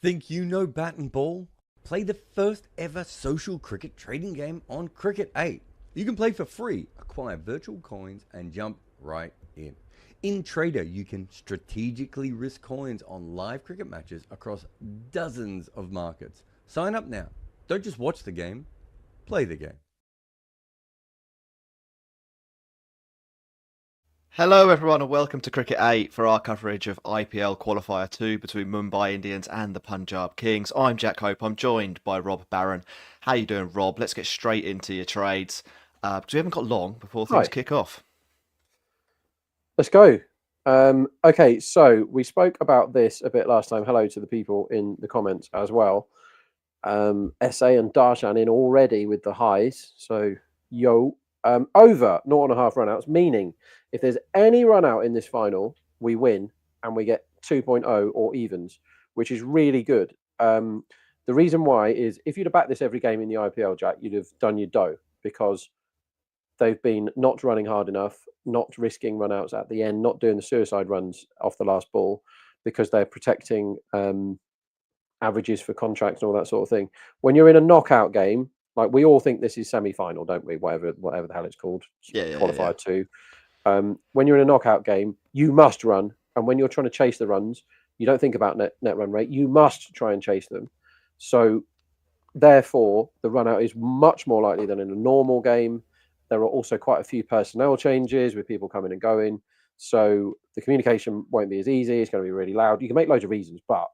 Think you know bat and ball? Play the first ever social cricket trading game on Cricket 8. You can play for free, acquire virtual coins, and jump right in. In Trader, you can strategically risk coins on live cricket matches across dozens of markets. Sign up now. Don't just watch the game, play the game. Hello, everyone, and welcome to Cricket 8 for our coverage of IPL Qualifier 2 between Mumbai Indians and the Punjab Kings. I'm Jack Hope. I'm joined by Rob Barron. How you doing, Rob? Let's get straight into your trades because we haven't got long before things Hi. kick off. Let's go. Okay, so we spoke about this a bit last time. Hello to the people in the comments as well. SA and Darshan in already with the highs. So, over 0.5 run-outs, meaning if there's any run-out in this final, we win and we get 2.0 or evens, which is really good. The reason why is if you'd have backed this every game in the IPL, Jack, you'd have done your dough because they've been not running hard enough, not risking run-outs at the end, not doing the suicide runs off the last ball because they're protecting averages for contracts and all that sort of thing. When you're in a knockout game, like we all think this is semi-final, don't we? Whatever the hell it's called, qualifier 2. When you're in a knockout game, you must run, and when you're trying to chase the runs, you don't think about net run rate. You must try and chase them. So, therefore, the run out is much more likely than in a normal game. There are also quite a few personnel changes with people coming and going. So the communication won't be as easy. It's going to be really loud. You can make loads of reasons, but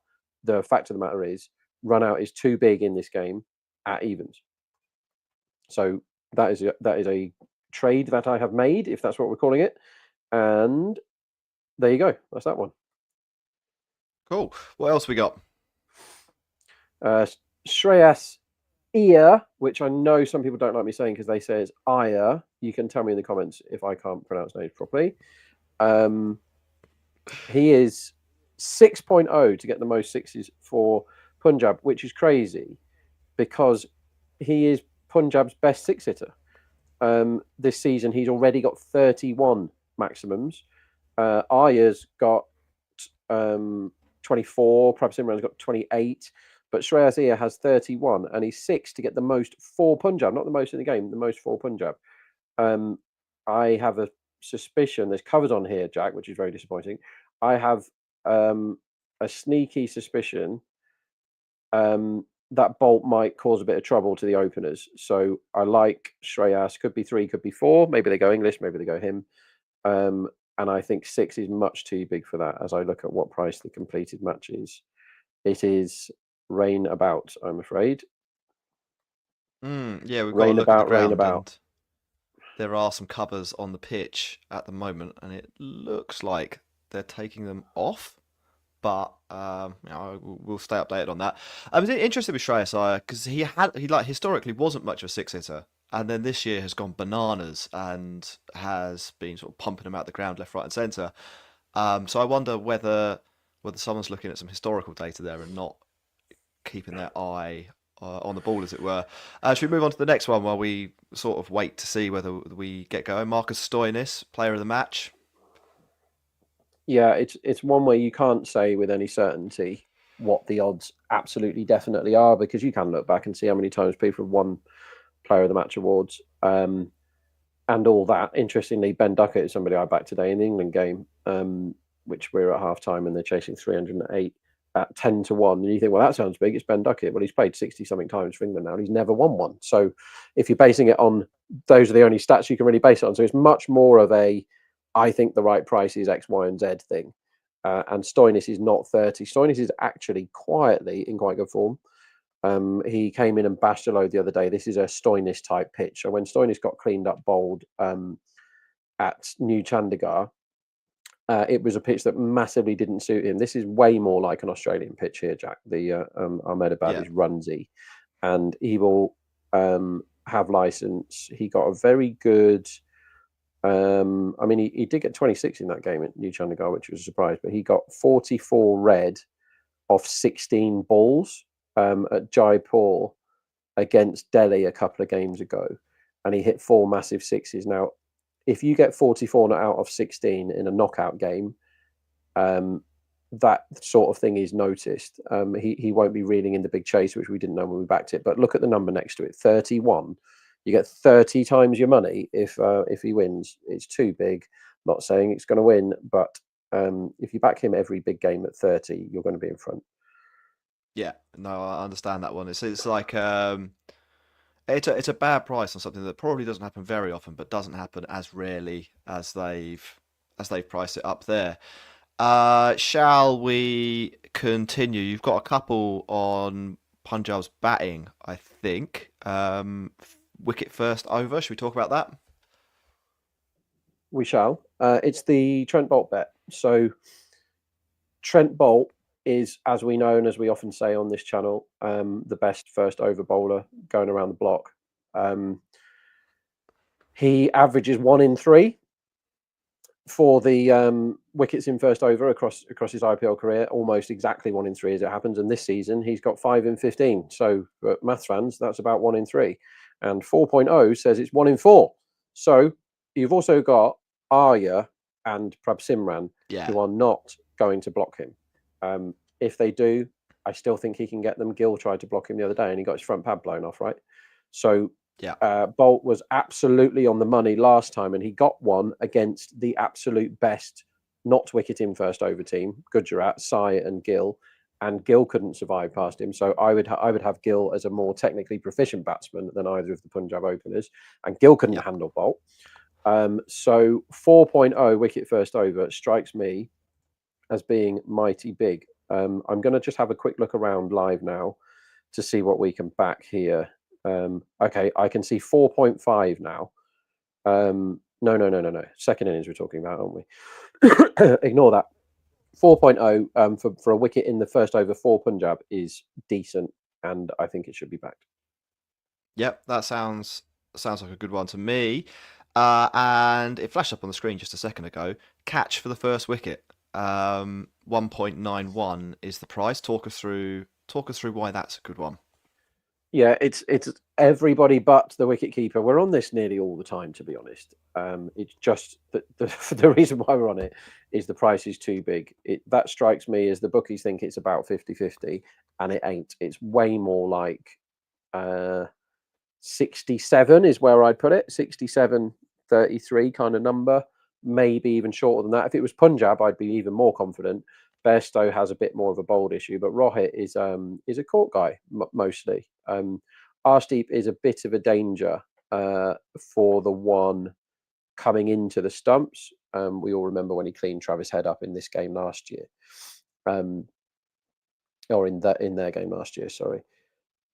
the fact of the matter is run out is too big in this game at evens. So that is a trade that I have made, if that's what we're calling it. And there you go. That's that one. Cool. What else we got? Shreyas Iyer, which I know some people don't like me saying because they say it's Iyer. You can tell me in the comments if I can't pronounce names properly. He is 6.0 to get the most sixes for Punjab, which is crazy because he is Punjab's best six hitter. This season, he's already got 31 maximums. Iyer's got 24. Perhaps Imran's got 28. But Shreyas Iyer has 31, and he's 6 to get the most for Punjab, not the most in the game, the most for Punjab. I have a suspicion, there's covers on here, Jack, which is very disappointing. I have a sneaky suspicion that Bolt might cause a bit of trouble to the openers. So I like Shreyas. Could be 3, could be 4. Maybe they go English, maybe they go him. And I think 6 is much too big for that as I look at what price the completed match is. It is rain about, I'm afraid. Yeah, we've got to look at the ground, and there are some covers on the pitch at the moment, and it looks like they're taking them off. But we'll stay updated on that. I was interested with Shreyas Iyer because he historically wasn't much of a six hitter, and then this year has gone bananas and has been sort of pumping him out the ground left, right, and centre. So I wonder whether someone's looking at some historical data there and not keeping their eye on the ball, as it were. Should we move on to the next one while we sort of wait to see whether we get going? Marcus Stoinis, player of the match. Yeah, it's one where you can't say with any certainty what the odds absolutely definitely are because you can look back and see how many times people have won player of the match awards and all that. Interestingly, Ben Duckett is somebody I backed today in the England game, which we're at half time and they're chasing 308 at 10 to 1. And you think, well, that sounds big. It's Ben Duckett. Well, he's played 60 something times for England now and he's never won one. So if you're basing it on those are the only stats you can really base it on. So it's much more of a I think the right price is X, Y, and Z thing. And Stoinis is not 30. Stoinis is actually quietly in quite good form. He came in and bashed a load the other day. This is a Stoinis type pitch. So when Stoinis got cleaned up bowled at New Chandigarh, it was a pitch that massively didn't suit him. This is way more like an Australian pitch here, Jack. The Ahmedabad is runsy. And he will have license. He got a very good... I mean, he did get 26 in that game at New Chandigarh, which was a surprise, but he got 44 red off 16 balls at Jaipur against Delhi a couple of games ago, and he hit 4 massive sixes. Now, if you get 44 out of 16 in a knockout game, that sort of thing is noticed. He won't be reeling in the big chase, which we didn't know when we backed it. But look at the number next to it, 31. You get 30 times your money if he wins. It's too big. Not saying it's going to win, but if you back him every big game at 30, you're going to be in front. Yeah, no, I understand that one. It's like it's a bad price on something that probably doesn't happen very often, but doesn't happen as rarely as they've priced it up there. Shall we continue? You've got a couple on Punjab's batting, I think. Wicket first over. Should we talk about that? We shall. It's the Trent Boult bet. So Trent Boult is, as we know and as we often say on this channel, the best first over bowler going around the block. He averages 1 in 3 for the wickets in first over across his IPL career, almost exactly 1 in 3 as it happens. And this season he's got 5 in 15. So for maths fans, that's about 1 in 3. And 4.0 says it's 1 in 4. So you've also got Arya and Prabh who are not going to block him. If they do, I still think he can get them. Gill tried to block him the other day and he got his front pad blown off, right? So Boult was absolutely on the money last time, and he got one against the absolute best not wicket in first over team, Gujarat, Sai and Gill, and Gill couldn't survive past him. So I would have Gill as a more technically proficient batsman than either of the Punjab openers, and Gill couldn't handle Boult. So 4.0 wicket first over strikes me as being mighty big. I'm going to just have a quick look around live now to see what we can back here. Okay, I can see 4.5 now. No. Second innings we're talking about, aren't we? Ignore that. 4.0 for a wicket in the first over for Punjab is decent, and I think it should be backed. Yep, that sounds like a good one to me. And it flashed up on the screen just a second ago. Catch for the first wicket. 1.91 is the price. Talk us through why that's a good one. Yeah, it's everybody but the wicketkeeper. We're on this nearly all the time, to be honest. It's just the reason why we're on it is the price is too big. That strikes me as the bookies think it's about 50-50, and it ain't. It's way more like 67 is where I'd put it. 67-33 kind of number, maybe even shorter than that. If it was Punjab, I'd be even more confident. Bairstow has a bit more of a bold issue, but Rohit is a court guy mostly. Arshdeep is a bit of a danger for the one coming into the stumps. We all remember when he cleaned Travis Head up in this game last year, or in their game last year. Sorry,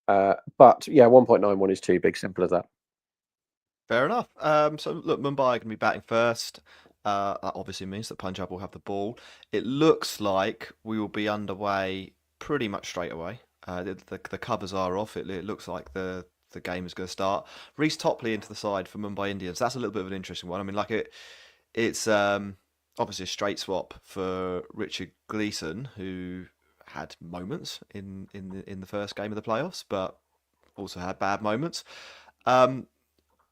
but yeah, 1.91 is too big. Simple as that. Fair enough. So look, Mumbai are going to be batting first. That obviously means that Punjab will have the ball. It looks like we will be underway pretty much straight away. The covers are off. It looks like the game is going to start. Reece Topley into the side for Mumbai Indians. That's a little bit of an interesting one. I mean, like it's obviously a straight swap for Richard Gleeson, who had moments in the first game of the playoffs, but also had bad moments.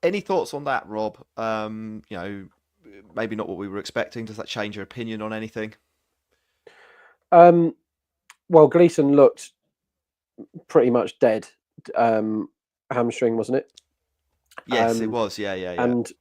Any thoughts on that, Rob? Maybe not what we were expecting. Does that change your opinion on anything? Well, Gleeson looked pretty much dead. Hamstring, wasn't it? Yes, it was. Yeah. And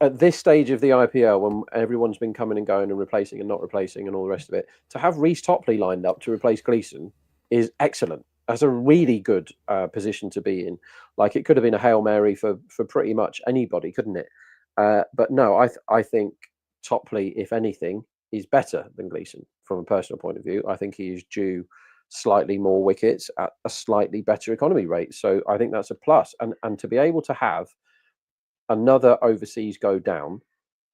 at this stage of the IPL, when everyone's been coming and going and replacing and not replacing and all the rest of it, to have Reece Topley lined up to replace Gleeson is excellent. That's a really good position to be in. Like, it could have been a Hail Mary for pretty much anybody, couldn't it? But no, I think Topley, if anything, is better than Gleeson from a personal point of view. I think he is due slightly more wickets at a slightly better economy rate. So I think that's a plus. And to be able to have another overseas go down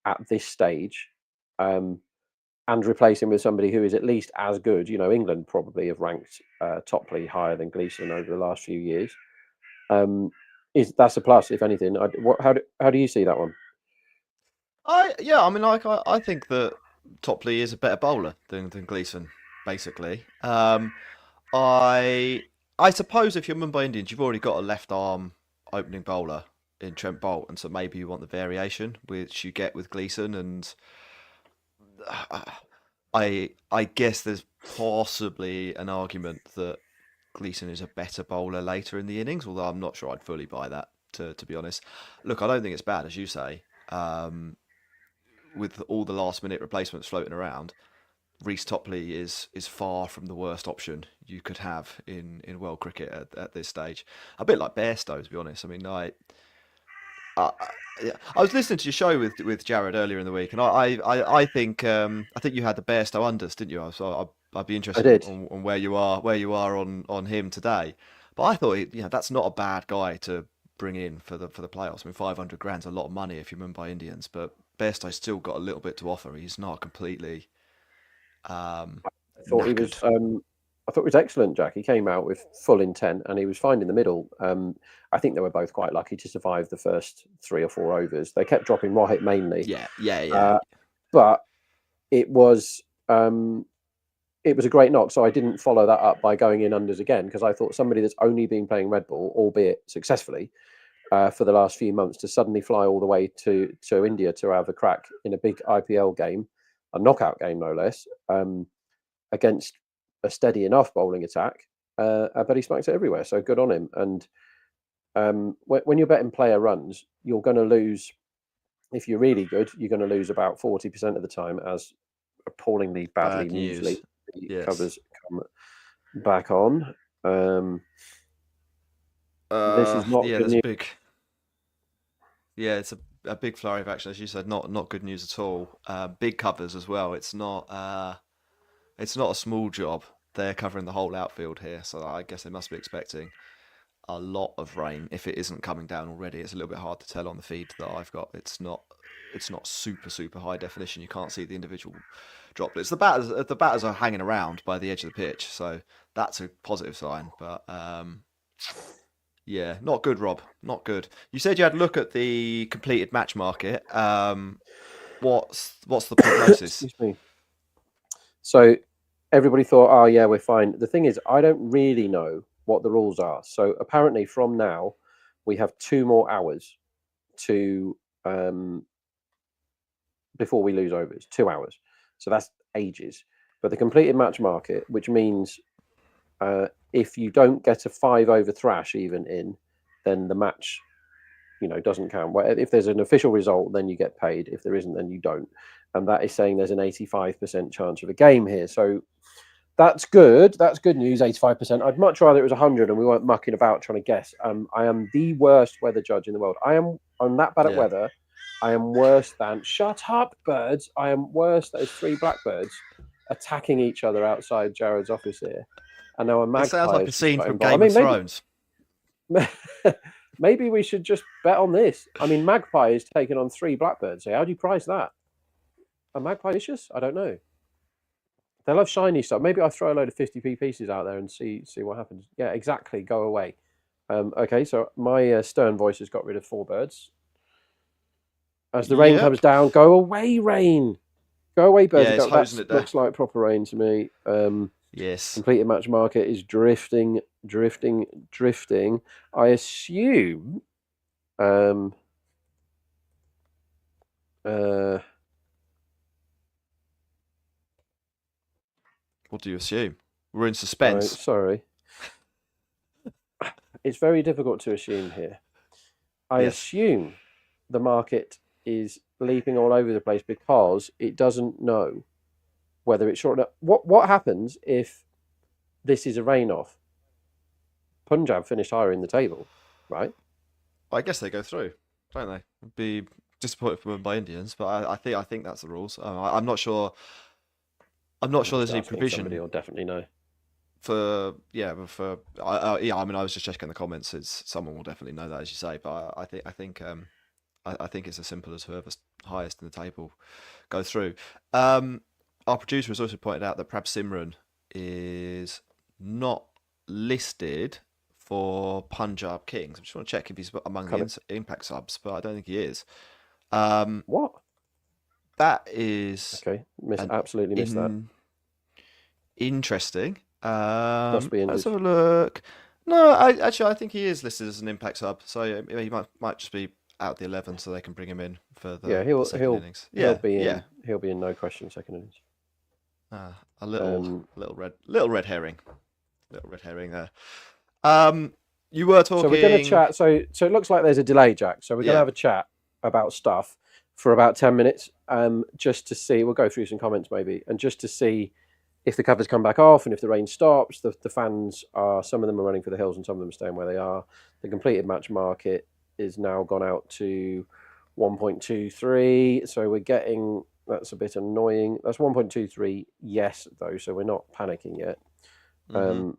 at this stage, and replace him with somebody who is at least as good. England probably have ranked Topley higher than Gleeson over the last few years. That's a plus, if anything. How do you see that one? I think that Topley is a better bowler than Gleeson, basically. I suppose if you're Mumbai Indians, you've already got a left arm opening bowler in Trent Boult, and so maybe you want the variation which you get with Gleeson. And I guess there's possibly an argument that Gleeson is a better bowler later in the innings, although I'm not sure I'd fully buy that, to be honest. Look, I don't think it's bad, as you say. With all the last minute replacements floating around, Reece Topley is far from the worst option you could have in world cricket at this stage. A bit like Bairstow, to be honest. I mean, I, yeah, I was listening to your show with Jared earlier in the week, and I think you had the Bairstow unders, didn't you? So I'd be I interested did. on where you are on him today. But I thought, that's not a bad guy to bring in for the playoffs. I mean, 500 grand's a lot of money if you're Mumbai Indians, but Bairstow's still got a little bit to offer. He's not completely I thought he was. knackered. I thought it was excellent, Jack. He came out with full intent, and he was fine in the middle. I think they were both quite lucky to survive the first 3 or 4 overs. They kept dropping Wahid mainly. Yeah. But it was a great knock. So I didn't follow that up by going in unders again, because I thought somebody that's only been playing red ball, albeit successfully, for the last few months, to suddenly fly all the way to India to have a crack in a big IPL game, a knockout game no less, against a steady enough bowling attack, but he smacks it everywhere. So good on him. And when you're betting player runs, you're going to lose. If you're really good, you're going to lose about 40% of the time, as appallingly badly Bad news. usually the Yes. covers come back on. This is not good there's news. a big. Yeah, it's a big flurry of action, as you said. Not good news at all. Big covers as well. It's not a small job. They're covering the whole outfield here, so I guess they must be expecting a lot of rain. If it isn't coming down already, it's a little bit hard to tell on the feed that I've got. It's not super high definition. You can't see the individual droplets. The batters are hanging around by the edge of the pitch, so that's a positive sign. But yeah, not good, Rob. Not good. You said you had a look at the completed match market. What's the prognosis? Excuse me. So everybody thought, oh yeah, we're fine. The thing is, I don't really know what the rules are. So apparently from now, we have 2 more hours to before we lose overs. 2 hours. So that's ages. But the completed match market, which means if you don't get a 5 over thrash even in, then the match, doesn't count. If there's an official result, then you get paid. If there isn't, then you don't. And that is saying there's an 85% chance of a game here. So that's good. That's good news, 85%. I'd much rather it was 100 and we weren't mucking about trying to guess. I am the worst weather judge in the world. I'm that bad at weather. I am worse than... Shut up, birds. I am worse. There's 3 blackbirds attacking each other outside Jared's office here. And now a magpie... That sounds like a scene from Game of Thrones. Maybe we should just bet on this. I mean, magpie is taking on 3 blackbirds here. How do you price that? A magpie vicious? I don't know. They love shiny stuff. Maybe I'll throw a load of 50p pieces out there and see what happens. Yeah, exactly. Go away. Okay, so my stern voice has got rid of 4 birds. As the rain comes down, go away, rain. Go away, birds. Yeah, it's hosing it down. Looks like proper rain to me. Yes. Completed match market is drifting. I assume. What do you assume? We're in suspense. Right, sorry. It's very difficult to assume here. I assume the market is leaping all over the place because it doesn't know whether it's short enough. What happens if this is a rain-off? Punjab finished higher in the table, right? I guess they go through, don't they? Would be disappointed for Mumbai Indians, but I think that's the rules. I'm not sure. I'm not sure there's any provision. Somebody will definitely know. I mean, I was just checking the comments. Someone will definitely know that, as you say. But I think it's as simple as whoever's highest in the table go through. Our producer has also pointed out that Prab Simran is not listed for Punjab Kings. I just want to check if he's among the impact subs, but I don't think he is. What? That is okay. Absolutely missed that. Interesting. Must be let's have a look. No, I think he is listed as an impact sub, so he might just be out the 11, so they can bring him in for the second innings. He'll be in no question second innings. A little red herring. Little red herring there. You were talking. So we're going to chat. So it looks like there's a delay, Jack. So we're going to have a chat about stuff for about 10 minutes, just to see. We'll go through some comments maybe, and just to see if the covers come back off and if the rain stops. The fans are, some of them are running for the hills and some of them are staying where they are. The completed match market is now gone out to 1.23. So we're getting, that's a bit annoying. That's 1.23, yes, though. So we're not panicking yet. Mm-hmm.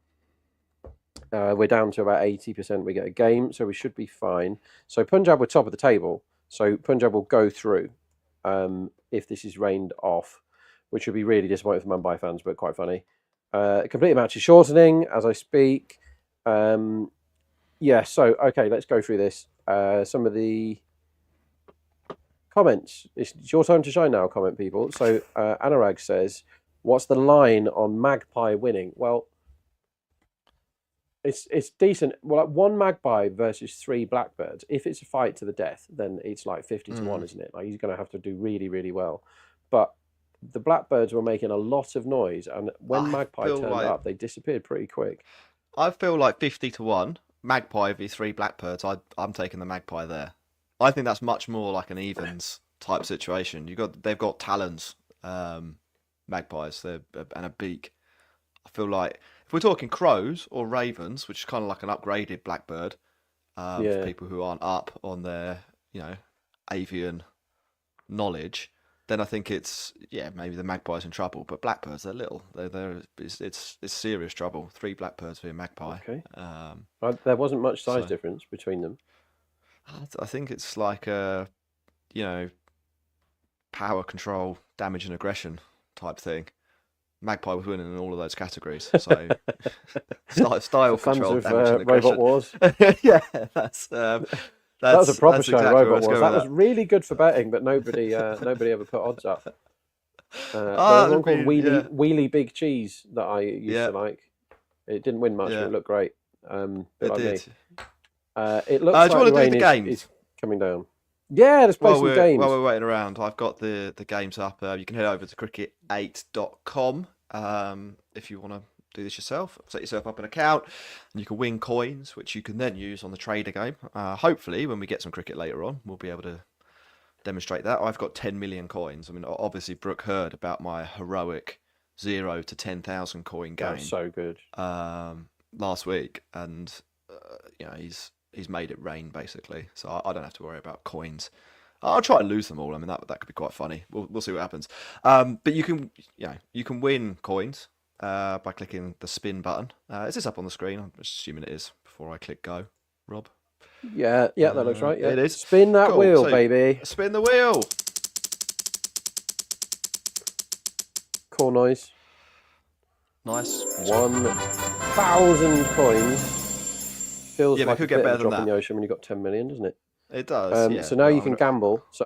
We're down to about 80%. We get a game, so we should be fine. So Punjab were top of the table. So Punjab will go through if this is rained off, which would be really disappointing for Mumbai fans, but quite funny. Completed match is shortening as I speak. So, okay, let's go through this. Some of the comments. It's your time to shine now, comment people. So Anurag says, what's the line on Magpie winning? Well, it's decent. Well, like 1 Magpie versus 3 Blackbirds. If it's a fight to the death, then it's like 50 to 1, isn't it? Like he's going to have to do really, really well. But the Blackbirds were making a lot of noise, and when Magpie turned up, they disappeared pretty quick. I feel like 50 to 1, Magpie v 3 Blackbirds. I'm taking the Magpie there. I think that's much more like an evens type situation. They've got talons, Magpies, and a beak. I feel like if we're talking crows or ravens, which is kind of like an upgraded blackbird, for people who aren't up on their avian knowledge, then I think it's maybe the magpie's in trouble. But blackbirds, they're little. It's serious trouble. 3 blackbirds for a magpie. Okay. There wasn't much size difference between them. I think it's like a power control, damage and aggression type thing. Magpie was winning in all of those categories. So style control, of, damage and aggression. Robot Wars. That was a proper show, exactly Robot Wars. That was really good for betting, but nobody ever put odds up. There was one called Wheelie Big Cheese that I used to like. It didn't win much, but it looked great. It did. It looks like the rain is coming down. Yeah, let's play some games. While we're waiting around, I've got the games up. You can head over to cricket8.com if you want to do this yourself. Set yourself up an account, and you can win coins, which you can then use on the trader game. Hopefully, when we get some cricket later on, we'll be able to demonstrate that. I've got 10 million coins. I mean, obviously, Brooke heard about my heroic 0 to 10,000 coin game. That's so good. Last week, and he's made it rain basically, so I don't have to worry about coins. I'll try and lose them all. I mean, that could be quite funny. We'll see what happens. But you can win coins by clicking the spin button. Is this up on the screen? I'm assuming it is before I click go. Rob? Yeah, that looks right. Yeah. It is. Spin that wheel, baby. Spin the wheel. Cool noise. Nice. 1,000 coins. Feels like could a get bit better of a drop than in the ocean when you've got 10 million, doesn't it? It does. So now you can gamble. So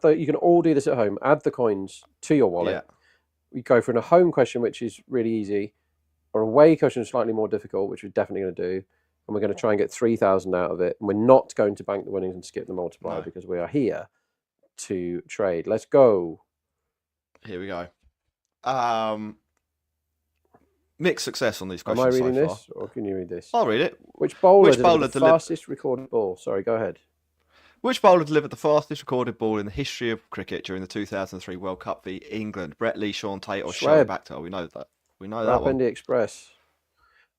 you can all do this at home. Add the coins to your wallet. Yeah. We go for a home question, which is really easy, or a away question, slightly more difficult, which we're definitely going to do. And we're going to try and get 3,000 out of it. And we're not going to bank the winnings and skip the multiplier because we are here to trade. Let's go. Here we go. Mixed success on these questions. Am I reading this, or can you read this? I'll read it. Which bowler delivered the fastest recorded ball? Sorry, go ahead. Which bowler delivered the fastest recorded ball in the history of cricket during the 2003 World Cup v England? Brett Lee, Sean Tate, or Shoaib Akhtar? We know that. We know that one. Rawalpindi Express.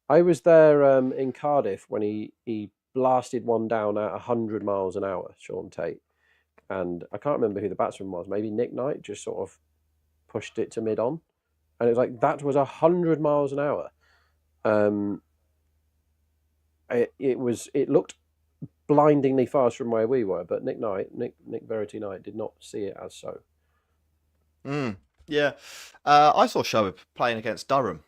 I was there in Cardiff when he blasted one down at 100 miles an hour, Sean Tate. And I can't remember who the batsman was. Maybe Nick Knight just sort of pushed it to mid-on. And it was like, that was 100 miles an hour. It looked blindingly fast from where we were, but Nick Verity Knight did not see it as so. Yeah. I saw Shoaib playing against Durham,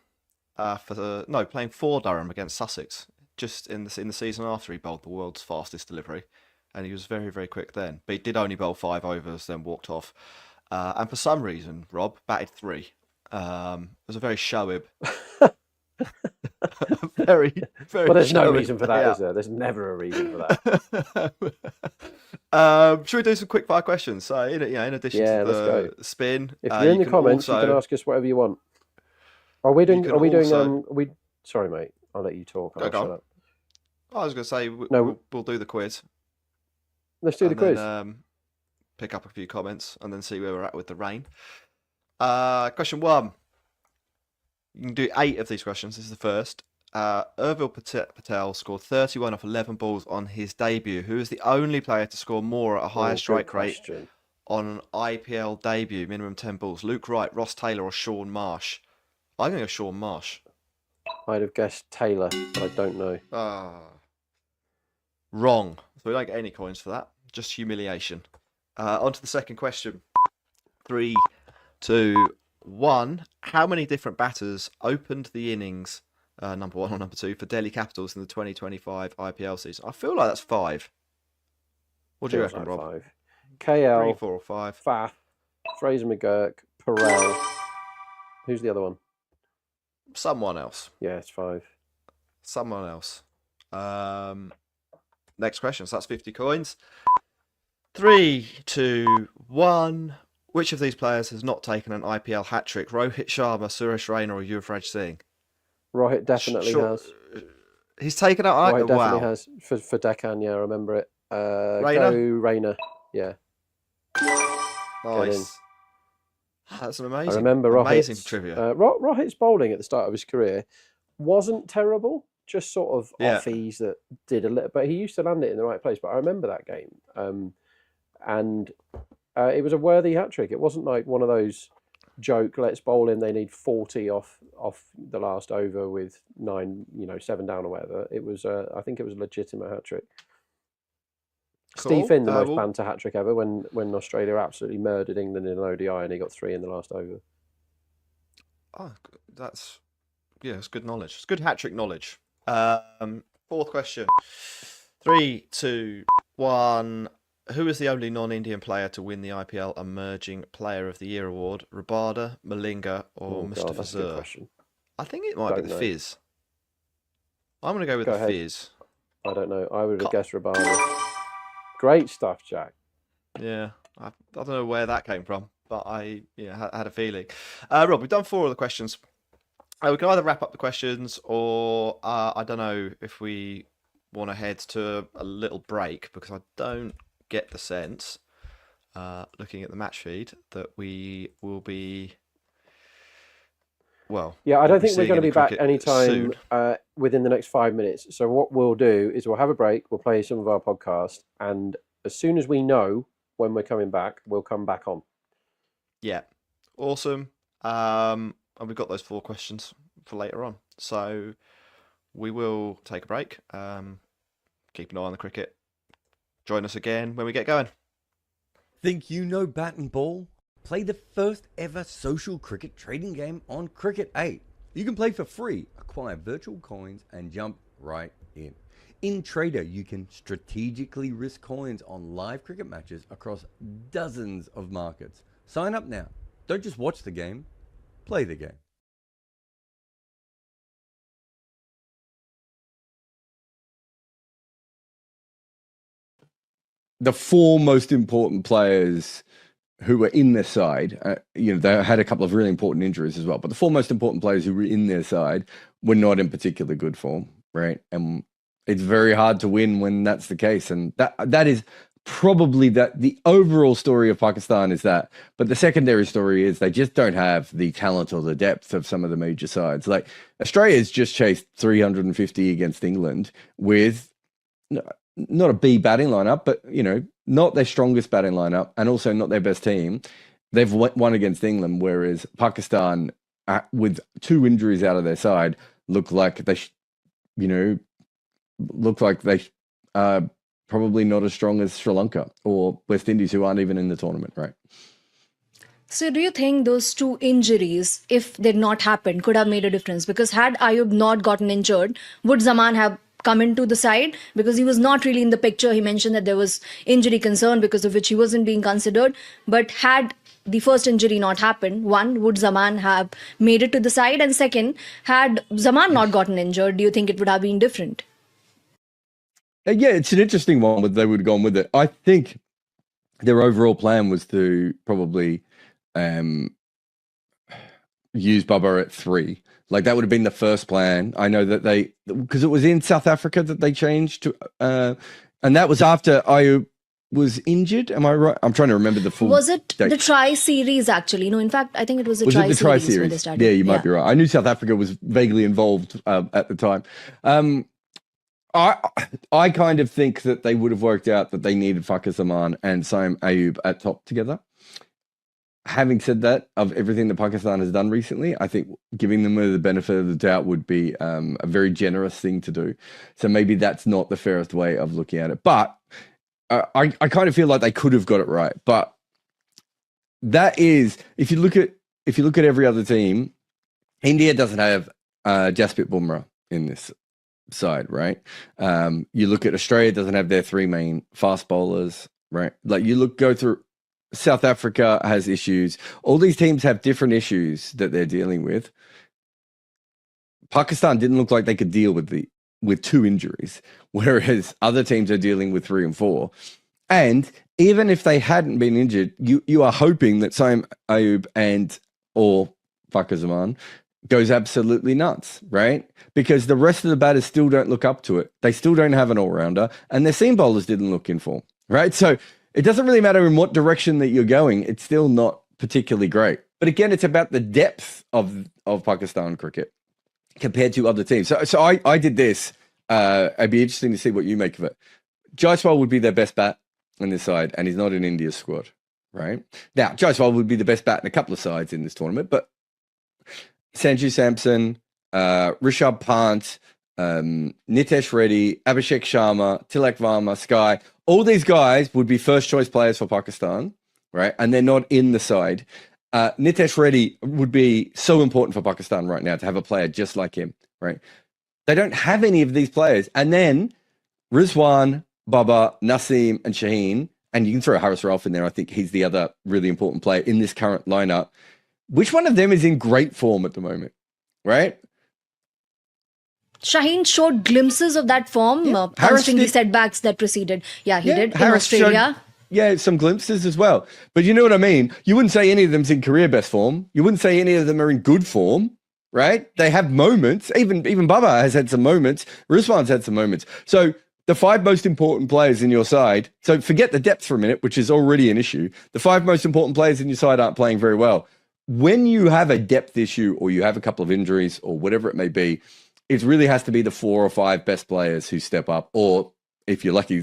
playing for Durham against Sussex, just in the season after he bowled the world's fastest delivery. And he was very, very quick then. But he did only bowl 5 overs, then walked off. And for some reason, Rob batted 3. It was a very Shoaib. very, very. Well, there's no reason for that, is there? There's never a reason for that. Should we do some quick fire questions? So, in addition to the spin, if you're in the comments, you can ask us whatever you want. Are we doing? You Are we can doing? also- We. Sorry, mate. I'll let you talk. Go I'll shut on. up. I was going to say No. we'll do the quiz. Let's do the quiz. Then, pick up a few comments and then see where we're at with the rain. Question 1. You can do 8 of these questions. This is the first. Urvil Patel scored 31 off 11 balls on his debut. Who is the only player to score more at a higher strike rate on an IPL debut? Minimum 10 balls. Luke Wright, Ross Taylor, or Sean Marsh? I'm going to go Sean Marsh. I'd have guessed Taylor, but I don't know. Wrong. So we don't get any coins for that. Just humiliation. On to the second question. 3, 2, 1. How many different batters opened the innings, number 1 or number 2, for Delhi Capitals in the 2025 IPL season? I feel like that's 5. What do you reckon, Rob? 5. KL, 3, 4, or 5. Faf, Fraser McGurk, Perel. Who's the other one? Someone else. Yeah, it's 5. Someone else. Next question. So that's 50 coins. 3, 2, 1. Which of these players has not taken an IPL hat-trick? Rohit Sharma, Suresh Raina, or Yuvraj Singh? Rohit definitely has. He's taken out. Rohit definitely has for Deccan. Yeah, I remember it. Raina? Go Raina. Yeah. Nice. That's an amazing. I remember amazing Rohit's, trivia. Rohit's bowling at the start of his career wasn't terrible. Just sort of Yeah. offies that did a little, but he used to land it in the right place. But I remember that game, and it was a worthy hat trick. It wasn't like one of those joke. Let's bowl in. They need 40 off the last over with 7 down or whatever. It was. I think it was a legitimate hat trick. Cool. Steve Finn, the most banter hat trick ever, when Australia absolutely murdered England in an ODI and he got 3 in the last over. Oh, that's it's good knowledge. It's good hat trick knowledge. Fourth question. 3, 2, 1. Who is the only non-Indian player to win the IPL Emerging Player of the Year award? Rabada, Malinga, or Mustafa Zur? I think it might be the Fizz. I'm going to go with the Fizz. I don't know. I would have guessed Rabada. Great stuff, Jack. Yeah, I don't know where that came from, but I had a feeling. Rob, we've done 4 of the questions. We can either wrap up the questions, or I don't know if we want to head to a little break, because I don't get the sense, looking at the match feed, that we will be. Well, yeah, I don't think we're going to be back anytime within the next 5 minutes. So what we'll do is we'll have a break, we'll play some of our podcast, and as soon as we know when we're coming back, we'll come back on. Yeah. Awesome. And we've got those 4 questions for later on. So we will take a break. Keep an eye on the cricket. Join us again when we get going. Think you know bat and ball? Play the first ever social cricket trading game on Cricket 8. You can play for free, acquire virtual coins, and jump right in. In Trader, you can strategically risk coins on live cricket matches across dozens of markets. Sign up now. Don't just watch the game, play the game. The 4 most important players who were in their side, they had a couple of really important injuries as well, but the 4 most important players who were in their side were not in particular good form, right? And it's very hard to win when that's the case. And that is probably the overall story of Pakistan is that, but the secondary story is they just don't have the talent or the depth of some of the major sides. Like Australia's just chased 350 against England with not a B batting lineup, but not their strongest batting lineup, and also not their best team. They've won against England, whereas Pakistan, with 2 injuries out of their side, look like they are probably not as strong as Sri Lanka or West Indies, who aren't even in the tournament, right? So do you think those 2 injuries, if they'd not happened, could have made a difference? Because had Ayub not gotten injured, would Zaman have come into the side? Because he was not really in the picture. He mentioned that there was injury concern because of which he wasn't being considered. But had the first injury not happened, 1, would Zaman have made it to the side? And 2nd, had Zaman not gotten injured, do you think it would have been different? Yeah, it's an interesting one, but they would have gone with it. I think their overall plan was to probably use Bubba at 3 Like that would have been the first plan. I know that because it was in South Africa that they changed to, and that was after Ayub was injured. Am I right? I'm trying to remember the full. Was it date. the tri-series actually? No, in fact, I think it was the Was it the tri-series where they tri-series? started. Yeah, you might be right. I knew South Africa was vaguely involved at the time. I kind of think that they would have worked out that they needed Fakhar Zaman and Saim Ayub at top together. Having said that, of everything that Pakistan has done recently, I think giving them the benefit of the doubt would be a very generous thing to do. So maybe that's not the fairest way of looking at it. But I kind of feel like they could have got it right. But that is, if you look at every other team, India doesn't have Jasprit Bumrah in this side, right? You look at Australia, doesn't have their three main fast bowlers, right? Like go through. South Africa has issues. All these teams have different issues that they're dealing with. Pakistan didn't look like they could deal with 2 injuries, whereas other teams are dealing with 3 and 4. And even if they hadn't been injured, you are hoping that Saim Ayub or Fakhar Zaman goes absolutely nuts, right? Because the rest of the batters still don't look up to it. They still don't have an all-rounder, and their seam bowlers didn't look in form, right? So it doesn't really matter in what direction that you're going. It's still not particularly great. But again, it's about the depth of Pakistan cricket compared to other teams. So I did this. It'd be interesting to see what you make of it. Jaiswal would be their best bat on this side, and he's not in India's squad, right? Now, Jaiswal would be the best bat in a couple of sides in this tournament, but Sanju Samson, Rishabh Pant, Nitesh Reddy, Abhishek Sharma, Tilak Varma, Sky, all these guys would be first choice players for Pakistan, right? And they're not in the side. Nitesh Reddy would be so important for Pakistan right now to have a player just like him, right? They don't have any of these players. And then Rizwan, Baba, Naseem, and Shaheen, and you can throw Haris Rauf in there. I think he's the other really important player in this current lineup. Which one of them is in great form at the moment, right? Shaheen showed glimpses of that form, considering the setbacks that preceded. Yeah, he did Harris in Australia. Some glimpses as well. But you know what I mean? You wouldn't say any of them's in career best form. You wouldn't say any of them are in good form, right? They have moments. Even Baba has had some moments. Rizwan's had some moments. So the 5 most important players in your side, so forget the depth for a minute, which is already an issue. The 5 most important players in your side aren't playing very well. When you have a depth issue or you have a couple of injuries or whatever it may be, it really has to be the 4 or 5 best players who step up, or if you're lucky,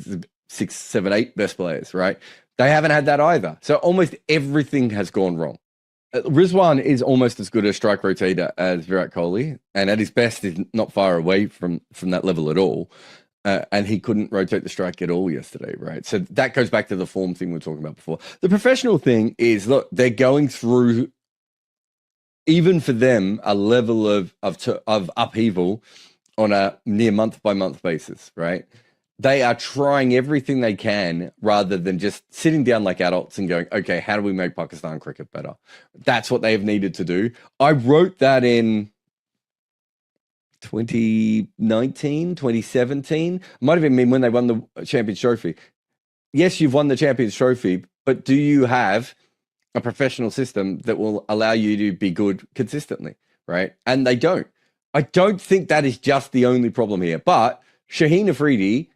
6, 7, 8 best players, right? They haven't had that either. So almost everything has gone wrong. Rizwan is almost as good a strike rotator as Virat Kohli, and at his best is not far away from that level at all. And he couldn't rotate the strike at all yesterday, right? So that goes back to the form thing we were talking about before. The professional thing is, look, they're going through, even for them, a level of upheaval on a near month-by-month basis, right? They are trying everything they can rather than just sitting down like adults and going, okay, how do we make Pakistan cricket better? That's what they've needed to do. I wrote that in 2019, 2017. Might have been when they won the Champions Trophy. Yes, you've won the Champions Trophy, but do you have a professional system that will allow you to be good consistently, right? And they don't. I don't think that is just the only problem here. But Shaheen Afridi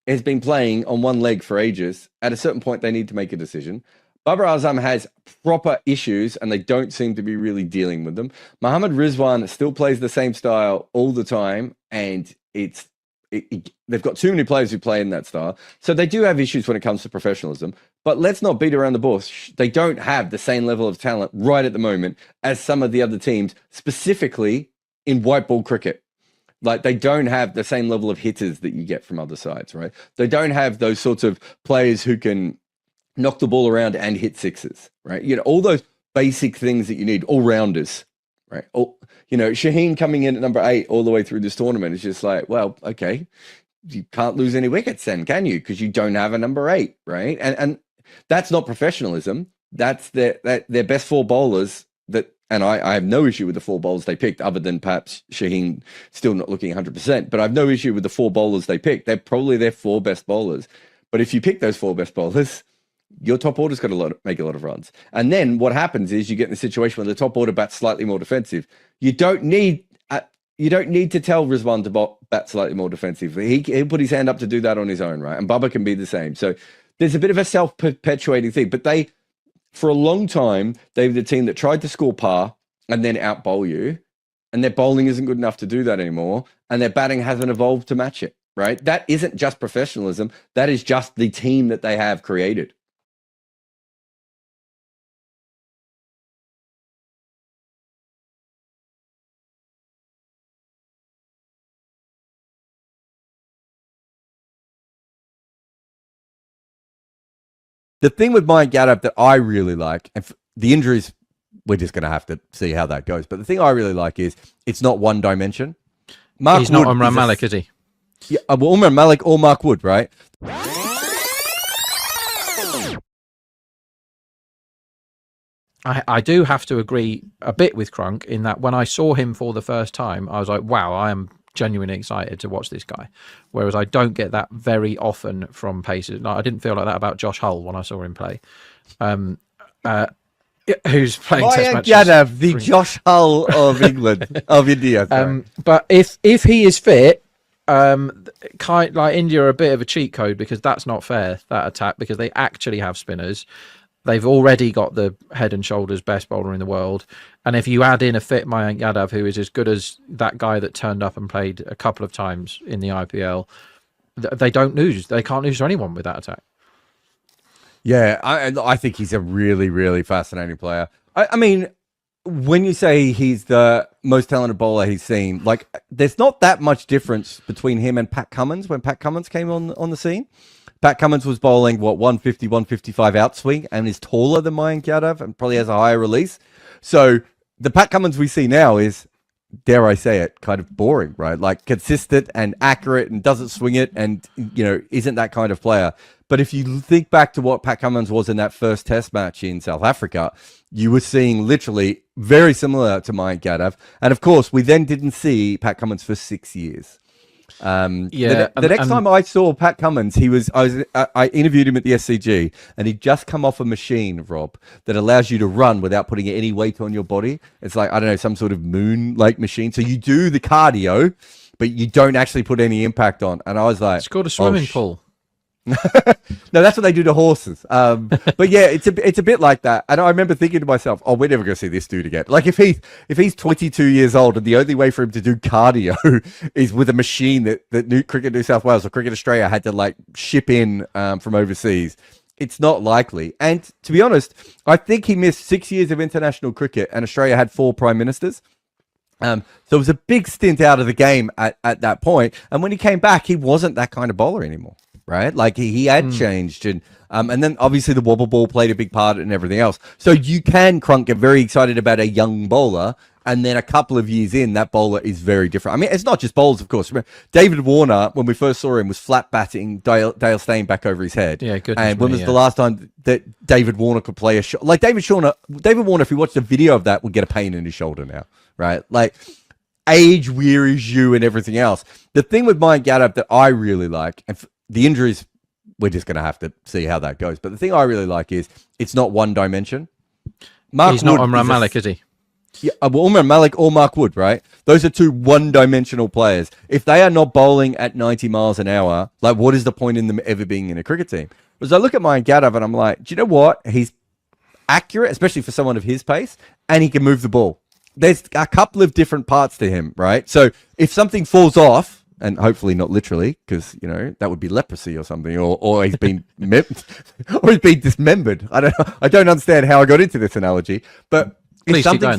has been playing on one leg for ages. At a certain point, they need to make a decision. Babar Azam has proper issues, and they don't seem to be really dealing with them. Mohammad Rizwan still plays the same style all the time, and they've got too many players who play in that style. So they do have issues when it comes to professionalism. But let's not beat around the bush. They don't have the same level of talent right at the moment as some of the other teams, specifically in white ball cricket. Like, they don't have the same level of hitters that you get from other sides, right? They don't have those sorts of players who can knock the ball around and hit sixes, right? You know, all those basic things that you need, all-rounders, right? Shaheen coming in at number 8 all the way through this tournament is just like, well, okay, you can't lose any wickets then, can you? Because you don't have a number 8, right? And that's not professionalism. That's their best 4 bowlers and I have no issue with the 4 bowlers they picked, other than perhaps Shaheen still not looking 100%. But I have no issue with the 4 bowlers they picked. They're probably their 4 best bowlers. But if you pick those 4 best bowlers, your top order's got to make a lot of runs. And then what happens is you get in a situation where the top order bats slightly more defensive. You don't need to tell Rizwan to bat slightly more defensively. He'll put his hand up to do that on his own, right? And Bubba can be the same. So there's a bit of a self-perpetuating thing. But for a long time, they were the team that tried to score par and then out-bowl you. And their bowling isn't good enough to do that anymore. And their batting hasn't evolved to match it, right? That isn't just professionalism. That is just the team that they have created. The thing with Mayank Yadav that I really like, and the injuries, we're just going to have to see how that goes. But the thing I really like is it's not one dimension. He's not Umran Malik, is he? Yeah, well, Umran Malik or Mark Wood, right? I do have to agree a bit with Crunk in that when I saw him for the first time, I was like, wow, I am genuinely excited to watch this guy. Whereas I don't get that very often from pacers. No, I didn't feel like that about Josh Hull when I saw him play. Who's playing Test matches? Yadav, the Josh Hull of England, of India. But if he is fit, kind like India are a bit of a cheat code because that's not fair, that attack, because they actually have spinners. They've already got the head and shoulders best bowler in the world. And if you add in a fit Mayank Yadav, who is as good as that guy that turned up and played a couple of times in the IPL, they don't lose. They can't lose to anyone with that attack. Yeah, I think he's a really, really fascinating player. I mean, when you say he's the most talented bowler he's seen, like, there's not that much difference between him and Pat Cummins when Pat Cummins came on the scene. Pat Cummins was bowling, 150, 155 outswing and is taller than Mayank Yadav and probably has a higher release. So the Pat Cummins we see now is, dare I say it, kind of boring, right? Like consistent and accurate and doesn't swing it and, isn't that kind of player. But if you think back to what Pat Cummins was in that first test match in South Africa, you were seeing literally very similar to Mayank Yadav. And of course, we then didn't see Pat Cummins for 6 years. The next time I saw Pat Cummins, I interviewed him at the SCG, and he'd just come off a machine, Rob, that allows you to run without putting any weight on your body. It's like, I don't know, some sort of moon-like machine. So you do the cardio, but you don't actually put any impact on. And I was like, it's called a swimming pool. No, that's what they do to horses. But yeah, it's a bit like that. And I remember thinking to myself, oh, we're never going to see this dude again. Like if he's 22 years old and the only way for him to do cardio is with a machine that Cricket New South Wales or Cricket Australia had to like ship in from overseas, it's not likely. And to be honest, I think he missed 6 years of international cricket and Australia had 4 prime ministers. So it was a big stint out of the game at that point. And when he came back, he wasn't that kind of bowler anymore. Right, like he had changed, and then obviously the wobble ball played a big part and everything else. So you can, Crunk, get very excited about a young bowler, and then a couple of years in, that bowler is very different. I mean, it's not just bowlers, of course. Remember, David Warner, when we first saw him, was flat batting Dale Steyn back over his head. Yeah, good. And when was the last time that David Warner could play a shot? Like David Warner, if you watch the video of that, would get a pain in his shoulder now, right? Like age wearies you and everything else. The thing with Mayank Yadav that I really like, and the injuries, we're just going to have to see how that goes. But the thing I really like is it's not one dimension. He's not Umran Malik, is he? Yeah, well, Umran Malik or Mark Wood, right? Those are 2 one-dimensional players. If they are not bowling at 90 miles an hour, like what is the point in them ever being in a cricket team? Because I look at Mayank Yadav and I'm like, do you know what? He's accurate, especially for someone of his pace, and he can move the ball. There's a couple of different parts to him, right? So if something falls off, and hopefully not literally, because that would be leprosy or something, or he's been or he's been dismembered. I don't understand how I got into this analogy, but if something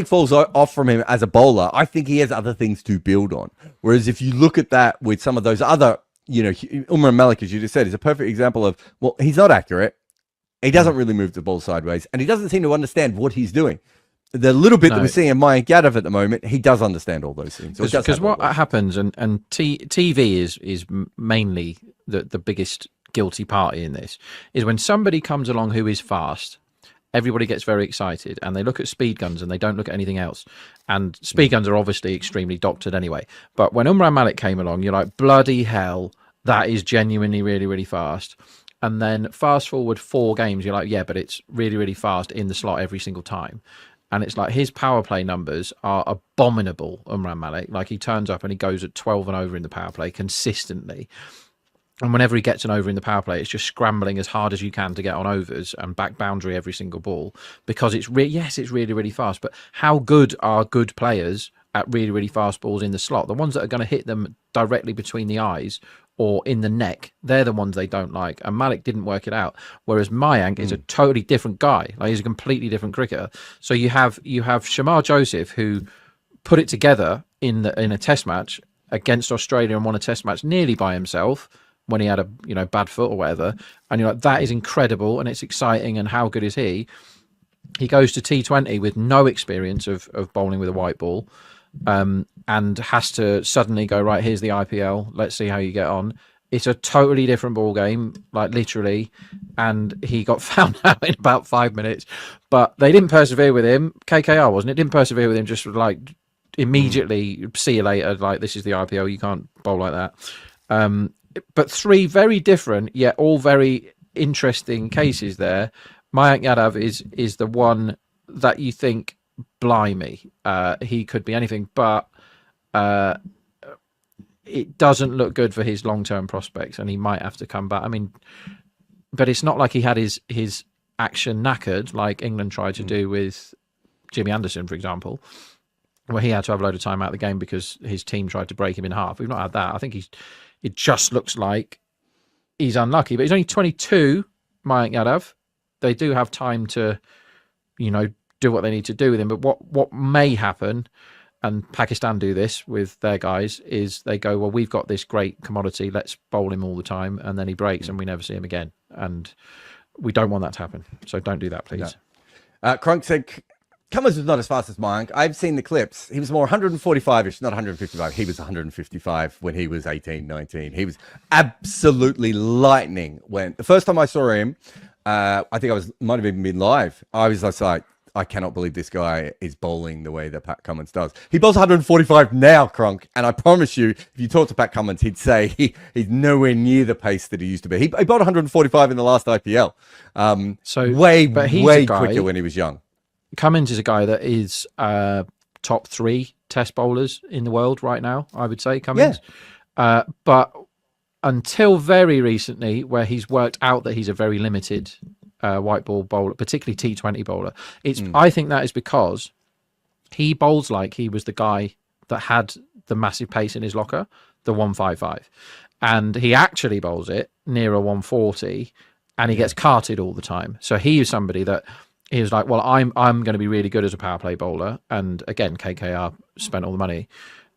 falls off from him as a bowler, I think he has other things to build on. Whereas if you look at that with some of those other, Umran Malik, as you just said, is a perfect example of, well, he's not accurate. He doesn't really move the ball sideways, and he doesn't seem to understand what he's doing. The little bit that we're seeing in Mayank Yadav at the moment, he does understand all those things. Because what happens, and TV is mainly the biggest guilty party in this, is when somebody comes along who is fast, everybody gets very excited, and they look at speed guns and they don't look at anything else. And speed guns are obviously extremely doctored anyway. But when Umran Malik came along, you're like, bloody hell, that is genuinely really, really fast. and then fast forward 4 games, you're like, yeah, but it's really, really fast in the slot every single time. And it's like his power play numbers are abominable, Umran Malik. Like, he turns up and he goes at 12 and over in the power play consistently. And whenever he gets an over in the power play, it's just scrambling as hard as you can to get on overs and back boundary every single ball, because it's it's really, really fast. But how good are good players at really, really fast balls in the slot? The ones that are going to hit them directly between the eyes or in the neck, they're the ones they don't like. And Malik didn't work it out. Whereas Mayank is a totally different guy. Like, he's a completely different cricketer. So you have Shamar Joseph, who put it together in a test match against Australia and won a test match nearly by himself when he had a bad foot or whatever. And you're like, that is incredible and it's exciting, and how good is he? He goes to T20 with no experience of bowling with a white ball, and has to suddenly go, right, here's the IPL, let's see how you get on. It's a totally different ball game, like literally, and he got found out in about 5 minutes. But they didn't persevere with him. KKR, wasn't it? Didn't persevere with him, just like immediately see you later, like, this is the IPL, you can't bowl like that. But 3 very different yet all very interesting cases there. Mayank Yadav is the one that you think, blimey, he could be anything, but it doesn't look good for his long-term prospects, and he might have to come back. I mean, but it's not like he had his action knackered like England tried to do with Jimmy Anderson, for example, where he had to have a load of time out of the game because his team tried to break him in half. We've not had that. I think it just looks like he's unlucky, but he's only 22, Mayank Yadav. They do have time to, do what they need to do with him. But what may happen, and Pakistan do this with their guys, is they go, well, we've got this great commodity, let's bowl him all the time, and then he breaks and we never see him again. And we don't want that to happen. So don't do that, please. No. Kronk said Cummins was not as fast as Mayank. I've seen the clips. He was more 145-ish, not 155. He was 155 when he was 18, 19. He was absolutely lightning. When the first time I saw him, I think might have even been live. I was just like, I cannot believe this guy is bowling the way that Pat Cummins does. He bowls 145 now, Kronk, and I promise you, if you talk to Pat Cummins, he'd say he's nowhere near the pace that he used to be. He bowled 145 in the last IPL. Way quicker when he was young. Cummins is a guy that is top 3 test bowlers in the world right now, I would say, Cummins. Yeah. But until very recently, where he's worked out that he's a very limited white ball bowler, particularly T20 bowler, I think that is because he bowls like he was the guy that had the massive pace in his locker, the 155. And he actually bowls it near a 140, and he gets carted all the time. So he is somebody that he was like, well, I'm going to be really good as a power play bowler. And again, KKR spent all the money.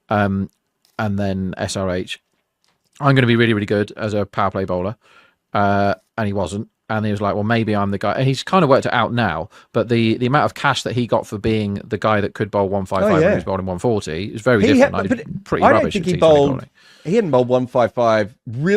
And then SRH, I'm going to be really, really good as a power play bowler. And he wasn't. And he was like, well, maybe I'm the guy. And he's kind of worked it out now. But the amount of cash that he got for being the guy that could bowl 155 when he was bowling 140 is very different. Pretty rubbish. He hadn't bowled 155.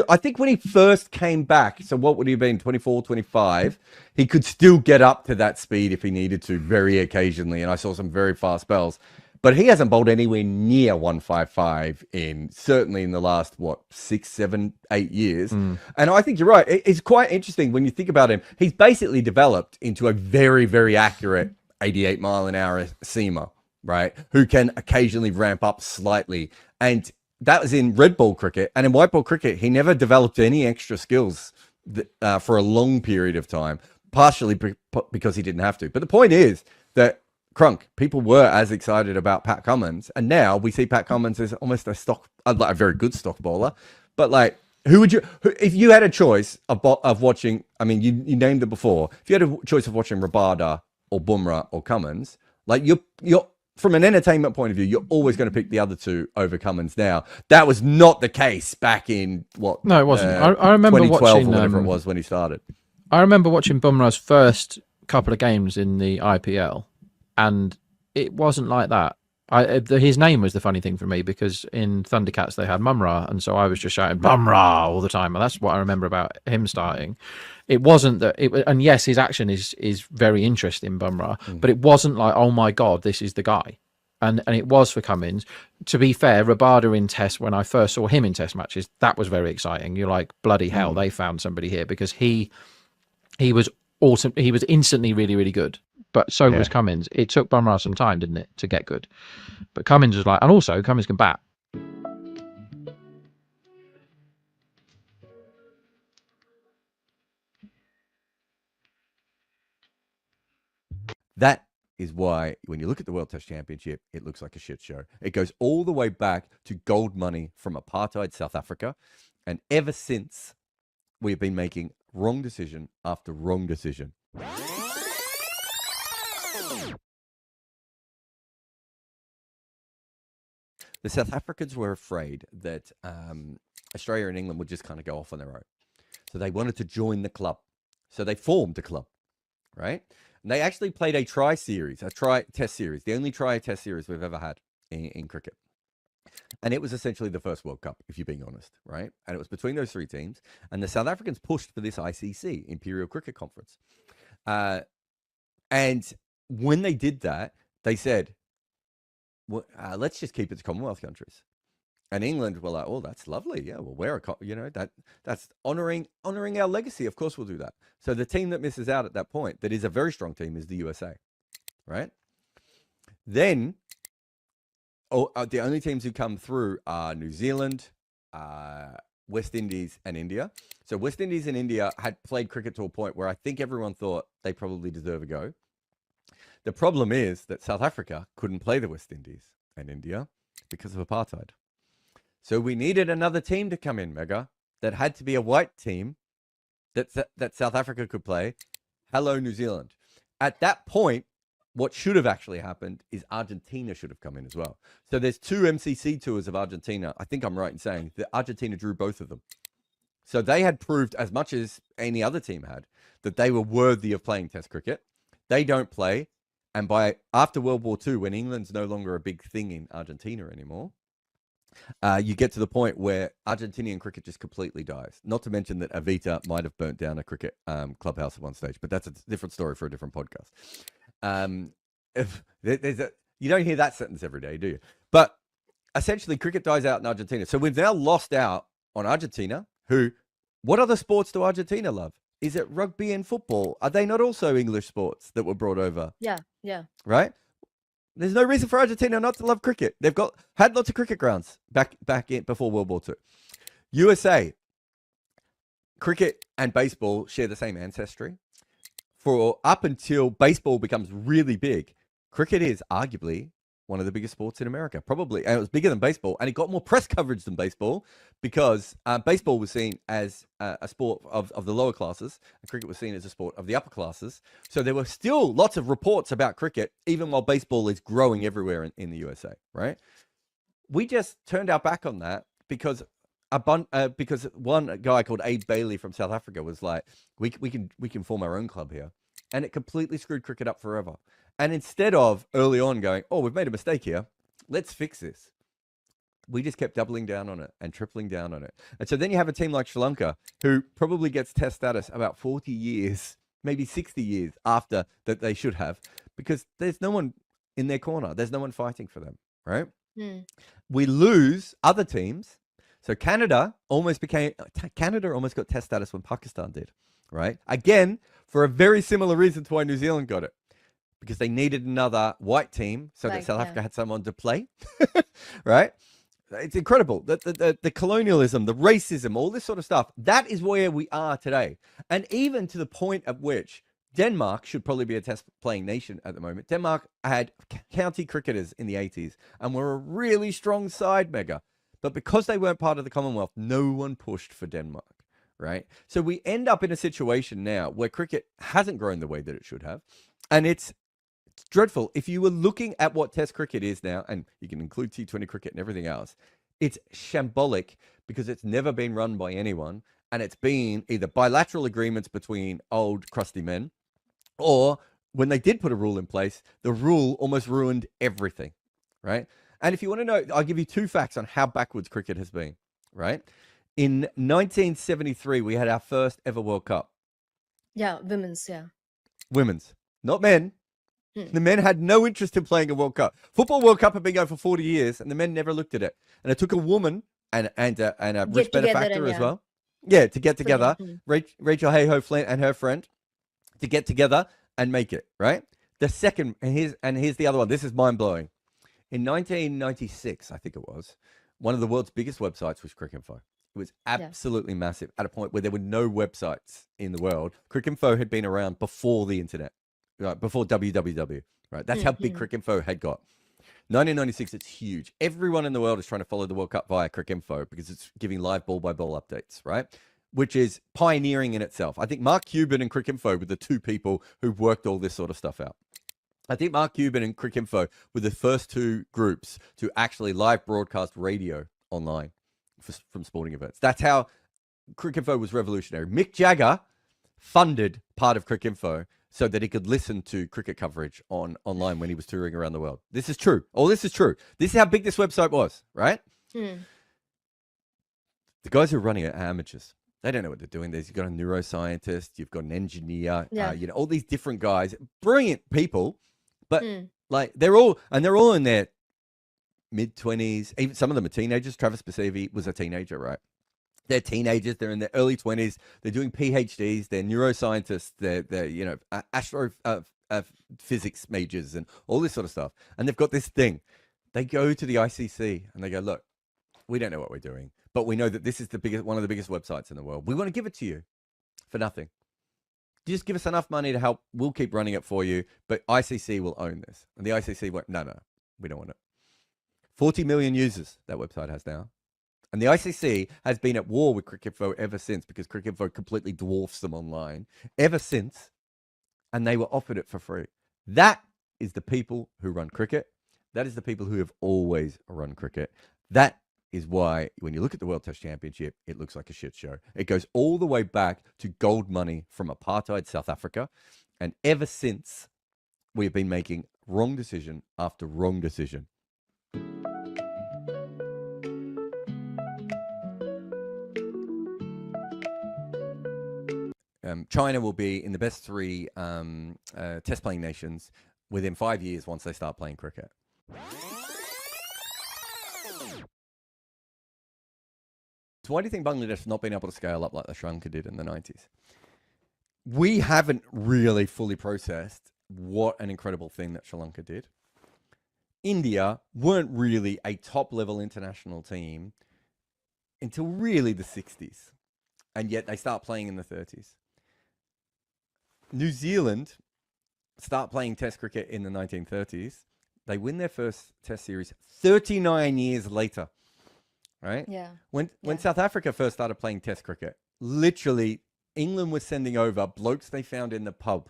I think when he first came back, so what would he have been, 24, 25, he could still get up to that speed if he needed to very occasionally. And I saw some very fast spells. But he hasn't bowled anywhere near 155 certainly in the last, 6, 7, 8 years. And I think you're right. It's quite interesting when you think about him. He's basically developed into a very, very accurate 88 mile an hour seamer, right? Who can occasionally ramp up slightly. And that was in red ball cricket. And in white ball cricket, he never developed any extra skills for a long period of time, partially because he didn't have to. But the point is that Crunk, people were as excited about Pat Cummins, and now we see Pat Cummins as almost a very good stock bowler. But like, if you had a choice of watching, I mean, you named it before. If you had a choice of watching Rabada or Bumrah or Cummins, like you're from an entertainment point of view, you're always going to pick the other two over Cummins. Now, that was not the case back in what? No, it wasn't. I remember 2012 watching or whatever it was when he started. I remember watching Bumrah's first couple of games in the IPL. And it wasn't like that. His name was the funny thing for me, because in Thundercats they had Mumra, and so I was just shouting Mumra all the time, and that's what I remember about him starting. It wasn't that and yes, his action is very interesting, Bumrah, but it wasn't like, oh my god, this is the guy. and it was for Cummins. To be fair, Rabada in Test, when I first saw him in Test matches, that was very exciting. You're like, bloody hell, they found somebody here, because he was awesome. He was instantly really, really good. But so was Cummins. It took Bumrah some time, didn't it, to get good? But Cummins was like, and also Cummins can bat. That is why when you look at the World Test Championship, it looks like a shit show. It goes all the way back to gold money from apartheid South Africa. And ever since, we've been making wrong decision after wrong decision. The South Africans were afraid that Australia and England would just kind of go off on their own. So they wanted to join the club. So they formed a club, right? And they actually played a test series, the only test series we've ever had in cricket. And it was essentially the first World Cup, if you're being honest, right? And it was between those three teams. And the South Africans pushed for this ICC, Imperial Cricket Conference. And when they did that, they said, well, let's just keep it to Commonwealth countries. And England were like, oh, that's lovely. Yeah, well, we're that's honoring our legacy. Of course, we'll do that. So the team that misses out at that point, that is a very strong team, is the USA, right? Then, the only teams who come through are New Zealand, West Indies, and India. So West Indies and India had played cricket to a point where I think everyone thought they probably deserve a go. The problem is that South Africa couldn't play the West Indies and India because of apartheid. So we needed another team to come in, Mega, that had to be a white team that South Africa could play. Hello, New Zealand. At that point, what should have actually happened is Argentina should have come in as well. So there's 2 MCC tours of Argentina. I think I'm right in saying that Argentina drew both of them. So they had proved, as much as any other team had, that they were worthy of playing Test cricket. They don't play. And after World War II, when England's no longer a big thing in Argentina anymore, you get to the point where Argentinian cricket just completely dies. Not to mention that Avita might have burnt down a cricket clubhouse at one stage, but that's a different story for a different podcast. You don't hear that sentence every day, do you? But essentially, cricket dies out in Argentina. So we've now lost out on Argentina, what other sports do Argentina love? Is it rugby and football? Are they not also English sports that were brought over? Yeah. Right? There's no reason for Argentina not to love cricket. They've had lots of cricket grounds back in before World War II. USA, cricket and baseball share the same ancestry. For up until baseball becomes really big, cricket is arguably one of the biggest sports in America, probably. And it was bigger than baseball, and it got more press coverage than baseball because baseball was seen as a sport of the lower classes, and cricket was seen as a sport of the upper classes. So there were still lots of reports about cricket, even while baseball is growing everywhere in the USA, right? We just turned our back on that because one guy called Abe Bailey from South Africa was like, we can form our own club here. And it completely screwed cricket up forever. And instead of early on going, oh, we've made a mistake here, let's fix this, we just kept doubling down on it and tripling down on it. And so then you have a team like Sri Lanka, who probably gets Test status about 40 years, maybe 60 years after that they should have, because there's no one in their corner. There's no one fighting for them, right? We lose other teams. So Canada almost got Test status when Pakistan did, right? Again, for a very similar reason to why New Zealand got it. Because they needed another white team so that South Africa had someone to play, right? It's incredible. The colonialism, the racism, all this sort of stuff, that is where we are today. And even to the point at which Denmark should probably be a Test playing nation at the moment. Denmark had county cricketers in the 80s and were a really strong side, Mega. But because they weren't part of the Commonwealth, no one pushed for Denmark, right? So we end up in a situation now where cricket hasn't grown the way that it should have. And it's dreadful. If you were looking at what Test cricket is now, and you can include T20 cricket and everything else, it's shambolic because it's never been run by anyone, and it's been either bilateral agreements between old crusty men, or when they did put a rule in place, the rule almost ruined everything, right? And if you want to know, I'll give you 2 facts on how backwards cricket has been, right? In 1973, we had our first ever World Cup. Yeah, women's, yeah. Women's, not men. The men had no interest in playing a World Cup. Football World Cup had been going for 40 years, and the men never looked at it. And it took a woman and a rich benefactor as well. Yeah, to get together. Rachel Hayhoe Flint and her friend to get together and make it, right? The second, and here's the other one. This is mind-blowing. In 1996, I think it was, one of the world's biggest websites was Cricinfo. It was absolutely massive at a point where there were no websites in the world. Cricinfo had been around before the internet. Right, before www, right? That's how big Cricinfo had got. 1996, it's huge. Everyone in the world is trying to follow the World Cup via Cricinfo because it's giving live ball-by-ball updates, right? Which is pioneering in itself. I think Mark Cuban and Cricinfo were the two people who worked all this sort of stuff out. I think Mark Cuban and Cricinfo were the first two groups to actually live broadcast radio online from sporting events. That's how Cricinfo was revolutionary. Mick Jagger funded part of Cricinfo so that he could listen to cricket coverage online when he was touring around the world. This is true. All this is true. This is how big this website was, right? The guys who are running it are amateurs. They don't know what they're doing. You've got a neuroscientist, you've got an engineer, all these different guys, brilliant people, but like they're all in their mid-20s. Even some of them are teenagers. Travis Pasevi was a teenager, right? They're teenagers. They're in their early 20s. They're doing PhDs. They're neuroscientists. They're astrophysics majors and all this sort of stuff. And they've got this thing. They go to the ICC and they go, look, we don't know what we're doing, but we know that this is one of the biggest websites in the world. We want to give it to you for nothing. You just give us enough money to help. We'll keep running it for you, but ICC will own this. And the ICC went, no, we don't want it. 40 million users that website has now. And the ICC has been at war with Cricinfo ever since because Cricinfo completely dwarfs them online ever since. And they were offered it for free. That is the people who run cricket. That is the people who have always run cricket. That is why when you look at the World Test Championship, it looks like a shit show. It goes all the way back to gold money from apartheid South Africa. And ever since, we have been making wrong decision after wrong decision. China will be in the best three test playing nations within 5 years once they start playing cricket. So why do you think Bangladesh has not been able to scale up like Sri Lanka did in the 90s? We haven't really fully processed what an incredible thing that Sri Lanka did. India weren't really a top-level international team until really the 60s. And yet they start playing in the 30s. New Zealand start playing Test cricket in the 1930s. They win their first Test series 39 years later, right? Yeah. When South Africa first started playing Test cricket, literally England was sending over blokes they found in the pub,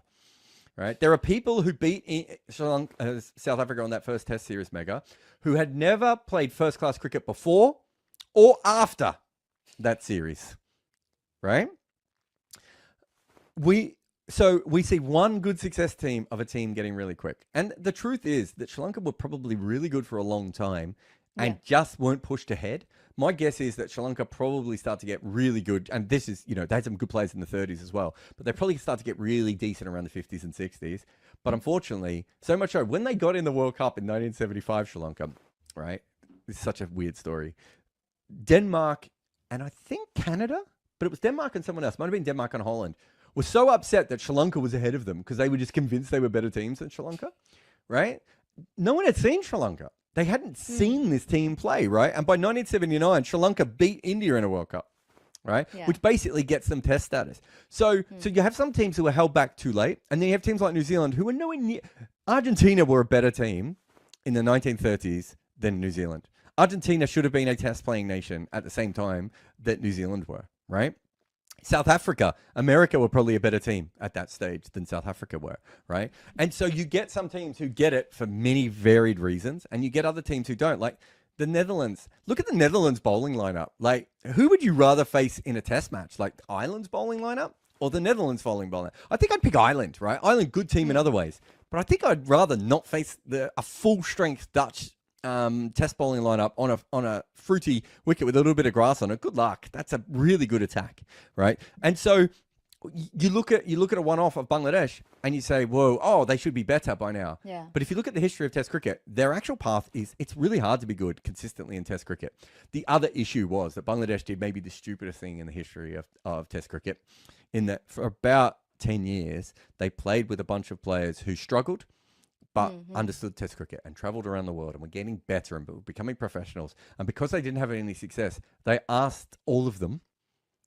right? There are people who beat South Africa on that first Test series, Mega, who had never played first-class cricket before or after that series, right? We see one good success team of a team getting really quick. And the truth is that Sri Lanka were probably really good for a long time and just weren't pushed ahead. My guess is that Sri Lanka probably start to get really good. And this is, they had some good players in the 30s as well, but they probably start to get really decent around the 50s and 60s. But unfortunately, so much so, when they got in the World Cup in 1975, Sri Lanka, right? This is such a weird story. Denmark and I think Canada, but it was Denmark and someone else, might have been Denmark and Holland, were so upset that Sri Lanka was ahead of them because they were just convinced they were better teams than Sri Lanka, right? No one had seen Sri Lanka. They hadn't seen this team play, right? And by 1979, Sri Lanka beat India in a World Cup, right? Yeah. Which basically gets them Test status. So you have some teams who are held back too late, and then you have teams like New Zealand who are nowhere near. Argentina were a better team in the 1930s than New Zealand. Argentina should have been a Test-playing nation at the same time that New Zealand were, right? South Africa, America were probably a better team at that stage than South Africa were, right? And so you get some teams who get it for many varied reasons, and you get other teams who don't. Like the Netherlands. Look at the Netherlands bowling lineup. Like, who would you rather face in a Test match? Like Ireland's bowling lineup or the Netherlands bowling lineup? I think I'd pick Ireland, right? Ireland, good team in other ways, but I think I'd rather not face a full-strength Dutch Test bowling lineup on a fruity wicket with a little bit of grass on it. Good luck. That's a really good attack, right? And so you look at a one-off of Bangladesh and you say, whoa, oh, they should be better by now. Yeah. But if you look at the history of Test cricket, their actual path is it's really hard to be good consistently in Test cricket. The other issue was that Bangladesh did maybe the stupidest thing in the history of Test cricket, in that for about 10 years, they played with a bunch of players who struggled, but understood Test cricket and traveled around the world and were getting better and were becoming professionals. And because they didn't have any success, they asked all of them,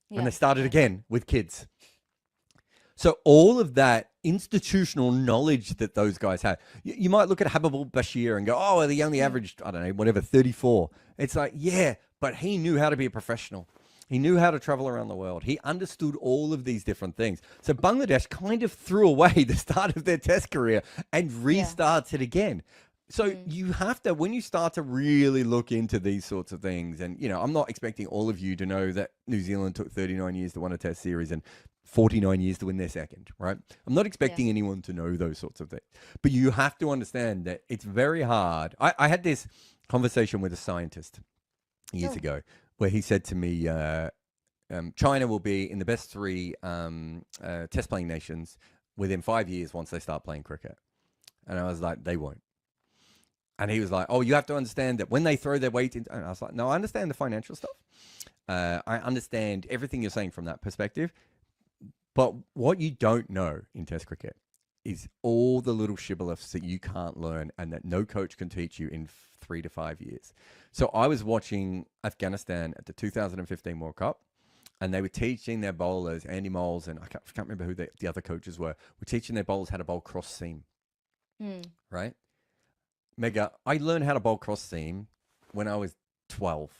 and they started again with kids. So all of that institutional knowledge that those guys had, you might look at Habibul Bashir and go, oh, well, he only averaged, I don't know, whatever, 34. It's like, yeah, but he knew how to be a professional. He knew how to travel around the world. He understood all of these different things. So Bangladesh kind of threw away the start of their Test career and restarts it again. So you have to, when you start to really look into these sorts of things, and, you know, I'm not expecting all of you to know that New Zealand took 39 years to win a Test series and 49 years to win their second, right? I'm not expecting anyone to know those sorts of things. But you have to understand that it's very hard. I had this conversation with a scientist years ago where he said to me, China will be in the best 3 Test playing nations within 5 years once they start playing cricket. And I was like, they won't. And he was like, oh, you have to understand that when they throw their weight into... And I was like, no, I understand the financial stuff. I understand everything you're saying from that perspective. But what you don't know in Test cricket is all the little shibboleths that you can't learn and that no coach can teach you in 3 to 5 years. So I was watching Afghanistan at the 2015 World Cup, and they were teaching their bowlers, Andy Moles, and I can't remember who the other coaches were teaching their bowlers how to bowl cross seam, right? Mega, I learned how to bowl cross seam when I was 12,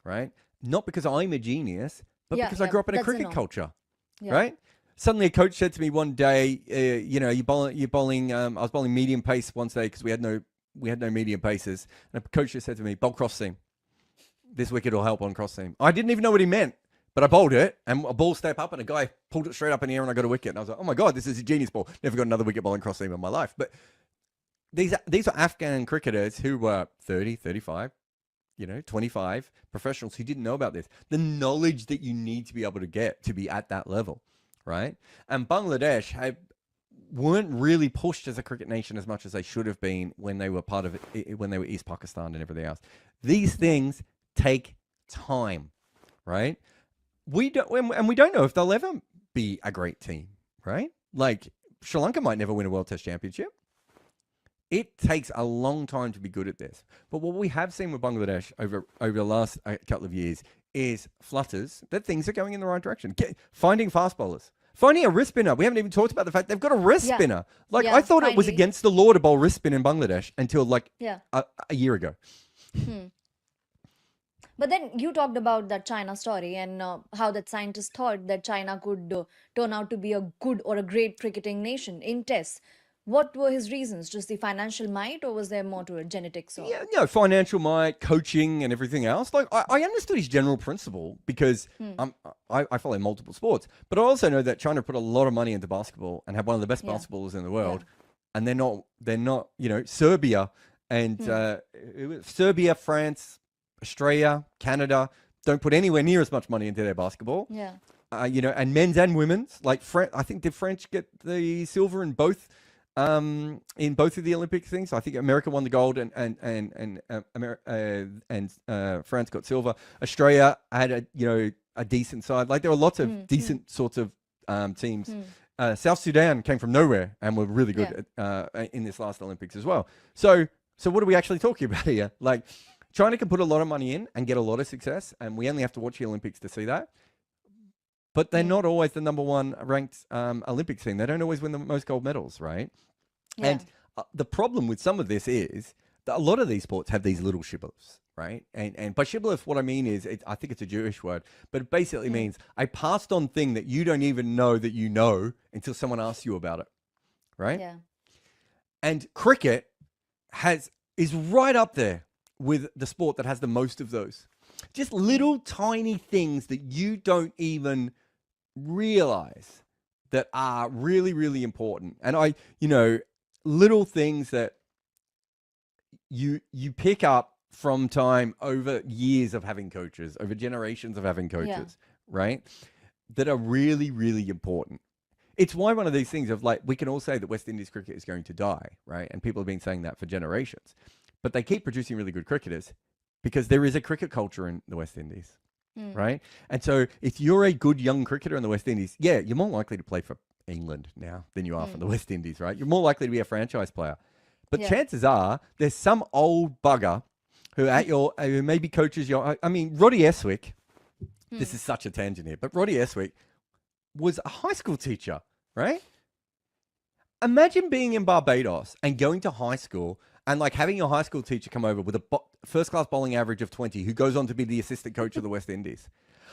right? Not because I'm a genius, but because I grew up in a cricket culture, right? Suddenly a coach said to me one day, you know, you're bowling, I was bowling medium pace one day because we had no medium paces. And a coach just said to me, bowl cross seam. This wicket will help on cross seam. I didn't even know what he meant, but I bowled it and a ball step up and a guy pulled it straight up in the air and I got a wicket. And I was like, oh my God, this is a genius ball. Never got another wicket bowling cross seam in my life. But these are Afghan cricketers who were 30, 35, 25 professionals who didn't know about this. The knowledge that you need to be able to get to be at that level, right? And Bangladesh weren't really pushed as a cricket nation as much as they should have been when they were part of it, when they were East Pakistan and everything else. These things take time, right? We don't know if they'll ever be a great team, right? Like Sri Lanka might never win a World Test Championship. It takes a long time to be good at this. But what we have seen with Bangladesh over the last couple of years is flutters that things are going in the right direction. Finding fast bowlers. Finding a wrist spinner. We haven't even talked about the fact they've got a wrist spinner. Like, I thought it was against the law to bowl wrist spin in Bangladesh until like a year ago. But then you talked about that China story and how that scientists thought that China could turn out to be a good or a great cricketing nation in tests. What were his reasons? Just the financial might, or was there more to it, genetics? Or... Yeah, financial might, coaching, and everything else. Like I understood his general principle because I follow multiple sports, but I also know that China put a lot of money into basketball and have one of the best basketballers in the world, and they're not Serbia and Serbia, France, Australia, Canada don't put anywhere near as much money into their basketball. Yeah, and men's and women's. Like I think did French get the silver in both of the Olympic things? I think America won the gold and France got silver. Australia had a decent side. Like there were lots of decent sorts of teams. South Sudan came from nowhere and were really good in this last Olympics as well. So what are we actually talking about here? Like China can put a lot of money in and get a lot of success, and we only have to watch the Olympics to see that. But they're not always the number one ranked Olympics team. They don't always win the most gold medals, right? Yeah. And the problem with some of this is that a lot of these sports have these little shibboleths, right? And by shibboleth, what I mean is, I think it's a Jewish word, but it basically means a passed on thing that you don't even know that you know until someone asks you about it, right? Yeah. And cricket is right up there with the sport that has the most of those. Just little tiny things that you don't even realize that are really, really important. And little things that you pick up from time over years of having coaches, over generations of having coaches, right? that are really, really important. It's why one of these things of like, we can all say that West Indies cricket is going to die, right? And people have been saying that for generations. But they keep producing really good cricketers because there is a cricket culture in the West Indies, right? And so if you're a good young cricketer in the West Indies, yeah, you're more likely to play for England now than you are for the West Indies, right? You're more likely to be a franchise player. But chances are there's some old bugger who maybe coaches your, I mean, Roddy Eswick, this is such a tangent here, but Roddy Eswick was a high school teacher, right? Imagine being in Barbados and going to high school and like having your high school teacher come over with a first class bowling average of 20 who goes on to be the assistant coach of the West Indies.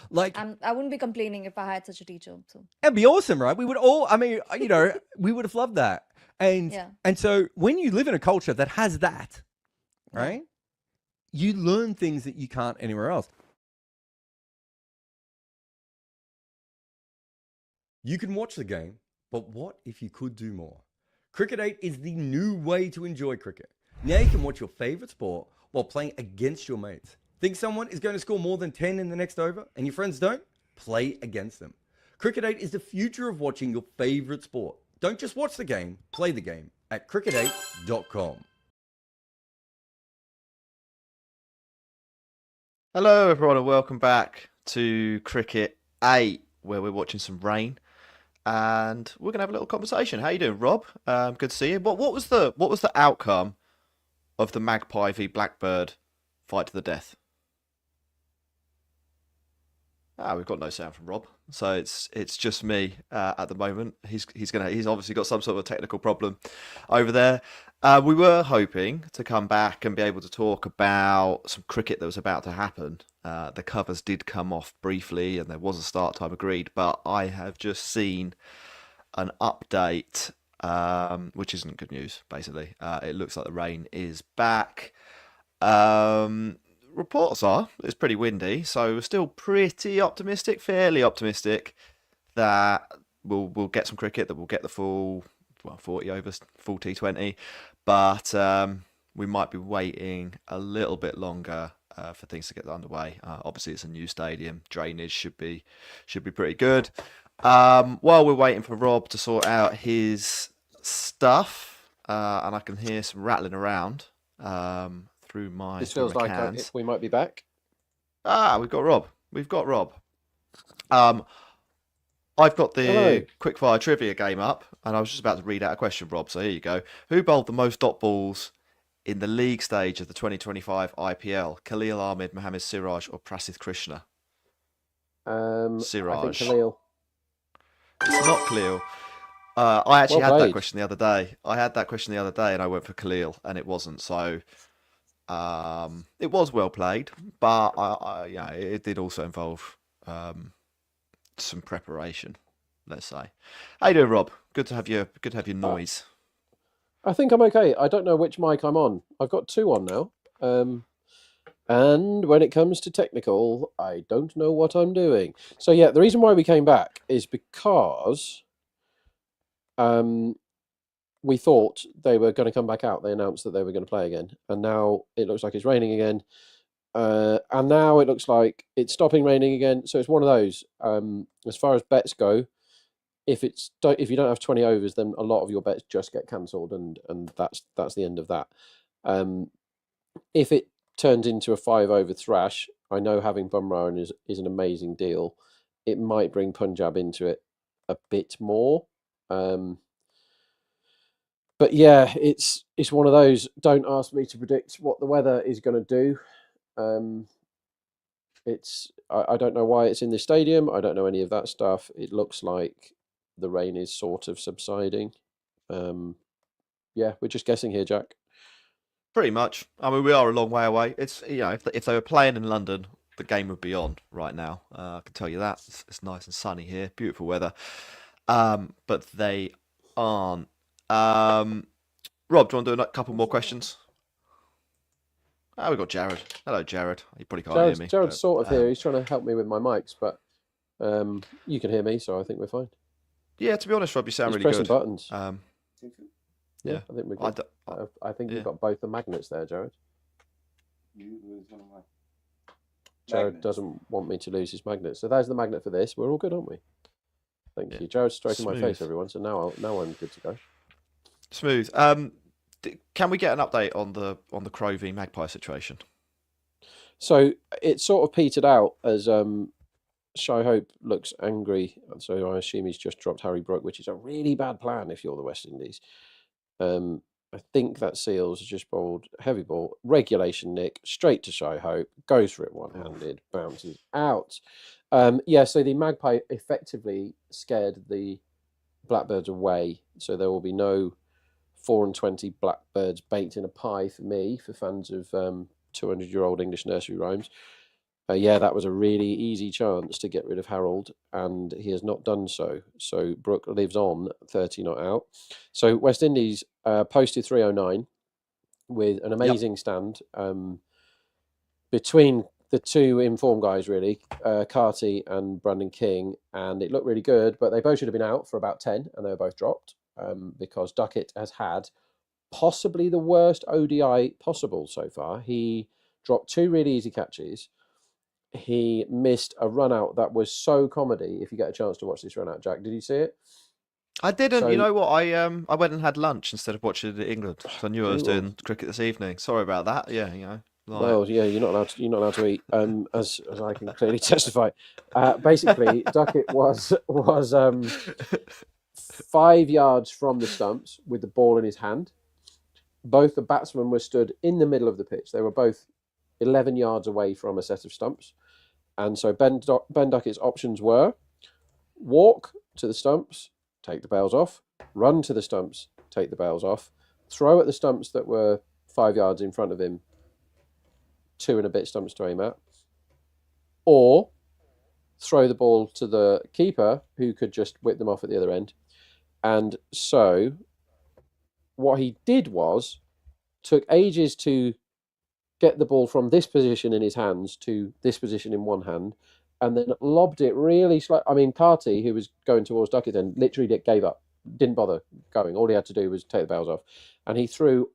Like, I wouldn't be complaining if I had such a teacher. So it'd be awesome, right? We would all, I mean, you know, we would have loved that. And so when you live in a culture that has that, right? You learn things that you can't anywhere else. You can watch the game, but what if you could do more? Cricket 8 is the new way to enjoy cricket. Now you can watch your favorite sport while playing against your mates. Think someone is going to score more than 10 in the next over and your friends don't? Play against them. Cricket 8 is the future of watching your favorite sport. Don't just watch the game, play the game at cricket8.com. Hello, everyone, and welcome back to Cricket 8, where we're watching some rain, and we're gonna have a little conversation. How you doing, Rob? Good to see you. What was the outcome of the Magpie v Blackbird fight to the death? We've got no sound from Rob, so it's just me at the moment. He's obviously got some sort of a technical problem over there. We were hoping to come back and be able to talk about some cricket that was about to happen. The covers did come off briefly, and there was a start time agreed, but I have just seen an update, which isn't good news. Basically, it looks like the rain is back. Reports are it's pretty windy, so we're still pretty optimistic, fairly optimistic that we'll get some cricket, that we'll get the full 40 overs, full T20, but we might be waiting a little bit longer for things to get underway. Obviously, it's a new stadium, drainage should be pretty good. While we're waiting for Rob to sort out his stuff, and I can hear some rattling around. Through my This feels like we might be back. We've got Rob. I've got the quickfire trivia game up, and I was just about to read out a question, Rob. So here you go. Who bowled the most dot balls in the league stage of the 2025 IPL? Khalil Ahmed, Mohammad Siraj, or Prasidh Krishna? Siraj. I think Khalil. It's not Khalil. I actually had that question the other day. And I went for Khalil, and it wasn't. So it was well played, but it did also involve some preparation, let's say. How you doing, Rob? Good to have your noise. I think I'm okay. I don't know which mic I'm on. I've got two on now. And when it comes to technical, I don't know what I'm doing. So yeah, the reason why we came back is because we thought they were going to come back out. They announced that they were going to play again. And now it looks like it's raining again. And now it looks like it's stopping raining again. So it's one of those. As far as bets go, if you don't have 20 overs, then a lot of your bets just get cancelled, and that's the end of that. If it turns into a 5-over thrash, I know having Bumrah is an amazing deal. It might bring Punjab into it a bit more. But yeah, it's one of those. Don't ask me to predict what the weather is going to do. I don't know why it's in this stadium. I don't know any of that stuff. It looks like the rain is sort of subsiding. Yeah, we're just guessing here, Jack. Pretty much. I mean, we are a long way away. It's if they were playing in London, the game would be on right now. I can tell you that. It's nice and sunny here, beautiful weather. But they aren't. Rob, do you want to do a couple more questions? We've got Jared. Hello, Jared. You probably can't hear me. Jared's sort of here. He's trying to help me with my mics, but you can hear me, so I think we're fine. Yeah, to be honest, Rob, you sound He's really good. pressing buttons. Yeah, I think we're good. I think you've got both the magnets there, Jared. Jared doesn't want me to lose his magnet. So there's the magnet for this. We're all good, aren't we? Thank you. Jared's stroking my face, everyone. So now I'm good to go. Smooth. Can we get an update on the Crow v Magpie situation? So it sort of petered out as Shy Hope looks angry. So I assume he's just dropped Harry Brook, which is a really bad plan if you're the West Indies. I think that Seals just bowled heavy ball, regulation nick, straight to Shy Hope, goes for it one-handed, bounces out. So the Magpie effectively scared the Blackbirds away. So there will be no 4 and 20 Blackbirds baked in a pie for me, for fans of 200-year-old English nursery rhymes. That was a really easy chance to get rid of Harold, and he has not done so. So Brook lives on, 30 not out. So West Indies posted 309 with an amazing stand between the two informed guys, really, Carty and Brandon King, and it looked really good, but they both should have been out for about 10, and they were both dropped because Duckett has had possibly the worst ODI possible so far. He dropped 2 really easy catches. He missed a run out that was so comedy. If you get a chance to watch this run out, Jack, did you see it? I didn't. So, you know what? I went and had lunch instead of watching England. I knew I was doing cricket this evening. Sorry about that. Yeah, you know. Well, yeah, you're not allowed to eat. As I can clearly testify. Basically, Duckett was 5 yards from the stumps with the ball in his hand. Both the batsmen were stood in the middle of the pitch. They were both 11 yards away from a set of stumps. And so Ben Duckett's options were walk to the stumps, take the bails off, run to the stumps, take the bails off, throw at the stumps that were 5 yards in front of him, 2 and a bit stumps to aim at, or throw the ball to the keeper who could just whip them off at the other end. And so what he did was took ages to get the ball from this position in his hands to this position in one hand, and then lobbed it really slow. I mean, Carty, who was going towards Duckett, then literally gave up, didn't bother going. All he had to do was take the bails off, and he threw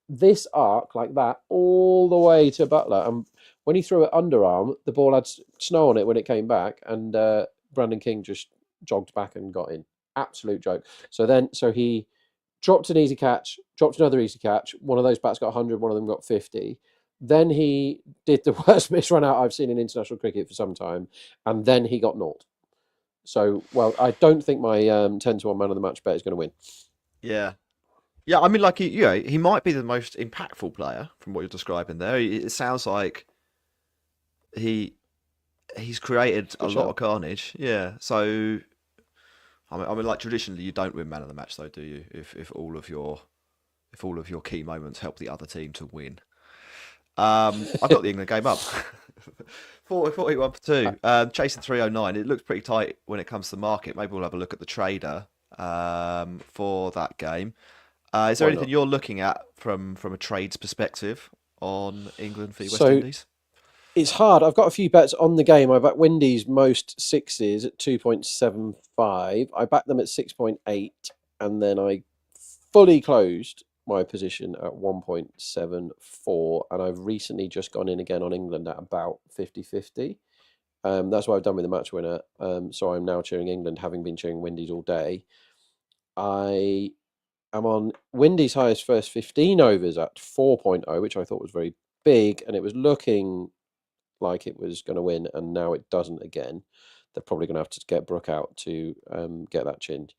this arc like that all the way to Butler. And when he threw it underarm, the ball had snow on it when it came back, and Brandon King just jogged back and got in. Absolute joke. So he dropped an easy catch, dropped another easy catch. One of those bats got 100, one of them got 50. Then he did the worst miss run out I've seen in international cricket for some time, and then he got naught. So, well, I don't think my 10-1 man of the match bet is going to win. Yeah. Yeah, I mean, like, he might be the most impactful player from what you're describing there. It sounds like he's created a lot of carnage. Yeah, so I mean, like, traditionally you don't win man of the match, though, do you? If all of your key moments help the other team to win. I've got the England game up. 41 for 2. Chasing 309. It looks pretty tight when it comes to the market. Maybe we'll have a look at the trader for that game. Is there anything you're looking at from a trades perspective on England v West Indies? It's hard. I've got a few bets on the game. I backed Windies most sixes at 2.75. I backed them at 6.8, and then I fully closed my position at 1.74, and I've recently just gone in again on England at about 50-50. That's what I've done with the match winner. So I'm now cheering England, having been cheering Windies all day. I am on Windies' highest first 15 overs at 4.0, which I thought was very big, and it was looking like it was going to win, and now it doesn't again. They're probably going to have to get Brook out to get that chinned.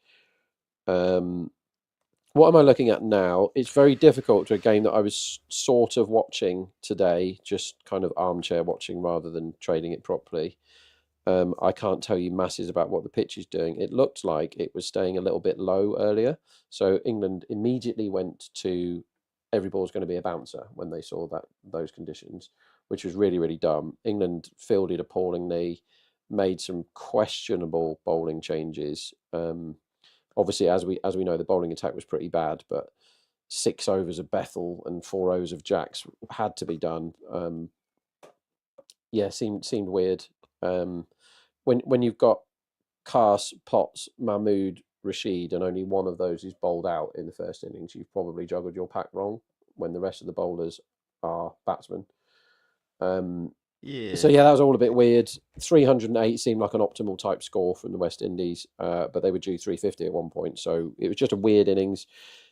What am I looking at now? It's very difficult to a game that I was sort of watching today, just kind of armchair watching rather than trading it properly. I can't tell you masses about what the pitch is doing. It looked like it was staying a little bit low earlier. So England immediately went to every ball's going to be a bouncer when they saw those conditions, which was really, really dumb. England fielded appallingly, made some questionable bowling changes. Obviously, as we know, the bowling attack was pretty bad, but 6 overs of Bethel and 4 overs of Jacks had to be done. Seemed weird. When you've got Kars, Potts, Mahmood, Rashid, and only one of those is bowled out in the first innings, you've probably juggled your pack wrong when the rest of the bowlers are batsmen. Yeah. So yeah, that was all a bit weird. 308 seemed like an optimal type score from the West Indies, but they were due 350 at one point. So it was just a weird innings.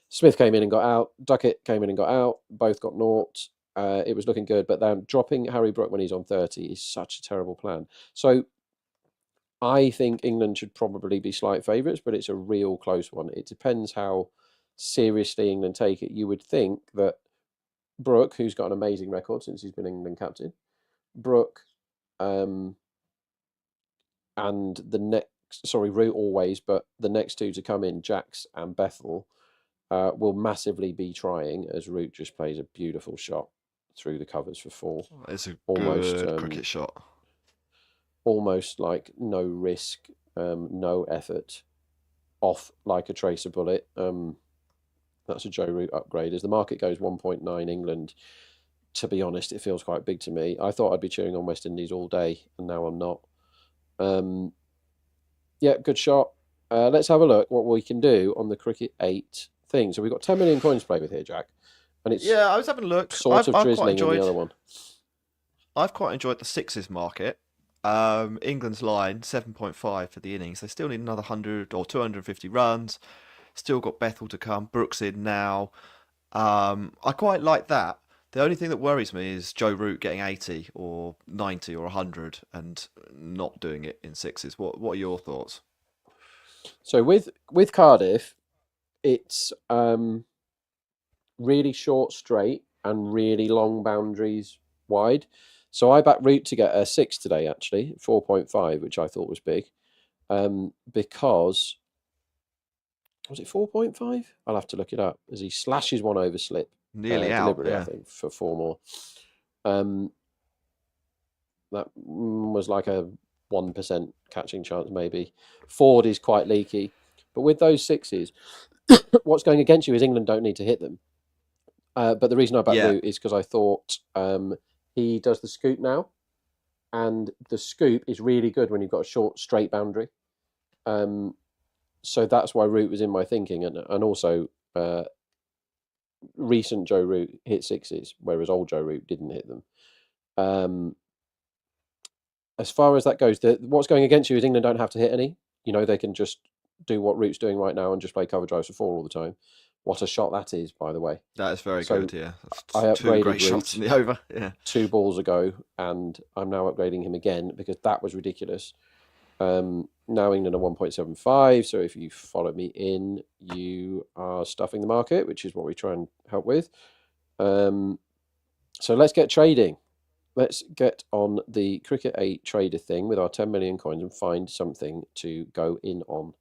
Smith came in and got out. Duckett came in and got out. Both got naught. It was looking good, but then dropping Harry Brook when he's on 30 is such a terrible plan. So I think England should probably be slight favourites, but it's a real close one. It depends how seriously England take it. You would think that Brook, who's got an amazing record since he's been England captain, Brook, and Root always, but the next two to come in, Jax and Bethel, will massively be trying as Root just plays a beautiful shot through the covers for 4. It's a almost good cricket shot. Almost like no risk, no effort, off like a tracer bullet. That's a Joe Root upgrade. As the market goes 1.9 England, to be honest, it feels quite big to me. I thought I'd be cheering on West Indies all day, and now I'm not. Yeah, good shot. Let's have a look what we can do on the Cricket 8 thing. So we've got 10 million coins to play with here, Jack. And it's Yeah, I was having a look. sort of drizzling in the other one. I've quite enjoyed the sixes market. England's line 7.5 for the innings. They still need another 100 or 250 runs. Still got Bethel to come. Brooks in now. I quite like that. The only thing that worries me is Joe Root getting 80 or 90 or 100 and not doing it in sixes. What are your thoughts? So with Cardiff, it's really short straight and really long boundaries wide. So I backed Root to get a 6 today, actually, 4.5, which I thought was big. Because, was it 4.5? I'll have to look it up, as he slashes one over slip. Nearly out, deliberately, yeah. I think, for 4 more. That was like a 1% catching chance, maybe. Ford is quite leaky. But with those sixes, what's going against you is England don't need to hit them. But the reason I backed Root is because I thought he does the scoop now. And the scoop is really good when you've got a short, straight boundary. So that's why Root was in my thinking. And also, recent Joe Root hit sixes, whereas old Joe Root didn't hit them. As far as that goes, what's going against you is England don't have to hit any. You know, they can just do what Root's doing right now and just play cover drives for 4 all the time. What a shot that is, by the way. That is very good, yeah. I That's 2 upgraded great shots in the over, yeah. 2 balls ago, and I'm now upgrading him again because that was ridiculous. Now England are 1.75, so if you follow me in, you are stuffing the market, which is what we try and help with. So let's get trading. Let's get on the Cricket 8 trader thing with our 10 million coins and find something to go in on.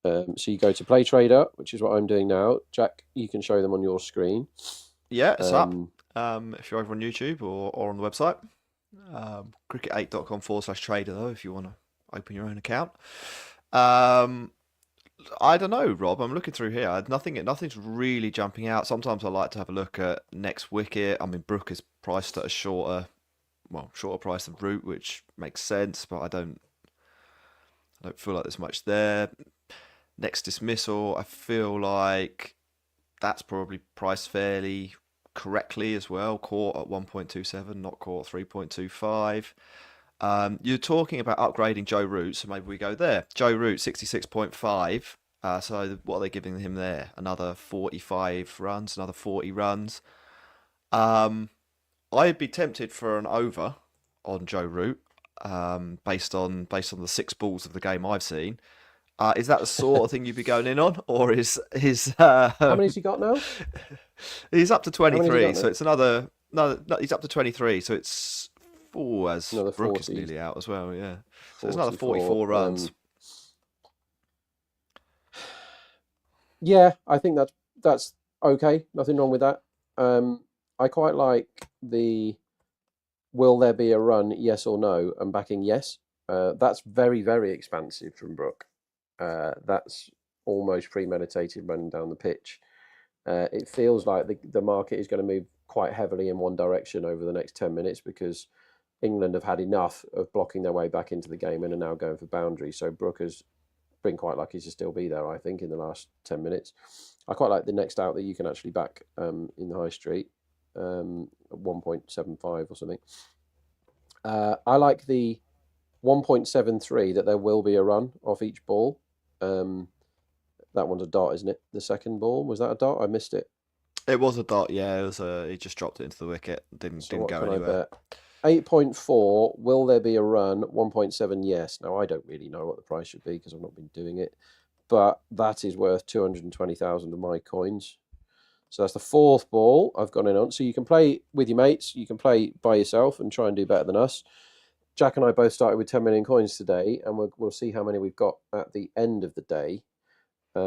So you go to Play Trader, which is what I'm doing now. Jack, you can show them on your screen. Yeah, it's up. If you're over on YouTube or on the website. cricket8.com/trader, though, if you want to open your own account. I don't know, Rob. I'm looking through here. Nothing's really jumping out. Sometimes I like to have a look at next wicket. I mean, Brook is priced at a shorter price than Root, which makes sense, but I don't feel like there's much there. Next dismissal, I feel like that's probably priced fairly correctly as well. Caught at 1.27, not caught at 3.25. You're talking about upgrading Joe Root, so maybe we go there. Joe Root, 66.5. So what are they giving him there? Another 45 runs, another 40 runs. I'd be tempted for an over on Joe Root, based on the 6 balls of the game I've seen. Is that the sort of thing you'd be going in on, or is how many has he got now? He's up to 23, so it's another. No, he's up to 23, so it's as another Brook 40. is nearly out as well. Yeah, so it's another 44 runs. Yeah, I think that's okay. Nothing wrong with that. I quite like the will there be a run, yes or no, and backing yes. That's very, very expansive from Brook. That's almost premeditated running down the pitch. It feels like the market is going to move quite heavily in one direction over the next 10 minutes because England have had enough of blocking their way back into the game and are now going for boundaries. So Brook has been quite lucky to still be there, I think, in the last 10 minutes. I quite like the next out that you can actually back in the high street, 1.75 or something. I like the 1.73 that there will be a run off each ball. That one's a dot, isn't it? The second ball, was that a dot? I missed it. It was a dot, yeah. It was he just dropped it into the wicket. Didn't So what go can anywhere. I bet? 8.4, will there be a run? 1.7, yes. Now, I don't really know what the price should be because I've not been doing it, but that is worth 220,000 of my coins. So that's the fourth ball I've gone in on. So you can play with your mates, you can play by yourself and try and do better than us. Jack and I both started with 10 million coins today, and we'll see how many we've got at the end of the day. I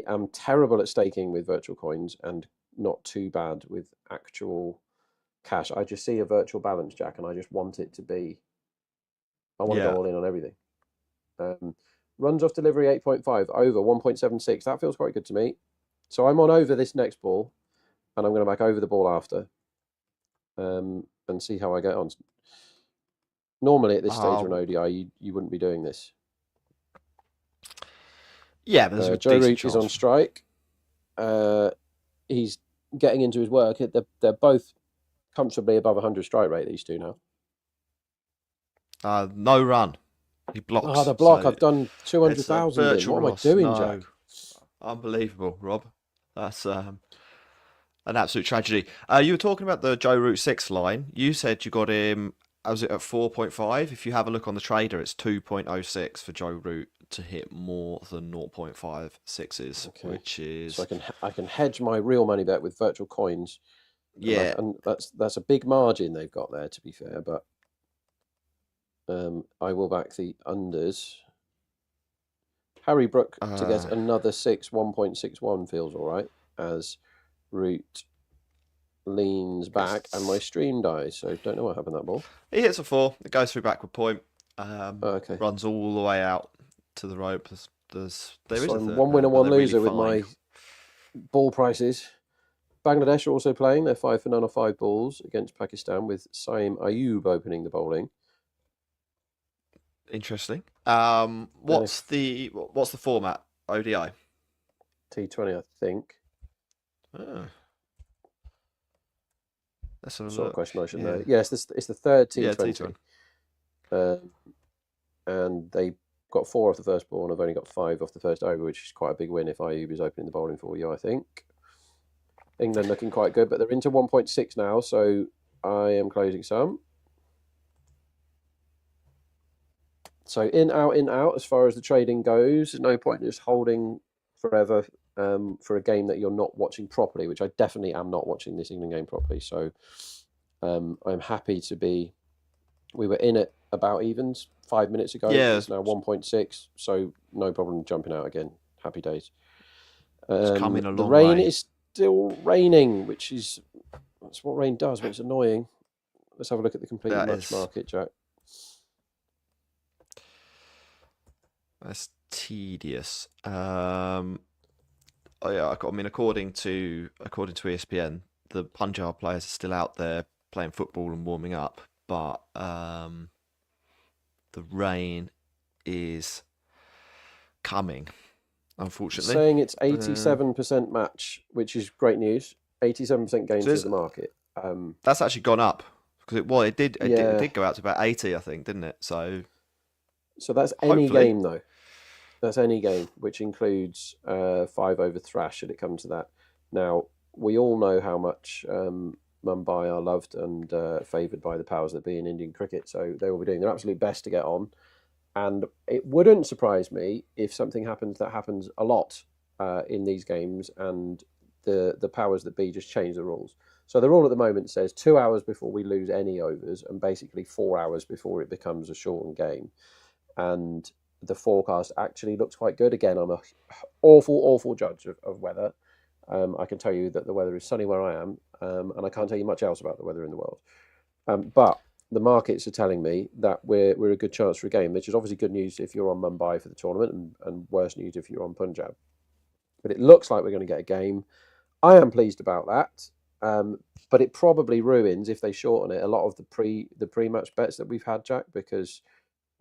am terrible at staking with virtual coins and not too bad with actual cash. I just see a virtual balance, Jack, and I just want it to be. I want to go all in on everything. Runs off delivery 8.5, over 1.76. That feels quite good to me. So I'm on over this next ball, and I'm going to back over the ball after, and see how I get on. Normally at this stage of an ODI, you wouldn't be doing this. Yeah, but there's a Joe decent Root chance. is on strike. He's getting into his work. They're both comfortably above 100 strike rate, these two now. No run. He blocks. Oh, the block. So I've done 200,000 in. What am I doing, Jack? Unbelievable, Rob. That's an absolute tragedy. You were talking about the Joe Root 6 line. You said you got him, was it at 4.5? If you have a look on the trader, it's 2.06 for Joe Root to hit more than 0.56s, Okay. which is... So I can hedge my real money bet with virtual coins. Yeah. And that's a big margin they've got there, to be fair, but I will back the unders. Harry Brook to get another 6, 1.61 feels all right, as Root leans back and my stream dies, so don't know what happened to that ball. He hits a 4, it goes through backward point, Okay. runs all the way out to the rope. There is So a I'm third one winner, man, but one they're loser really with my fine. ball prices. Bangladesh are also playing. They're 5 for none of 5 balls against Pakistan, with Saim Ayub opening the bowling. Interesting. What's the format? ODI? T20, I think. Oh. That's Sort of question I should know. Yeah, it's the third T20. And they got 4 off the first ball and I've only got 5 off the first over, which is quite a big win if Ayub is opening the bowling for you, I think. England looking quite good, but they're into 1.6 now, so I am closing some. So in, out, as far as the trading goes. No point in just holding forever for a game that you're not watching properly, which I definitely am not watching this England game properly. So I'm happy to be... We were in at about evens 5 minutes ago. Yeah. It's now 1.6, so no problem jumping out again. Happy days. It's coming a long the rain way. is still raining, that's what rain does, but it's annoying. Let's have a look at the complete match market, Jack. That's tedious. According to ESPN, the Punjab players are still out there playing football and warming up, but the rain is coming, unfortunately. Saying it's 87% match, which is great news. 87% gains to the market. That's actually gone up because it did go out to about 80, I think, didn't it? So that's any game though. That's any game, which includes 5 over thrash should it come to that. Now, we all know how much Mumbai are loved and favoured by the powers that be in Indian cricket, so they will be doing their absolute best to get on. And it wouldn't surprise me if something happens that happens a lot in these games and the powers that be just change the rules. So the rule at the moment says 2 hours before we lose any overs and basically 4 hours before it becomes a shortened game. And the forecast actually looks quite good. Again, I'm an awful judge of weather. I can tell you that the weather is sunny where I am, and I can't tell you much else about the weather in the world. But the markets are telling me that we're a good chance for a game, which is obviously good news if you're on Mumbai for the tournament, and worse news if you're on Punjab. But it looks like we're going to get a game. I am pleased about that, but it probably ruins, if they shorten it, a lot of the pre-match bets that we've had, Jack,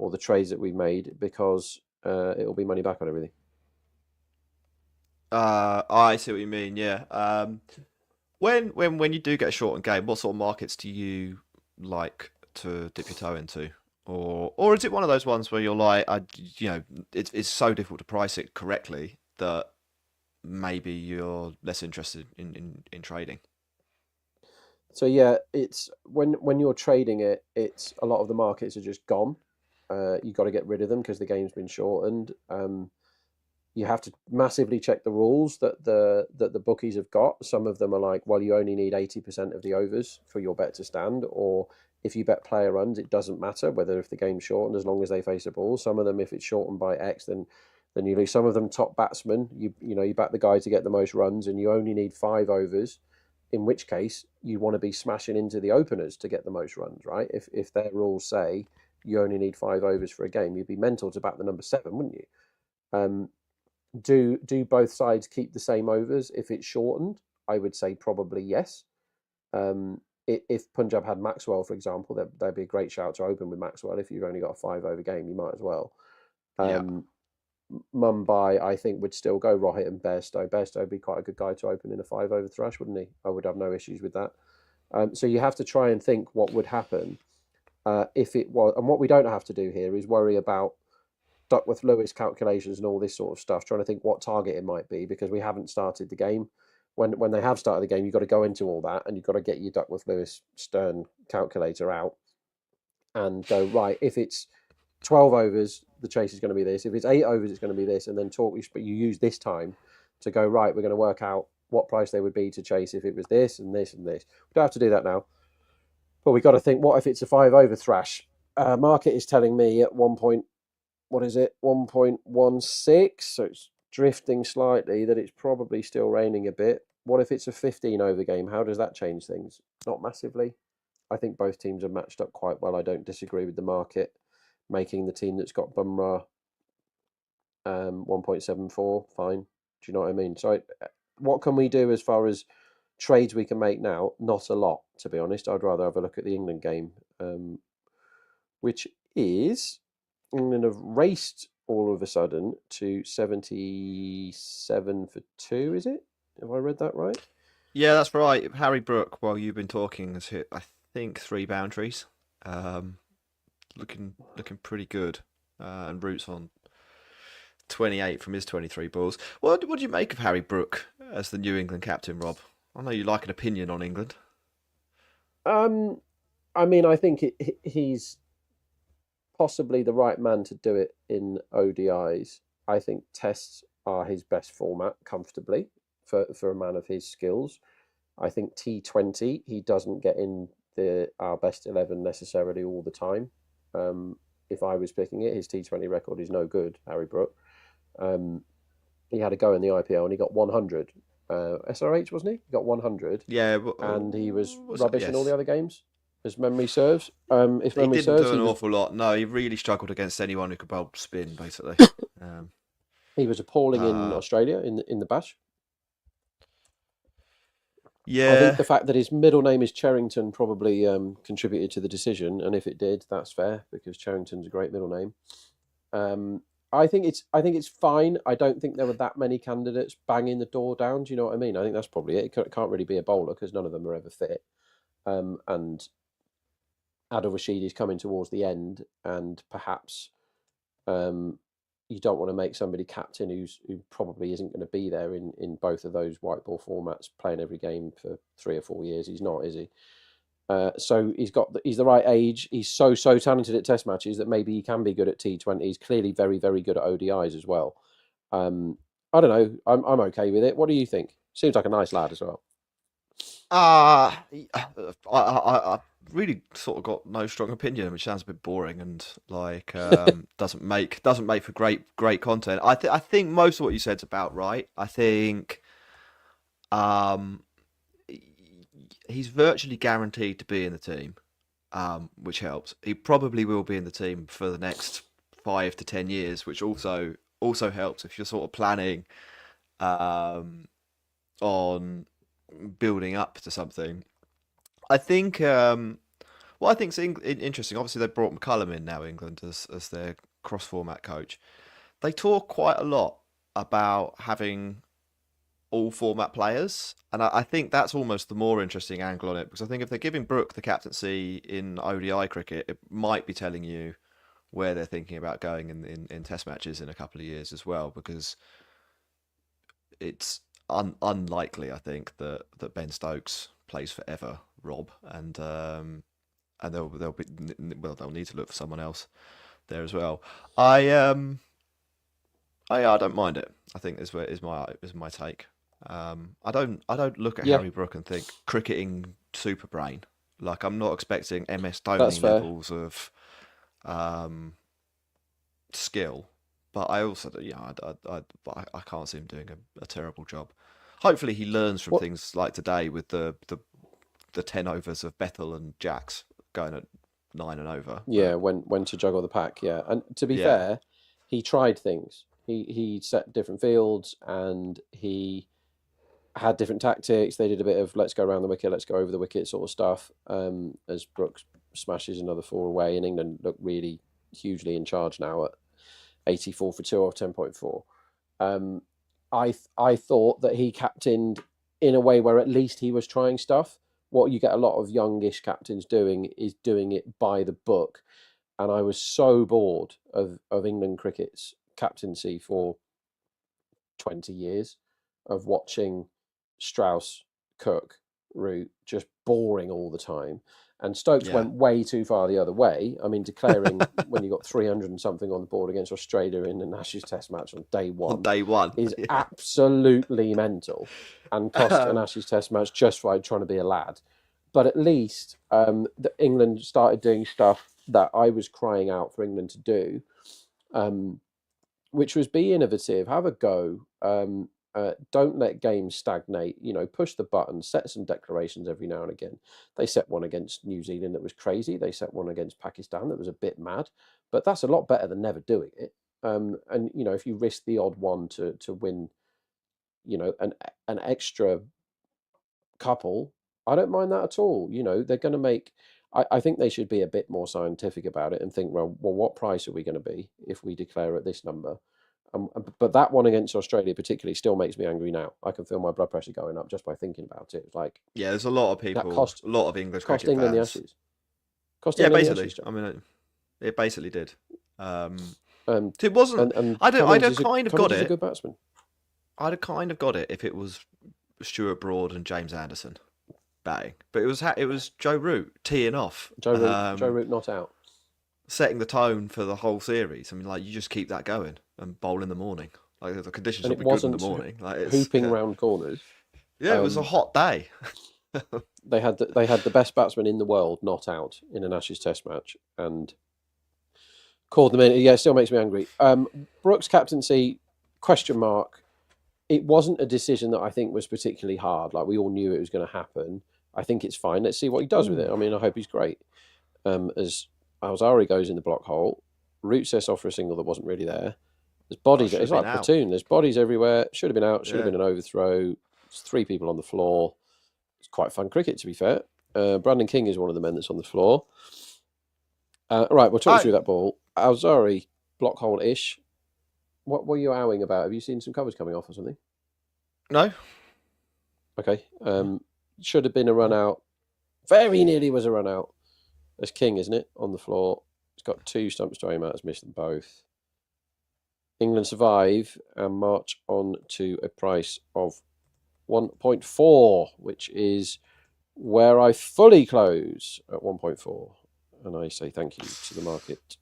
or the trades that we've made, because it'll be money back on everything. I see what you mean. Yeah. When you do get a shortened game, what sort of markets do you like to dip your toe into, or is it one of those ones where you're like, it's so difficult to price it correctly that maybe you're less interested in trading? So yeah, it's when you're trading it, it's a lot of the markets are just gone. You got to get rid of them because the game's been shortened. You have to massively check the rules that the bookies have got. Some of them are like, well, you only need 80% of the overs for your bet to stand, or if you bet player runs, it doesn't matter whether if the game's shortened as long as they face a ball. Some of them, if it's shortened by X, then you lose. Some of them top batsmen, you back the guy to get the most runs, and you only need 5 overs. In which case, you want to be smashing into the openers to get the most runs, right? If their rules say you only need 5 overs for a game, you'd be mental to back the number 7, wouldn't you? Do both sides keep the same overs if it's shortened? I would say probably yes. If Punjab had Maxwell, for example, that'd be a great shout to open with Maxwell. If you've only got a 5 over game, you might as well. Mumbai, I think, would still go Rohit and Bairstow. Bairstow would be quite a good guy to open in a 5 over thrush, wouldn't he? I would have no issues with that. So you have to try and think what would happen if it was. And what we don't have to do here is worry about Duckworth-Lewis calculations and all this sort of stuff, trying to think what target it might be, because we haven't started the game. When they have started the game, you've got to go into all that, and you've got to get your Duckworth-Lewis Stern calculator out and go, right, if it's 12 overs, the chase is going to be this. If it's 8 overs, it's going to be this. And then but you use this time to go, right, we're going to work out what price they would be to chase if it was this and this and this. We don't have to do that now. But we've got to think, what if it's a 5 over thrash? Market is telling me at 1.16, so it's drifting slightly, that it's probably still raining a bit. What if it's a 15 over game? How does that change things? Not massively. I think both teams are matched up quite well. I don't disagree with the market making the team that's got Bumrah 1.74 fine. Do you know what I mean? So what can we do as far as trades we can make now? Not a lot, to be honest. I'd rather have a look at the England game, which is England have raced all of a sudden to 77 for 2, is it? Have I read that right? Yeah, that's right. Harry Brook, while you've been talking, has hit, I think, 3 boundaries. Looking pretty good. And Root's on 28 from his 23 balls. What do you make of Harry Brook as the New England captain, Rob? I know you like an opinion on England. I mean, I think he's possibly the right man to do it in ODIs. I think tests are his best format comfortably for a man of his skills. I think T20, he doesn't get in our best 11 necessarily all the time. If I was picking it, his T20 record is no good, Harry Brook. He had a go in the IPL and he got 100. SRH, wasn't he? He got 100. Yeah. And he was rubbish in all the other games, as memory serves. If he memory didn't serves, do an awful lot. No, he really struggled against anyone who could bowl spin, basically. He was appalling in Australia in the Bash. Yeah. I think the fact that his middle name is Cherrington probably contributed to the decision, and if it did, that's fair because Cherrington's a great middle name. I think it's fine. I don't think there were that many candidates banging the door down. Do you know what I mean? I think that's probably it. It can't really be a bowler because none of them are ever fit. And Adil Rashid is coming towards the end, and perhaps you don't want to make somebody captain who probably isn't going to be there in both of those white ball formats, playing every game for 3 or 4 years. He's not, is he? So he's the right age. He's so talented at Test matches that maybe he can be good at T20. He's clearly very, very good at ODIs as well. I don't know. I'm okay with it. What do you think? Seems like a nice lad as well. I really sort of got no strong opinion, which sounds a bit boring and like doesn't make for great content. I think most of what you said's about right. I think he's virtually guaranteed to be in the team, which helps. He probably will be in the team for the next 5 to 10 years, which also helps if you're sort of planning on building up to something. I think what I think's interesting. Obviously, they brought McCullum in now, England, as their cross format coach. They talk quite a lot about having all format players, and I think that's almost the more interesting angle on it, because I think if they're giving Brook the captaincy in ODI cricket, it might be telling you where they're thinking about going in Test matches in a couple of years as well, because it's unlikely, I think, that Ben Stokes plays forever, Rob, and they'll need to look for someone else there as well. I don't mind it. I think is my take. I don't look at Harry Brook and think cricketing super brain. Like, I'm not expecting MS Dhoni levels of skill, but I also I can't see him doing a terrible job. Hopefully he learns from things like today with the 10 overs of Bethel and Jacks going at 9 and over. Yeah, when to juggle the pack. Yeah, and to be fair, he tried things. He set different fields and he had different tactics. They did a bit of let's go around the wicket, let's go over the wicket sort of stuff. As Brooks smashes another 4 away, and England look really hugely in charge now at 84 for 2 off 10.4. I thought that he captained in a way where at least he was trying stuff. What you get a lot of youngish captains doing is doing it by the book. And I was so bored of England cricket's captaincy for 20 years of watching Strauss, Cook, Root just boring all the time. And Stokes went way too far the other way. I mean, declaring when you got 300 and something on the board against Australia in an Ashes Test match on day one is absolutely mental, and cost an Ashes Test match just by trying to be a lad. But at least England started doing stuff that I was crying out for England to do, which was be innovative, have a go. Don't let games stagnate. Push the button, set some declarations every now and again. They set one against New Zealand that was crazy. They set one against Pakistan that was a bit mad, but that's a lot better than never doing it. And if you risk the odd one to win, an extra couple, I don't mind that at all. They're going to make. I think they should be a bit more scientific about it and think, well, what price are we going to be if we declare at this number? But that one against Australia particularly still makes me angry now. I can feel my blood pressure going up just by thinking about it. It's like, there's a lot of people, a lot of English cricket England fans. the Ashes. Cost England basically. The Ashes, I mean, it basically did. It wasn't. I'd kind of got it. A good batsman. I'd have kind of got it if it was Stuart Broad and James Anderson batting, but it was Joe Root teeing off. Joe Root not out, setting the tone for the whole series. I mean, like, you just keep that going and bowl in the morning. Like, the conditions will be good in the morning. Like, it's hooping round corners. Yeah, it was a hot day. They had the best batsman in the world not out in an Ashes Test match and called them in. Yeah, it still makes me angry. Brooks' captaincy, question mark. It wasn't a decision that I think was particularly hard. Like, we all knew it was going to happen. I think it's fine. Let's see what he does with it. I mean, I hope he's great. As Alzari goes in the block hole, Root sets off for a single that wasn't really there. There's bodies. It's like platoon. There's bodies everywhere. Should have been out. Should have been an overthrow. There's 3 people on the floor. It's quite fun cricket, to be fair. Brandon King is one of the men that's on the floor. Right, we'll talk through that ball. Alzari, block hole-ish. What were you owing about? Have you seen some covers coming off or something? No. Okay. Should have been a run out. Very nearly was a run out. There's King, isn't it? On the floor. He's got 2 stumps to aim at. Has missed them both. England survive and march on to a price of 1.4, which is where I fully close at 1.4. And I say thank you to the market.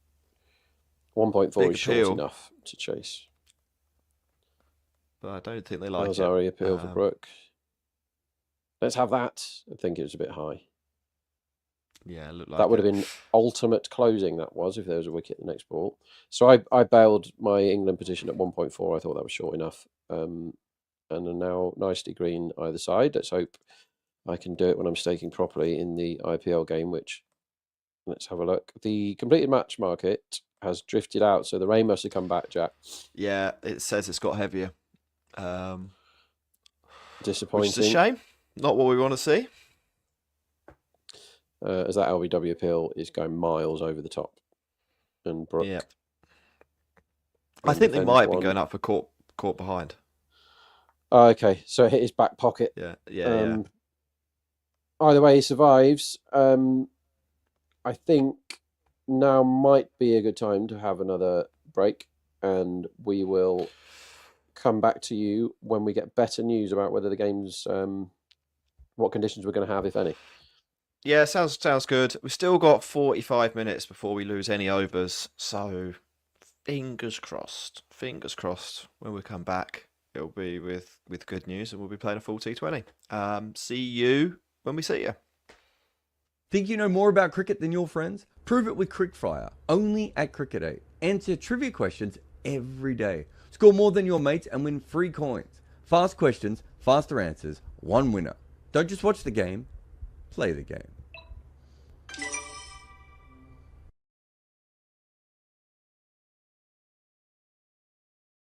1.4 is short enough to chase. But I don't think they like Alzari appeal for Brook. Let's have that. I think it was a bit high. Yeah, it looked like that would have been ultimate closing, that was, if there was a wicket the next ball. So I bailed my England position at 1.4. I thought that was short enough. And are now nicely green either side. Let's hope I can do it when I'm staking properly in the IPL game, which, let's have a look. The completed match market has drifted out, so the rain must have come back, Jack. Yeah, it says it's got heavier. Disappointing. Which is a shame. Not what we want to see. As that LBW appeal is going miles over the top. And Brook. Yeah. I think they might have been going up for caught behind. Oh, okay, so it hit his back pocket. Yeah. Either way, he survives. I think now might be a good time to have another break, and we will come back to you when we get better news about whether the game's what conditions we're going to have, if any. Yeah, sounds good. We've still got 45 minutes before we lose any overs, so fingers crossed. Fingers crossed. When we come back, it'll be with good news, and we'll be playing a full T20. See you when we see you. Think you know more about cricket than your friends? Prove it with Quickfire, only at Cricket 8. Answer trivia questions every day. Score more than your mates and win free coins. Fast questions, faster answers, one winner. Don't just watch the game, play the game.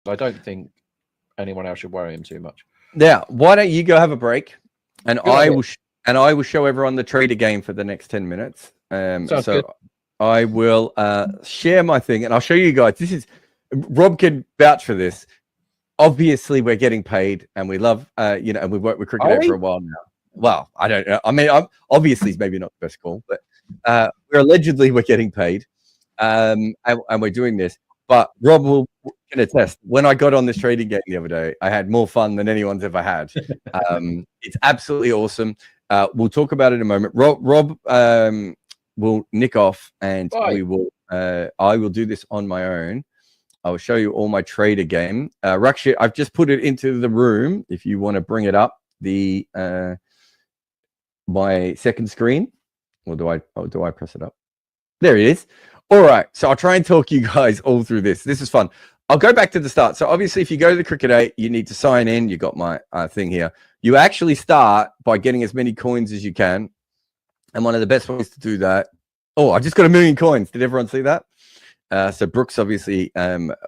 I don't think anyone else should worry him too much. Now, why don't you go have a break, and I will show everyone the trader game for the next 10 minutes. Sounds good. I will share my thing, and I'll show you guys. This is Rob can vouch for this. Obviously, we're getting paid, and we love, and we've worked with Cricket for a while now. Well, I don't know. I mean, obviously, it's maybe not the best call, but we're getting paid, and we're doing this. But Rob can attest. When I got on this trading game the other day, I had more fun than anyone's ever had. It's absolutely awesome. We'll talk about it in a moment. Rob will nick off, and we will. I will do this on my own. I will show you all my trader game. Rakshit, I've just put it into the room. If you want to bring it up, my second screen, or do I press it up? There it is. All right, so I'll try and talk you guys all through this. This is fun. I'll go back to the start. So obviously, if you go to the Cricket 8, you need to sign in. You got my thing here. You actually start by getting as many coins as you can. And one of the best ways to do that. Oh, I just got 1 million coins. Did everyone see that? So Brooks obviously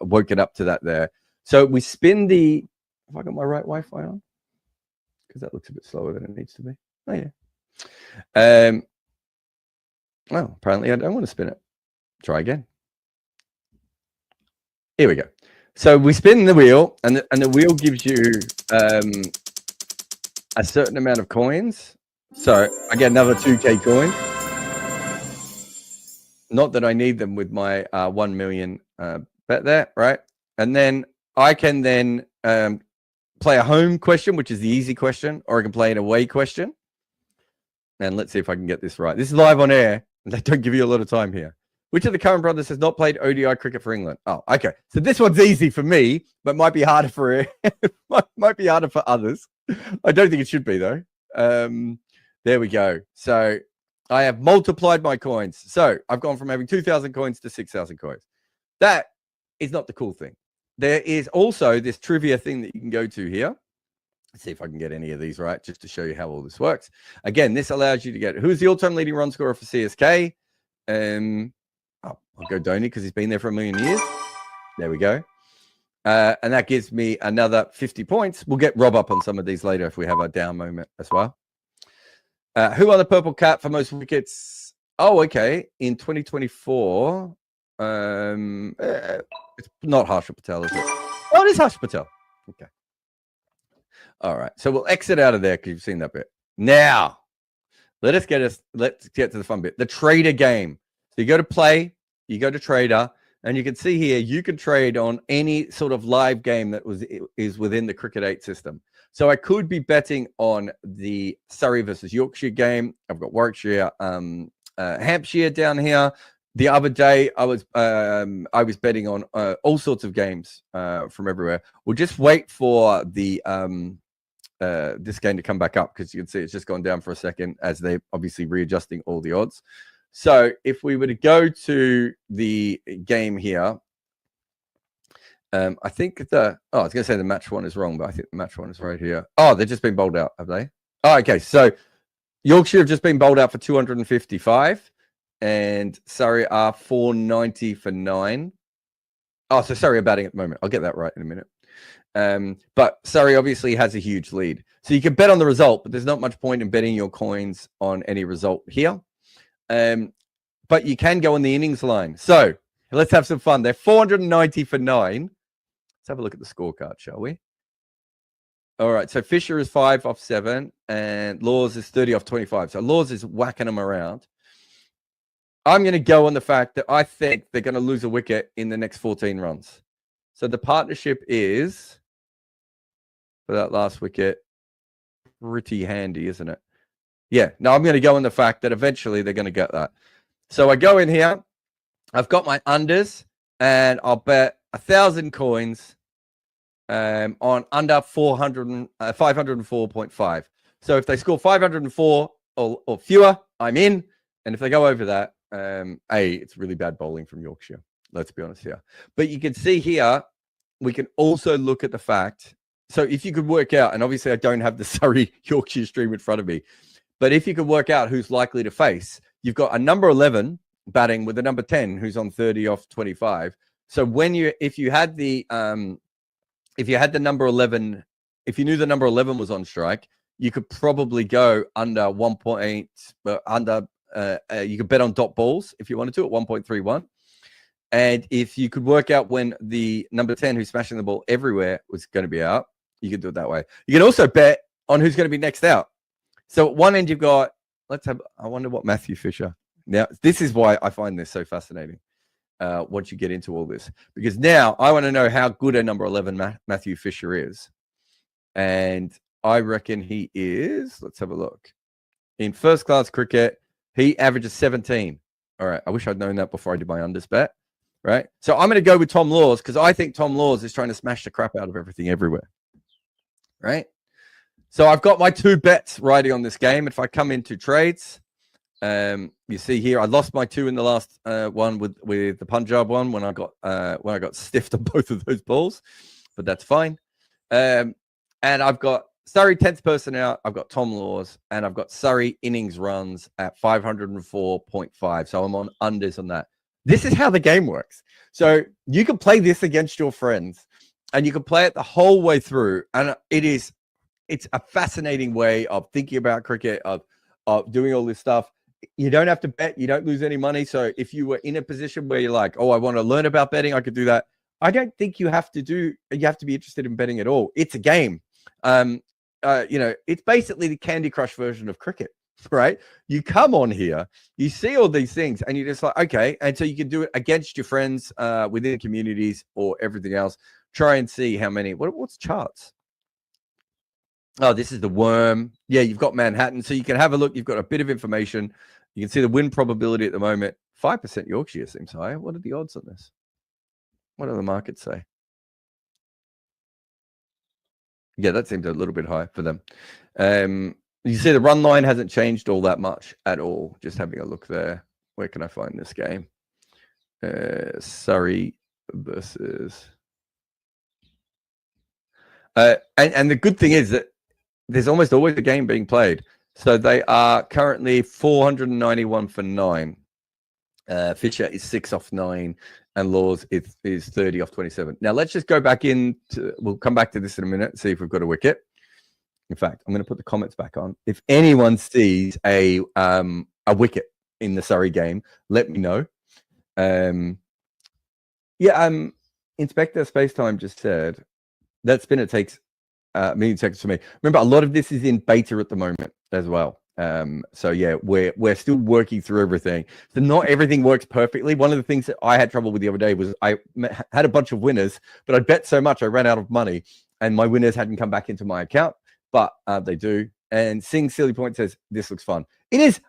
woke it up to that there. So we spin the. Have I got my right Wi-Fi on? Because that looks a bit slower than it needs to be. Oh yeah. Well, apparently I don't want to spin it. Try again. Here we go. So we spin the wheel, and the wheel gives you a certain amount of coins. So I get another 2K coin. Not that I need them with my 1 million bet there, right? And then I can then play a home question, which is the easy question, or I can play an away question. And let's see if I can get this right. This is live on air. They don't give you a lot of time here. Which of the current brothers has not played ODI cricket for England? Oh, okay. So this one's easy for me, but might be harder for might be harder for others. I don't think it should be though. There we go. So I have multiplied my coins. So I've gone from having 2,000 coins to 6,000 coins. That is not the cool thing. There is also this trivia thing that you can go to here. Let's see if I can get any of these right, just to show you how all this works. Again, this allows you to get who's the all-time leading run scorer for CSK. I'll go Dhoni because he's been there for 1 million years. There we go. And that gives me another 50 points. We'll get Rob up on some of these later if we have a down moment as well. Who are the purple cap for most wickets? Oh, okay. In 2024, it's not Harshal Patel, is it? Oh, it is Harshal Patel. Okay. All right. So we'll exit out of there because you've seen that bit. Now, let's get to the fun bit. The trader game. So you go to play, you go to trader, and you can see here you can trade on any sort of live game that is within the Cricket 8 system. So I could be betting on the Surrey versus Yorkshire game. I've got Warwickshire, Hampshire down here. The other day I was betting on all sorts of games from everywhere. We'll just wait for the this game to come back up because you can see it's just gone down for a second as they're obviously readjusting all the odds. So if we were to go to the game here, I think I was going to say the match one is wrong, but I think the match one is right here. Oh, they've just been bowled out, have they? Oh, okay. So Yorkshire have just been bowled out for 255 and Surrey are 490 for 9. Oh, so Surrey are batting at the moment. I'll get that right in a minute. But Surrey obviously has a huge lead. So you can bet on the result, but there's not much point in betting your coins on any result here. But you can go on the innings line. So let's have some fun. They're 490 for 9. Let's have a look at the scorecard, shall we? All right, so Fisher is 5 off 7, and Laws is 30 off 25. So Laws is whacking them around. I'm going to go on the fact that I think they're going to lose a wicket in the next 14 runs. So the partnership is, for that last wicket, pretty handy, isn't it? Yeah, no, I'm going to go on the fact that eventually they're going to get that. So I go in here, I've got my unders, and I'll bet 1,000 coins on under 504.5. So if they score 504 or fewer, I'm in. And if they go over that, it's really bad bowling from Yorkshire. Let's be honest here. But you can see here, we can also look at the fact. So if you could work out, and obviously I don't have the Surrey Yorkshire stream in front of me, but if you could work out who's likely to face, you've got a number 11 batting with a number 10 who's on 30 off 25. So if you had the number 11, if you knew the number 11 was on strike, you could probably go under 1.8, you could bet on dot balls if you wanted to at 1.31. And if you could work out when the number 10 who's smashing the ball everywhere was going to be out, you could do it that way. You can also bet on who's going to be next out. So at one end you've got, I wonder what Matthew Fisher. Now, this is why I find this so fascinating. Once you get into all this, because now I want to know how good a number 11 Matthew Fisher is, and I reckon he is. Let's have a look. In first class cricket, he averages 17. All right, I wish I'd known that before I did my unders bet. Right, so I'm going to go with Tom Laws because I think Tom Laws is trying to smash the crap out of everything everywhere. Right, so I've got my 2 bets riding on this game. If I come into trades. You see here, I lost my 2 in the last one with the Punjab one when I got stiffed on both of those balls, but that's fine. And I've got Surrey 10th person out. I've got Tom Laws, and I've got Surrey innings runs at 504.5. So I'm on unders on that. This is how the game works. So you can play this against your friends, and you can play it the whole way through. And it's a fascinating way of thinking about cricket, of doing all this stuff. You don't have to bet. You don't lose any money. So if you were in a position where you're like, oh, I want to learn about betting, I could do that. I don't think you have to be interested in betting at all. It's a game. It's basically the Candy Crush version of cricket, right? You come on here, you see all these things, and you're just like, okay. And so you can do it against your friends within communities or everything else. Try and see how many. What's charts? Oh, this is the worm. Yeah, you've got Manhattan. So you can have a look. You've got a bit of information. You can see the win probability at the moment. 5% Yorkshire seems high. What are the odds on this? What do the markets say? Yeah, that seems a little bit high for them. You see the run line hasn't changed all that much at all. Just having a look there. Where can I find this game? Surrey versus... and the good thing is that there's almost always a game being played. So they are currently 491 for 9. Fisher is 6 off 9, and Laws is 30 off 27. Now let's just go back we'll come back to this in a minute and see if we've got a wicket. In fact, I'm going to put the comments back on. If anyone sees a wicket in the Surrey game, let me know. Inspector Spacetime just said that spinner takes a million seconds for me. Remember, a lot of this is in beta at the moment as well. So yeah, we're still working through everything. So not everything works perfectly. One of the things that I had trouble with the other day was I had a bunch of winners, but I bet so much I ran out of money, and my winners hadn't come back into my account, but they do. And Sing Silly Point says this looks fun. It is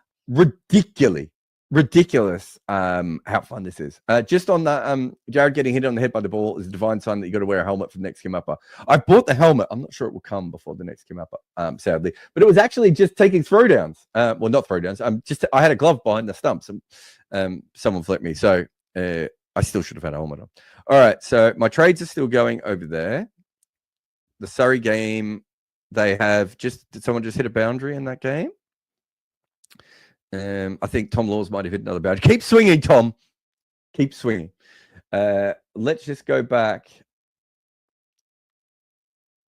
ridiculous how fun this is. Just on that, Jared getting hit on the head by the ball is a divine sign that you got to wear a helmet for the next Kim Upper. I bought the helmet. I'm not sure it will come before the next Kim Upper, sadly, but it was actually just taking throwdowns. Well, not throwdowns. I had a glove behind the stumps, and someone flipped me, so I still should have had a helmet on. All right, so my trades are still going over there. The Surrey game, did someone just hit a boundary in that game? I think Tom Laws might have hit another boundary. Keep swinging, Tom. Keep swinging. Let's just go back.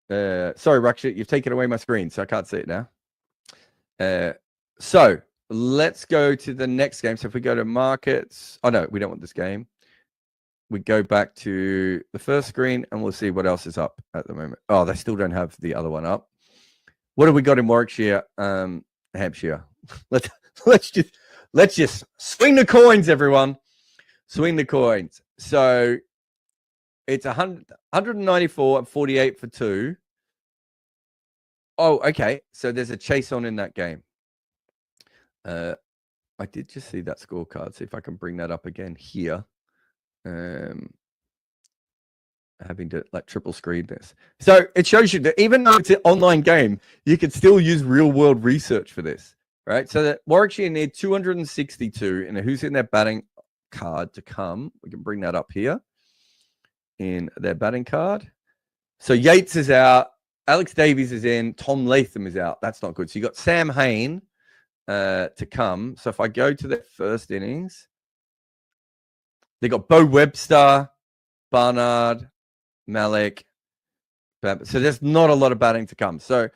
Sorry, Raksha, you've taken away my screen, so I can't see it now. So let's go to the next game. So if we go to markets, oh no, we don't want this game. we go back to the first screen and we'll see what else is up at the moment. Oh, they still don't have the other one up. What have we got in Warwickshire, Hampshire? Let's just swing the coins, everyone. Swing the coins. So it's 194 and 48 for 2. Oh, okay. So there's a chase on in that game. I did just see that scorecard. See if I can bring that up again here. Having to like triple screen this. So it shows you that even though it's an online game, you can still use real world research for this, right? So that Warwickshire need 262, and who's in their batting card to come? We can bring that up here in their batting card. So Yates is out, Alex Davies is in, Tom Latham is out. That's not good. So you got Sam Hain to come. So if I go to their first innings, they got Bo Webster, Barnard, Malik. So there's not a lot of batting to come. So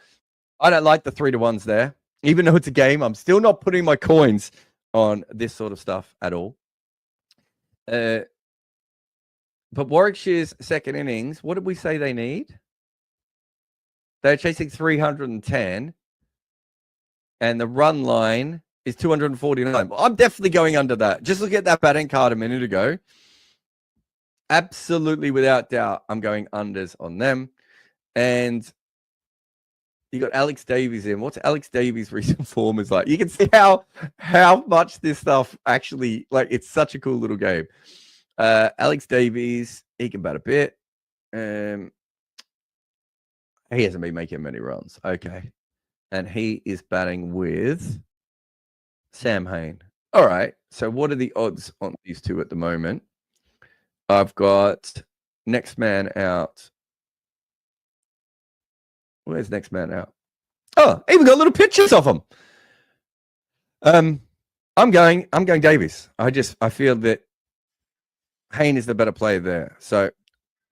I don't like the 3-1s there. Even though it's a game, I'm still not putting my coins on this sort of stuff at all. But Warwickshire's second innings, what did we say they need? They're chasing 310. And the run line is 249. Well, I'm definitely going under that. Just look at that batting card a minute ago. Absolutely, without doubt, I'm going unders on them. And you got Alex Davies in. What's Alex Davies' recent form is like? You can see how much this stuff actually, like, it's such a cool little game. Alex Davies, he can bat a bit. He hasn't been making many runs. Okay. And he is batting with Sam Hain. All right. So what are the odds on these two at the moment? I've got next man out. Where's next man out? Oh, even got little pictures of him. I'm going Davies. I feel that Hain is the better player there. So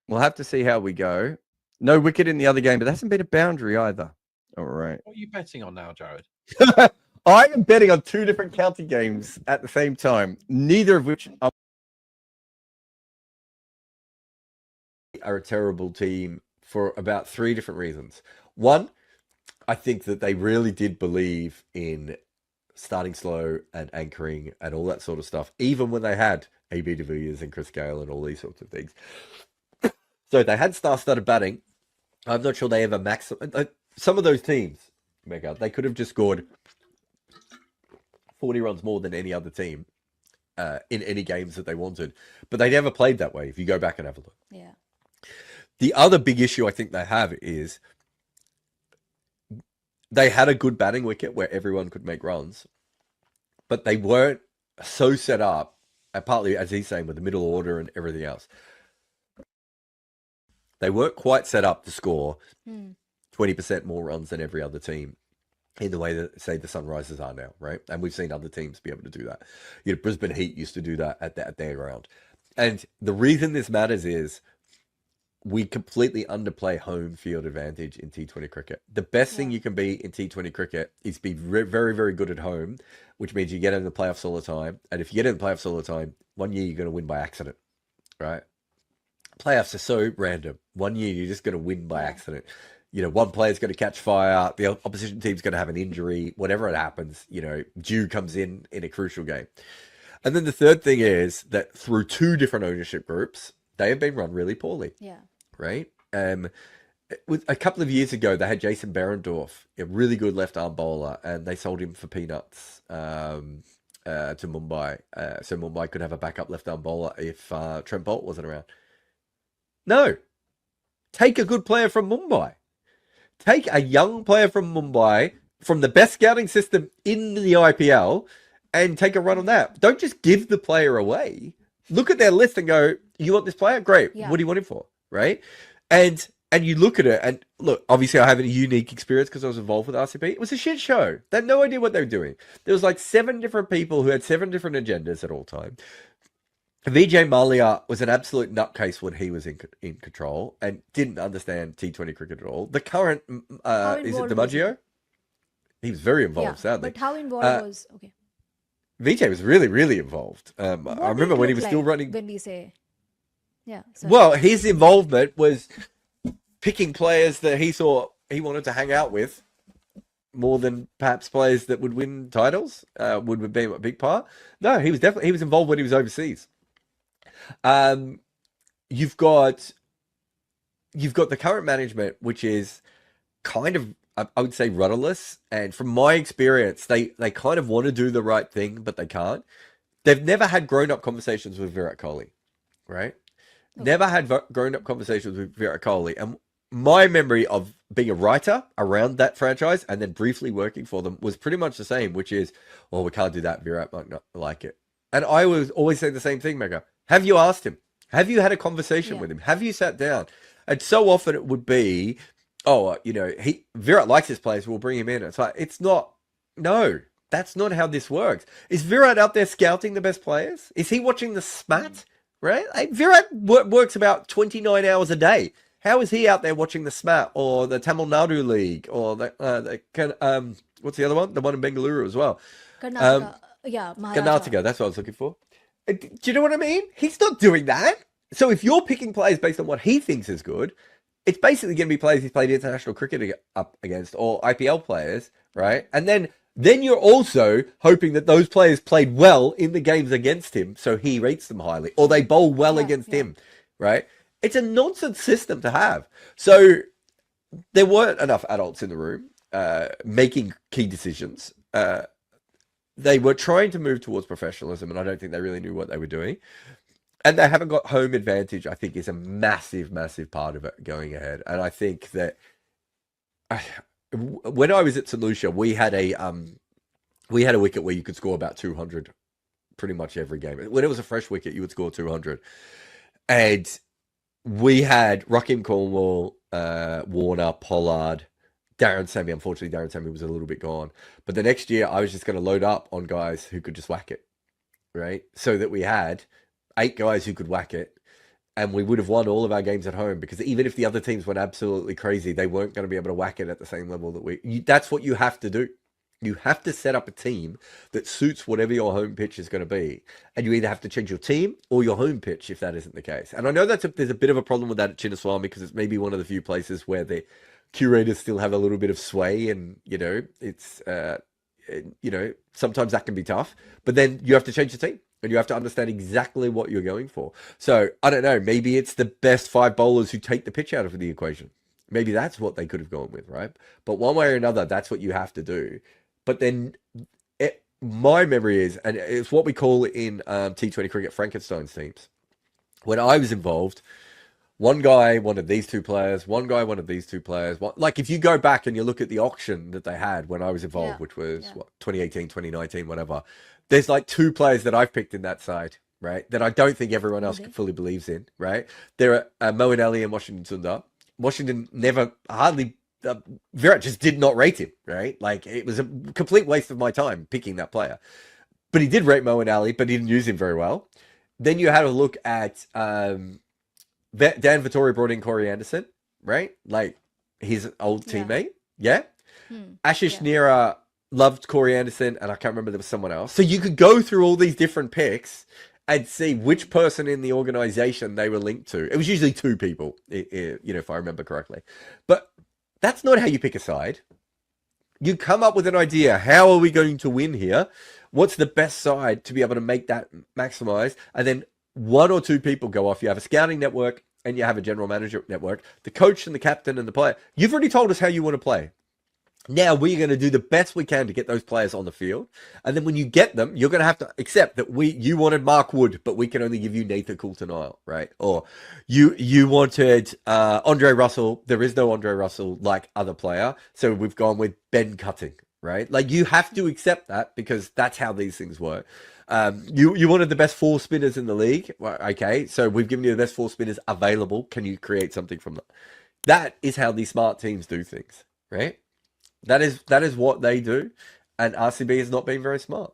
we'll have to see how we go. No wicket in the other game, but that hasn't been a boundary either. All right. What are you betting on now, Jared? I am betting on 2 different county games at the same time, neither of which are a terrible team for about 3 different reasons. One, I think that they really did believe in starting slow and anchoring and all that sort of stuff, even when they had AB de Villiers and Chris Gale and all these sorts of things. So they had star-studded batting. I'm not sure they ever maximum. Some of those teams, Mega, they could have just scored 40 runs more than any other team in any games that they wanted. But they never played that way, if you go back and have a look. Yeah. The other big issue I think they have is they had a good batting wicket where everyone could make runs, but they weren't so set up, and partly, as he's saying, with the middle order and everything else. They weren't quite set up to score 20% more runs than every other team in the way that, say, the Sunrisers are now, right? And we've seen other teams be able to do that. You know, Brisbane Heat used to do that at their ground. And the reason this matters is we completely underplay home field advantage in T20 cricket. The best thing you can be in T20 cricket is be very, very good at home, which means you get in the playoffs all the time. And if you get in the playoffs all the time, one year you're going to win by accident, right? Playoffs are so random. One year you're just going to win by accident. You know, one player's going to catch fire, the opposition team's going to have an injury, whatever it happens, you know, Dew comes in a crucial game. And then the third thing is that through 2 different ownership groups, they have been run really poorly. Yeah. Right? With a couple of years ago, they had Jason Behrendorff, a really good left-arm bowler, and they sold him for peanuts to Mumbai. So Mumbai could have a backup left-arm bowler if Trent Bolt wasn't around. No. Take a good player from Mumbai. Take a young player from Mumbai, from the best scouting system in the IPL, and take a run on that. Don't just give the player away. Look at their list and go, you want this player? Great. Yeah. What do you want him for? Right? And you look at it, and look, obviously I have a unique experience because I was involved with RCP. It was a shit show. They had no idea what they were doing. There was like 7 different people who had 7 different agendas at all time. Vijay Mallya was an absolute nutcase when he was in control and didn't understand T20 cricket at all. The current, is it DiMaggio? He was very involved, sadly. But how involved was... Okay. Vijay was really, really involved. I remember when he was still running... When we say... Yeah. So Well, his involvement was picking players that he thought he wanted to hang out with more than perhaps players that would win titles, would have been a big part. No, he was involved when he was overseas. You've got the current management, which is kind of, I would say, rudderless. And from my experience, they kind of want to do the right thing, but they can't. They've never had grown-up conversations with Virat Kohli, right? Never had grown-up conversations with Virat Kohli. And my memory of being a writer around that franchise and then briefly working for them was pretty much the same, which is, well, we can't do that. Virat might not like it. And I was always saying the same thing, Mega. Have you asked him? Have you had a conversation with him? Have you sat down? And so often it would be, oh, Virat likes his players, we'll bring him in. It's like, no, that's not how this works. Is Virat out there scouting the best players? Is he watching the SMAT? Right? Virat works about 29 hours a day. How is he out there watching the SMAT or the Tamil Nadu League or what's the other one? The one in Bengaluru as well. Karnataka. Yeah, Maharashtra. Karnataka, that's what I was looking for. Do you know what I mean? He's not doing that. So if you're picking players based on what he thinks is good, it's basically going to be players he's played international cricket up against or IPL players, right? And then you're also hoping that those players played well in the games against him, so he rates them highly, or they bowl well against him, right? It's a nonsense system to have. So there weren't enough adults in the room making key decisions. They were trying to move towards professionalism, and I don't think they really knew what they were doing. And they haven't got home advantage, I think, is a massive, massive part of it going ahead. And I think that when I was at St. Lucia, we had a wicket where you could score about 200 pretty much every game. When it was a fresh wicket, you would score 200. And we had Raheem Cornwall, Warner, Pollard, Darren Sammy. Unfortunately, Darren Sammy was a little bit gone. But the next year, I was just going to load up on guys who could just whack it, right? So that we had 8 guys who could whack it. And we would have won all of our games at home, because even if the other teams went absolutely crazy, they weren't going to be able to whack it at the same level that that's what you have to do. You have to set up a team that suits whatever your home pitch is going to be. And you either have to change your team or your home pitch if that isn't the case. And I know there's a bit of a problem with that at Chinnaswamy, because it's maybe one of the few places where the curators still have a little bit of sway, and, it's, sometimes that can be tough. But then you have to change the team. And you have to understand exactly what you're going for. So, I don't know, maybe it's the best 5 bowlers who take the pitch out of the equation. Maybe that's what they could have gone with, right? But one way or another, that's what you have to do. But then my memory is, and it's what we call in T20 cricket, Frankenstein's teams. When I was involved, one guy wanted these 2 players, one guy wanted these 2 players. Like, if you go back and you look at the auction that they had when I was involved, which was 2018, 2019, whatever, there's like 2 players that I've picked in that side, right? That I don't think everyone else fully believes in, right? There are Moeen Ali and Washington Sundar. Washington Virat just did not rate him, right? Like, it was a complete waste of my time picking that player. But he did rate Moeen Ali, but he didn't use him very well. Then you had a look at Dan Vettori brought in Corey Anderson, right? Like, his old teammate. Yeah. Ashish Nira loved Corey Anderson, and I can't remember, there was someone else. So you could go through all these different picks and see which person in the organization they were linked to. It was usually 2 people, if I remember correctly. But that's not how you pick a side. You come up with an idea. How are we going to win here? What's the best side to be able to make that maximize? And then 1 or 2 people go off. You have a scouting network and you have a general manager network. The coach and the captain and the player. You've already told us how you want to play. Now we're going to do the best we can to get those players on the field. And then when you get them, you're going to have to accept that you wanted Mark Wood, but we can only give you Nathan Coulter-Nile, right? Or you wanted Andre Russell. There is no Andre Russell like other player. So we've gone with Ben Cutting, right? Like, you have to accept that, because that's how these things work. You wanted the best 4 spinners in the league. Well, okay, so we've given you the best 4 spinners available. Can you create something from that? That is how these smart teams do things, right? That is what they do, and RCB has not been very smart.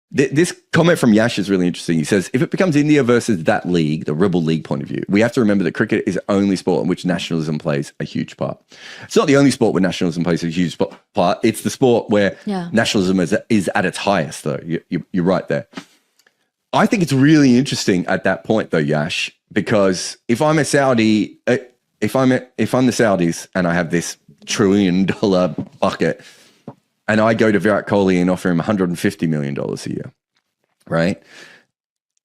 This comment from Yash is really interesting. He says, if it becomes India versus that league, the Rebel League point of view, we have to remember that cricket is the only sport in which nationalism plays a huge part. It's not the only sport where nationalism plays a huge part. It's the sport where nationalism is at its highest, though. You're right there. I think it's really interesting at that point, though, Yash, because if I'm a Saudi, if I'm the Saudis and I have this $1 trillion bucket, and I go to Virat Kohli and offer him $150 million a year, right?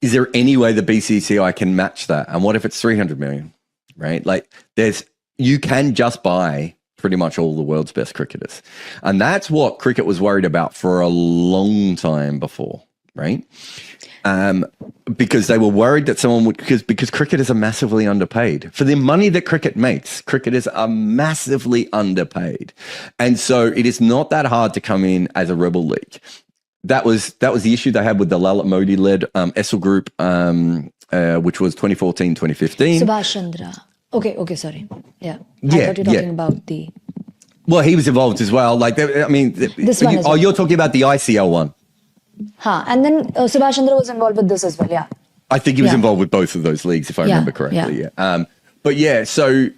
Is there any way the BCCI can match that? And what if it's 300 million, right? Like you can just buy pretty much all the world's best cricketers. And that's what cricket was worried about for a long time before, right? Because they were worried that someone would, because cricketers are massively underpaid. For the money that cricket makes, cricketers are massively underpaid. And so it is not that hard to come in as a rebel league. That was the issue they had with the Lalit Modi-led Essel Group, which was 2014, 2015. Subhash Chandra. Okay, sorry. Yeah. I thought you were talking about the... Well, he was involved as well. Like, I mean... This one as well. You're talking about the ICL one. And then Subhash Chandra was involved with this as well, yeah. I think he was involved with both of those leagues, if I remember correctly. Yeah. But yeah, so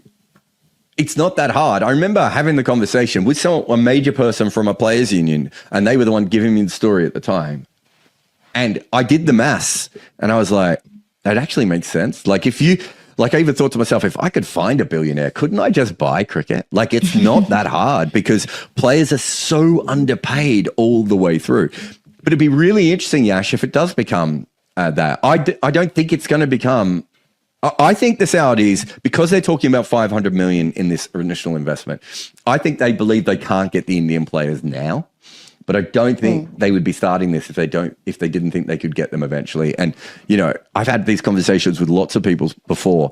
it's not that hard. I remember having the conversation with a major person from a players' union, and they were the one giving me the story at the time. And I did the maths, and I was like, that actually makes sense. Like, I even thought to myself, if I could find a billionaire, couldn't I just buy cricket? Like, it's not that hard because players are so underpaid all the way through. But it'd be really interesting, Yash, if it does become that. I don't think it's going to become... I think the Saudis, because they're talking about 500 million in this initial investment, I think they believe they can't get the Indian players now. But I don't think they would be starting this if they didn't think they could get them eventually. And, you know, I've had these conversations with lots of people before.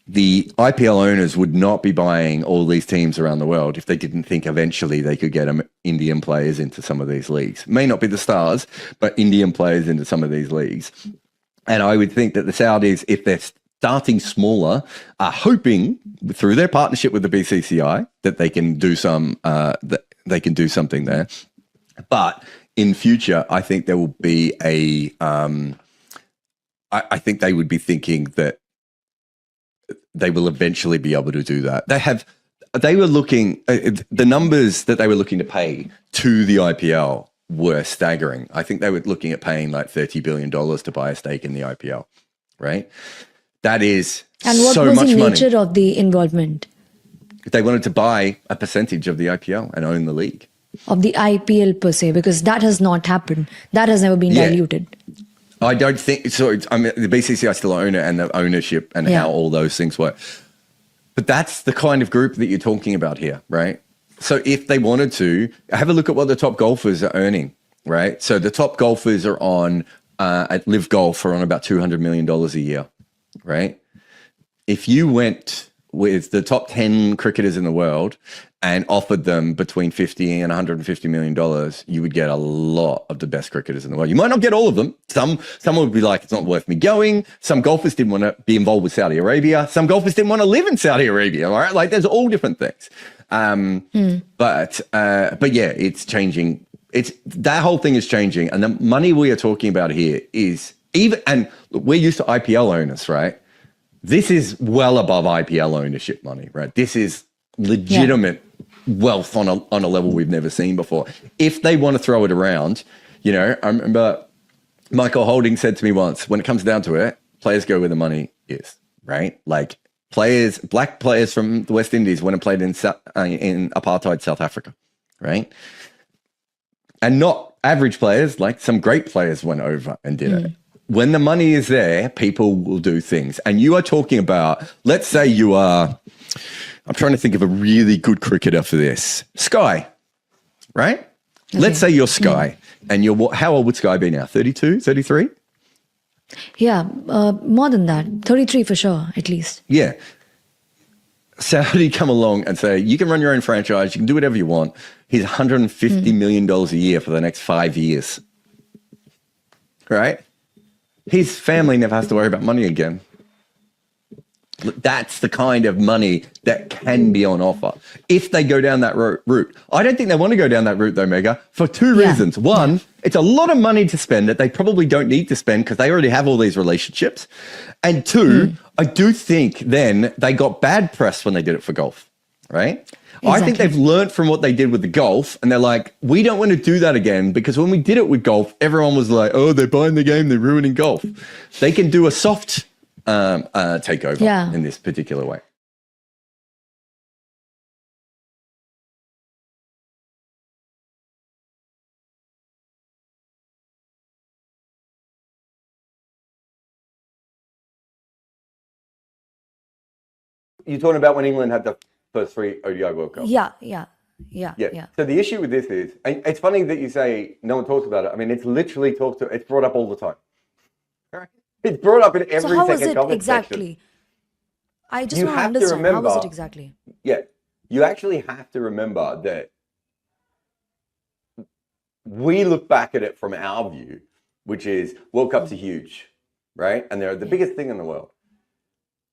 The IPL owners would not be buying all these teams around the world if they didn't think eventually they could get Indian players into some of these leagues. May not be the stars, but Indian players into some of these leagues. And I would think that the Saudis, if they're starting smaller, are hoping through their partnership with the BCCI that they can do something there. But in future, I think there will be I think they would be thinking that they will eventually be able to do that. They were looking, the numbers that they were looking to pay to the IPL were staggering. I think they were looking at paying like $30 billion to buy a stake in the IPL, right? That is so much money. And what was the nature of the involvement? They wanted to buy a percentage of the IPL and own the league. Of the IPL per se, because that has not happened. That has never been diluted. I don't think so. I mean, the BCCI still own it, and the ownership and how all those things work. But that's the kind of group that you're talking about here, right? So if they wanted to, have a look at what the top golfers are earning, right? So the top golfers are on at Live Golf are on about $200 million a year, right? If you went with the top 10 cricketers in the world and offered them between $50 and $150 million, you would get a lot of the best cricketers in the world. You might not get all of them. Some would be like, it's not worth me going. Some golfers didn't want to be involved with Saudi Arabia. Some golfers didn't want to live in Saudi Arabia, all right? Like, there's all different things. But yeah, it's changing. That whole thing is changing. And the money we are talking about here is and we're used to IPL owners, right? This is well above IPL ownership money, right? This is legitimate wealth on a level we've never seen before. If they want to throw it around, you know, I remember Michael Holding said to me once, when it comes down to it, players go where the money is, right? Like black players from the West Indies went and played in apartheid South Africa, right? And not average players, like some great players went over and did it. When the money is there, people will do things. And you are talking about, let's say you are, I'm trying to think of a really good cricketer for this. Sky, right? Okay. Let's say you're Sky and how old would Sky be now? 32, 33? Yeah, more than that. 33 for sure, at least. Yeah. Saudi come along and say, you can run your own franchise, you can do whatever you want. He's $150 million a year for the next 5 years. Right? His family never has to worry about money again. That's the kind of money that can be on offer if they go down that route. I don't think they want to go down that route though, Mega, for two reasons. One, it's a lot of money to spend that they probably don't need to spend because they already have all these relationships. And two, I do think then they got bad press when they did it for golf, right? Exactly. I think they've learned from what they did with the golf and they're like, we don't want to do that again because when we did it with golf, everyone was like, oh, they're buying the game, they're ruining golf. They can do a soft take over Yeah. in this particular way. You're talking about when England had the first 3 ODI World Cups. Yeah. So the issue with this is, and it's funny that you say no one talks about it. I mean, it's literally it's brought up all the time. It's brought up in every So how was second it comment exactly? section. I just You want to have to understand, how was remember- it exactly? Yeah, you actually have to remember that we look back at it from our view, which is World Cups are huge, right? And they're the biggest thing in the world.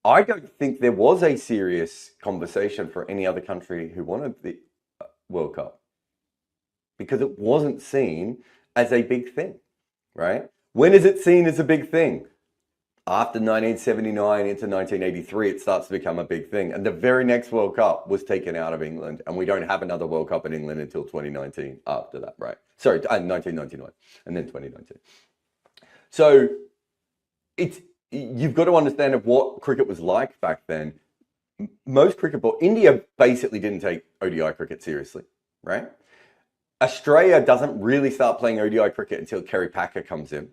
I don't think there was a serious conversation for any other country who wanted the World Cup because it wasn't seen as a big thing, right? When is it seen as a big thing? After 1979 into 1983, it starts to become a big thing. And the very next World Cup was taken out of England. And we don't have another World Cup in England until 2019 after that, right? Sorry, 1999 and then 2019. So you've got to understand of what cricket was like back then. Most India basically didn't take ODI cricket seriously, right? Australia doesn't really start playing ODI cricket until Kerry Packer comes in.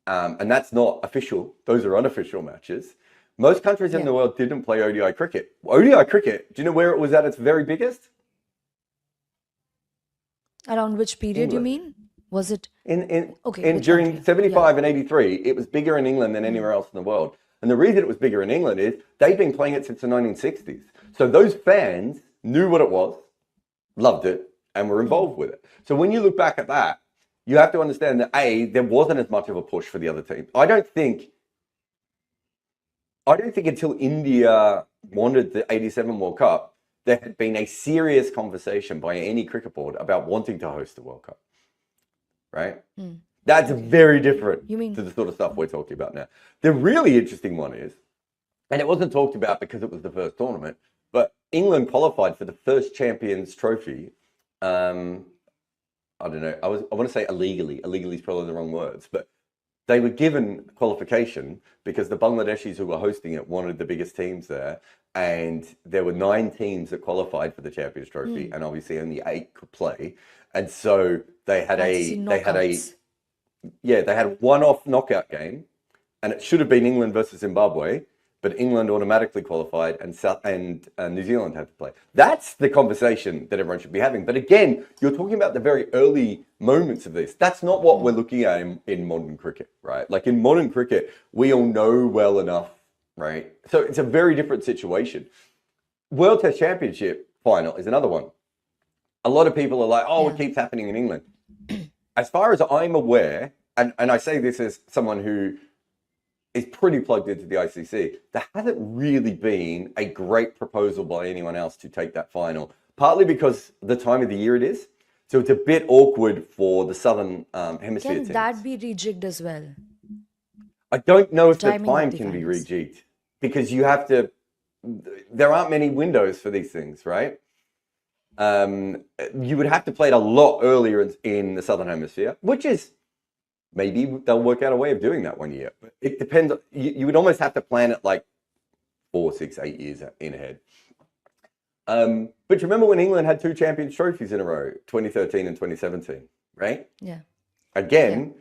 And that's not official. Those are unofficial matches. Most countries in the world didn't play ODI cricket. ODI cricket, do you know where it was at its very biggest? Around which period you mean? Was it? During country? 75 and 83, it was bigger in England than anywhere else in the world. And the reason it was bigger in England is they'd been playing it since the 1960s. So those fans knew what it was, loved it, and were involved with it. So when you look back at that, you have to understand that there wasn't as much of a push for the other team. I don't think until India wanted the 87 World Cup, there had been a serious conversation by any cricket board about wanting to host the World Cup. Right? That's very different to the sort of stuff we're talking about now. The really interesting one is, and it wasn't talked about because it was the first tournament, but England qualified for the first Champions Trophy. I don't know. I want to say illegally. Illegally is probably the wrong words, but they were given qualification because the Bangladeshis who were hosting it wanted the biggest teams there, and there were 9 teams that qualified for the Champions Trophy, and obviously only 8 could play, and so they had a one-off knockout game, and it should have been England versus Zimbabwe, but England automatically qualified, and New Zealand had to play. That's the conversation that everyone should be having. But again, you're talking about the very early moments of this. That's not what we're looking at in modern cricket, right? Like in modern cricket, we all know well enough, right? So it's a very different situation. World Test Championship final is another one. A lot of people are like, it keeps happening in England. As far as I'm aware, and I say this as someone who is pretty plugged into the ICC, there hasn't really been a great proposal by anyone else to take that final, partly because the time of the year it is. So it's a bit awkward for the Southern Hemisphere teams. Can that be rejigged as well? I don't know if the Timing of time the can be finals. rejigged because you have to, there aren't many windows for these things, right? You would have to play it a lot earlier in the Southern Hemisphere, which is, maybe they'll work out a way of doing that one year. But it depends. You would almost have to plan it like 4, 6, 8 years in ahead. But you remember when England had 2 Champions Trophies in a row, 2013 and 2017, right? Yeah. Again,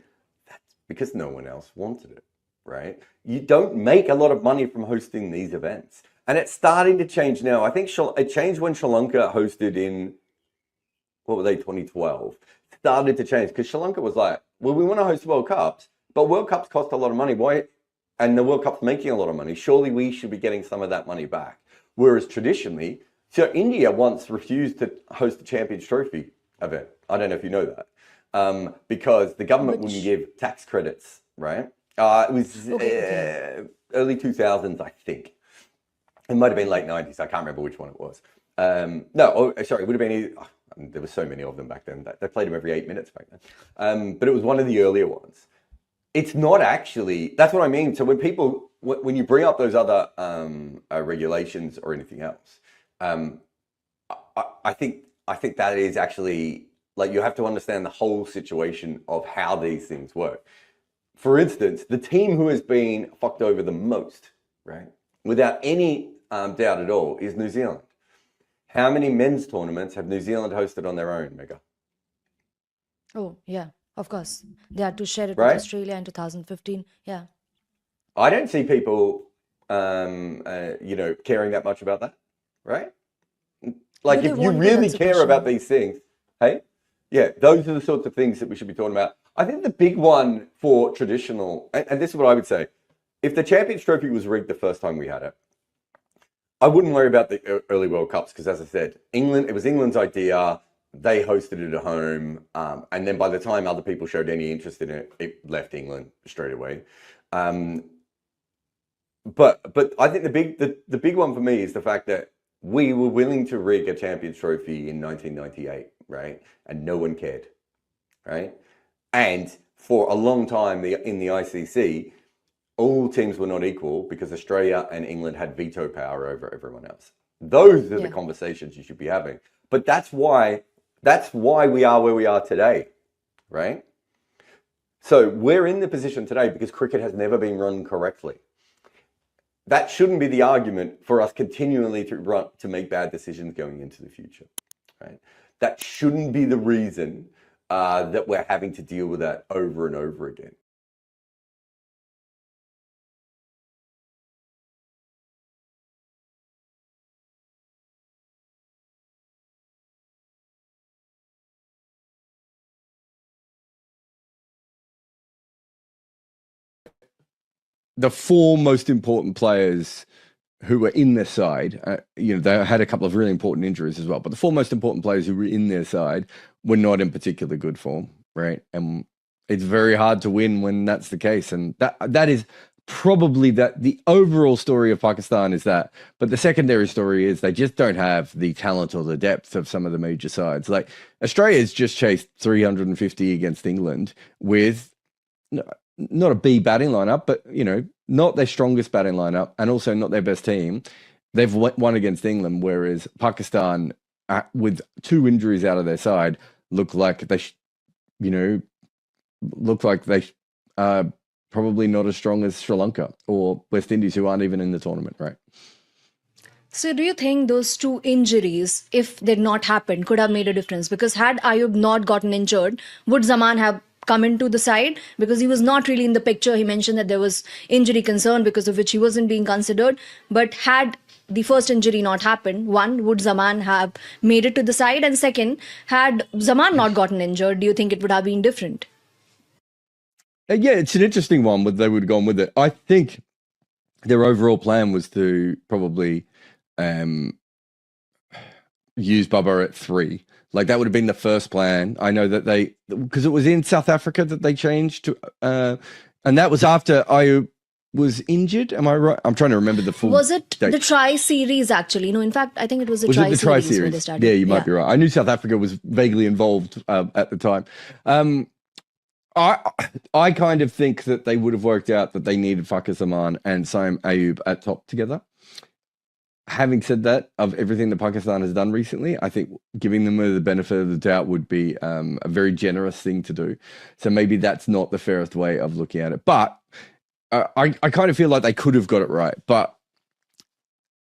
that's because no one else wanted it, right? You don't make a lot of money from hosting these events. And it's starting to change now. I think it changed when Sri Lanka hosted in, 2012. Started to change because Sri Lanka was like, well, we want to host World Cups, but World Cups cost a lot of money. Why? And the World Cup's making a lot of money. Surely we should be getting some of that money back. Whereas traditionally, so India once refused to host the Champions Trophy event. I don't know if you know that. Because the government wouldn't give tax credits, right? It was early 2000s, I think. It might have been late 90s. I can't remember which one it was. It would have been... there were so many of them back then. They played them every 8 minutes back then. But it was one of the earlier ones. It's not actually... That's what I mean. So when you bring up those other regulations or anything else, I think that is actually... Like, you have to understand the whole situation of how these things work. for instance, the team who has been fucked over the most, right, without any doubt at all, is New Zealand. How many men's tournaments have New Zealand hosted on their own, Mega? Oh, yeah, of course. They had to share it with Right? Australia in 2015. Yeah. I don't see people, caring that much about that, right? Like, But they if you want to, really that's the care about question. these things, hey, yeah, those are the sorts of things that we should be talking about. I think the big one for traditional, and this is what I would say, if the Champions Trophy was rigged the first time we had it, I wouldn't worry about the early World Cups because, as I said, it was England's idea. They hosted it at home, and then by the time other people showed any interest in it, it left England straight away. But I think the big one for me is the fact that we were willing to rig a Champions Trophy in 1998, right? And no one cared, right? And for a long time in the ICC, all teams were not equal because Australia and England had veto power over everyone else. Those are the conversations you should be having. But that's why we are where we are today, right? So we're in the position today because cricket has never been run correctly. That shouldn't be the argument for us continually to make bad decisions going into the future, right? That shouldn't be the reason that we're having to deal with that over and over again. The four most important players who were in their side, they had a couple of really important injuries as well, but the four most important players who were in their side were not in particularly good form, right? And it's very hard to win when that's the case. And that is probably the overall story of Pakistan is that, but the secondary story is they just don't have the talent or the depth of some of the major sides. Like Australia's just chased 350 against England with not a B batting lineup, but not their strongest batting lineup and also not their best team. They've won against England, whereas Pakistan, with two injuries out of their side, look like they are probably not as strong as Sri Lanka or West Indies, who aren't even in the tournament, right? So do you think those two injuries, if they'd not happened, could have made a difference? Because had Ayub not gotten injured, would Zaman have come into the side? Because he was not really in the picture. He mentioned that there was injury concern because of which he wasn't being considered. But had the first injury not happened, one, would Zaman have made it to the side? And second, had Zaman not gotten injured, do you think it would have been different? Yeah, it's an interesting one, but they would have gone with it. I think their overall plan was to probably use Bubba at 3. Like that would have been the first plan. I know that because it was in South Africa that they changed to, and that was after Ayub was injured. Am I right? I'm trying to remember the full. Was it date. the tri-series actually? No, in fact, I think it was the tri-series. Where they started. Yeah, you might be right. I knew South Africa was vaguely involved at the time. I kind of think that they would have worked out that they needed Fakhar Zaman and Saim Ayub at top together. Having said that, of everything that Pakistan has done recently, I think giving them the benefit of the doubt would be a very generous thing to do. So maybe that's not the fairest way of looking at it. But I kind of feel like they could have got it right. But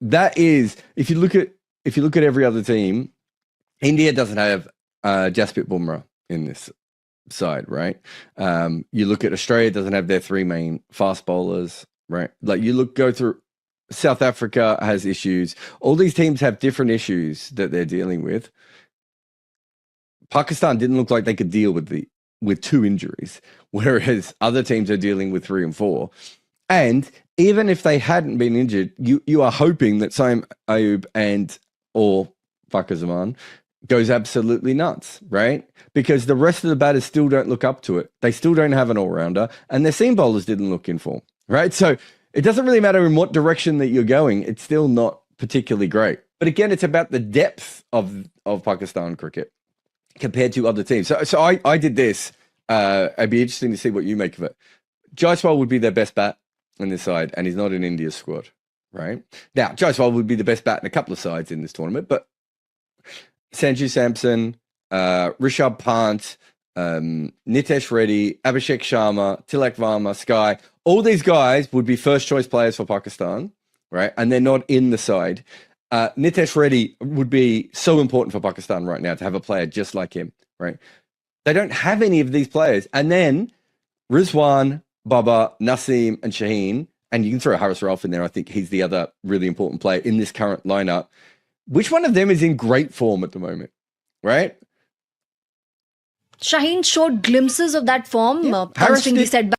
that is, if you look at every other team, India doesn't have Jasprit Bumrah in this side, right? You look at Australia, doesn't have their 3 main fast bowlers, right? Like go through. South Africa has issues. All these teams have different issues that they're dealing with. Pakistan didn't look like they could deal with 2 injuries, whereas other teams are dealing with 3 and 4. And even if they hadn't been injured, you are hoping that Saim Ayub or Fakhar Zaman goes absolutely nuts, right? Because the rest of the batters still don't look up to it. They still don't have an all-rounder, and their seam bowlers didn't look in form, right? So it doesn't really matter in what direction that you're going. It's still not particularly great. But again, it's about the depth of Pakistan cricket compared to other teams. So I did this. It'd be interesting to see what you make of it. Jaiswal would be their best bat on this side, and he's not in India's squad, right? Now, Jaiswal would be the best bat in a couple of sides in this tournament, but Sanju Samson, Rishabh Pant, Nitesh Reddy, Abhishek Sharma, Tilak Varma, Sky, all these guys would be first choice players for Pakistan, right? And they're not in the side. Nitesh Reddy would be so important for Pakistan right now to have a player just like him, right? They don't have any of these players. And then Rizwan, Baba, Naseem, and Shaheen, and you can throw Haris Rauf in there. I think he's the other really important player in this current lineup. Which one of them is in great form at the moment, right? Shaheen showed glimpses of that form, Harris considering the did- setback.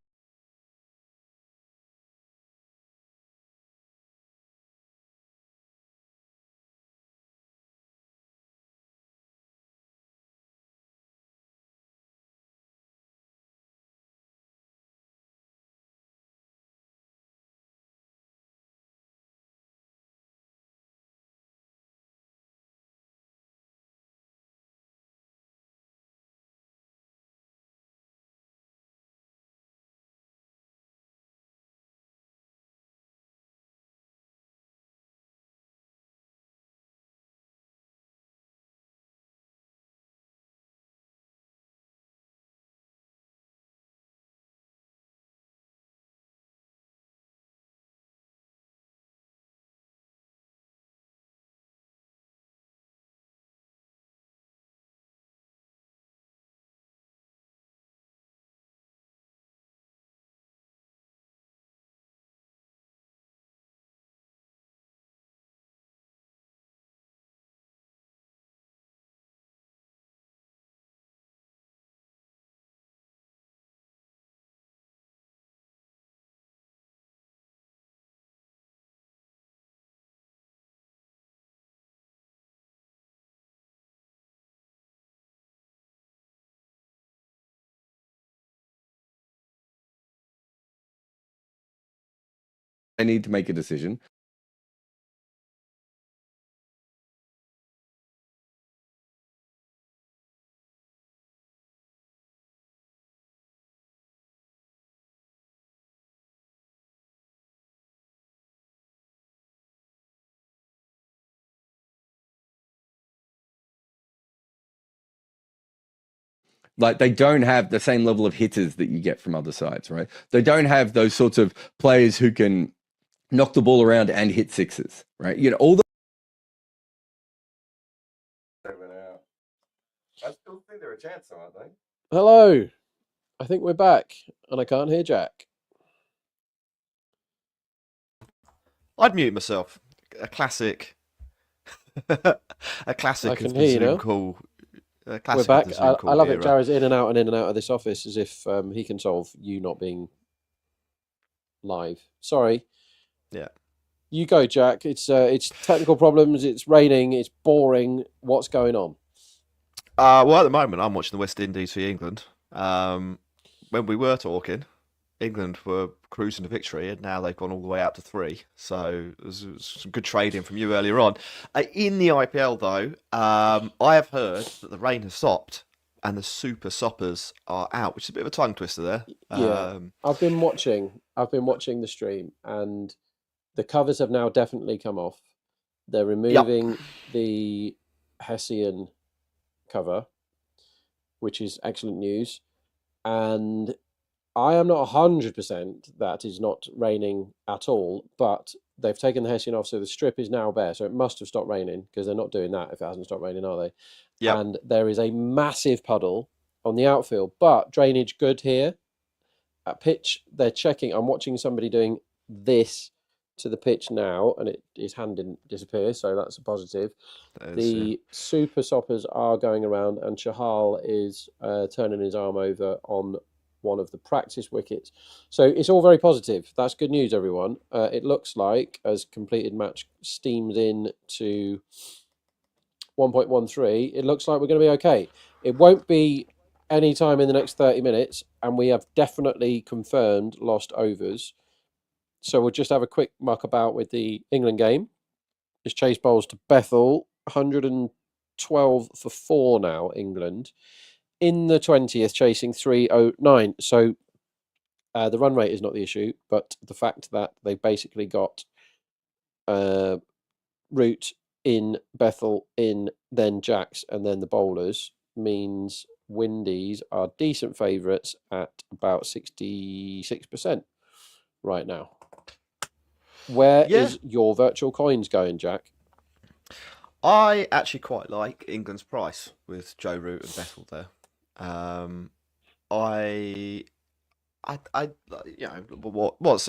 They need to make a decision. Like, they don't have the same level of hitters that you get from other sides, right? They don't have those sorts of players who can knock the ball around and hit sixes, right? You know, all the... I still think they're a chance, aren't they? Hello. I think we're back, and I can't hear Jack. I'd mute myself. A classic. A classic I can of hear the you Zoom now. call. A We're classic back. of the Zoom call I love it. era. Jared's in and out of this office as if he can solve you not being live. Sorry. Yeah. You go, Jack. It's technical problems. It's raining. It's boring. What's going on? Well, at the moment, I'm watching the West Indies v England. When we were talking, England were cruising to victory, and now they've gone all the way out to 3. So there's some good trading from you earlier on. In the IPL, though, I have heard that the rain has stopped and the super soppers are out, which is a bit of a tongue twister there. Yeah, I've been watching the stream, and the covers have now definitely come off. They're removing the Hessian cover, which is excellent news. And I am not 100% that is not raining at all, but they've taken the Hessian off, so the strip is now bare. So it must have stopped raining, because they're not doing that if it hasn't stopped raining, are they? Yep. And there is a massive puddle on the outfield, but drainage good here. At pitch, they're checking. I'm watching somebody doing this to the pitch now, and his hand didn't disappear, so that's a positive. The super soppers are going around, and Chahal is turning his arm over on one of the practice wickets. So it's all very positive. That's good news, everyone. It looks like, as completed match steams in to 1.13, it looks like we're going to be okay. It won't be any time in the next 30 minutes, and we have definitely confirmed lost overs. So we'll just have a quick muck about with the England game. It's chase bowls to Bethel, 112 for 4 now, England. In the 20th, chasing 309. So the run rate is not the issue, but the fact that they basically got Root in, Bethel in, then Jacks, and then the bowlers means Windies are decent favourites at about 66% right now. Where is your virtual coins going, Jack? I actually quite like England's price with Joe Root and Bethel there. So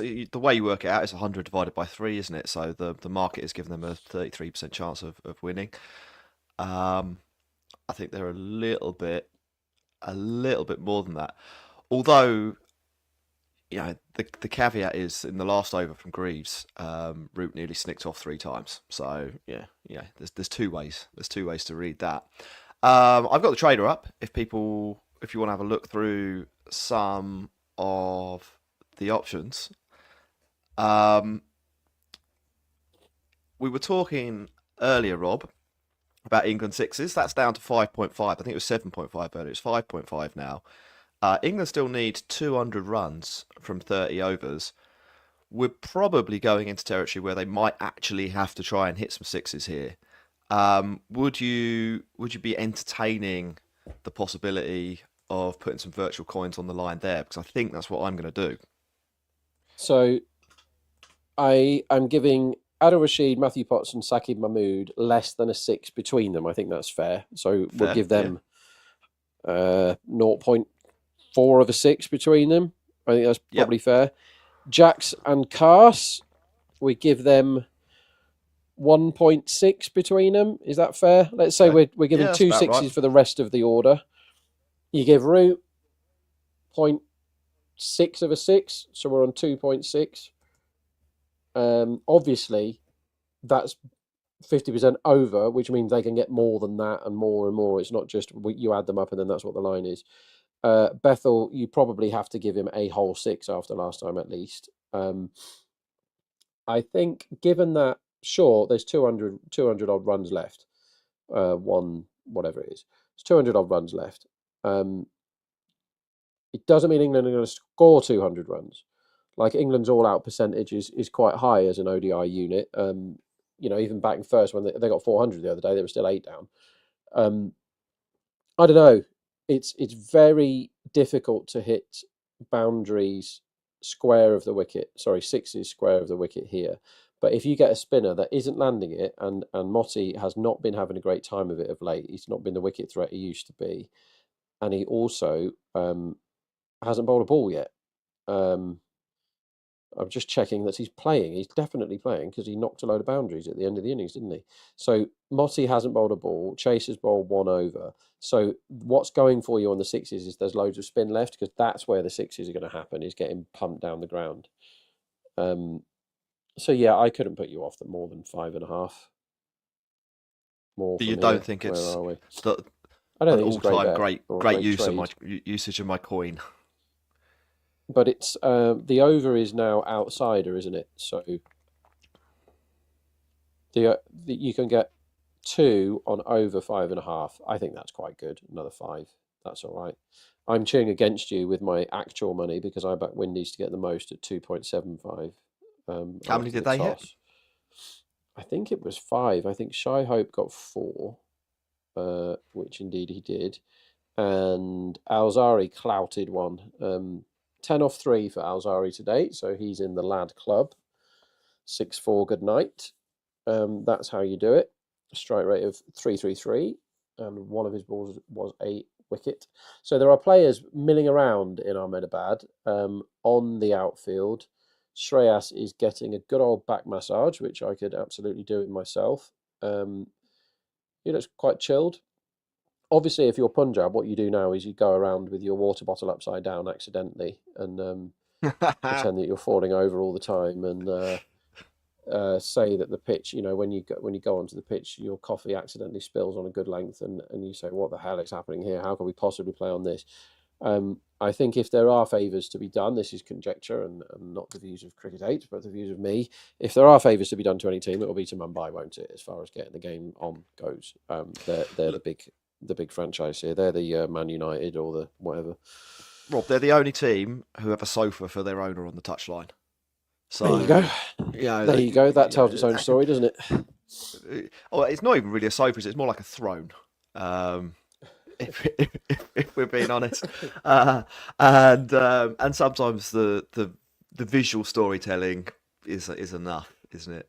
the way you work it out is 100 divided by 3, isn't it? So the market has given them a 33% chance of winning. I think they're a little bit more than that. Although, the caveat is in the last over from Greaves, Root nearly snicked off 3 times. So there's two ways. There's 2 ways to read that. I've got the trader up. If you want to have a look through some of the options, we were talking earlier, Rob, about England sixes. That's down to 5.5. I think it was 7.5 earlier. It's 5.5 now. England still need 200 runs from 30 overs. We're probably going into territory where they might actually have to try and hit some sixes here. Would you be entertaining the possibility of putting some virtual coins on the line there? Because I think that's what I'm going to do. So I am giving Adil Rashid, Matthew Potts and Saqib Mahmood less than a 6 between them. I think that's fair. So we'll give them 0.4 of a 6 between them. I think that's probably fair. Jacks and Cars, we give them 1.6 between them. Is that fair? Let's say we're giving 2 sixes right for the rest of the order. You give Root 0.6 of a 6, so we're on 2.6. Obviously, that's 50% over, which means they can get more than that and more and more. It's not just you add them up and then that's what the line is. Bethel, you probably have to give him a whole 6 after last time at least. I think given that, sure, there's 200 odd runs left. Whatever it is. There's 200 odd runs left. It doesn't mean England are going to score 200 runs. Like England's all-out percentage is quite high as an ODI unit. Even back in first when they got 400 the other day, they were still 8 down. I don't know. It's very difficult to hit boundaries square of the wicket. Sorry, sixes square of the wicket here. But if you get a spinner that isn't landing it, and Motti has not been having a great time of it of late, he's not been the wicket threat he used to be, and he also hasn't bowled a ball yet. I'm just checking that he's playing. He's definitely playing because he knocked a load of boundaries at the end of the innings, didn't he? So Motti hasn't bowled a ball. Chase has bowled 1 over. So what's going for you on the sixes is there's loads of spin left because that's where the sixes are going to happen, is getting pumped down the ground. So yeah, I couldn't put you off them more than 5.5. More. But you don't think it's I don't think it's all-time great usage of my coin. But it's the over is now outsider, isn't it? So you can get 2 on over 5.5. I think that's quite good. Another 5. That's all right. I'm cheering against you with my actual money because I backed Windies to get the most at 2.75. How many did they hit? I think it was 5. I think Shy Hope got 4, which indeed he did. And Alzari clouted 1. 10 off 3 for Alzari today, so he's in the lad club. 6-4, good night. That's how you do it. A strike rate of 333, and one of his balls was a wicket. So there are players milling around in Ahmedabad on the outfield. Shreyas is getting a good old back massage, which I could absolutely do it myself. He looks quite chilled. Obviously, if you're Punjab, what you do now is you go around with your water bottle upside down accidentally and pretend that you're falling over all the time and say that the pitch, when you go onto the pitch, your coffee accidentally spills on a good length and you say, what the hell is happening here? How can we possibly play on this? I think if there are favours to be done, this is conjecture and not the views of Cricket 8, but the views of me. If there are favours to be done to any team, it will be to Mumbai, won't it, as far as getting the game on goes. They're the big franchise here. They're the Man United or the whatever. Rob, they're the only team who have a sofa for their owner on the touchline. So there you go. There you go. That tells its own story, doesn't it? Oh, it's not even really a sofa. It's more like a throne. if we're being honest. And sometimes the visual storytelling is enough, isn't it?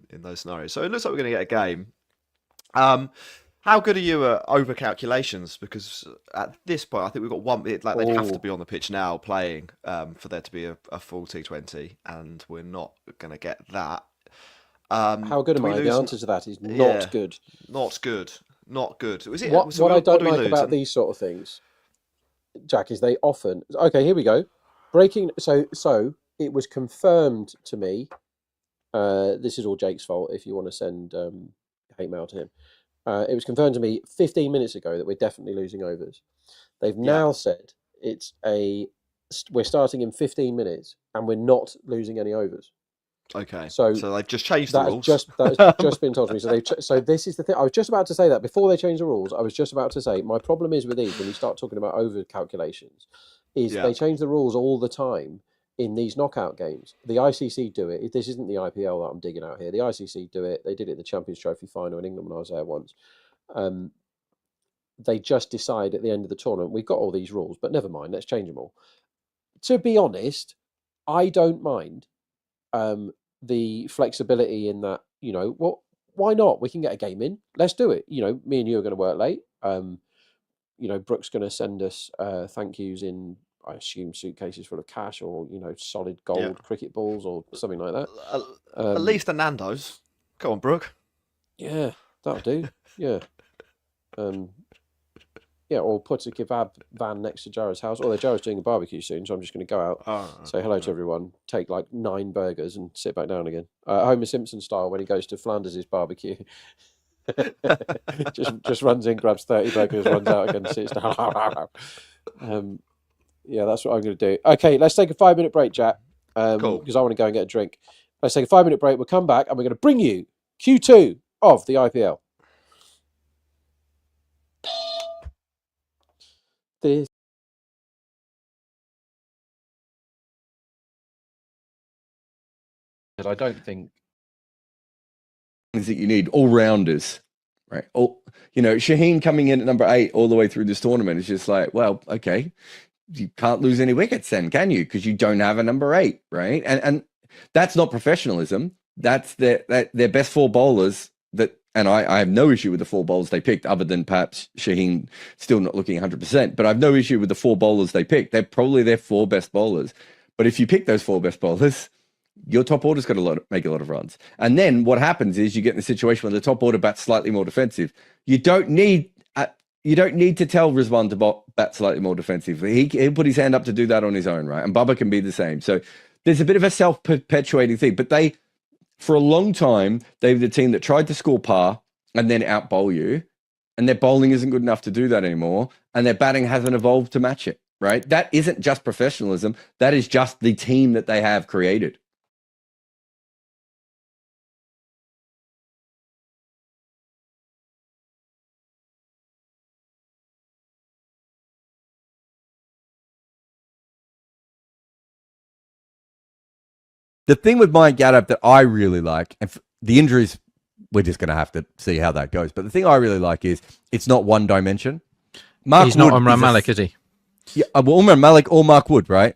In those scenarios. So it looks like we're going to get a game. How good are you at over calculations? Because at this point, I think we've got one. They'd have to be on the pitch now playing for there to be a full T20, and we're not going to get that. How good am I? The answer to that is not good. Not good. Not good. What I don't like about these sort of things, Jack, is they often. Okay, here we go. Breaking. So it was confirmed to me. This is all Jake's fault. If you want to send hate mail to him. It was confirmed to me 15 minutes ago that we're definitely losing overs. They've now said we're starting in 15 minutes and we're not losing any overs. Okay. So they've just changed the rules. That's just been told to me. So this is the thing. I was just about to say that before they changed the rules. I was just about to say my problem is with these when you start talking about over calculations, is they change the rules all the time. In these knockout games, the ICC do it. This isn't the IPL that I'm digging out here. The ICC do it. They did it in the Champions Trophy final in England when I was there once. They just decide at the end of the tournament, we've got all these rules, but never mind, let's change them all. To be honest, I don't mind the flexibility in that, why not? We can get a game in. Let's do it. Me and you are going to work late. Brooke's going to send us thank yous in, I assume, suitcases full of cash or, solid gold cricket balls or something like that. At least a Nando's. Come on, Brooke. Yeah, that'll do. Yeah. Or put a kebab van next to Jared's house. Although Jared's doing a barbecue soon, so I'm just going to go out, say hello to everyone, take like 9 burgers and sit back down again. Homer Simpson style when he goes to Flanders' barbecue. just runs in, grabs 30 burgers, runs out again, sits down. Yeah, that's what I'm going to do. Okay, let's take a 5-minute break, Jack. Cool. Because I want to go and get a drink. Let's take a 5-minute break. We'll come back and we're going to bring you Q2 of the IPL. This. I don't think is that you need all rounders, right? Shaheen coming in at number 8 all the way through this tournament is just like, well, okay. You can't lose any wickets then, can you? Because you don't have a number 8, right? And that's not professionalism. That's their best 4 bowlers and I have no issue with the 4 bowlers they picked, other than perhaps Shaheen still not looking 100%. But I have no issue with the 4 bowlers they picked. They're probably their 4 best bowlers. But if you pick those 4 best bowlers, your top order's got to make a lot of runs. And then what happens is you get in a situation where the top order bats slightly more defensive. You don't need to tell Rizwan to bat slightly more defensively. He'll put his hand up to do that on his own, right? And Bubba can be the same. So there's a bit of a self-perpetuating thing. But for a long time, they were the team that tried to score par and then out-bowl you. And their bowling isn't good enough to do that anymore. And their batting hasn't evolved to match it, right? That isn't just professionalism. That is just the team that they have created. The thing with Mike Yadav that I really like, and the injuries, we're just going to have to see how that goes. But the thing I really like is it's not one dimension. He's not Umran Malik, is he? Yeah, well, Umran Malik or Mark Wood, right?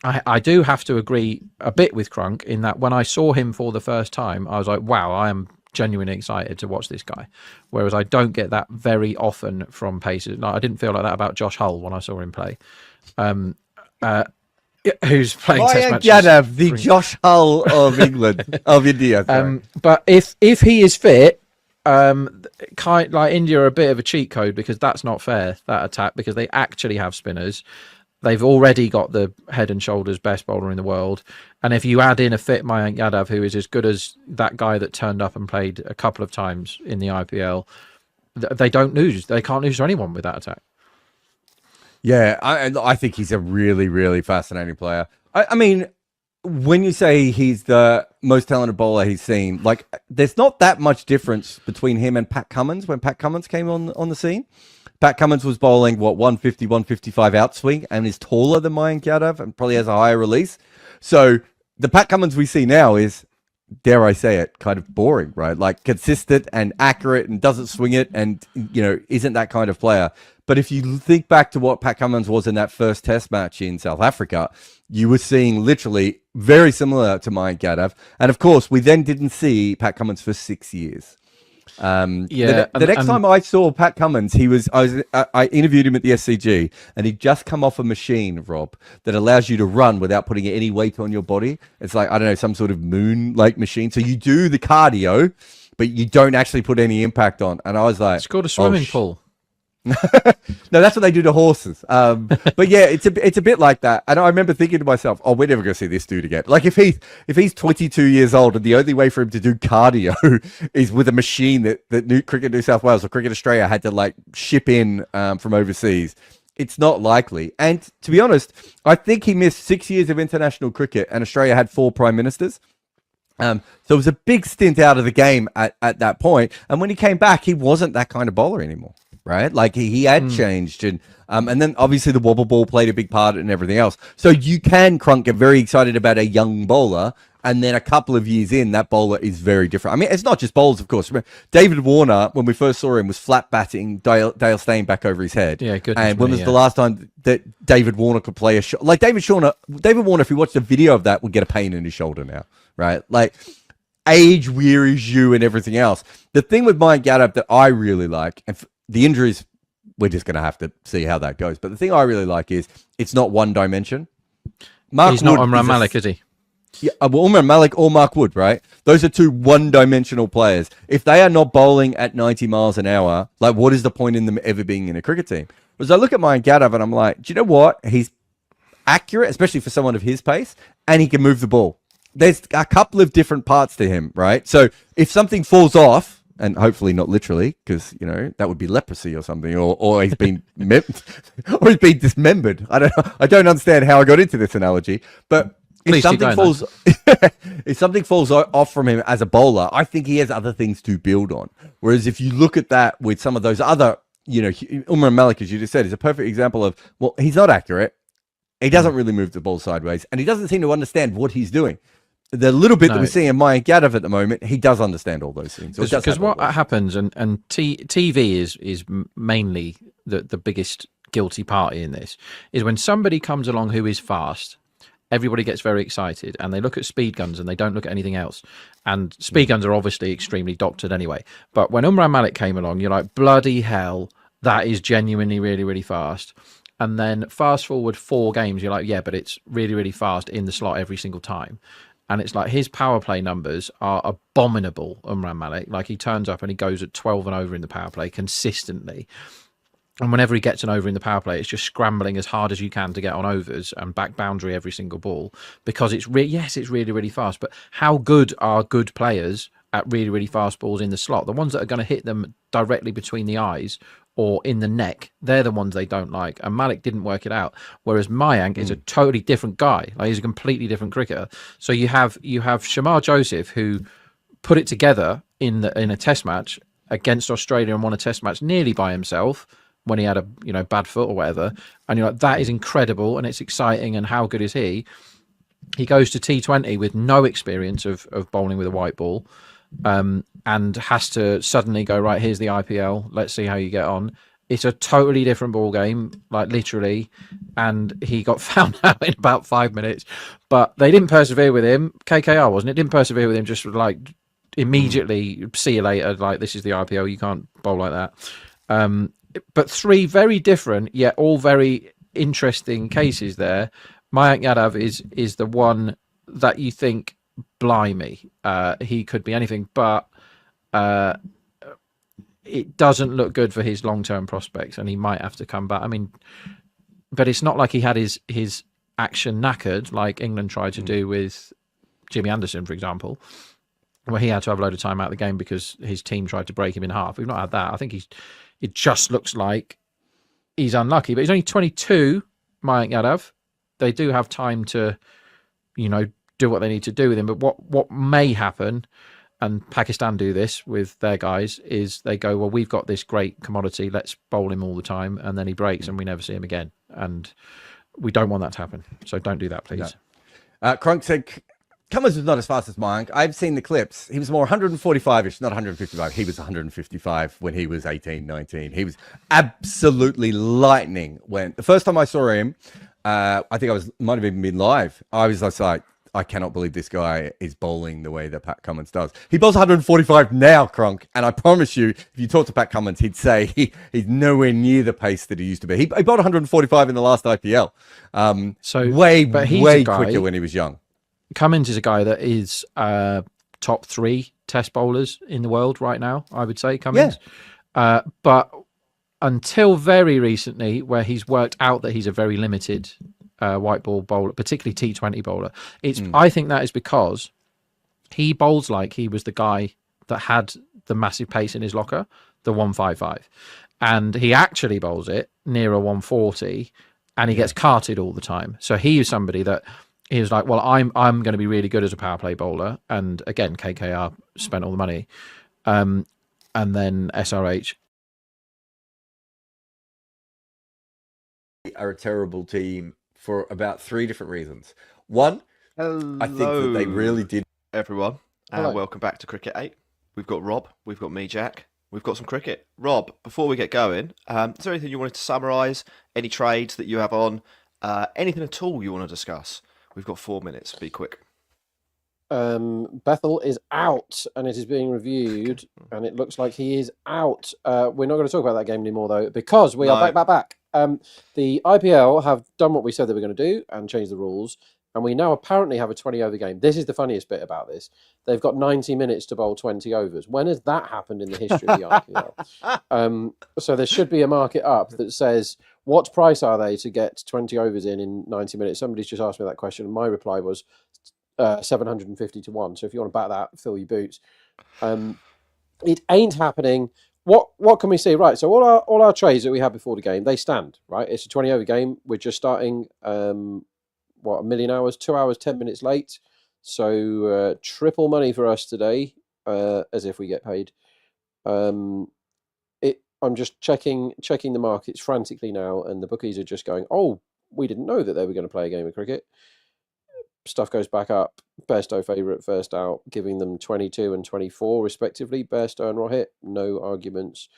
I do have to agree a bit with Crunk in that when I saw him for the first time, I was like, wow, I am genuinely excited to watch this guy. Whereas I don't get that very often from Pacers. I didn't feel like that about Josh Hull when I saw him play. Who's playing Test matches? Yadav, the Josh Hull of England, of India. But if he is fit, India are a bit of a cheat code because that's not fair, that attack, because they actually have spinners. They've already got the head and shoulders best bowler in the world. And if you add in a fit Mayank Yadav, who is as good as that guy that turned up and played a couple of times in the IPL, they don't lose. They can't lose to anyone with that attack. Yeah, I think he's a really, really fascinating player. I mean, when you say he's the most talented bowler he's seen, like, there's not that much difference between him and Pat Cummins when Pat Cummins came on the scene. Pat Cummins was bowling, 150, 155 outswing and is taller than Mayank Yadav and probably has a higher release. So the Pat Cummins we see now is dare I say it, kind of boring, right? Like consistent and accurate and doesn't swing it and, isn't that kind of player. But if you think back to what Pat Cummins was in that first test match in South Africa, you were seeing literally very similar to Mayank Yadav. And of course, we then didn't see Pat Cummins for 6 years. The next time I saw Pat Cummins, I interviewed him at the SCG, and he'd just come off a machine, Rob, that allows you to run without putting any weight on your body. It's like, I don't know, some sort of moon-like machine. So you do the cardio, but you don't actually put any impact on. And I was like, it's called a swimming pool. No, that's what they do to horses. But yeah, it's a bit like that. And I remember thinking to myself, oh, we're never going to see this dude again. Like if he's 22 years old and the only way for him to do cardio is with a machine that Cricket New South Wales or Cricket Australia had to like ship in from overseas, it's not likely. And to be honest, I think he missed 6 years of international cricket, and Australia had 4 prime ministers. So it was a big stint out of the game at that point. And when he came back, he wasn't that kind of bowler anymore. Right, like he had changed, and then obviously the wobble ball played a big part and everything else. So you can, Crunk, get very excited about a young bowler, and then a couple of years in, that bowler is very different. I mean, it's not just bowlers, of course. David Warner, when we first saw him, was flat batting Dale Steyn back over his head. Yeah, good. And when was the last time that David Warner could play a shot? Like David Warner, if you watched a video of that, would get a pain in his shoulder now, right? Like age wearies you and everything else. The thing with Mayank Yadav that I really like, and the injuries, we're just going to have to see how that goes. But the thing I really like is it's not one dimension. He's not Umran Malik, is he? Yeah, well, Umran Malik or Mark Wood, right? Those are 2 one-dimensional players. If they are not bowling at 90 miles an hour, like what is the point in them ever being in a cricket team? Because I look at Mayank Yadav and I'm like, do you know what? He's accurate, especially for someone of his pace, and he can move the ball. There's a couple of different parts to him, right? So if something falls off, and hopefully not literally, because that would be leprosy or something, or he's been or he's been dismembered. I don't understand how I got into this analogy, but if something falls off from him as a bowler, I think he has other things to build on. Whereas if you look at that with some of those other, Umran Malik, as you just said, is a perfect example of, well, he's not accurate. He doesn't really move the ball sideways, and he doesn't seem to understand what he's doing. The little bit that we're seeing in Mayank Yadav at the moment, he does understand all those things. Because what happens, and TV is mainly the biggest guilty party in this, is when somebody comes along who is fast, everybody gets very excited, and they look at speed guns and they don't look at anything else. And speed guns are obviously extremely doctored anyway. But when Umran Malik came along, you're like, bloody hell, that is genuinely really, really fast. And then fast forward 4 games, you're like, yeah, but it's really, really fast in the slot every single time. And it's like his power play numbers are abominable, Umran Malik. Like he turns up and he goes at 12 and over in the power play consistently. And whenever he gets an over in the power play, it's just scrambling as hard as you can to get on overs and back boundary every single ball, because it's it's really, really fast. But how good are good players at really, really fast balls in the slot? The ones that are going to hit them directly between the eyes or in the neck, they're the ones they don't like. And Malik didn't work it out. Whereas Mayank is a totally different guy. Like he's a completely different cricketer. So you have Shamar Joseph, who put it together in a test match against Australia and won a test match nearly by himself when he had a bad foot or whatever. And you're like, that is incredible and it's exciting, and how good is he? He goes to T20 with no experience of bowling with a white ball. And has to suddenly go, right, here's the IPL, let's see how you get on. It's a totally different ball game, like literally, and he got found out in about 5 minutes. But they didn't persevere with him. KKR, wasn't it? Didn't persevere with him, just like immediately, see you later, like this is the IPL, you can't bowl like that. But 3 very different yet all very interesting cases there. Mayank Yadav is the one that you think, blimey, he could be anything, but it doesn't look good for his long-term prospects, and he might have to come back. I mean, but it's not like he had his action knackered like England tried to do with Jimmy Anderson, for example, where he had to have a load of time out of the game because his team tried to break him in half. We've not had that. I think it just looks like he's unlucky, but he's only 22, Mayank Yadav. They do have time to, do what they need to do with him. But what may happen, and Pakistan do this with their guys, is they go, well, we've got this great commodity, let's bowl him all the time, and then he breaks and we never see him again. And we don't want that to happen. So don't do that, please. No. Crunk said, Cummins was not as fast as Mayank. I've seen the clips. He was more 145-ish, not 155. He was 155 when he was 18, 19. He was absolutely lightning. When the first time I saw him, I think might have even been live. I was just like, I cannot believe this guy is bowling the way that Pat Cummins does. He bowls 145 now, Kronk, and I promise you, if you talk to Pat Cummins, he'd say he's nowhere near the pace that he used to be. He bowled 145 in the last IPL. Way quicker when he was young. Cummins is a guy that is top 3 test bowlers in the world right now, I would say, Cummins. Yeah. But until very recently, where he's worked out that he's a very limited white ball bowler, particularly T20 bowler, I think that is because he bowls like he was the guy that had the massive pace in his locker, the 155. And he actually bowls it near a 140, and he gets carted all the time. So he is somebody that he was like, well, I'm going to be really good as a power play bowler. And again, KKR spent all the money. And then SRH are a terrible team for about 3 different reasons. One, Hello, I think that they really did. Everyone, and welcome back to Cricket 8. We've got Rob, we've got me, Jack. We've got some cricket. Rob, before we get going, is there anything you wanted to summarise? Any trades that you have on? Anything at all you want to discuss? We've got 4 minutes. Be quick. Bethel is out, and it is being reviewed, and it looks like he is out. We're not going to talk about that game anymore, though, because we are back. The IPL have done what we said they were going to do and changed the rules, and we now apparently have a 20-over game. This is the funniest bit about this. They've got 90 minutes to bowl 20 overs. When has that happened in the history of the IPL? So there should be a market up that says, what price are they to get 20 overs in 90 minutes? Somebody's just asked me that question, and my reply was 750 to 1. So if you want to back that, fill your boots. It ain't happening. What can we see? Right, so all our trades that we had before the game, they stand, right? It's a 20-over game. We're just starting, a million hours, 2 hours, 10 minutes late. So triple money for us today, as if we get paid. I'm just checking the markets frantically now, and the bookies are just going, oh, we didn't know that they were going to play a game of cricket. Stuff goes back up. Bairstow favourite first out, giving them 22 and 24 respectively. Bairstow and Rohit, no arguments.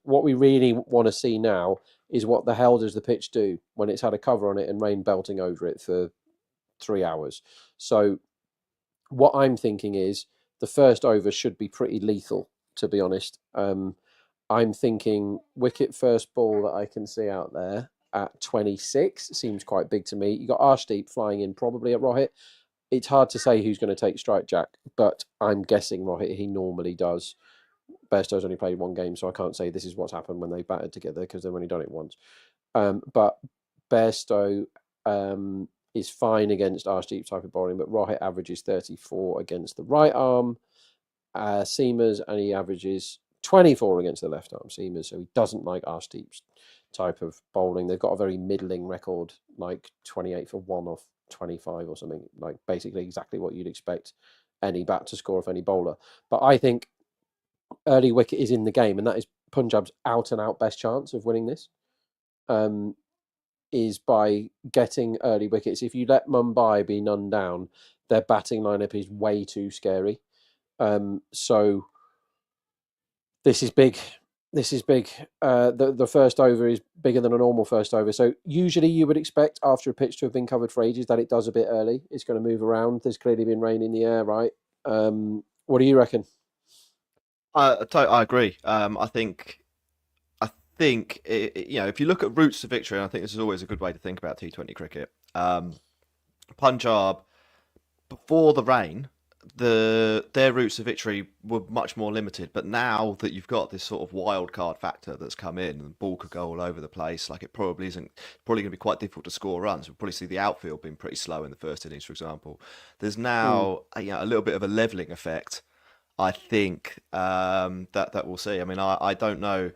What we really want to see now is what the hell does the pitch do when it's had a cover on it and rain belting over it for 3 hours. So what I'm thinking is the first over should be pretty lethal, to be honest. I'm thinking wicket first ball that I can see out there at 26 seems quite big to me. You got Arshdeep flying in probably at Rohit. It's hard to say who's going to take strike, Jack, but I'm guessing Rohit. He normally does. Bairstow's only played 1 game, so I can't say this is what's happened when they batted together because they've only done it once. But Bairstow is fine against Arshdeep type of bowling, but Rohit averages 34 against the right arm seamers, and he averages 24 against the left arm seamers, so he doesn't like Arshdeep's type of bowling. They've got a very middling record, like 28 for 1 off 25 or something, like basically exactly what you'd expect any bat to score off any bowler. But I think early wicket is in the game, and that is Punjab's out and out best chance of winning this, is by getting early wickets. If you let Mumbai be none down, their batting lineup is way too scary. So this is big. The first over is bigger than a normal first over. So usually you would expect after a pitch to have been covered for ages that it does a bit early. It's going to move around. There's clearly been rain in the air, right? What do you reckon? I agree. I think if you look at routes to victory, and I think this is always a good way to think about T20 cricket. Punjab, before the rain, their routes to victory were much more limited, but now that you've got this sort of wild card factor that's come in, and the ball could go all over the place, like it probably going to be quite difficult to score runs. We'll probably see the outfield being pretty slow in the first innings, for example. There's now a little bit of a levelling effect, I think, that we'll see. I mean, I don't know.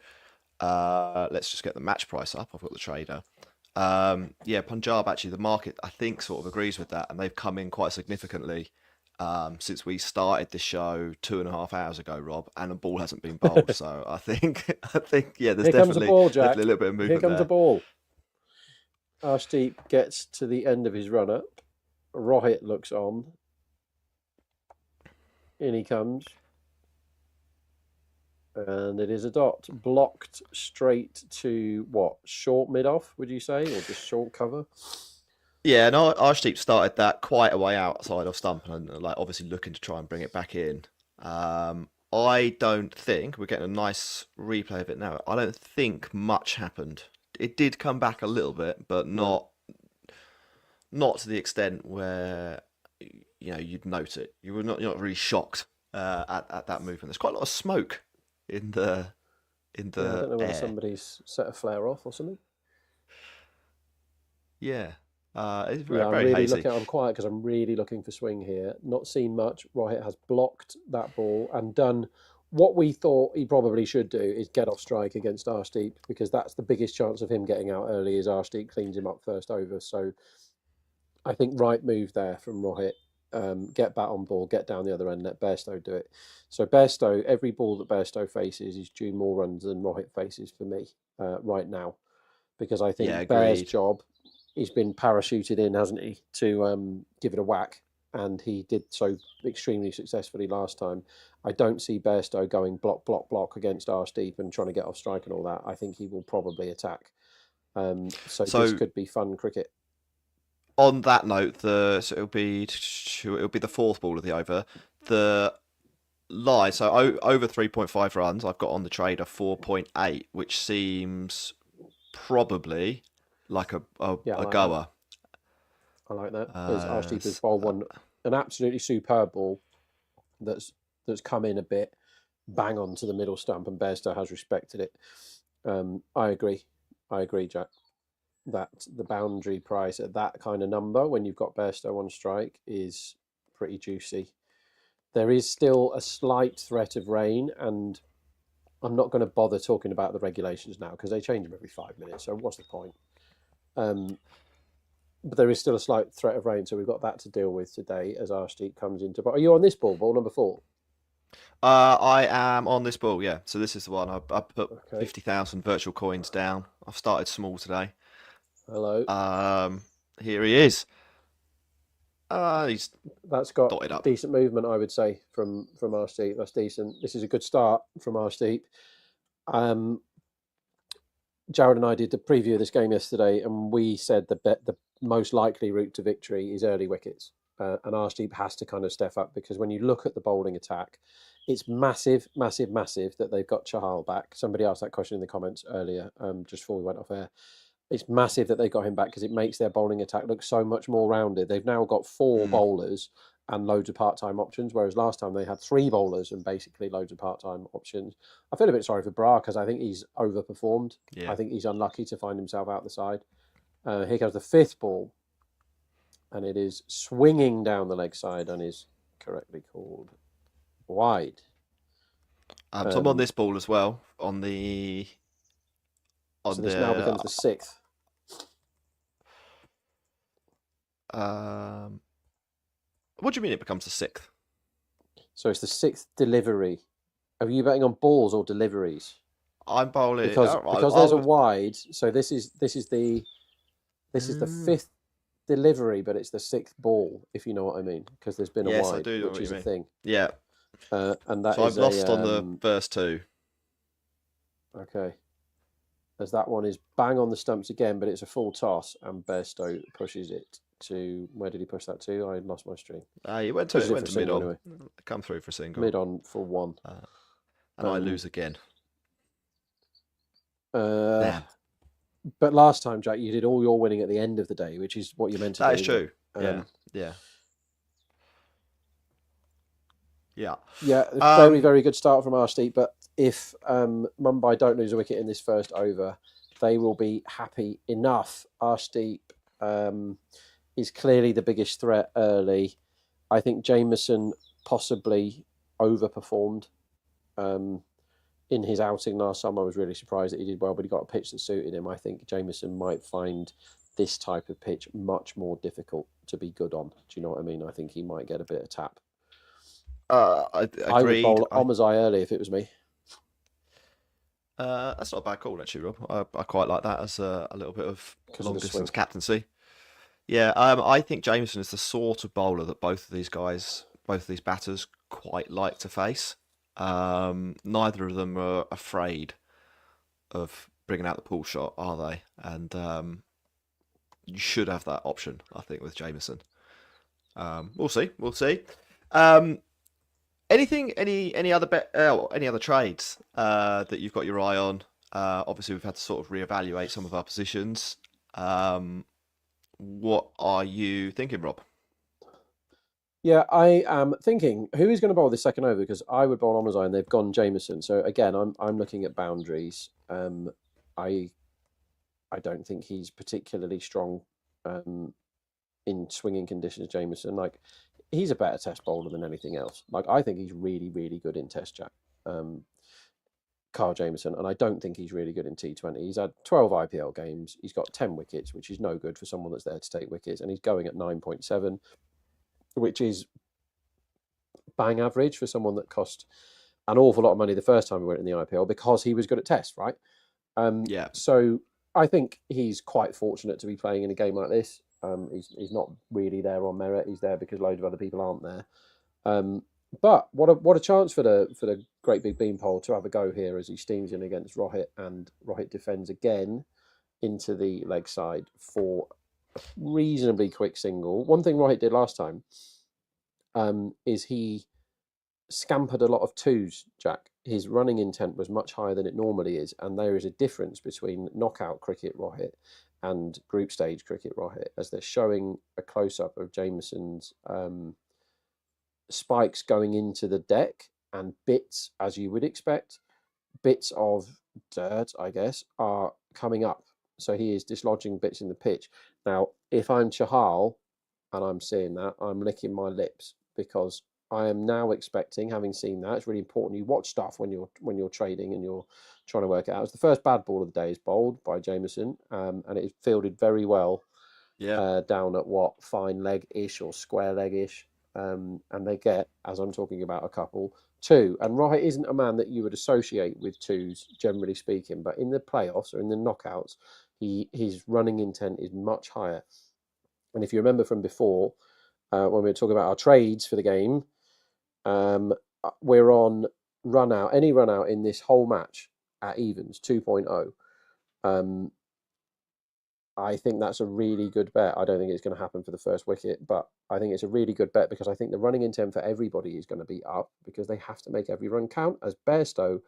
Let's just get the match price up. I've got the trader. Punjab, actually, the market, I think, sort of agrees with that, and they've come in quite significantly since we started the show 2.5 hours ago, Rob, and the ball hasn't been bowled. So I think, there's definitely a little bit of movement. Here comes the ball. Arshdeep gets to the end of his run-up. Rohit looks on. In he comes. And it is a dot. Blocked straight to what? Short mid-off, would you say? Or just short cover? Yeah, and Arshdeep started that quite a way outside of stump and like obviously looking to try and bring it back in. I don't think we're getting a nice replay of it now. I don't think much happened. It did come back a little bit, but not to the extent where you'd note it. You were not really shocked at that movement. There's quite a lot of smoke in the I don't know whether air. somebody's set a flare off or something. Yeah. It's Yeah, very hazy. I'm quiet because I'm really looking for swing here. Not seen much. Rohit has blocked that ball and done what we thought he probably should do, is get off strike against Arshdeep, because that's the biggest chance of him getting out early, is Arshdeep cleans him up first over. So I think right move there from Rohit. Get bat on ball, get down the other end, let Bairstow do it. So Bairstow, every ball that Bairstow faces is due more runs than Rohit faces for me right now, because I think Bear's job, he's been parachuted in, hasn't he, to give it a whack, and he did so extremely successfully last time. I don't see Bairstow going block against Arshdeep and trying to get off strike and all that. I think he will probably attack. So this could be fun cricket. On that note, it'll be the fourth ball of the over. The line, so over 3.5 runs, I've got on the trade of 4.8, which seems probably like a goer. I like that. Arshdeep has bowled an absolutely superb ball that's come in a bit, bang on to the middle stump, and Bairstow has respected it. I agree, Jack, that the boundary price at that kind of number, when you've got Bairstow on strike, is pretty juicy. There is still a slight threat of rain, and I'm not going to bother talking about the regulations now because they change them every 5 minutes, so what's the point? But there is still a slight threat of rain, so we've got that to deal with today as Arshdeep comes into... But are you on this ball number 4? I am on this ball, yeah. So this is the one. I put 50,000 virtual coins down. I've started small today. Hello. Here he is. That's got dotted up. Decent movement, I would say, from Arshdeep. That's decent. This is a good start from Arshdeep. Jared and I did the preview of this game yesterday, and we said the most likely route to victory is early wickets. And Arshdeep has to kind of step up, because when you look at the bowling attack, it's massive that they've got Chahal back. Somebody asked that question in the comments earlier, just before we went off air. It's massive that they got him back, because it makes their bowling attack look so much more rounded. They've now got 4 bowlers and loads of part-time options, whereas last time they had 3 bowlers and basically loads of part-time options. I feel a bit sorry for Bra, because I think he's overperformed. Yeah. I think he's unlucky to find himself out the side. Here comes the 5th ball, and it is swinging down the leg side and is correctly called wide. So I'm on this ball as well. So this now becomes the 6th. What do you mean it becomes the 6th? So it's the 6th delivery. Are you betting on balls or deliveries? I'm bowling because there's a wide. So this is the 5th delivery, but it's the 6th ball, if you know what I mean, because there's been a wide, which is a thing. Yeah. And that so is I've lost on the first 2. Okay. As that one is bang on the stumps again, but it's a full toss, and Bairstow pushes it to... Where did he push that to? I lost my stream. He went to mid on. Anyway. Come through for a single. Mid on for 1. And I lose again. But last time, Jack, you did all your winning at the end of the day, which is what you meant to do. That is true. Yeah. Very, very good start from Arshdeep. But if Mumbai don't lose a wicket in this first over, they will be happy enough. Arshdeep is clearly the biggest threat early. I think Jameson possibly overperformed in his outing last summer. I was really surprised that he did well, but he got a pitch that suited him. I think Jameson might find this type of pitch much more difficult to be good on. Do you know what I mean? I think he might get a bit of tap. I would bowl Omazai early if it was me. That's not a bad call, actually, Rob. I quite like that as a little bit of long distance captaincy. Yeah, I think Jameson is the sort of bowler that both of these batters quite like to face. Neither of them are afraid of bringing out the pull shot, are they? And you should have that option, I think, with Jameson. We'll see. Any other trades that you've got your eye on? Obviously, we've had to sort of reevaluate some of our positions. What are you thinking, Rob? Yeah, I am thinking who is going to bowl this second over, because I would bowl Omazai and they've gone Jameson. So again, I'm looking at boundaries. I don't think he's particularly strong in swinging conditions. Jameson, like, he's a better Test bowler than anything else. Like, I think he's really, really good in Test, Jack. Carl Jameson, and I don't think he's really good in T20. He's had 12 IPL games. He's got 10 wickets, which is no good for someone that's there to take wickets, and he's going at 9.7, which is bang average for someone that cost an awful lot of money the first time we went in the IPL because he was good at Test, right? Yeah. So I think he's quite fortunate to be playing in a game like this. He's not really there on merit. He's there because loads of other people aren't there. But what a chance for the great big beanpole to have a go here as he steams in against Rohit, and Rohit defends again into the leg side for a reasonably quick single. One thing Rohit did last time is he scampered a lot of twos, Jack. His running intent was much higher than it normally is, and there is a difference between knockout cricket Rohit and group stage cricket Rohit, as they're showing a close-up of Jameson's spikes going into the deck, and bits, as you would expect, bits of dirt, I guess, are coming up. So he is dislodging bits in the pitch. Now, if I'm Chahal and I'm seeing that, I'm licking my lips, because I am now expecting, having seen that, it's really important you watch stuff when you're trading and you're trying to work it out. It's the first bad ball of the day is bowled by Jameson, and it is fielded very well. Yeah. Down at what, fine leg-ish or square leg-ish. And they get, as I'm talking about, a couple, two. And Rohit isn't a man that you would associate with twos, generally speaking, but in the playoffs or in the knockouts, his running intent is much higher. And if you remember from before, when we were talking about our trades for the game, we're on run out, any run out in this whole match at evens, 2.0. I think that's a really good bet. I don't think it's going to happen for the first wicket, but I think it's a really good bet because I think the running intent for everybody is going to be up, because they have to make every run count, as Bairstow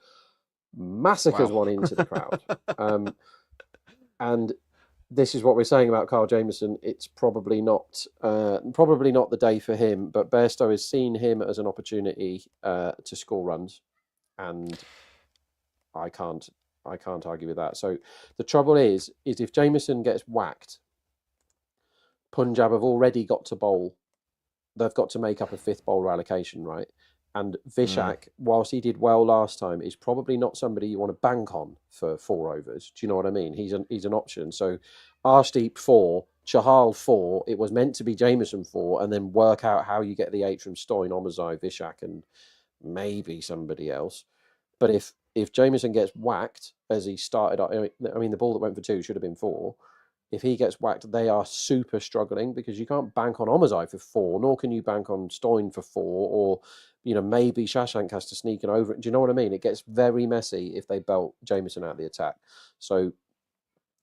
massacres one into the crowd. And this is what we're saying about Carl Jameson. It's probably not the day for him, but Bairstow has seen him as an opportunity to score runs, and I can't argue with that. So the trouble is if Jameson gets whacked, Punjab have already got to bowl. They've got to make up a fifth bowler allocation, right? And Vishak, whilst he did well last time, is probably not somebody you want to bank on for 4 overs. Do you know what I mean? He's an option. So Arshdeep 4, Chahal 4. It was meant to be Jameson 4, and then work out how you get the 8 from Stoyne, Omazai, Vishak, and maybe somebody else. But if Jameson gets whacked as he started, I mean, the ball that went for 2 should have been 4. If he gets whacked, they are super struggling, because you can't bank on Omazai for 4, nor can you bank on Stoyne for 4, or maybe Shashank has to sneak it over. Do you know what I mean? It gets very messy if they belt Jameson out of the attack. So,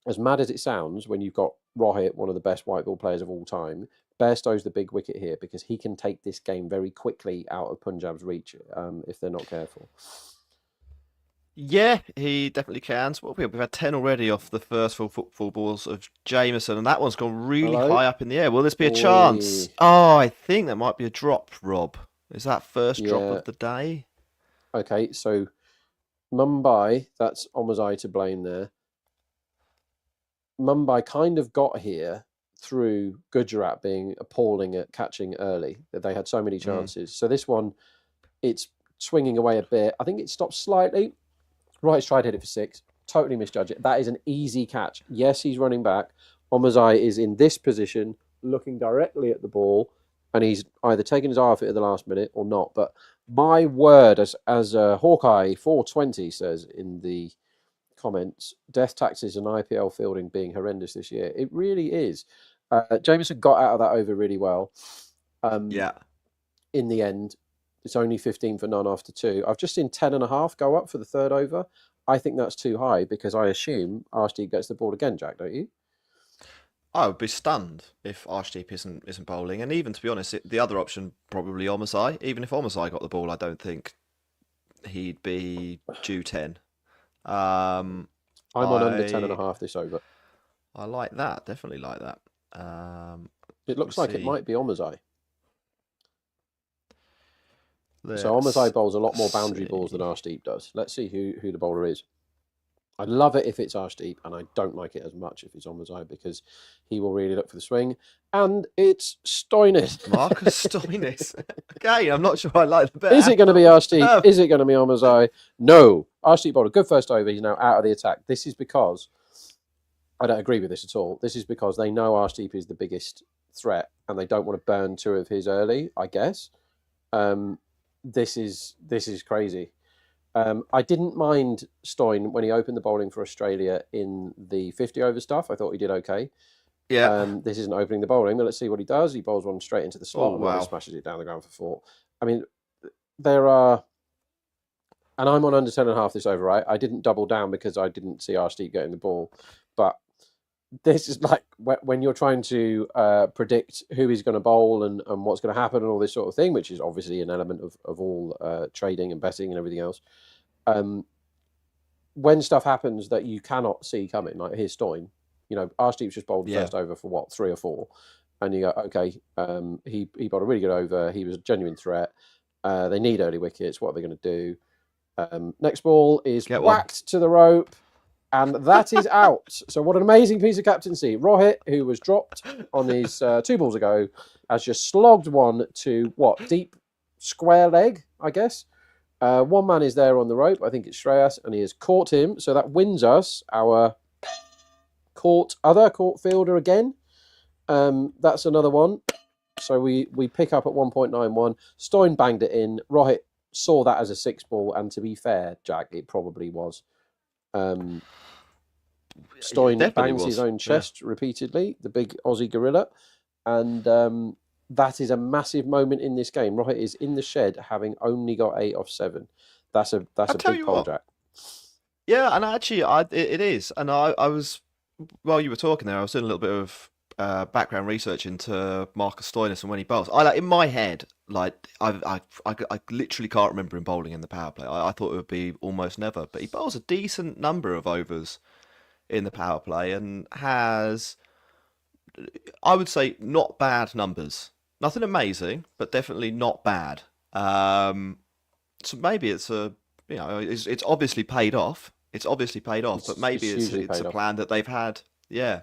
as mad as it sounds, when you've got Rohit, one of the best white ball players of all time, Bairstow's the big wicket here, because he can take this game very quickly out of Punjab's reach if they're not careful. Yeah, he definitely can. So we've had 10 already off the first full balls of Jameson, and that one's gone really high up in the air. Will this be a chance? Oh, I think that might be a drop, Rob. Is that first drop of the day? Okay, so Mumbai, that's Omazai to blame there. Mumbai kind of got here through Gujarat being appalling at catching early. They had so many chances. So this one, it's swinging away a bit. I think it stopped slightly. Right, tried to hit it for 6. Totally misjudged it. That is an easy catch. Yes, he's running back. Omazai is in this position, looking directly at the ball, and he's either taking his eye off it at the last minute or not. But my word, as Hawkeye 420 says in the comments, death taxes and IPL fielding being horrendous this year. It really is. Jameson got out of that over really well. Yeah. In the end, it's only 15 for none after 2. I've just seen 10.5 go up for the third over. I think that's too high because I assume Arshdeep gets the ball again, Jack, don't you? I would be stunned if Arshdeep isn't bowling. And even, to be honest, the other option, probably Omasai. Even if Omasai got the ball, I don't think he'd be due 10. I'm on under 10.5 this over. I like that. Definitely like that. It looks like it might be Omasai. Let's So Omasai bowls a lot more boundary balls than Arshdeep does. Let's see who the bowler is. I love it if it's Arshdeep, and I don't like it as much if it's Omasai because he will really look for the swing. And it's Stoinis. Marcus Stoinis. Okay, I'm not sure I like the bet. Is it going to be Arshdeep? Is it going to be Omasai? No. Arshdeep bowled a good first over. He's now out of the attack. This is because I don't agree with this at all. This is because they know Arshdeep is the biggest threat, and they don't want to burn 2 of his early, I guess. This is crazy. I didn't mind Stoin when he opened the bowling for Australia in the 50 over stuff. I thought he did okay. Yeah. This isn't opening the bowling, but let's see what he does. He bowls one straight into the slot and wow. smashes it down the ground for 4. I mean, there are, and I'm on under 10.5 this over, right? I didn't double down because I didn't see Arshdeep getting the ball, but this is like when you're trying to predict who he's going to bowl and what's going to happen and all this sort of thing, which is obviously an element of all trading and betting and everything else. When stuff happens that you cannot see coming, like here's Stoin, Arshdeep's just bowled first over for what, 3 or 4, and you go, okay, he bowled a really good over. He was a genuine threat. They need early wickets. What are they going to do? Next ball is whacked to the rope. And that is out. So what an amazing piece of captaincy. Rohit, who was dropped on his 2 balls ago, has just slogged one to, deep square leg, I guess. One man is there on the rope. I think it's Shreyas, and he has caught him. So that wins us our other court fielder again. That's another one. So we pick up at 1.91. Stoin banged it in. Rohit saw that as a 6 ball, and to be fair, Jack, it probably was. Stoin bangs his own chest repeatedly, the big Aussie gorilla, and that is a massive moment in this game. Rohit is in the shed, having only got 8 off 7. That's a big poll, Jack. Yeah, and actually, it is. And I was, while you were talking there, I was doing a little bit of background research into Marcus Stoinis and when he bowls. In my head, I literally can't remember him bowling in the power play. I thought it would be almost never, but he bowls a decent number of overs in the power play and has, I would say, not bad numbers. Nothing amazing, but definitely not bad. So maybe it's it's obviously paid off. It's obviously paid off, but maybe it's a plan that they've had. Yeah.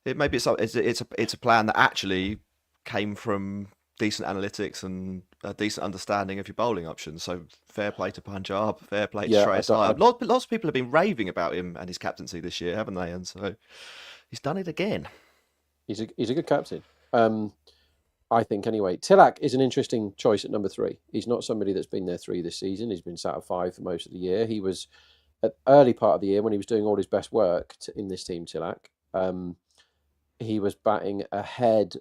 Maybe it's a plan that actually came from decent analytics and a decent understanding of your bowling options. So fair play to Punjab, fair play to Shreyas. Lots of people have been raving about him and his captaincy this year, haven't they? And so he's done it again. He's a good captain. I think anyway. Tilak is an interesting choice at number 3. He's not somebody that's been there 3 this season. He's been sat at 5 for most of the year. He was at early part of the year when he was doing all his best work in this team, Tilak. He was batting ahead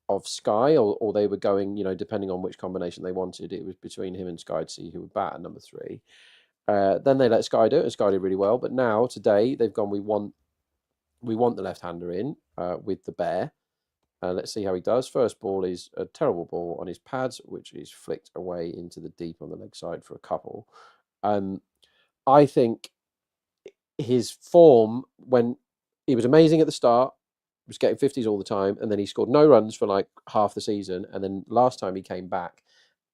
of Sky, or they were going, depending on which combination they wanted. It was between him and Sky to see who would bat at number 3. Then they let Sky do it, and Sky did really well. But now, today, they've gone, we want the left-hander in with the bear. Let's see how he does. First ball is a terrible ball on his pads, which is flicked away into the deep on the leg side for a couple. I think his form, when he was amazing at the start, was getting 50s all the time, and then he scored no runs for like half the season, and then last time he came back,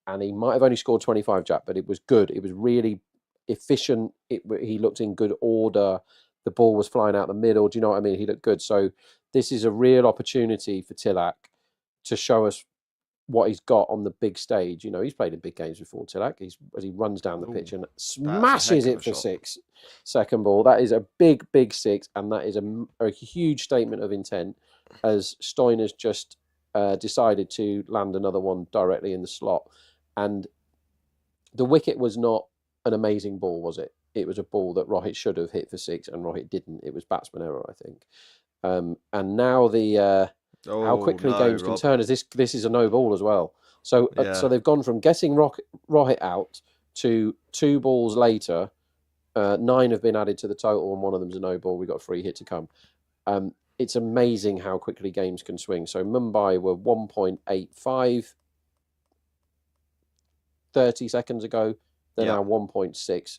and he might have only scored 25, Jack, but it was good. It was really efficient. He looked in good order. The ball was flying out the middle. Do you know what I mean? He looked good. So this is a real opportunity for Tilak to show us what he's got on the big stage. He's played in big games before, Tilak. As he runs down the pitch and smashes it for 6. Second ball. That is a big, big 6, and that is a huge statement of intent as Stoin has just decided to land another one directly in the slot. And the wicket was not an amazing ball, was it? It was a ball that Rohit should have hit for 6, and Rohit didn't. It was batsman error, I think. And now the how Oh quickly no, games can Rob. turn, as this is a no ball as well. So Yeah. so they've gone from getting Rohit out to 2 balls later. 9 have been added to the total, and one of them's a no ball. We've got a free hit to come. It's amazing how quickly games can swing. So Mumbai were 1.85 30 seconds ago. They're now 1.6.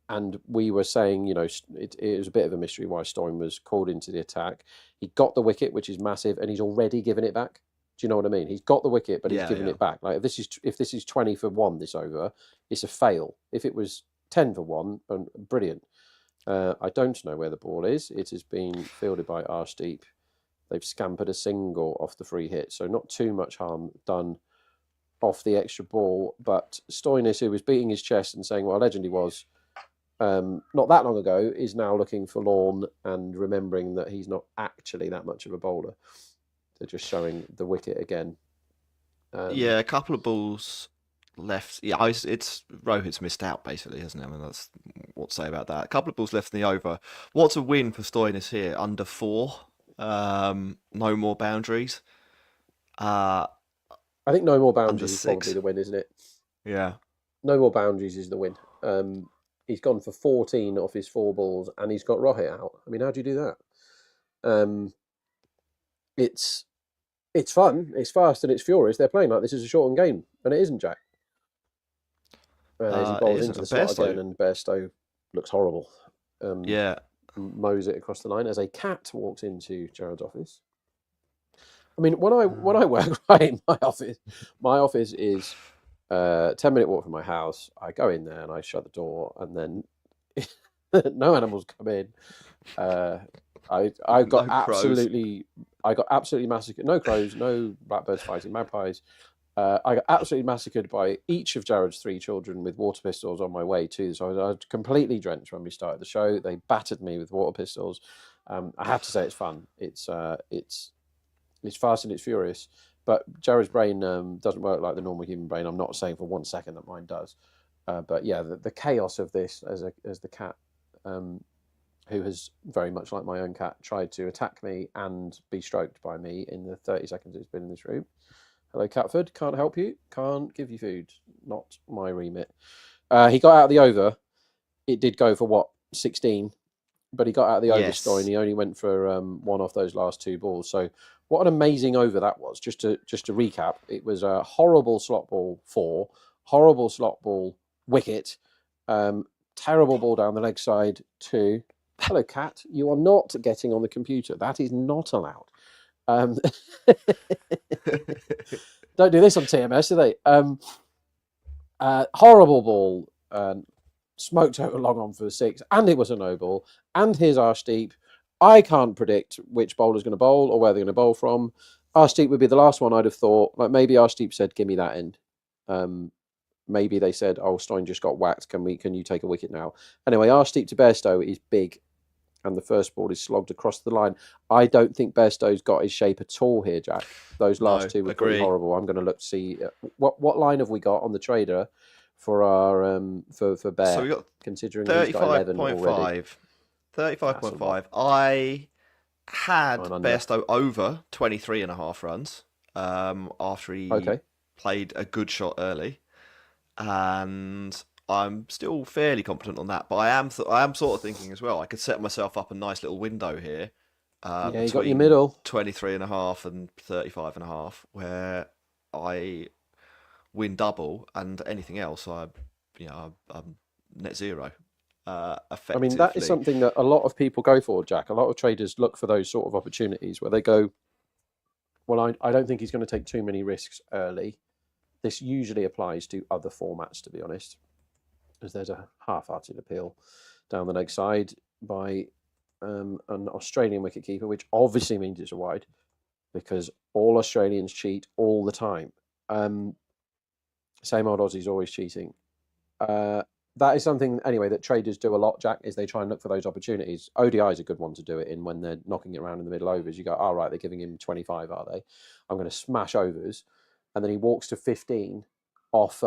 And we were saying, you know, it was a bit of a mystery why Stoin was called into the attack. He got the wicket, which is massive, and he's already given it back. Do you know what I mean? He's got the wicket, but he's given it back. Like if this is 20 for 1 this over, it's a fail. If it was 10 for 1, brilliant. I don't know where the ball is. It has been fielded by Arshdeep. They've scampered a single off the free hit, so not too much harm done off the extra ball. But Stoinis, who was beating his chest and saying what a legend he was not that long ago, is now looking forlorn and remembering that he's not actually that much of a bowler. They're just showing the wicket again. A couple of balls left. Yeah, it's Rohit's missed out basically, hasn't it? I mean, that's what to say about that. A couple of balls left in the over. What's a win for Stoinis here? Under 4. No more boundaries. I think no more boundaries is 6. probably the win, isn't it? Yeah. No more boundaries is the win. He's gone for 14 off his 4 balls, and he's got Rohit out. I mean, how do you do that? It's fun, it's fast, and it's furious. They're playing like this is a shortened game, and it isn't, Jack. As he bowls into the slot again, and Bairstow looks horrible. Mows it across the line as a cat walks into Jared's office. I mean, when I work right in my office is 10-minute walk from my house. I go in there and I shut the door, and then no animals come in. I got absolutely massacred. No crows, no blackbirds fighting magpies. I got absolutely massacred by each of Jared's 3 children with water pistols on my way to. So I was completely drenched when we started the show. They battered me with water pistols. I have to say it's fun. It's fast and it's furious. But Jared's brain doesn't work like the normal human brain. I'm not saying for 1 second that mine does. But yeah, the chaos of this as the cat, who has very much like my own cat tried to attack me and be stroked by me in the 30 seconds it's been in this room. Hello, Catford. Can't help you. Can't give you food. Not my remit. He got out of the over. It did go for 16, but he got out of the over story, and he only went for 1 off those last 2 balls. So what an amazing over that was. Just to recap, it was a horrible slot ball 4, horrible slot ball wicket, terrible ball down the leg side 2. Hello, Cat. You are not getting on the computer. That is not allowed. Don't do this on TMS, do they? Horrible ball, smoked over long on for 6, and it was a no ball. And here's Arshdeep. I can't predict which bowler's going to bowl or where they're going to bowl from. Arshdeep would be the last one I'd have thought. Like maybe Arshdeep said, "Give me that end." Maybe they said, "Oh, Stoin just got whacked. Can you take a wicket now?" Anyway, Arshdeep to Bairstow is big, and the first ball is slogged across the line. I don't think Bairstow's got his shape at all here, Jack. Those last 2 were pretty horrible. I'm going to look to see what line have we got on the trader for our for Bear. So we got considering he's got 11 already. 35.5. I had Bairstow over 23.5 runs after he played a good shot early, and I'm still fairly confident on that. But I am sort of thinking as well, I could set myself up a nice little window here. You got your middle 23.5 and 35.5, where I win double, and anything else I'm net zero. Effectively. I mean, that is something that a lot of people go for, Jack. A lot of traders look for those sort of opportunities where they go, well, I don't think he's going to take too many risks early. This usually applies to other formats, to be honest, as there's a half-hearted appeal down the leg side by an Australian wicketkeeper, which obviously means it's a wide, because all Australians cheat all the time. Same old Aussies always cheating. That is something, anyway, that traders do a lot, Jack, is they try and look for those opportunities. ODI is a good one to do it in when they're knocking it around in the middle overs. You go, oh, right, they're giving him 25, are they? I'm going to smash overs. And then he walks to 15 off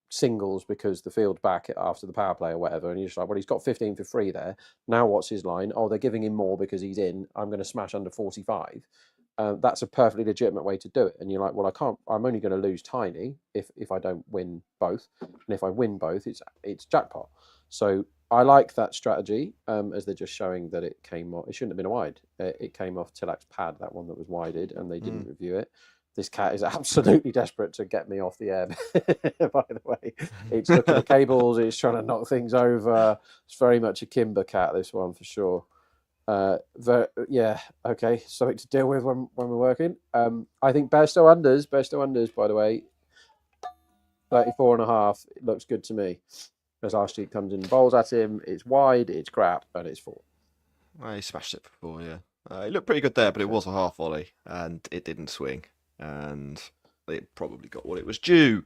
singles because the field back after the power play or whatever, and you're just like, well, he's got 15 for free there. Now what's his line? Oh, they're giving him more because he's in. I'm going to smash under 45. That's a perfectly legitimate way to do it. And you're like, well, I can't. I'm only going to lose tiny if I don't win both, and if I win both, it's jackpot. So I like that strategy, as they're just showing that it came off. It shouldn't have been a wide. It came off Tilak's pad, that one that was wided, and they didn't review it. This cat is absolutely desperate to get me off the air, by the way. It's looking at cables, it's trying to knock things over. It's very much a Kimber cat, this one, for sure. Yeah, okay, something to deal with when we're working. I think Bairstow unders, by the way, 34.5, it looks good to me. As Archie comes in and bowls at him, it's wide, it's crap, and it's 4. Well, he smashed it before, yeah. It looked pretty good there, but it was a half volley, and it didn't swing. And it probably got what it was due.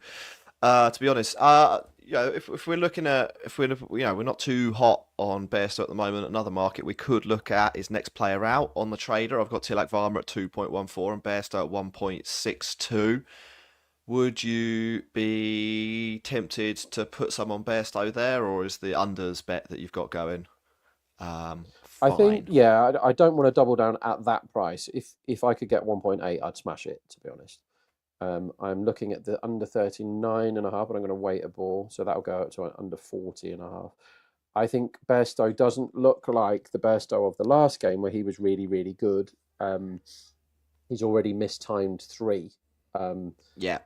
To be honest, if we're looking at, we're not too hot on Bairstow at the moment. Another market we could look at is next player out on the trader. I've got Tilak Varma at 2.14 and Bairstow at 1.62. Would you be tempted to put some on Bairstow there, or is the unders bet that you've got going? I think, yeah, I don't want to double down at that price. If I could get 1.8, I'd smash it, to be honest. I'm looking at the under 39.5, but I'm going to wait a ball, so that'll go up to under 40.5. I think Bairstow doesn't look like the Bairstow of the last game where he was really, really good. He's already mistimed 3. Yeah.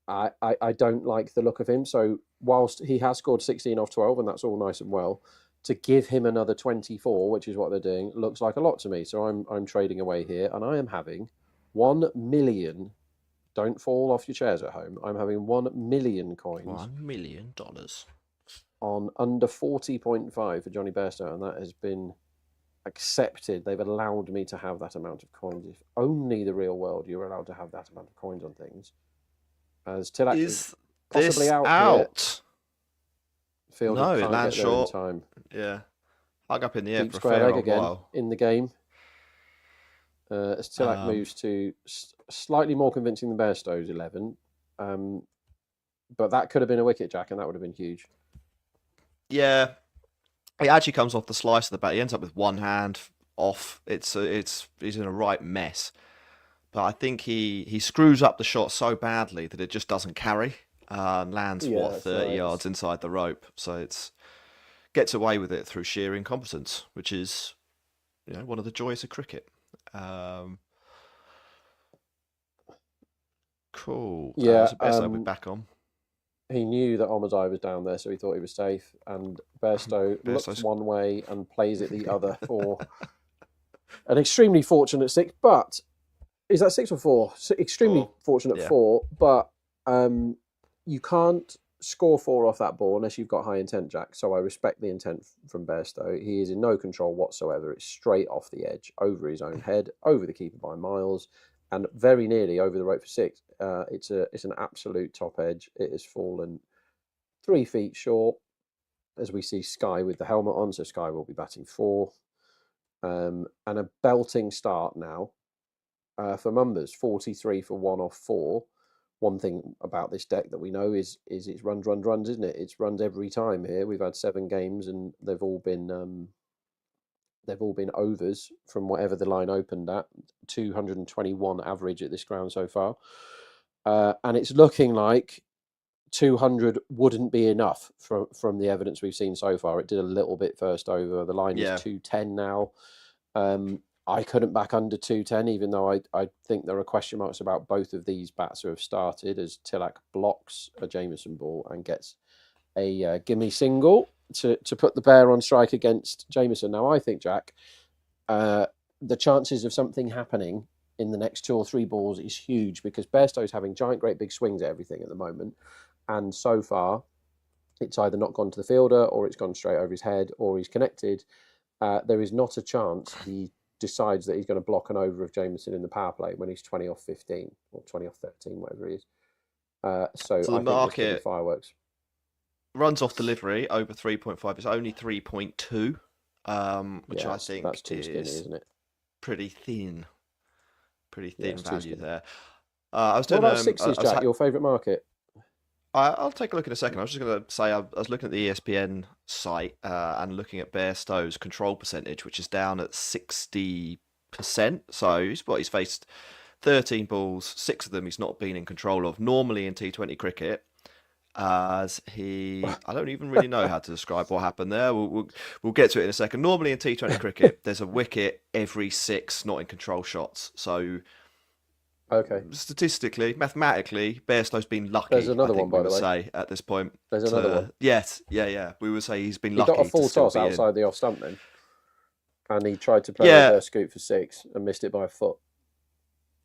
I don't like the look of him. So whilst he has scored 16 off 12, and that's all nice and well, to give him another 24, which is what they're doing, looks like a lot to me. So I'm trading away here, and I am having 1 million. Don't fall off your chairs at home. I'm having 1 million coins. $1 million on under 40.5 for Johnny Bairstow, and that has been accepted. They've allowed me to have that amount of coins. If only the real world you're allowed to have that amount of coins on things. As Tilak is possibly out. Field no, it lands short. Time. Yeah, hung up in the air Deep for a square fair leg again while. in the game. As Tilak moves to slightly more convincing than Bairstow's 11, but that could have been a wicket, Jack, and that would have been huge. Yeah, it actually comes off the slice of the bat. He ends up with one hand off. He's in a right mess. But I think he screws up the shot so badly that it just doesn't carry. Lands 30 yards inside the rope, so it's gets away with it through sheer incompetence, which is one of the joys of cricket. Cool. Yeah, Bairstow we're back on. He knew that Ahmedabad was down there, so he thought he was safe. And Bairstow looks one way and plays it the other for an extremely fortunate 6. But is that 6 or 4? Extremely fortunate 4. But you can't score 4 off that ball unless you've got high intent, Jack. So I respect the intent from Bairstow. He is in no control whatsoever. It's straight off the edge, over his own head, over the keeper by miles, and very nearly over the rope for 6. It's an absolute top edge. It has fallen 3 feet short, as we see Sky with the helmet on. So Sky will be batting 4, and a belting start now for Mumbers. 43 for 1 off 4. One thing about this deck that we know is it's runs, isn't it? It's runs every time here. We've had 7 games and they've all been overs from whatever the line opened at. 221 average at this ground so far, and it's looking like 200 wouldn't be enough from the evidence we've seen so far. It did a little bit first over. The line is 210 now. I couldn't back under 210, even though I think there are question marks about both of these bats who have started, as Tilak blocks a Jameson ball and gets a gimme single to put the bear on strike against Jameson. Now, I think, Jack, the chances of something happening in the next 2 or 3 balls is huge, because Bairstow's having giant, great big swings at everything at the moment. And so far, it's either not gone to the fielder, or it's gone straight over his head, or he's connected. There is not a chance he decides that he's going to block an over of Jameson in the power play when he's 20 off 15 or 20 off 13, whatever he is. So the I market think fireworks. Runs off delivery over 3.5. It's only 3.2, which I think that's too skinny, isn't it? Pretty thin value there. I was doing. What about 60s, Jack? Your favourite market? I'll take a look in a second. I was just going to say I was looking at the ESPN site and looking at Bairstow's control percentage, which is down at 60%. So he's faced 13 balls, 6 of them he's not been in control of. Normally in T20 cricket, I don't even really know how to describe what happened there. We'll get to it in a second. Normally in T20 cricket, there's a wicket every 6 not in control shots. So Okay. statistically, mathematically, Bairstow's been lucky. There's another I think one, by we the would way. say at this point. There's another one. Yes, yeah. We would say he's been He lucky. got a full to still toss be in. outside the off stump then, and he tried to play Yeah. a reverse scoop for 6 and missed it by a foot.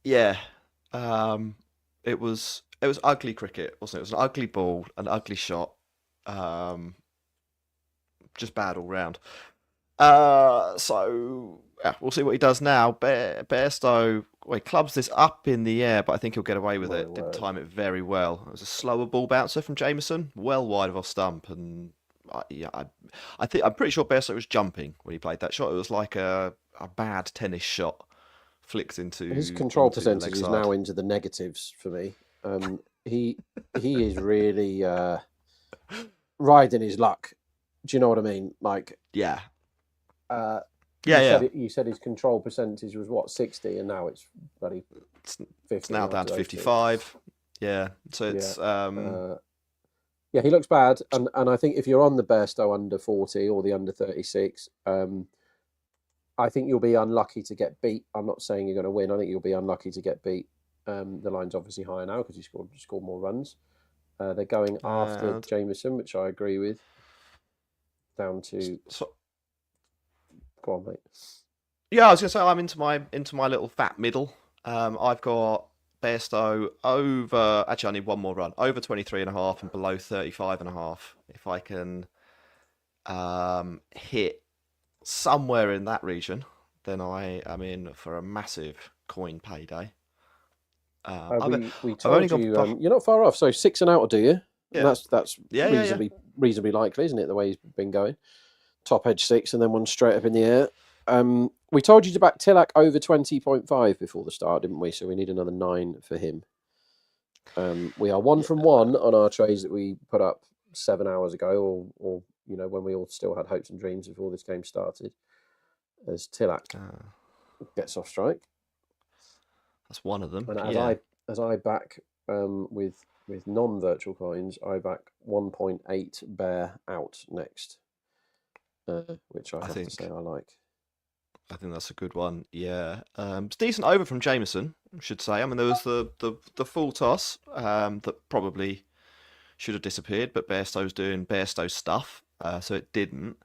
Yeah, it was ugly cricket, wasn't it? It was an ugly ball, an ugly shot, just bad all round. So yeah, we'll see what he does now. Bairstow, well, he clubs this up in the air, but I think he'll get away with My it. Did word. time it very well. It was a slower ball bouncer from Jameson, well wide of off stump, and I'm pretty sure Bairstow was jumping when he played that shot. It was like a bad tennis shot flicked into His control into the leg percentage is side. now into the negatives for me. He is really riding his luck. Do you know what I mean? Like, Yeah. uh, Yeah. You said his control percentage was what, 60, and now it's bloody 50. It's now down to 80. 55. Yeah. So it's Yeah, he looks bad, and I think if you're on the Bairstow under 40 or the under 36, I think you'll be unlucky to get beat. I'm not saying you're going to win. I think you'll be unlucky to get beat. The line's obviously higher now because he scored more runs. They're going after Jameson, which I agree with. Down to go on, mate. Yeah, I was gonna say I'm into my little fat middle. I've got Bairstow over. Actually, I need one more run over 23.5 and below 35.5. If I can hit somewhere in that region, then I am in for a massive coin payday. We I've told only you gone you're not far off. So 6 and out will do you. Yeah. And that's Yeah. reasonably likely, isn't it? The way he's been going, top edge 6 and then one straight up in the air. We told you to back Tilak over 20.5 before the start, didn't we? So we need another 9 for him. We are 1 from 1 on our trades that we put up 7 hours ago, or when we all still had hopes and dreams before this game started. As Tilak gets off strike. That's one of them. And yeah. as I back with non-virtual coins, I back 1.8 bear out next, which I have to say I like. I think that's a good one. Yeah, it's decent over from Jameson, I should say. I mean, there was the full toss that probably should have disappeared, but Bairstow's doing Bairstow stuff, so it didn't.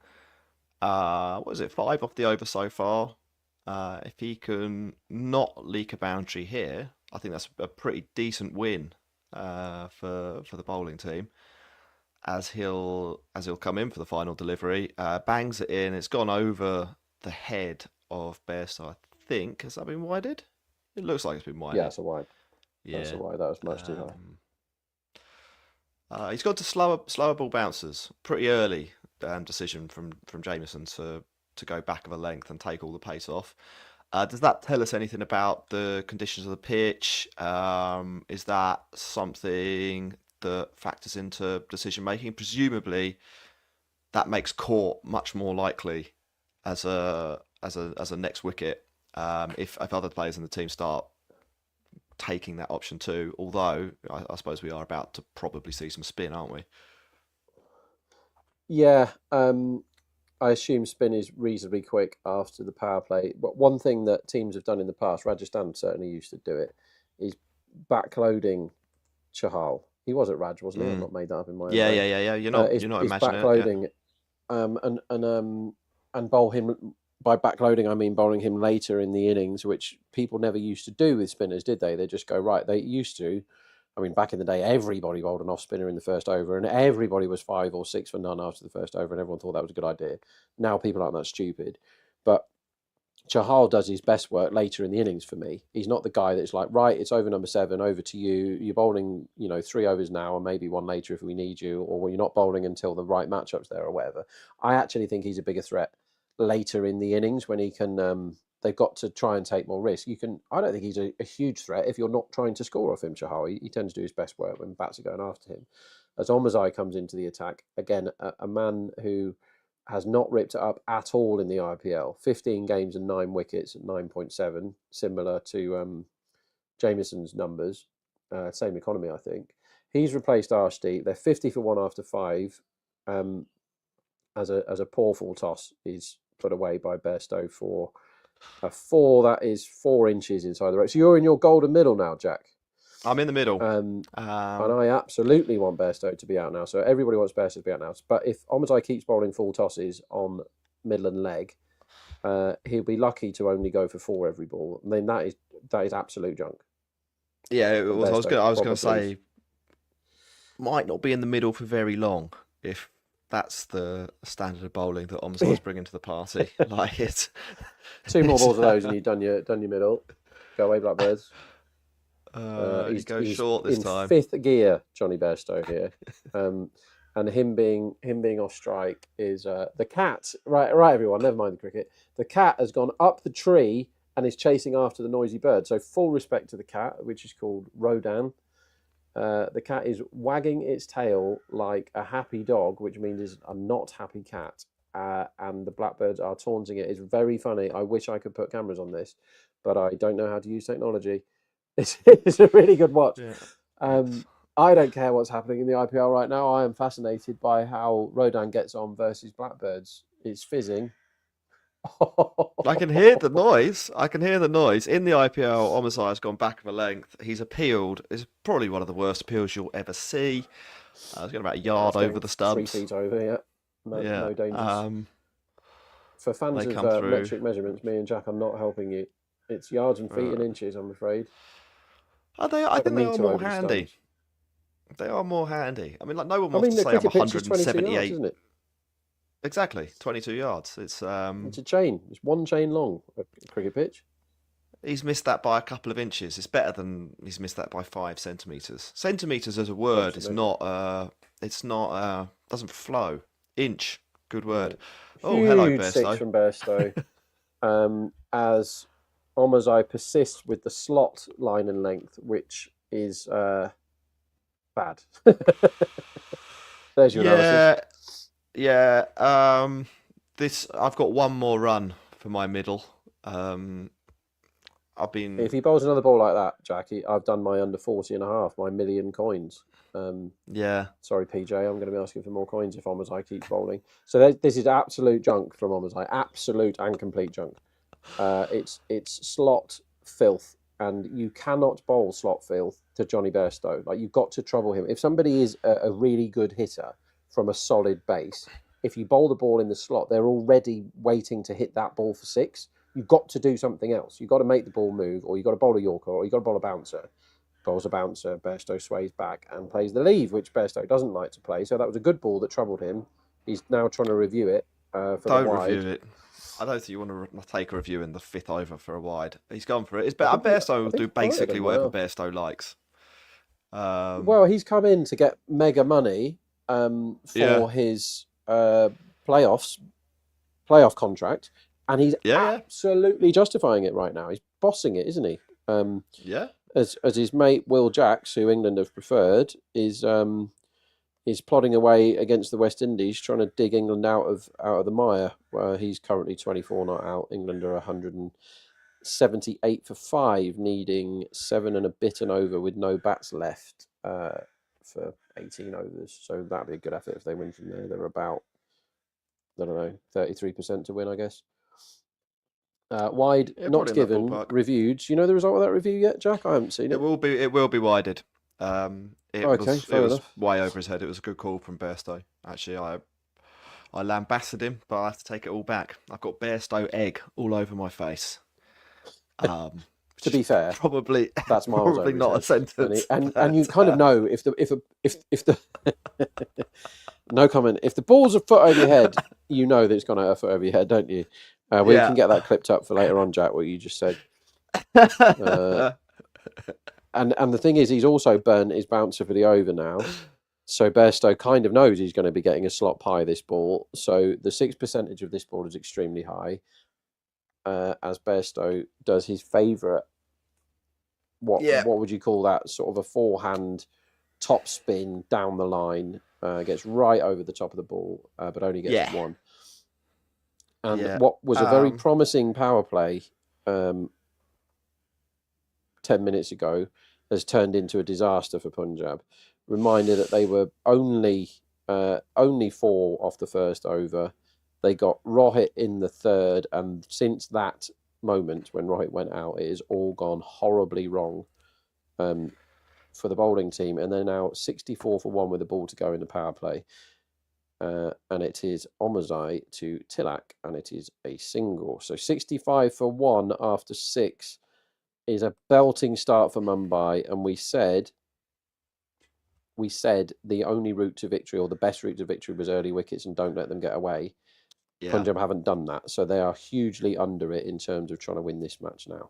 What is it? 5 off the over so far. If he can not leak a boundary here, I think that's a pretty decent win for the bowling team. As he'll come in for the final delivery, bangs it in. It's gone over the head of Bairstow, I think. Has that been wided? It looks like it's been wided. Yeah, it's a wide. Yeah, That's a wide. That was much too high. He's gone to slower ball bouncers. Pretty early decision from Jameson to go back of a length and take all the pace off. Does that tell us anything about the conditions of the pitch? Is that something that factors into decision making? Presumably, that makes court much more likely as a next wicket if other players in the team start taking that option too. Although I suppose we are about to probably see some spin, aren't we? Yeah, I assume spin is reasonably quick after the power play. But one thing that teams have done in the past, Rajasthan certainly used to do it, is backloading Chahal. He was at Raj, wasn't he? I've not made that up in my Yeah. brain. You're not imagining backloading, it. And bowl him. By backloading, I mean bowling him later in the innings, which people never used to do with spinners, did they? They just go right. They used to. I mean, back in the day, everybody bowled an off spinner in the first over, and everybody was 5 or 6 for none after the first over, and everyone thought that was a good idea. Now people aren't that stupid, but Chahal does his best work later in the innings for me. He's not the guy that's like, right, it's over number 7, over to you. You're bowling, 3 overs now, and maybe 1 later if we need you, or when you're not bowling until the right matchup's there or whatever. I actually think he's a bigger threat later in the innings when he can they've got to try and take more risk. I don't think he's a huge threat if you're not trying to score off him, Chahal. He tends to do his best work when bats are going after him. As Omazai comes into the attack, again, a man who has not ripped it up at all in the IPL. 15 games and 9 wickets at 9.7, similar to Jameson's numbers. Same economy, I think. He's replaced Arshdeep. They're 50 for 1 after 5. As a poor full toss, he's put away by Bairstow for a 4. That is 4 inches inside the rope. So you're in your golden middle now, Jack. I'm in the middle. And I absolutely want Bairstow to be out now. So everybody wants Bairstow to be out now. But if Omazai keeps bowling full tosses on middle and leg, he'll be lucky to only go for 4 every ball. I mean, that is absolute junk. Yeah, I was going to say, is. might not be in the middle for very long if that's the standard of bowling that Omazai's bringing to the party. Like it's 2 more balls of those, and you've done your middle. Go away, Blackbirds. He's short this time. 5th gear, Johnny Bairstow here, and him being off strike is the cat. Right, everyone. Never mind the cricket. The cat has gone up the tree and is chasing after the noisy bird. So full respect to the cat, which is called Rodan. The cat is wagging its tail like a happy dog, which means it's a not happy cat. And the blackbirds are taunting it. It's very funny. I wish I could put cameras on this, but I don't know how to use technology. It's a really good watch. Yeah. I don't care what's happening in the IPL right now. I am fascinated by how Rodan gets on versus blackbirds. It's fizzing. I can hear the noise. In the IPL, Omazai has gone back of a length. He's appealed. It's probably one of the worst appeals you'll ever see. He's going about a yard over the stumps. 3 feet over, yeah. No dangers. For fans of metric measurements, me and Jack, I'm not helping you. It's yards and feet and inches, I'm afraid. I think they are more handy. They are more handy. I mean, like no one wants to say I'm 178. Yards, isn't it? Exactly, 22 yards. It's a chain. It's 1 chain long, a cricket pitch. He's missed that by a couple of inches. It's better than he's missed that by 5 centimetres. Centimetres as a word is not. It's not. Doesn't flow. Inch, good word. Oh, hello, Bairstow. 6 from Bairstow. As Omazai persists with the slot line and length, which is bad. There's your analysis. Yeah. I've got one more run for my middle. If he bowls another ball like that, Jackie, I've done my under 40.5, my million coins. Sorry, PJ, I'm going to be asking for more coins if Omazai keeps bowling. So this is absolute junk from Omazai, absolute and complete junk. It's slot filth, and you cannot bowl slot filth to Johnny Bairstow. Like, you've got to trouble him. If somebody is a really good hitter from a solid base, if you bowl the ball in the slot, they're already waiting to hit that ball for 6. You've got to do something else. You've got to make the ball move, or you've got to bowl a Yorker, or you've got to bowl a bouncer. Bowls a bouncer, Bairstow sways back and plays the leave, which Bairstow doesn't like to play. So that was a good ball that troubled him. He's now trying to review it for the wide. Don't review it. I don't think you want to take a review in the 5th over for a wide. He's gone for it. It's better. Bairstow will do basically whatever Bairstow likes. Well, he's come in to get mega money for his playoff contract, and he's absolutely justifying it right now. He's bossing it, isn't he? As his mate Will Jacks, who England have preferred, is plodding away against the West Indies, trying to dig England out of the mire. Where he's currently 24 not out. England are 178 for 5, needing 7 and a bit and over with no bats left for 18 overs. So that'd be a good effort if they win from there. They're about, I don't know, 33% to win, I guess. Wide, not given, reviewed. Do you know the result of that review yet, Jack? I haven't seen it. It will be wided. It was way over his head. It was a good call from Bairstow. Actually, I lambasted him, but I have to take it all back. I've got Bairstow egg all over my face. To be fair, probably that's miles probably over not a sentence. And you kind of know if the no comment. If the ball's a foot over your head, you know that it's gone out a foot over your head, don't you? We can get that clipped up for later on, Jack. What you just said. And the thing is, he's also burnt his bouncer for the over now. So Bairstow kind of knows he's going to be getting a slot pie this ball. So the 6% of this ball is extremely high. as Bairstow does his favourite. What would you call that? Sort of a forehand top spin down the line, gets right over the top of the ball, but only gets one. And what was a very promising power play 10 minutes ago has turned into a disaster for Punjab. Reminder that they were only 4 off the first over. They got Rohit in the third, and since that moment when Rohit went out, it has all gone horribly wrong for the bowling team. And they're now 64 for 1 with the ball to go in the power play. And it is Omazai to Tilak, and it is a single. So 65 for 1 after 6 is a belting start for Mumbai. And we said the only route to victory, or the best route to victory, was early wickets and don't let them get away. Yeah. Punjab haven't done that, so they are hugely under it in terms of trying to win this match now.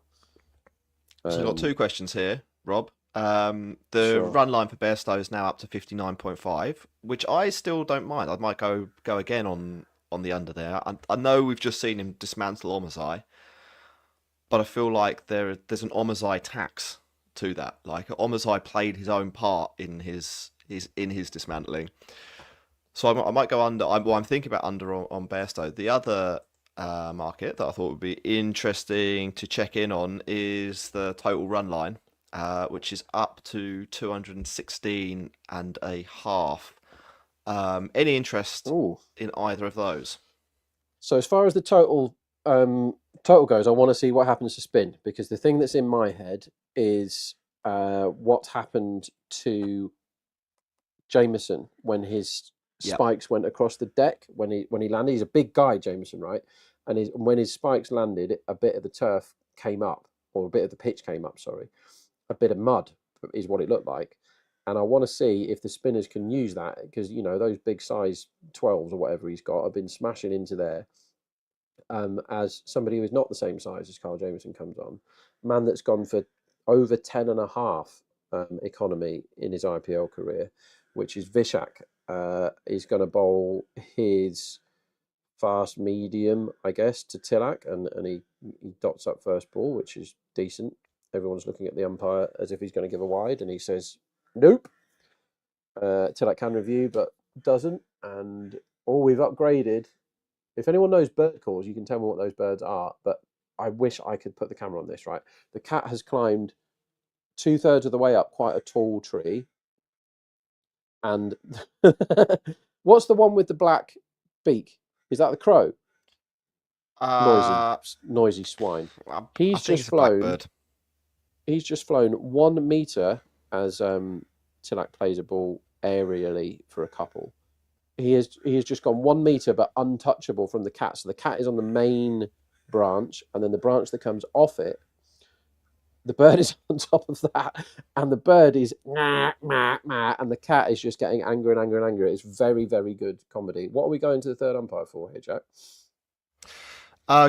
So we've got 2 questions here, Rob. The run line for Bairstow is now up to 59.5, which I still don't mind. I might go again on the under there. I know we've just seen him dismantle Omazai, but I feel like there's an Omazai tax to that. Like, Omazai played his own part in his dismantling. So I might go under. I'm thinking about under on Bairstow. The other market that I thought would be interesting to check in on is the total run line, which is up to 216 and a half. Any interest in either of those? So as far as the total goes, I want to see what happens to spin, because the thing that's in my head is what happened to Jameson when his spikes went across the deck when he landed. He's a big guy, Jameson, right? And when his spikes landed, a bit of the turf came up, or a bit of the pitch came up, sorry. A bit of mud is what it looked like. And I want to see if the spinners can use that, because, you know, those big size 12s or whatever he's got have been smashing into there. As somebody who is not the same size as Carl Jameson comes on, man that's gone for over 10 and a half economy in his IPL career, which is Vishak. Is going to bowl his fast medium, I guess, to Tilak, and he dots up first ball, which is decent. Everyone's looking at the umpire as if he's going to give a wide, and he says, nope. Tilak can review, but doesn't. And we've upgraded. If anyone knows bird calls, you can tell me what those birds are, but I wish I could put the camera on this, right? The cat has climbed 2/3 of the way up quite a tall tree. And what's the one with the black beak? Is that the crow? Noisy swine. He's just flown 1 meter as Tilak plays a ball aerially for a couple. He has just gone 1 meter, but untouchable from the cat. So the cat is on the main branch, and then the branch that comes off it, the bird is on top of that, and the bird is and the cat is just getting angrier and angrier and angrier. It's very, very good comedy. What are we going to the third umpire for here, Jack?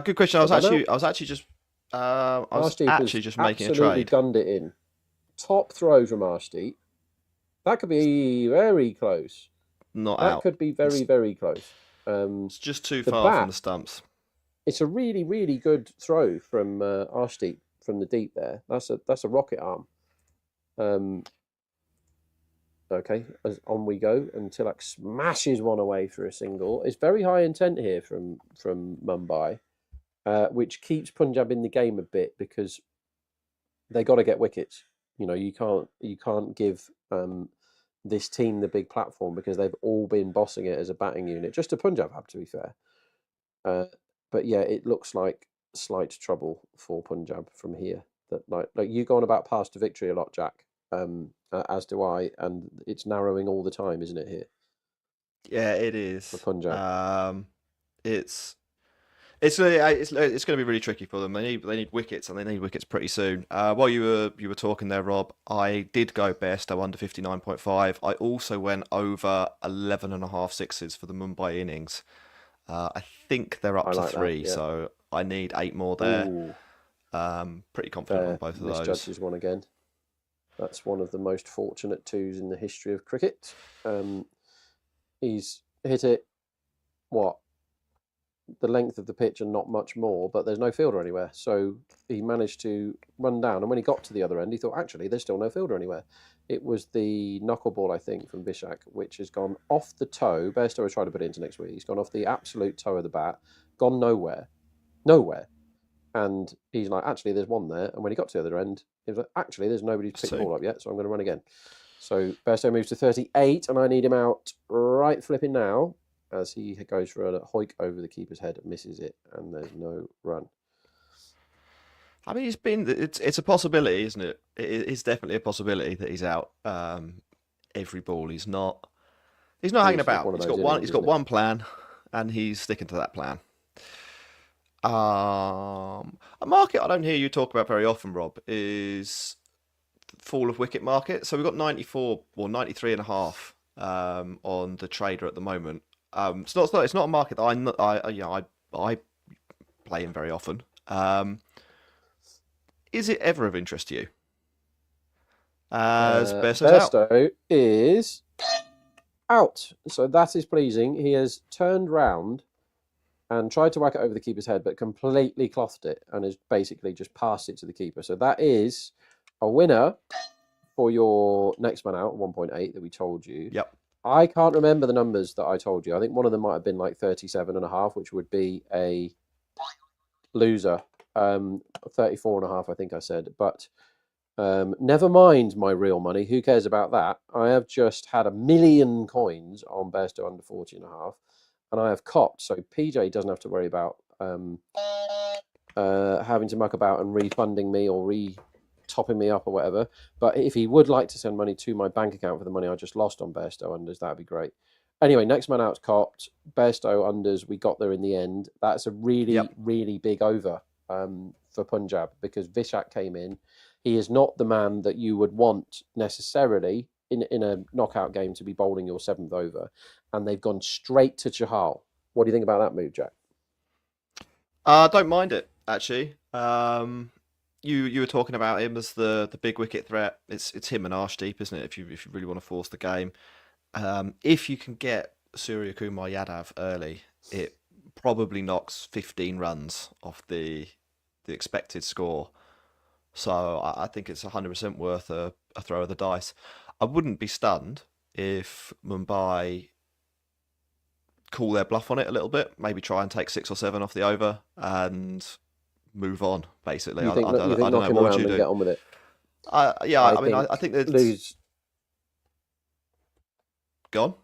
Good question. I was actually just making a trade. Absolutely gunned it in. Top throw from Arshdeep. That could be very close. That could be very, very close. It's just too far from the stumps. It's a really, really good throw from Arshdeep from the deep there. That's a rocket arm. Okay, on we go, and Tilak smashes one away for a single. It's very high intent here from Mumbai, which keeps Punjab in the game a bit, because they got to get wickets. You know, you can't give this team the big platform, because they've all been bossing it as a batting unit. Just to Punjab, to be fair. But yeah, it looks like slight trouble for Punjab from here. That like you go on about path to victory a lot, Jack, as do I, and it's narrowing all the time, isn't it? Here, yeah, it is for Punjab. It's going to be really tricky for them. They need wickets, and they need wickets pretty soon. While you were talking there, Rob, I did go Bairstow under 59.5. I also went over 11.5 sixes for the Mumbai innings. I think they're up to 3, so I need 8 more there. Pretty confident on both of those. Misjudges one again. That's one of the most fortunate 2s in the history of cricket. He's hit it, the length of the pitch and not much more, but there's no fielder anywhere. So he managed to run down, and when he got to the other end, he thought, actually, there's still no fielder anywhere. It was the knuckleball, I think, from Vishak, which has gone off the toe. Bairstow has tried to put it into next week. He's gone off the absolute toe of the bat, gone nowhere. And he's like, actually, there's one there. And when he got to the other end, he was like, actually, there's nobody picked the ball up yet, so I'm going to run again. So Bairstow moves to 38, and I need him out right flipping now, as he goes for a hoik over the keeper's head, misses it, and there's no run. I mean, it's a possibility, isn't it? It's definitely a possibility that he's out every ball. He's not hanging about. He's got one plan, and he's sticking to that plan. A market I don't hear you talk about very often, Rob, is fall of wicket market. So we've got 94 or 93.5 on the trader at the moment. It's not a market that I play in very often. Is it ever of interest to you? As Bairstow is out, so that is pleasing. He has turned round and tried to whack it over the keeper's head, but completely clothed it and has basically just passed it to the keeper. So that is a winner for your next man out, 1.8 that we told you. Yep. I can't remember the numbers that I told you. I think one of them might have been like 37.5, which would be a loser. 34.5, I think I said. But never mind my real money. Who cares about that? I have just had 1 million coins on Bairstow under 40.5, and I have copped. So PJ doesn't have to worry about having to muck about and refunding me or topping me up or whatever. But if he would like to send money to my bank account for the money I just lost on Bairstow unders, that'd be great. Anyway, next man out's copped. Bairstow unders, we got there in the end. That's a really big over for Punjab, because Vishak came in. He is not the man that you would want necessarily in a knockout game to be bowling your 7th over, and they've gone straight to Chahal. What do you think about that move, Jack? I don't mind it, actually. You were talking about him as the big wicket threat. It's him and Arshdeep, isn't it? If you really want to force the game, if you can get Surya Kumar Yadav early, it probably knocks 15 runs off the expected score. So I think it's 100% worth a throw of the dice. I wouldn't be stunned if Mumbai call their bluff on it a little bit, maybe try and take 6 or 7 off the over and move on, basically. You think I don't know. knocking What around would you and do? get on with it? I think that lose. Gone.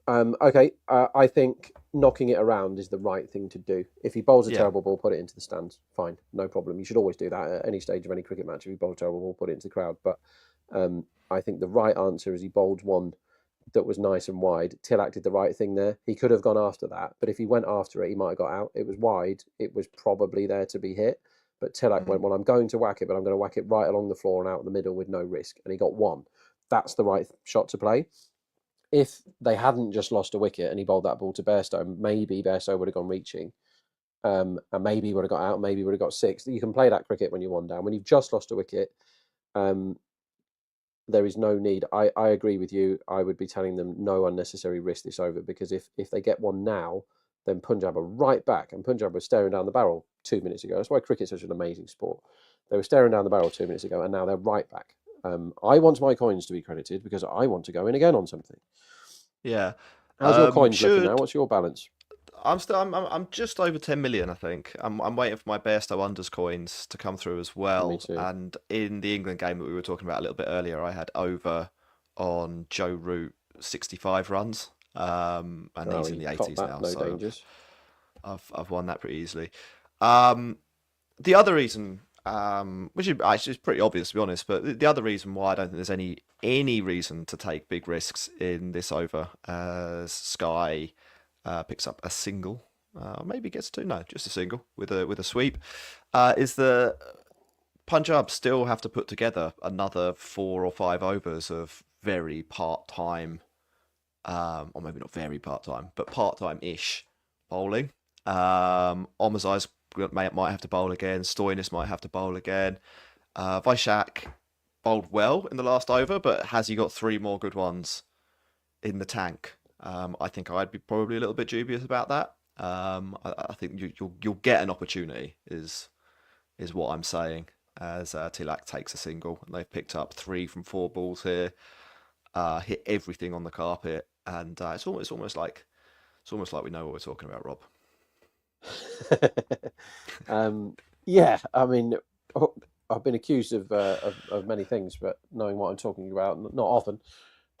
Okay, I think knocking it around is the right thing to do. If he bowls a terrible ball, put it into the stands. Fine, no problem. You should always do that at any stage of any cricket match. If he bowls a terrible ball, put it into the crowd. But I think the right answer is he bowled one that was nice and wide. Tilak did the right thing there. He could have gone after that, but if he went after it, he might have got out. It was wide. It was probably there to be hit. But Tilak went, well, I'm going to whack it, but I'm going to whack it right along the floor and out the middle with no risk. And he got one. That's the right shot to play. If they hadn't just lost a wicket and he bowled that ball to Bairstow, maybe Bairstow would have gone reaching. And maybe he would have got out, maybe he would have got 6. You can play that cricket when you're 1 down. When you've just lost a wicket, there is no need. I agree with you. I would be telling them no unnecessary risk this over, because if they get one now, then Punjab are right back. And Punjab was staring down the barrel 2 minutes ago. That's why cricket's such an amazing sport. They were staring down the barrel 2 minutes ago, and now they're right back. I want my coins to be credited because I want to go in again on something. Yeah. How's your coins looking now? What's your balance? I'm just over 10 million, I think. I'm waiting for my Bairstow unders coins to come through as well. Me too. And in the England game that we were talking about a little bit earlier, I had over on Joe Root 65 runs. And he's in the 80s now. No so dangers. I've won that pretty easily. The other reason, which is actually pretty obvious to be honest, but the other reason why I don't think there's any reason to take big risks in this over, as Sky picks up a single, maybe gets 2, no, just a single with a sweep, is the Punjab still have to put together another 4 or 5 overs of very part-time, or maybe not very part-time, but part-time-ish bowling. Omazai's might have to bowl again. Stoinis might have to bowl again. Vishak bowled well in the last over, but has he got 3 more good ones in the tank? I think I'd be probably a little bit dubious about that. I think you'll get an opportunity is what I'm saying as Tilak takes a single, and they've picked up 3 from 4 balls here, hit everything on the carpet, and it's almost like we know what we're talking about, Rob. Yeah, I mean, I've been accused of many things, but knowing what I'm talking about, not often.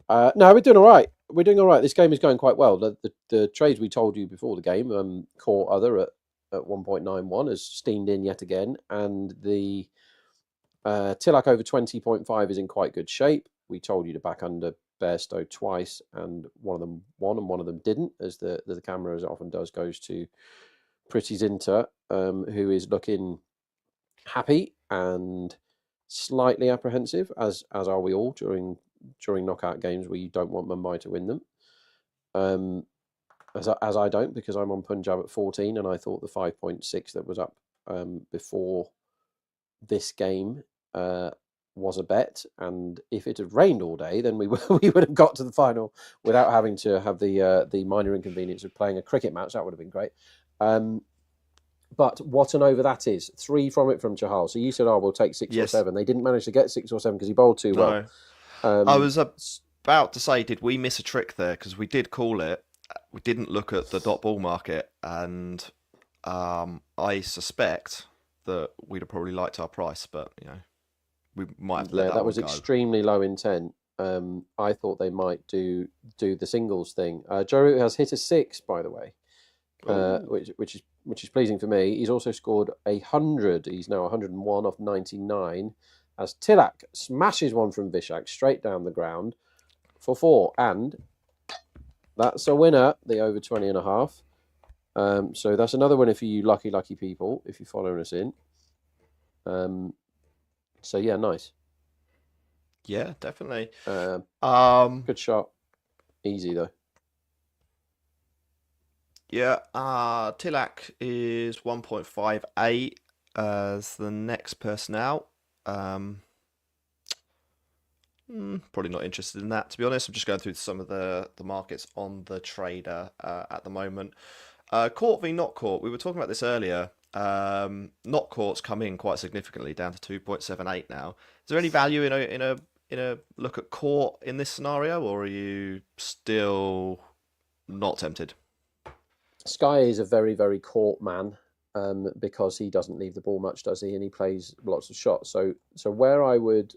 No, we're doing all right. We're doing all right. This game is going quite well. The trades we told you before the game, Core Other at 1.91 has steamed in yet again, and the Tilak over 20.5 is in quite good shape. We told you to back under Bairstow twice, and one of them won and one of them didn't, as the camera, as it often does, goes to Pretty Zinter, who is looking happy and slightly apprehensive, as are we all during knockout games where you don't want Mumbai to win them. As I don't, because I'm on Punjab at 14, and I thought the 5.6 that was up before this game was a bet, and if it had rained all day, then we would have got to the final without having to have the minor inconvenience of playing a cricket match. That would have been great. But what an over that is. 3 from it from Chahal. So you said, we'll take 6 or 7. They didn't manage to get 6 or 7 because he bowled too well. I was about to say, did we miss a trick there? Because we did call it. We didn't look at the dot ball market, and I suspect that we'd have probably liked our price, but we might have let that was go. Extremely low intent. I thought they might do the singles thing. Joe Root has hit a 6, by the way, which is pleasing for me. He's also scored 100. He's now 101 off 99. As Tilak smashes one from Vishak straight down the ground for 4, and that's a winner. The over 20.5. So that's another winner for you, lucky people, if you're following us in. So yeah, nice. Yeah, definitely. Good shot. Easy though. Yeah, Tilak is 1.58 as the next person out. Probably not interested in that, to be honest. I'm just going through some of the markets on the trader at the moment. Caught v not caught. We were talking about this earlier. Not caught's come in quite significantly, down to 2.78 now. Is there any value in a look at caught in this scenario, or are you still not tempted? Sky is a very, very caught man, because he doesn't leave the ball much, does he? And he plays lots of shots. So where I would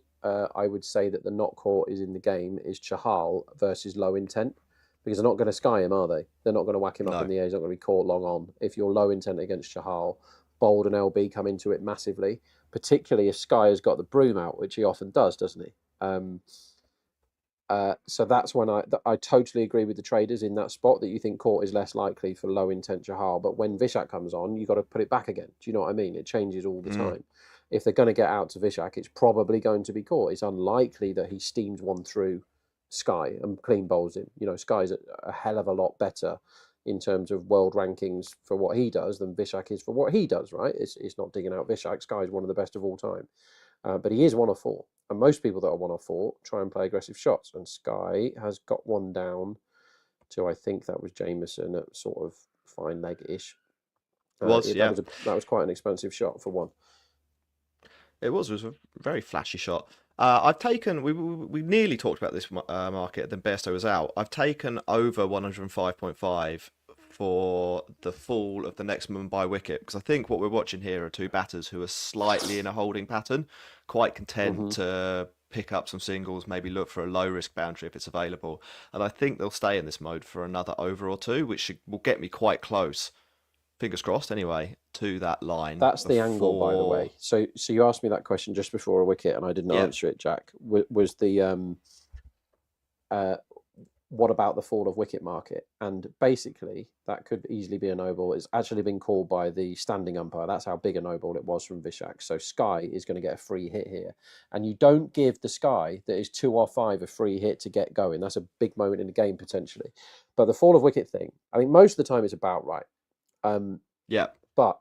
say that the not caught is in the game is Chahal versus low intent, because they're not going to sky him, are they? They're not going to whack him up in the air. He's not going to be caught long on. If you're low intent against Chahal, Bold and LB come into it massively, particularly if Sky has got the broom out, which he often does, doesn't he? So that's when I totally agree with the traders in that spot, that you think caught is less likely for low intent Chahal. But when Vishak comes on, you've got to put it back again. Do you know what I mean? It changes all the time. If they're going to get out to Vishak, it's probably going to be caught. It's unlikely that he steams one through Sky and clean bowls him. Sky's a hell of a lot better in terms of world rankings for what he does than Vishak is for what he does, right? It's not digging out Vishak. Sky is one of the best of all time. But he is 1 of 4. And most people that are 1 of 4 try and play aggressive shots. And Sky has got one down to, I think that was Jameson at sort of fine leg-ish. That was quite an expensive shot for 1. It was a very flashy shot. I've taken, we nearly talked about this market, then Bairstow was out. I've taken over 105.5 for the fall of the next Mumbai wicket, because I think what we're watching here are 2 batters who are slightly in a holding pattern, quite content to pick up some singles, maybe look for a low risk boundary if it's available, and I think they'll stay in this mode for another over or 2, which will get me quite close, fingers crossed anyway, to that line. That's the angle, by the way. So you asked me that question just before a wicket and I didn't answer it, Jack. Was the what about the fall of wicket market? And basically, that could easily be a no ball. It's actually been called by the standing umpire. That's how big a no ball it was from Vishak. So Sky is going to get a free hit here. And you don't give the Sky that is 2 or 5 a free hit to get going. That's a big moment in the game, potentially. But the fall of wicket thing, I mean, most of the time it's about right. But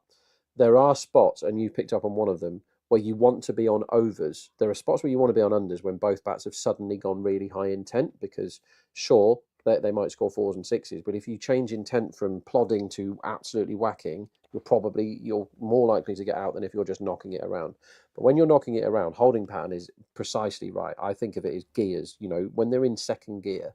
there are spots, and you picked up on one of them, where you want to be on overs. There are spots where you want to be on unders when both bats have suddenly gone really high intent, because sure, they might score 4s and 6s. But if you change intent from plodding to absolutely whacking, you're more likely to get out than if you're just knocking it around. But when you're knocking it around, holding pattern is precisely right. I think of it as gears. When they're in second gear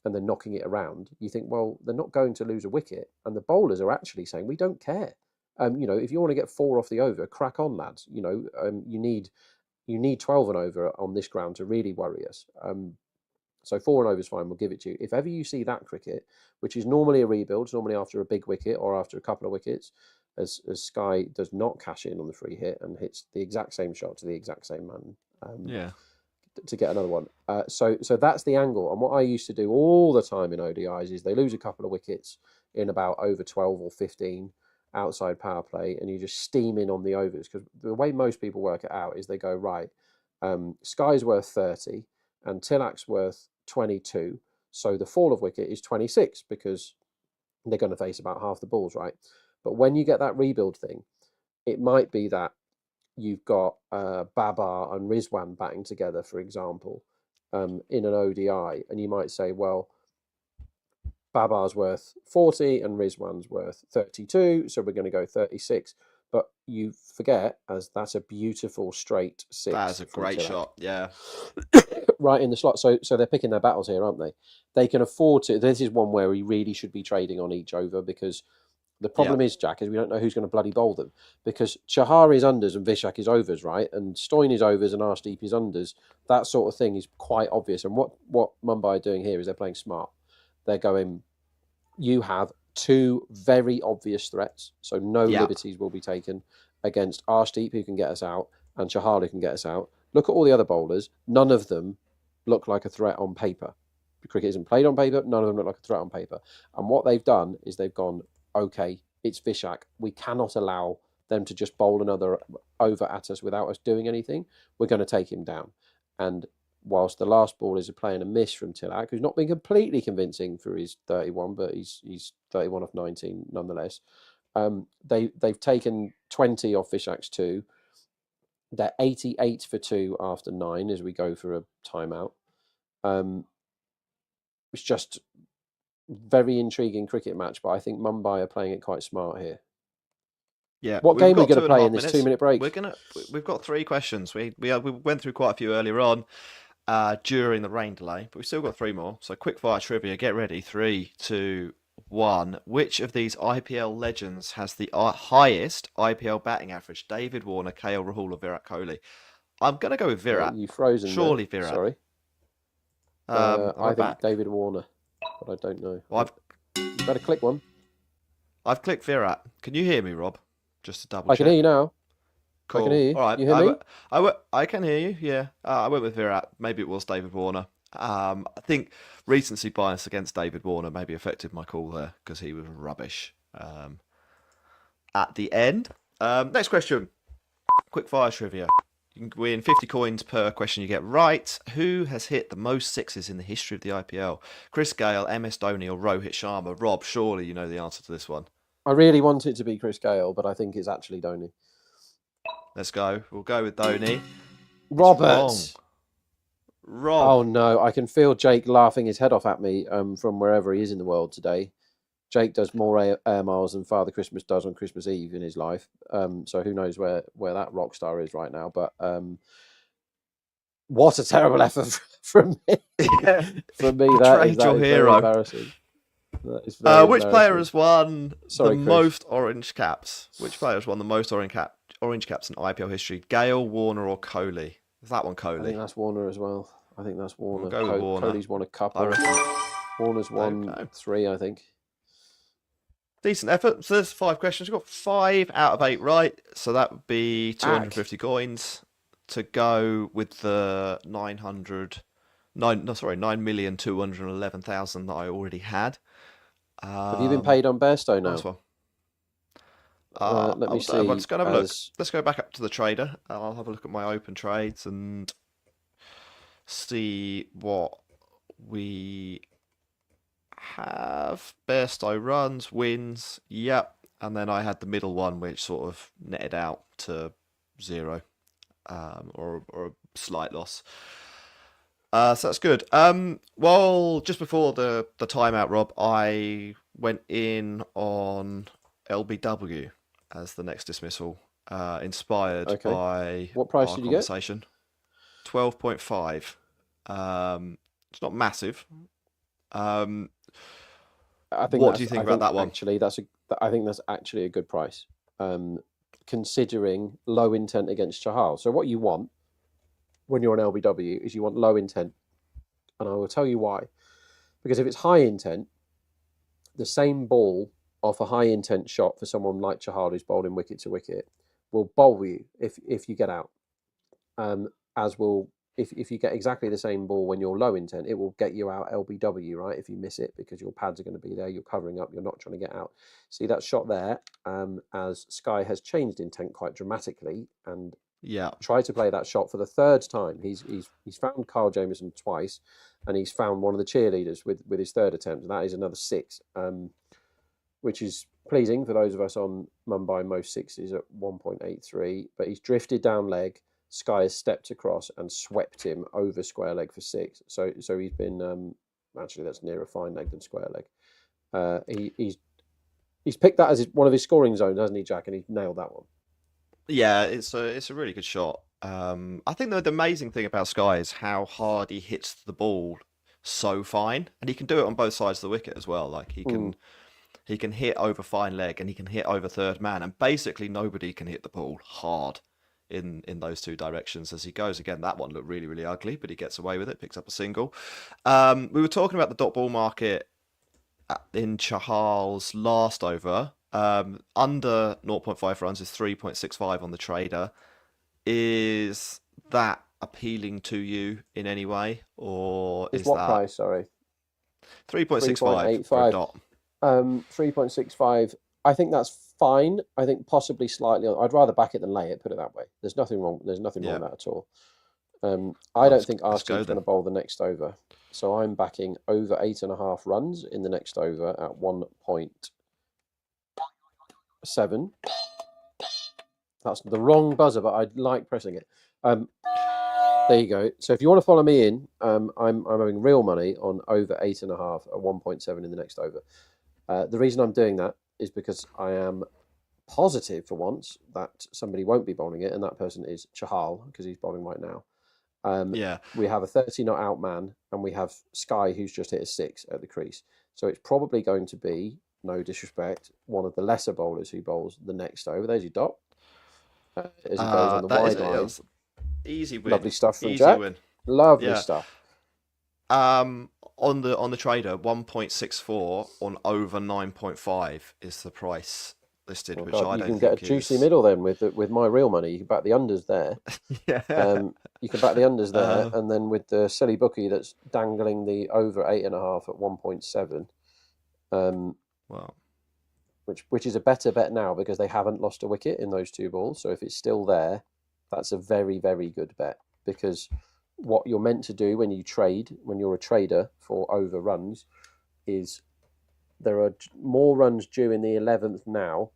and they're knocking it around, you think, well, they're not going to lose a wicket, and the bowlers are actually saying, we don't care. If you want to get 4 off the over, crack on, lads. You need 12 and over on this ground to really worry us. So 4 and over is fine. We'll give it to you. If ever you see that cricket, which is normally a rebuild, it's normally after a big wicket or after a couple of wickets, as Sky does not cash in on the free hit and hits the exact same shot to the exact same man. To get another one. So that's the angle. And what I used to do all the time in ODIs is they lose a couple of wickets in about over 12 or 15 outside power play, and you just steam in on the overs, because the way most people work it out is they go, right, Sky's worth 30 and Tilak's worth 22, so the fall of wicket is 26 because they're going to face about half the balls, right? But when you get that rebuild thing, it might be that you've got Babar and Rizwan batting together, for example, in an ODI, and you might say, well, Babar's worth 40 and Rizwan's worth 32, so we're going to go 36. But you forget, as that's a beautiful straight 6. That's a great shot, yeah. Right in the slot. So they're picking their battles here, aren't they? They can afford to. This is one where he really should be trading on each over, because the problem is, Jack, is we don't know who's going to bloody bowl them, because Chahar is unders and Vishak is overs, right? And Stoyne is overs and Arshdeep is unders. That sort of thing is quite obvious. And what Mumbai are doing here is they're playing smart. They're going, you have 2 very obvious threats, so no liberties will be taken against Arshdeep, who can get us out, and Chahar, who can get us out. Look at all the other bowlers. None of them look like a threat on paper. Cricket isn't played on paper. None of them look like a threat on paper. And what they've done is they've gone, okay, it's Vishak. We cannot allow them to just bowl another over at us without us doing anything. We're going to take him down. And whilst the last ball is a play and a miss from Tilak, who's not been completely convincing for his 31, but he's 31 off 19 nonetheless. They've taken 20 off Vishak's 2. They're 88 for 2 after 9 as we go for a timeout. It's just very intriguing cricket match, but I think Mumbai are playing it quite smart here. Yeah. What game are we going to play in this 2-minute break? We've got 3 questions. We went through quite a few earlier on during the rain delay, but we've still got 3 more. So quick fire trivia. Get ready. 3, 2, 1. Which of these IPL legends has the highest IPL batting average? David Warner, KL Rahul, or Virat Kohli? I'm going to go with Virat. You've frozen. Surely there. Virat. Sorry. I think David Warner, but I don't know. Well, you better click one. I've clicked Virat. Can you hear me, Rob? Just to double check. I can hear you now. Cool. I can hear you. All right. You hear me? I can hear you, yeah. I went with Virat. Maybe it was David Warner. I think recency bias against David Warner maybe affected my call there, because he was rubbish at the end. Next question. Quick fire trivia. You can win 50 coins per question you get right. Who has hit the most 6s in the history of the IPL? Chris Gayle, MS Dhoni, or Rohit Sharma? Rob, surely you know the answer to this one. I really want it to be Chris Gayle, but I think it's actually Dhoni. Let's go. We'll go with Dhoni. Robert. Rob. Oh no, I can feel Jake laughing his head off at me from wherever he is in the world today. Jake does more air miles than Father Christmas does on Christmas Eve in his life. So who knows where that rock star is right now. But what a terrible effort from me. From me, that is hero. very embarrassing. That is which player has won Chris. most orange caps? Which player has won the most orange caps in IPL history? Gale, Warner, or Kohli? Is that one Kohli? I think that's Warner as well. We'll go with Warner. Kohli's won a couple. Warner's won 3, I think. Decent effort. So there's 5 questions. We've got 5 out of 8 right. So that would be 250 coins to go with the 9,211,000 that I already had. Have you been paid on Bairstow now? Nice one. Let me see. Let's go and have a look. Let's go back up to the trader. I'll have a look at my open trades and see what we have. Bairstow runs, wins, yep. And then I had the middle one, which sort of netted out to 0, or a slight loss. So that's good. Well, just before the timeout, Rob, I went in on LBW as the next dismissal, inspired Okay. by What price our did you get? conversation. 12.5. It's not massive. What do you think about that one? Actually, I think that's actually a good price, considering low intent against Chahal. So what you want when you're on LBW is you want low intent, and I will tell you why. Because if it's high intent, the same ball off a high intent shot for someone like Chahal who's bowling wicket to wicket will bowl you if you get out. As will if you get exactly the same ball when you're low intent, it will get you out LBW, right? If you miss it, because your pads are going to be there, you're covering up, you're not trying to get out. See that shot there, as Sky has changed intent quite dramatically and tried to play that shot for the third time. He's found Kyle Jamieson twice, and he's found one of the cheerleaders with his third attempt. And that is another 6, which is pleasing for those of us on Mumbai. Most 6s at 1.83, but he's drifted down leg. Sky has stepped across and swept him over square leg for 6. So he's been actually that's nearer fine leg than square leg. He's picked that as one of his scoring zones, hasn't he, Jack? And he's nailed that one. Yeah, it's a really good shot. I think the amazing thing about Sky is how hard he hits the ball so fine, and he can do it on both sides of the wicket as well. Like he can hit over fine leg and he can hit over third man, and basically nobody can hit the ball hard in those two directions as he goes. Again, that one looked really, really ugly, but he gets away with it, picks up a single. We were talking about the dot ball market in Chahal's last over. Under 0.5 runs is 3.65 on the trader. Is that appealing to you in any way, or is what that price? Sorry, 3.65 for a dot. 3.65. I think that's fine. I think possibly slightly. I'd rather back it than lay it. Put it that way. There's nothing wrong. There's nothing wrong with that at all. I don't think Arsenal's going to bowl the next over, so I'm backing over 8.5 runs in the next over at 1.7. That's the wrong buzzer, but I like pressing it. There you go. So if you want to follow me in, I'm having real money on over 8.5 at 1.7 in the next over. The reason I'm doing that is because I am positive for once that somebody won't be bowling it, and that person is Chahal, because he's bowling right now. We have a 30 not out man, and we have Sky, who's just hit a 6 at the crease. So it's probably going to be, no disrespect, one of the lesser bowlers who bowls the next over. There's your dot. As he goes on the wide line. Easy win. Lovely stuff from Easy Jack. Win. Lovely stuff. On the trader, 1.64 on over 9.5 is the price listed, which I don't think you can get a juicy middle then with my real money. You can back the unders there. You can back the unders there, and then with the silly bookie that's dangling the over 8.5 at 1.7. Wow. Which is a better bet now because they haven't lost a wicket in those 2 balls. So if it's still there, that's a very, very good bet, because what you're meant to do when you trade, when you're a trader for over runs, is there are more runs due in the 11th now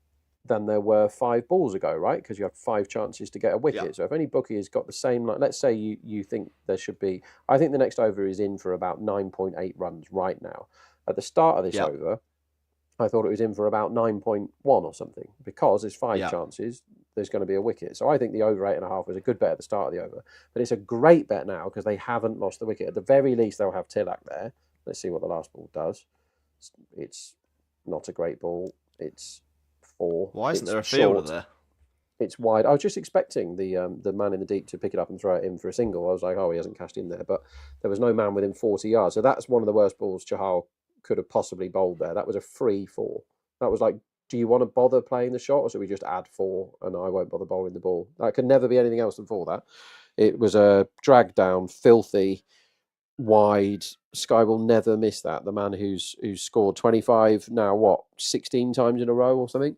than there were 5 balls ago, right? Because you have 5 chances to get a wicket. Yeah. So if any bookie has got the same, like, let's say you think there should be, I think the next over is in for about 9.8 runs right now. At the start of this over, I thought it was in for about 9.1 or something, because there's 5 chances there's going to be a wicket. So I think the over 8.5 was a good bet at the start of the over. But it's a great bet now because they haven't lost the wicket. At the very least, they'll have Tilak there. Let's see what the last ball does. It's not a great ball. It's 4. Why isn't there a fielder there? It's wide. I was just expecting the man in the deep to pick it up and throw it in for a single. I was like, oh, he hasn't cashed in there. But there was no man within 40 yards. So that's one of the worst balls Chahal could have possibly bowled there. That was a free 4. That was like, do you want to bother playing the shot, or should we just add 4 and I won't bother bowling the ball? That could never be anything else than 4, that. It was a drag down, filthy, wide. Sky will never miss that. The man who's scored 25 now, 16 times in a row or something?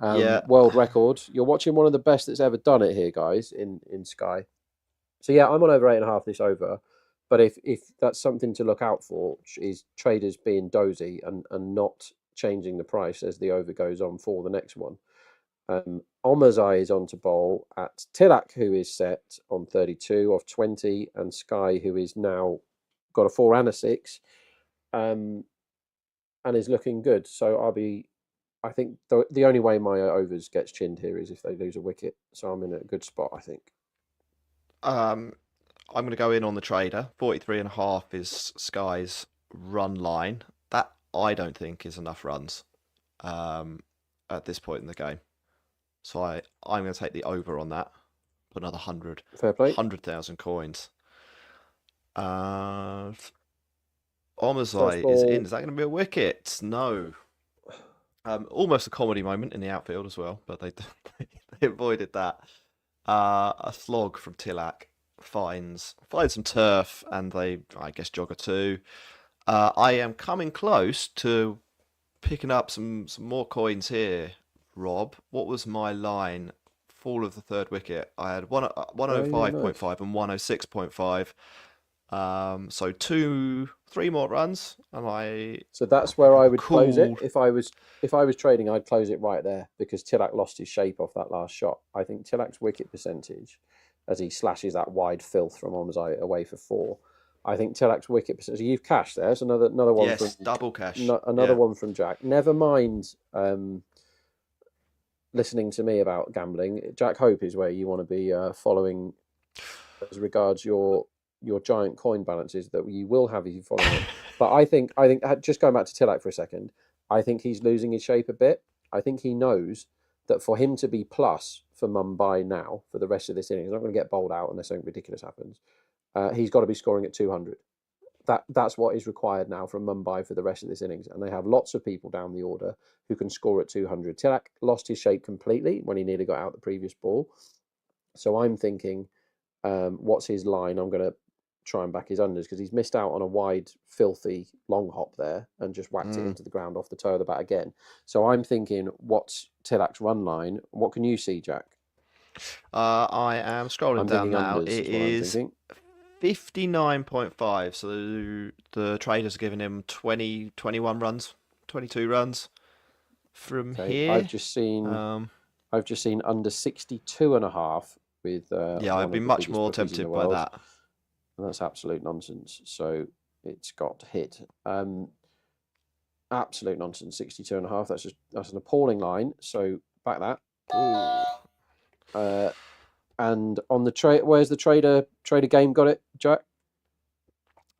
World record. You're watching one of the best that's ever done it here, guys, in Sky. So yeah, I'm on over 8.5 this over. But if that's something to look out for, is traders being dozy and not changing the price as the over goes on for the next one. Omazai is on to bowl at Tilak, who is set on 32 off 20, and Sky, who is now got a 4 and a 6, and is looking good. So I think the only way my overs gets chinned here is if they lose a wicket. So I'm in a good spot, I think. I'm going to go in on the trader. 43.5 is Sky's run line. That I don't think is enough runs at this point in the game. So I'm going to take the over on that. Put another 100. Fair play. 100,000 coins. Omazai is in. Is that going to be a wicket? No. Almost a comedy moment in the outfield as well, but they avoided that. A slog from Tilak finds some turf, and they, I guess, jog a 2. I am coming close to picking up some more coins here, Rob. What was my line? Fall of the third wicket. I had 105.5 and 106.5. So 3 more runs, and So that's where I would close it. If I was trading, I'd close it right there because Tilak lost his shape off that last shot. I think Tilak's wicket percentage, as he slashes that wide filth from Omazai away for 4. I think Tilak's wicket percentage. You've cashed there. So another one. Yes, from double cash. Another one from Jack. Never mind. Listening to me about gambling, Jack Hope is where you want to be following as regards your giant coin balances that you will have if you follow it. But I think just going back to Tilak for a second, I think he's losing his shape a bit. I think he knows that for him to be plus for Mumbai now for the rest of this innings, he's not going to get bowled out unless something ridiculous happens. He's got to be scoring at 200. That's what is required now from Mumbai for the rest of this innings, and they have lots of people down the order who can score at 200. Tilak lost his shape completely when he nearly got out the previous ball, so I'm thinking, what's his line? I'm going to try and back his unders because he's missed out on a wide, filthy long hop there and just whacked it into the ground off the toe of the bat again. So I'm thinking, what's Tilak's run line? What can you see, Jack? I am scrolling down now. Unders, it is 59.5. So the traders are giving him 21 runs, 22 runs from here. I've just seen under 62.5 with. I'd be much more tempted by that. And that's absolute nonsense. So it's got hit. Absolute nonsense. 62.5. That's an appalling line. So back that. And on the trade, where's the trader game got it, Jack?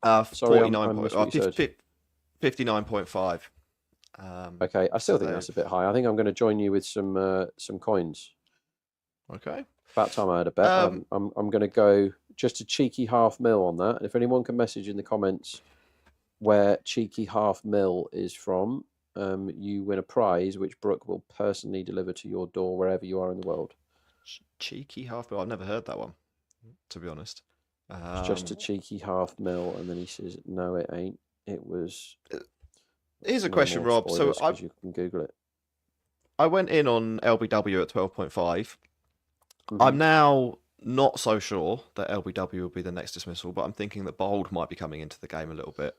59.5. Okay, I still think that's a bit high. I think I'm going to join you with some coins. Okay. About time I had a bet. I'm going to go just a cheeky half mil on that. And if anyone can message in the comments where cheeky half mil is from, you win a prize which Brooke will personally deliver to your door wherever you are in the world. Cheeky half mil. I've never heard that one, to be honest. It's just a cheeky half mil, and then he says, "No, it ain't. It was." Here's a question, Rob. So you can Google it. I went in on LBW at 12.5. I'm now not so sure that LBW will be the next dismissal, but I'm thinking that Bold might be coming into the game a little bit,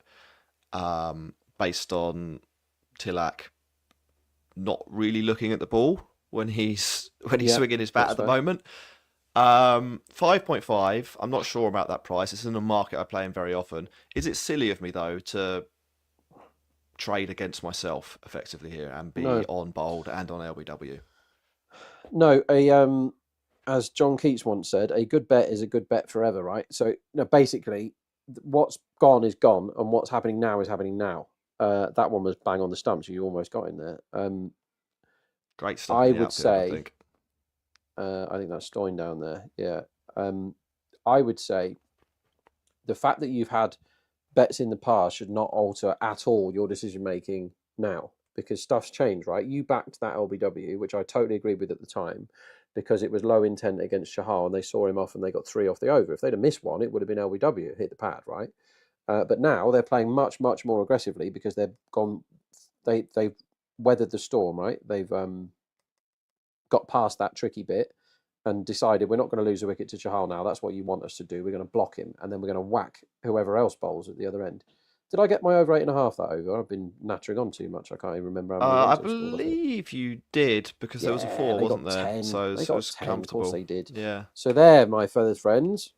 based on Tilak not really looking at the ball when he's swinging his bat at the moment. 5.5. I'm not sure about that price. It's in a market I play in very often. Is it silly of me though to trade against myself effectively here and be on Bold and on LBW? No, as John Keats once said, a good bet is a good bet forever, right? So basically, what's gone is gone, and what's happening now is happening now. That one was bang on the stump, so you almost got in there. Great stuff. I would say, I think that's Stoin down there. Yeah. I would say the fact that you've had bets in the past should not alter at all your decision making now, because stuff's changed, right? You backed that LBW, which I totally agreed with at the time, because it was low intent against Chahal and they saw him off and they got 3 off the over. If they'd have missed one, it would have been LBW, hit the pad, right? But now they're playing much, much more aggressively because they've weathered the storm, right? They've got past that tricky bit and decided we're not going to lose a wicket to Chahal now. That's what you want us to do. We're going to block him and then we're going to whack whoever else bowls at the other end. Did I get my over 8.5 that over? I've been nattering on too much. I can't even remember how many I runs I've scored off it. believe you did, because there was a 4, they wasn't got there? 10. So They it got was 10. Of comfortable. course they did. Yeah. So there, my feathers friends,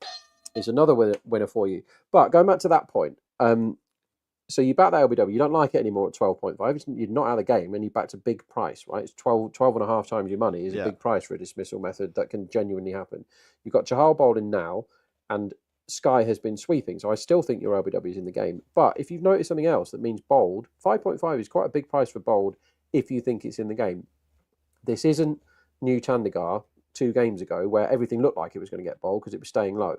is another winner for you. But going back to that point, so you back that LBW, you don't like it anymore at 12.5. You're not out of the game, and you backed a big price, right? It's 12.5 times your money is a big price for a dismissal method that can genuinely happen. You've got Chahal bowling now, and Sky has been sweeping. So I still think your LBW is in the game. But if you've noticed something else that means bold, 5.5 is quite a big price for bold if you think it's in the game. This isn't New Chandigarh 2 games ago where everything looked like it was going to get bold because it was staying low.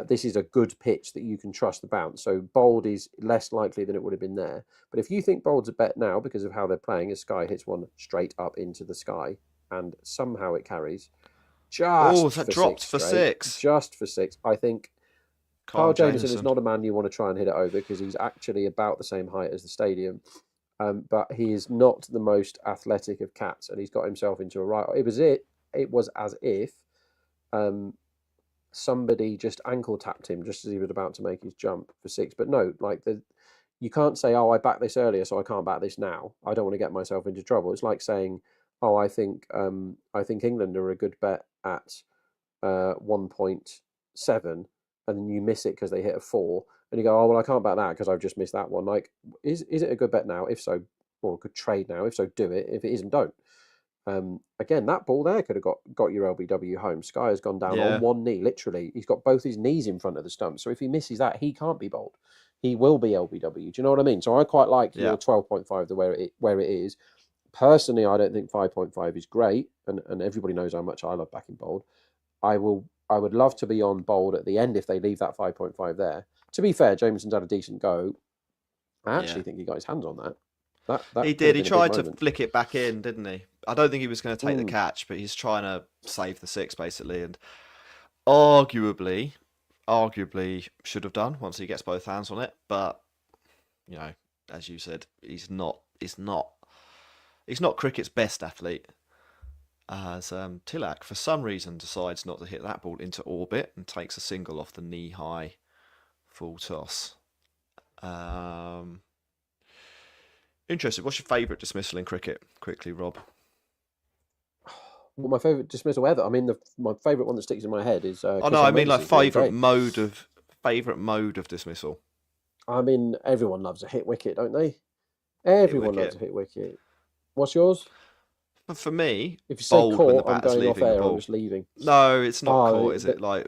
This is a good pitch that you can trust the bounce. So bold is less likely than it would have been there. But if you think bold's a bet now because of how they're playing, as Sky hits one straight up into the sky and somehow it carries just that for dropped 6 for straight, 6. just for 6. I think Kyle Jamieson is not a man you want to try and hit it over because he's actually about the same height as the stadium. But he is not the most athletic of cats, and he's got himself into a right. It was as if somebody just ankle tapped him just as he was about to make his jump for 6. But no, you can't say, "Oh, I backed this earlier, so I can't back this now. I don't want to get myself into trouble." It's like saying, "Oh, I think England are a good bet at 1.7, and then you miss it because they hit a 4, and you go, "Oh, well, I can't back that because I've just missed that one." Like, is it a good bet now? If so, or a good trade now? If so, do it. If it isn't, don't. Again, that ball there could have got your LBW home. Sky has gone down on one knee, literally. He's got both his knees in front of the stump. So if he misses that, he can't be bowled. He will be LBW. Do you know what I mean? So I quite like your 12.5 where it is. Personally, I don't think 5.5 is great, and everybody knows how much I love backing bold. I would love to be on bold at the end if they leave that 5.5 there. To be fair, Jameson's had a decent go. I actually think he got his hands on that. That he did. He tried to flick it back in, didn't he? I don't think he was going to take the catch, but he's trying to save the 6 basically, and arguably should have done once he gets both hands on it. But as you said, he's not cricket's best athlete. As Tilak, for some reason, decides not to hit that ball into orbit and takes a single off the knee-high full toss. Interesting. What's your favourite dismissal in cricket? Quickly, Rob. Well, my favourite dismissal ever. I mean, my favourite one that sticks in my head is. I mean like favourite mode of dismissal. I mean, everyone loves a hit wicket, don't they? Everyone loves a hit wicket. What's yours? But for me, if you say bold caught, when the I'm batter's going off leaving the air. ball. I'm just leaving. No, it's not caught, is it? Like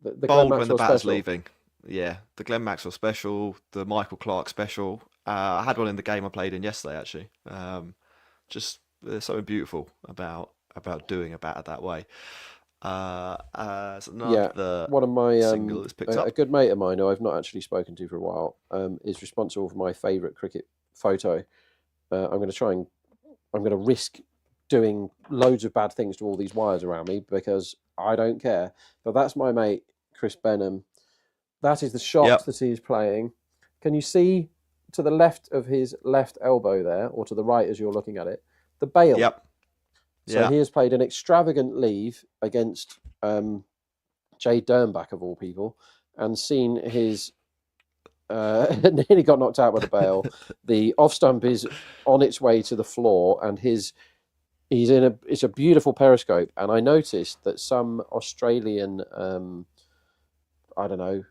the bold when the batter's leaving. Yeah, the Glenn Maxwell special, the Michael Clark special. I had one in the game I played in yesterday, actually. Just there's something beautiful about doing a batter that way. One of my single is picked up. A good mate of mine who I've not actually spoken to for a while is responsible for my favourite cricket photo. I'm going to risk doing loads of bad things to all these wires around me because I don't care. But that's my mate Chris Benham. That is the shot that he's playing. Can you see to the left of his left elbow there, or to the right as you're looking at it, the bail? Yep. So he has played an extravagant leave against Jay Dernbach, of all people, and seen his nearly got knocked out by the bail. The off stump is on its way to the floor, and it's a beautiful periscope. And I noticed that some Australian, I don't know,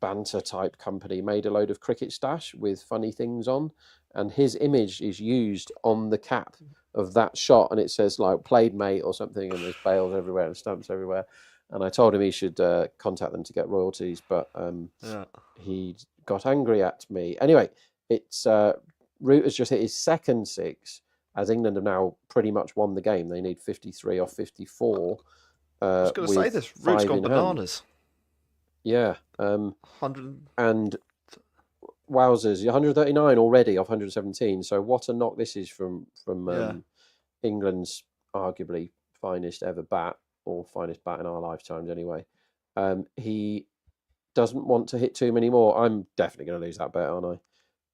banter type company made a load of cricket stash with funny things on, and his image is used on the cap of that shot, and it says like "played mate" or something, and there's bails everywhere and stumps everywhere. And I told him he should contact them to get royalties, but he got angry at me. Anyway, it's Root has just hit his second 6, as England have now pretty much won the game. They need 53 off 54. I was going to say this. Root's gone bananas. Yeah. 100 and wowzers, 139 already off 117. So what a knock this is from England's arguably finest ever bat, or finest bat in our lifetimes anyway. He doesn't want to hit too many more. I'm definitely going to lose that bet, aren't I?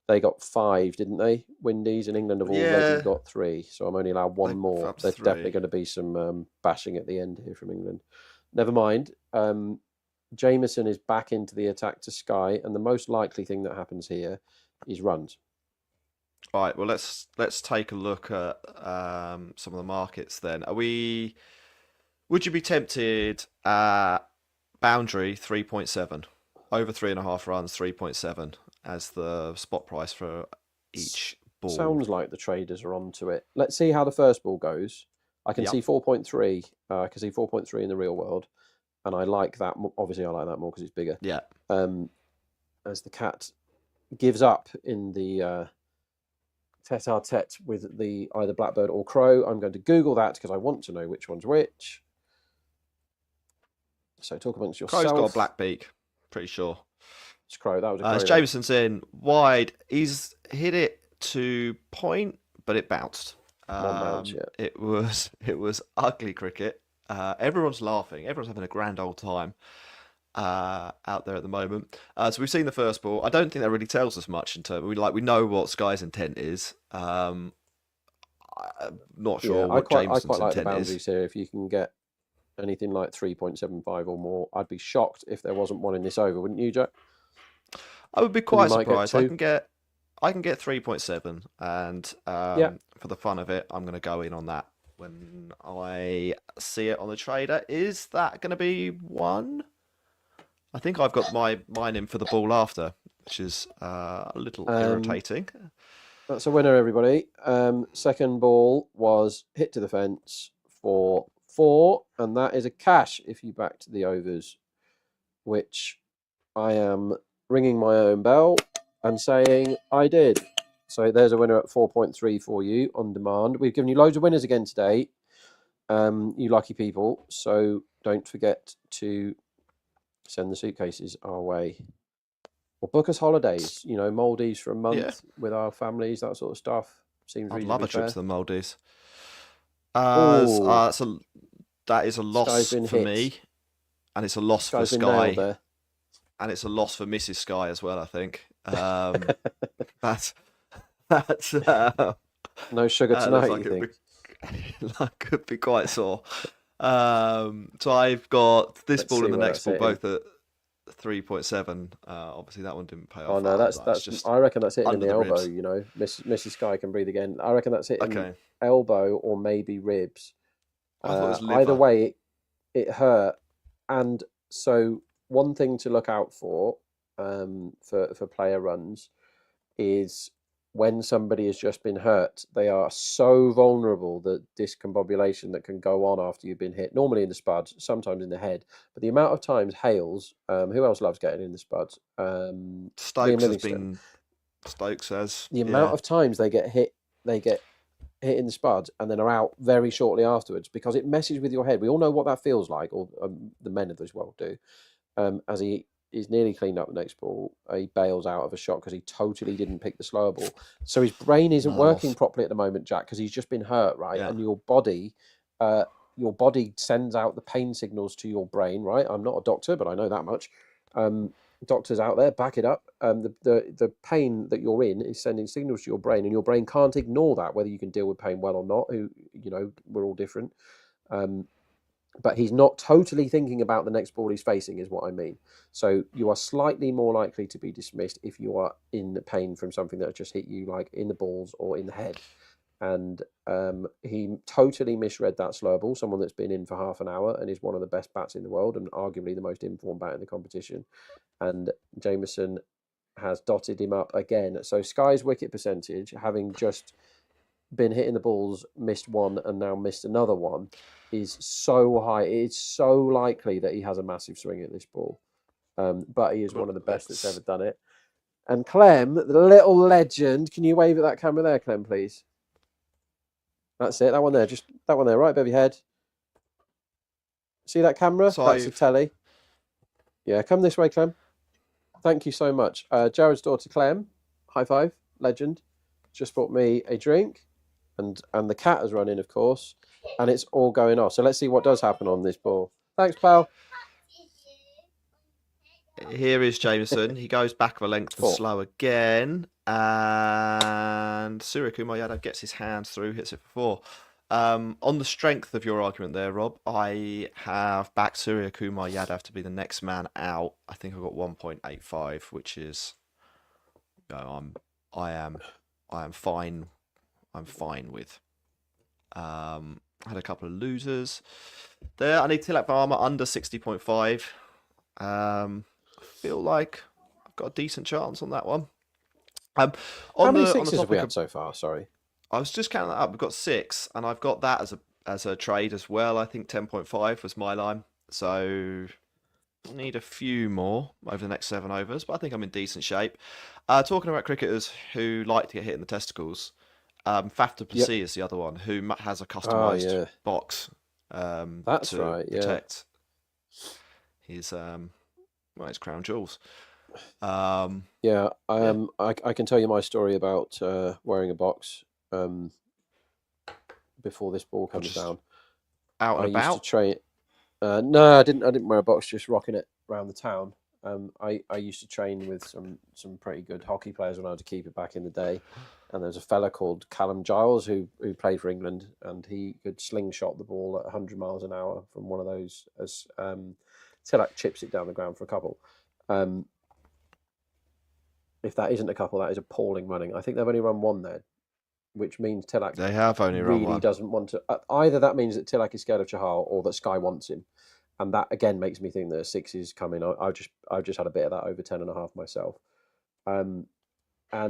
They got 5, didn't they? Windies, and England have already got 3. So I'm only allowed 1 more. There's definitely going to be some bashing at the end here from England. Never mind. Jameson is back into the attack to Sky, and the most likely thing that happens here is runs. All right, well, let's take a look at some of the markets then. Would you be tempted at boundary 3.7, over 3.5 runs 3.7 as the spot price for each ball? Sounds like the traders are onto it. Let's see how the first ball goes. I can see 4.3. I can see 4.3 in the real world, and I like that. Obviously, I like that more because it's bigger. Yeah. As the cat gives up in the tete-a-tete with the either blackbird or crow, I'm going to Google that because I want to know which one's which. So talk amongst yourself. Crow's got a black beak, pretty sure. It's crow. That was a crow. As Jameson's in wide, he's hit it to point, but it bounced. Bounce, yeah. It was ugly cricket. Everyone's laughing. Everyone's having a grand old time out there at the moment. So we've seen the first ball. I don't think that really tells us much in terms. We know what Sky's intent is. I'm not sure what Jameson's I quite like the intent boundaries is. here. If you can get anything like 3.75 or more, I'd be shocked if there wasn't one in this over, wouldn't you, Jack? I would be quite might get surprised. two. I can get 3.7, and for the fun of it, I'm going to go in on that when I see it on the trader. Is that going to be one? I think I've got mine in for the ball after, which is a little irritating. That's a winner, everybody. Second ball was hit to the fence for 4, and that is a cash if you backed the overs, which I am ringing my own bell and saying I did. So there's a winner at 4.3 for you on demand. We've given you loads of winners again today, you lucky people. So don't forget to send the suitcases our way. Or book us holidays, Maldives for a month with our families, that sort of stuff. Seems I'd reasonably love a trip fair. to the Maldives. So that is a loss for hit. me, and it's a loss Sky's for been nailed Sky, there. and it's a loss for Mrs. Sky as well. I think that's No sugar tonight, you think? That could be quite sore. So I've got this Let's ball see and the where next that's ball hitting. both at 3.7. Obviously that one didn't pay off. Oh no, that's just I reckon that's hitting in under the the elbow. ribs. Mrs. Sky can breathe again. I reckon that's hitting Okay. elbow or maybe ribs. I thought it was Either liver. way, it hurt. And so one thing to look out for player runs is when somebody has just been hurt, they are so vulnerable, the discombobulation that can go on after you've been hit, normally in the spuds, sometimes in the head. But the amount of times Hales, who else loves getting in the spuds? Stokes has Livingston. been. Stokes has. The amount of times they get hit in the spuds and then are out very shortly afterwards because it messes with your head. We all know what that feels like, or the men of this world do. As he is nearly cleaned up the next ball, he bails out of a shot because he totally didn't pick the slower ball. So his brain isn't working properly at the moment, Jack, because he's just been hurt, right? Yeah. And your body sends out the pain signals to your brain, right? I'm not a doctor, but I know that much. Doctors out there, back it up. The pain that you're in is sending signals to your brain, and your brain can't ignore that, whether you can deal with pain well or not. We're all different. But he's not totally thinking about the next ball he's facing, is what I mean. So you are slightly more likely to be dismissed if you are in pain from something that just hit you, like in the balls or in the head. And he totally misread that slower ball, someone that's been in for half an hour and is one of the best bats in the world and arguably the most informed bat in the competition. And Jameson has dotted him up again. So Sky's wicket percentage, having just been hitting the balls, missed one and now missed another one, is so high. It's so likely that he has a massive swing at this ball. But he is one of the best that's ever done it. And Clem, the little legend, can you wave at that camera there, Clem, please? That's it. That one there. Just that one there, right above your head. See that camera? That's a telly. Yeah, come this way, Clem. Thank you so much. Jared's daughter, Clem, high five, legend, just bought me a drink. And the cat has run in, of course. And it's all going off. So let's see what does happen on this ball. Thanks, pal. Here is Jameson. He goes back of a length and slow again. And Surya Kumar Yadav gets his hands through, hits it for 4. On the strength of your argument there, Rob, I have backed Surya Kumar Yadav to be the next man out. I think I got 1.85, which is, I am fine. I'm fine with. Had a couple of losers there. I need Tilak Varma under 60.5. I feel like I've got a decent chance on that one. How many sixes have we had so far? Sorry. I was just counting that up. We've got 6, and I've got that as a trade as well. I think 10.5 was my line. So need a few more over the next 7 overs, but I think I'm in decent shape. Talking about cricketers who like to get hit in the testicles, Faf du Plessis is the other one who has a customised box That's to right, protect his his crown jewels. I can tell you my story about wearing a box before this ball comes down. Out and about? Used to train. No, I didn't wear a box, just rocking it around the town. I used to train with some pretty good hockey players when I was a keeper back in the day, and there was a fella called Callum Giles who played for England, and he could slingshot the ball at 100 miles an hour from one of those as Tilak chips it down the ground for a couple. If that isn't a couple, that is appalling running. I think they've only run one there, which means Tilak they have only run one. Doesn't want to. Either that means that Tilak is scared of Chahal, or that Sky wants him, and that again makes me think that a 6 is coming. I've just had a bit of that over 10.5 myself, and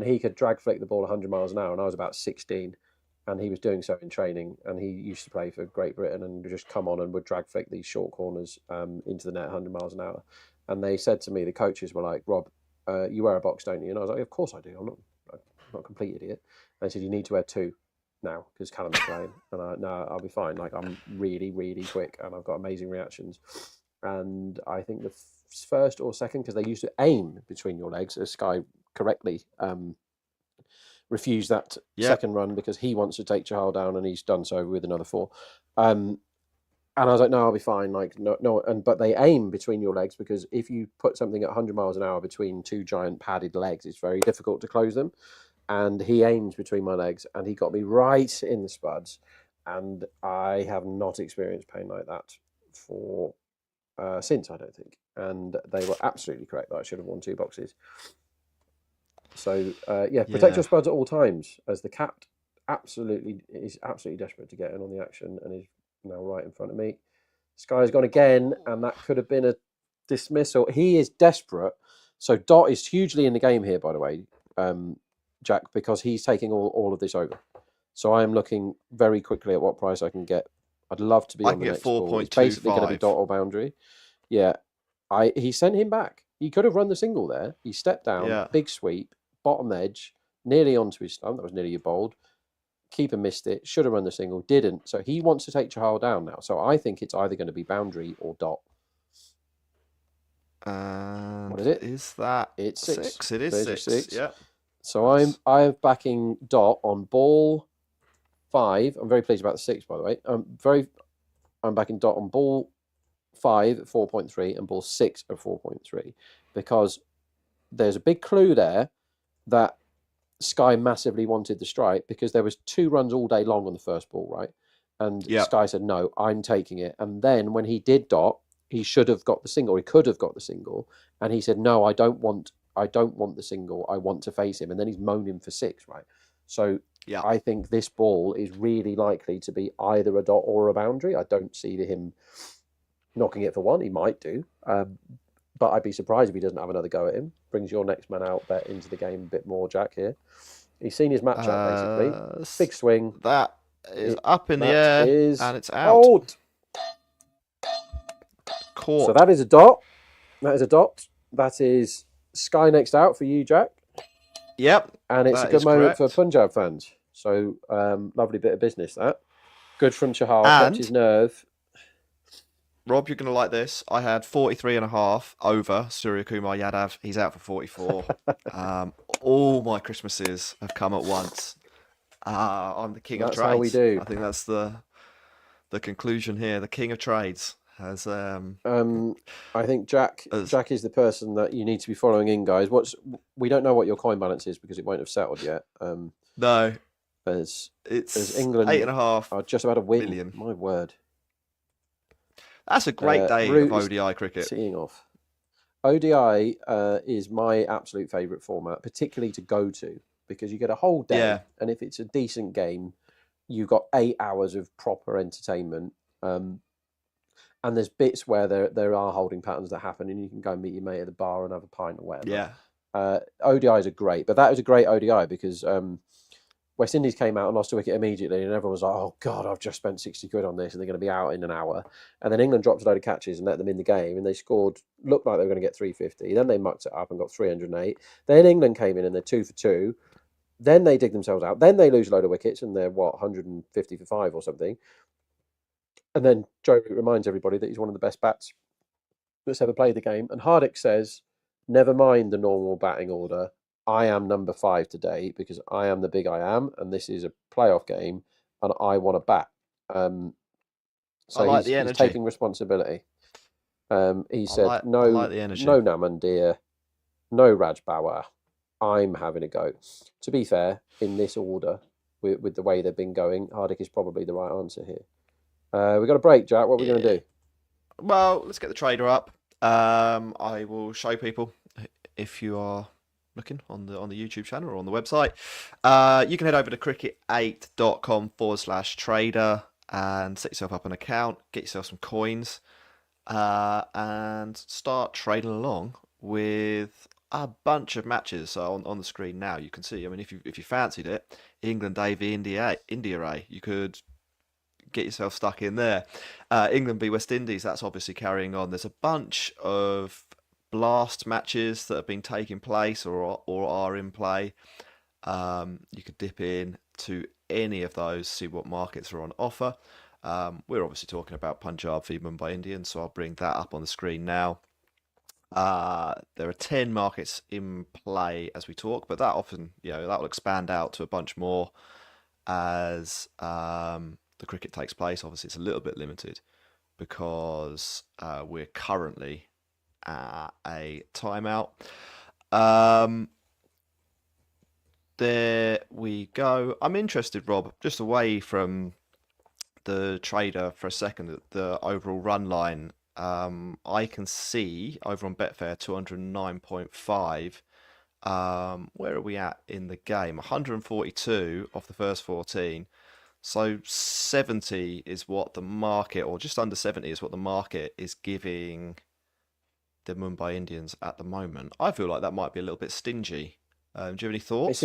he could drag flick the ball 100 miles an hour, and I was about 16, and he was doing so in training, and he used to play for Great Britain and would just come on and would drag flick these short corners into the net 100 miles an hour, and they said to me, the coaches were like, Rob, you wear a box, don't you? And I was like, of course I do. I'm not a complete idiot. And they said, you need to wear 2 now because Callum's playing. And no, I'll be fine. Like, I'm really, really quick and I've got amazing reactions. And I think the first or second, because they used to aim between your legs, as Sky correctly refused that second run because he wants to take Chahal down, and he's done so with another 4. And I was like, no, I'll be fine. Like, no. But they aim between your legs because if you put something at 100 miles an hour between 2 giant padded legs, it's very difficult to close them. And he aimed between my legs, and he got me right in the spuds. And I have not experienced pain like that for since, I don't think. And they were absolutely correct that I should have worn 2 boxes. So protect your spuds at all times, as the cat is absolutely desperate to get in on the action and is now right in front of me. Sky's gone again, and that could have been a dismissal. He is desperate. So Dot is hugely in the game here, by the way, Jack, because he's taking all of this over. So I am looking very quickly at what price I can get. I'd love to be on the next ball. It's basically going to be Dot or boundary. Yeah, he sent him back. He could have run the single there. He stepped down, big sweep, bottom edge, nearly onto his stump. That was nearly a bowled. Keeper missed it, should have run the single, didn't. So he wants to take Chahal down now. So I think it's either going to be boundary or Dot. What is it? Is that? It's 6. It is 6. Yeah. So I'm backing Dot on ball 5. I'm very pleased about the 6, by the way. I'm backing Dot on ball 5 at 4.3 and ball 6 at 4.3 because there's a big clue there that Sky massively wanted the strike because there was 2 runs all day long on the first ball, right? And Sky said, no, I'm taking it. And then when he did Dot, he should have got the single. He could have got the single. And he said, no, I don't want the single. I want to face him. And then he's moaning for 6, right? So I think this ball is really likely to be either a Dot or a boundary. I don't see him knocking it for 1. He might do. But I'd be surprised if he doesn't have another go at him. Brings your next man out bet into the game a bit more, Jack, here. He's seen his matchup, basically. Big swing. That is up in the air, and it's out. Out. Caught. So that is a Dot. That is a Dot. That is Sky next out for you, Jack. Yep. And it's a good moment for Punjab fans. So lovely bit of business, that. Good from Chahal. Kept his nerve. Rob, you're going to like this. I had 43.5 over Surya Kumar Yadav. He's out for 44. All my Christmases have come at once. I'm the king of trades. That's how we do. I think that's the conclusion here. The king of trades has. I think Jack is the person that you need to be following in, guys. We don't know what your coin balance is because it won't have settled yet. No. as It's England 8.5 are just about to win. million. My word. That's a great day Root of is ODI cricket. Seeing off. ODI is my absolute favourite format, particularly to go to, because you get a whole day, Yeah. and if it's a decent game, you've got 8 hours of proper entertainment. And there's bits where there are holding patterns that happen, and you can go and meet your mate at the bar and have a pint or whatever. Yeah. ODIs are great, but that was a great ODI because West Indies came out and lost a wicket immediately, and everyone was like, "Oh God, I've just spent 60 quid on this, and they're going to be out in an hour." And then England dropped a load of catches and let them in the game, and they scored. Looked like they were going to get 350. Then they mucked it up and got 308. Then England came in and they're 2 for 2. Then they dig themselves out. Then they lose a load of wickets and they're 150 for 5 or something. And then Joe Root reminds everybody that he's one of the best bats that's ever played the game. And Hardik says, "Never mind the normal batting order. I am number 5 today because I am the big I am, and this is a playoff game, and I want to bat." So I like he's the energy. taking responsibility. He said, I "No, like the energy. no Namandir, no Raj Bauer. I'm having a go." To be fair, in this order, with the way they've been going, Hardik is probably the right answer here. We've got a break, Jack. What are we going to do? Well, let's get the trader up. I will show people if you are looking on the YouTube channel or on the website. You can head over to cricket8.com/trader and set yourself up an account, get yourself some coins, and start trading along with a bunch of matches. So on the screen now, you can see. I mean, if you fancied it, England A v India A, you could get yourself stuck in there. England v West Indies, that's obviously carrying on. There's a bunch of blast matches that have been taking place or are in play. You could dip in to any of those, see what markets are on offer. We're obviously talking about Punjab v Mumbai Indians, so I'll bring that up on the screen now. There are 10 markets in play as we talk, but that often, that will expand out to a bunch more as the cricket takes place. Obviously, it's a little bit limited because we're currently at a timeout. There we go. I'm interested, Rob, just away from the trader for a second, the overall run line. I can see over on Betfair 209.5. Where are we at in the game? 142 off the first 14. So 70 is what the market, or just under 70 is what the market is giving the Mumbai Indians at the moment. I feel like that might be a little bit stingy. Do you have any thoughts? It's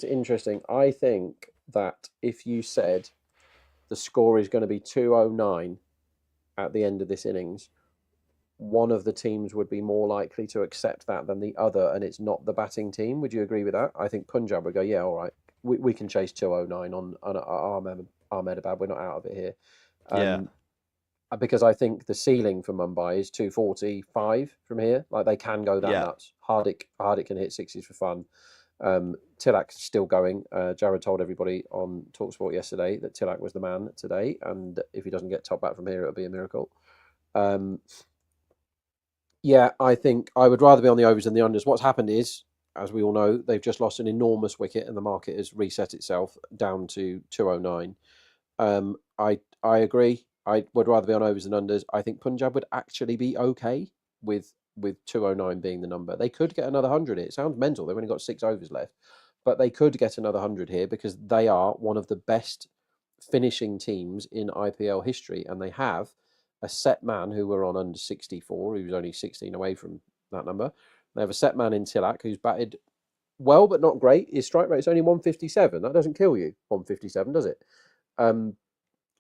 interesting. I think that if you said the score is going to be 209 at the end of this innings, one of the teams would be more likely to accept that than the other, and it's not the batting team. Would you agree with that? I think Punjab would go, yeah, all right, we can chase 209 on Ahmedabad. We're not out of it here. Yeah. Because I think the ceiling for Mumbai is 245 from here. Like, they can go that nuts. Hardik can hit sixes for fun. Tilak's still going. Jared told everybody on TalkSport yesterday that Tilak was the man today, and if he doesn't get top bat from here, it'll be a miracle. I think I would rather be on the overs than the unders. What's happened is, as we all know, they've just lost an enormous wicket, and the market has reset itself down to 209. I agree. I would rather be on overs than unders. I think Punjab would actually be okay with 209 being the number. They could get another 100 here. It sounds mental. They've only got 6 overs left. But they could get another 100 here because they are one of the best finishing teams in IPL history. And they have a set man who were on under 64, who was only 16 away from that number. They have a set man in Tilak who's batted well, but not great. His strike rate is only 157. That doesn't kill you, 157, does it?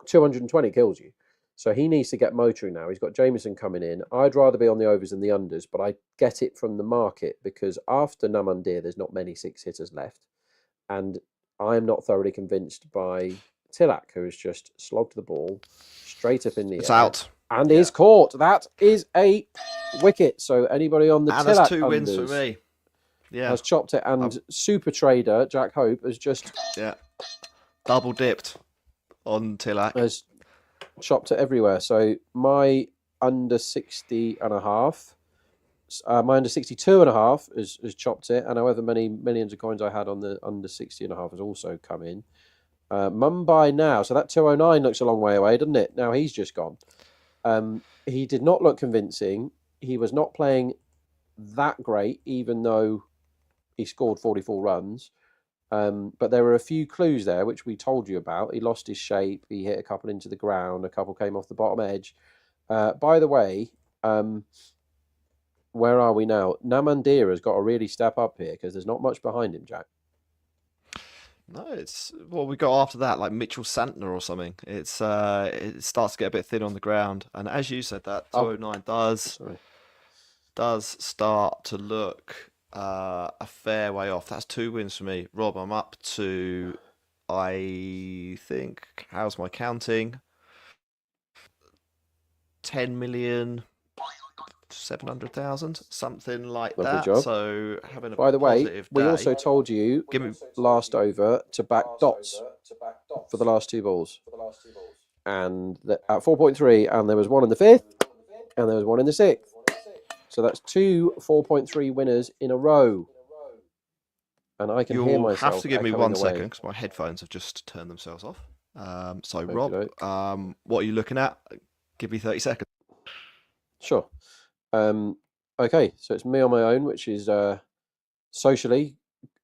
220 kills you. So he needs to get motoring now. He's got Jameson coming in. I'd rather be on the overs than the unders, but I get it from the market because after Namandir, there's not many 6-hitters left. And I'm not thoroughly convinced by Tilak, who has just slogged the ball straight up in the air. It's out. And is caught. That is a wicket. So anybody on the Tilak that's 2 unders wins for me. Yeah. has chopped it. And super trader, Jack Hope, has just... Yeah. Double dipped on Tilak. Has chopped it everywhere. So my under 60.5 My under 62.5 has chopped it, and however many millions of coins I had on the under 60.5 has also come in. Mumbai now, so that 209 looks a long way away, doesn't it? Now he's just gone. He did not look convincing. He was not playing that great, even though he scored 44 runs. But there were a few clues there, which we told you about. He lost his shape. He hit a couple into the ground. A couple came off the bottom edge. By the way, where are we now? Namandira has got to really step up here because there's not much behind him, Jack. No, it's what we got after that, like Mitchell Santner or something. It starts to get a bit thin on the ground, and as you said, that 209 does start to look a fair way off. That's 2 wins for me, Rob. I'm up to, I think, how's my counting? 10,700,000, something like Lovely that. job. So having a By the way, positive we day. also told you last over to back dots for the last 2 balls. And at 4.3, and there was one in the 5th, and there was one in the 6th. So that's 2 4.3 winners in a row. And I can hear You'll myself. have to give me echoing 1 away. second because my headphones have just turned themselves off. So Okey Rob, doke. what are you looking at? Give me 30 seconds. Sure. Okay, so it's me on my own, which is socially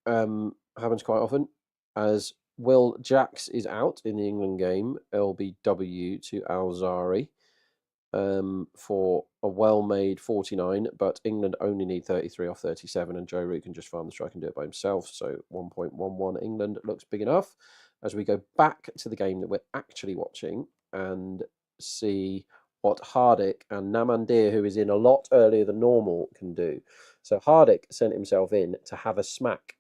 happens quite often, as Will Jacks is out in the England game. LBW to Alzari for a well-made 49, but England only need 33 off 37, and Joe Root can just farm the strike and do it by himself. So 1.11 England looks big enough. As we go back to the game that we're actually watching and see what Hardik and Namandir, who is in a lot earlier than normal, can do. So Hardik sent himself in to have a smack,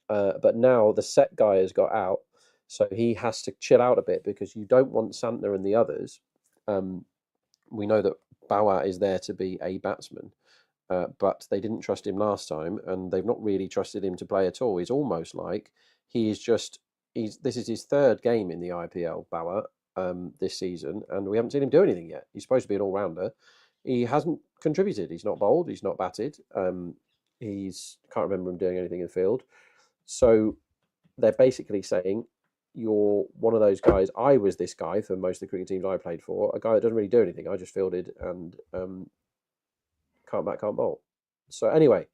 but now the set guy has got out, so he has to chill out a bit because you don't want Santner and the others. We know that Bauer is there to be a batsman, but they didn't trust him last time, and they've not really trusted him to play at all. He's almost like this is his 3rd game in the IPL, Bauer, this season, and we haven't seen him do anything yet. He's supposed to be an all-rounder. He hasn't contributed. He's not bowled. He's not batted. Can't remember him doing anything in the field. So they're basically saying, you're one of those guys. I was this guy for most of the cricket teams I played for, a guy that doesn't really do anything. I just fielded and can't bat, can't bowl. So anyway,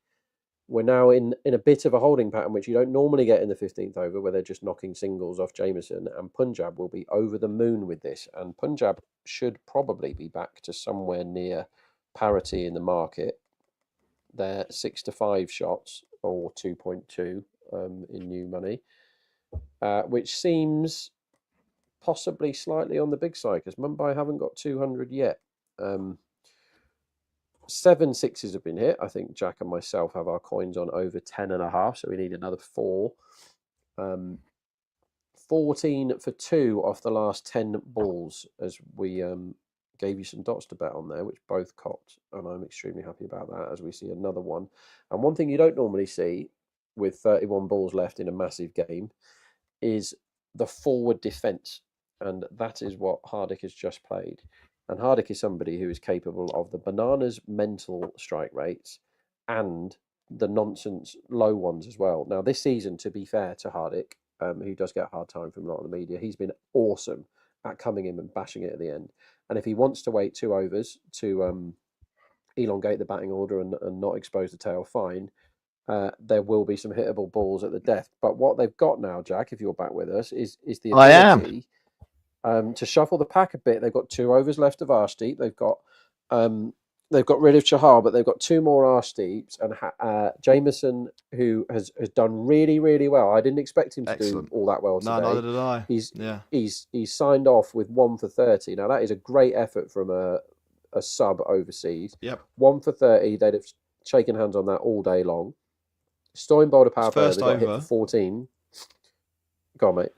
we're now in a bit of a holding pattern, which you don't normally get in the 15th over, where they're just knocking singles off Jameson, and Punjab will be over the moon with this. And Punjab should probably be back to somewhere near parity in the market. They're 6-5 shots, or 2.2 in new money, which seems possibly slightly on the big side because Mumbai haven't got 200 yet. 7 sixes have been hit. I think Jack and myself have our coins on over 10.5, so we need another 4. 14 for 2 off the last 10 balls, as we gave you some dots to bet on there, which both copped, and I'm extremely happy about that, as we see another one. And one thing you don't normally see with 31 balls left in a massive game is the forward defence, and that is what Hardik has just played. And Hardik is somebody who is capable of the bananas mental strike rates and the nonsense low ones as well. Now, this season, to be fair to Hardik, who does get a hard time from a lot of the media, he's been awesome at coming in and bashing it at the end. And if he wants to wait 2 overs to elongate the batting order and not expose the tail, fine. There will be some hittable balls at the death. But what they've got now, Jack, if you're back with us, is the ability to shuffle the pack a bit. They've got 2 overs left of Arshdeep. They've got rid of Chahar, but they've got 2 more Arshdeeps, and Jameson, who has done really, really well. I didn't expect him to do all that well today. No, neither did I. He's signed off with 1 for 30. Now that is a great effort from a sub overseas. Yep. 1 for 30. They'd have shaken hands on that all day long. Stoin bowled a power play. They got hit for 14. Go on, mate.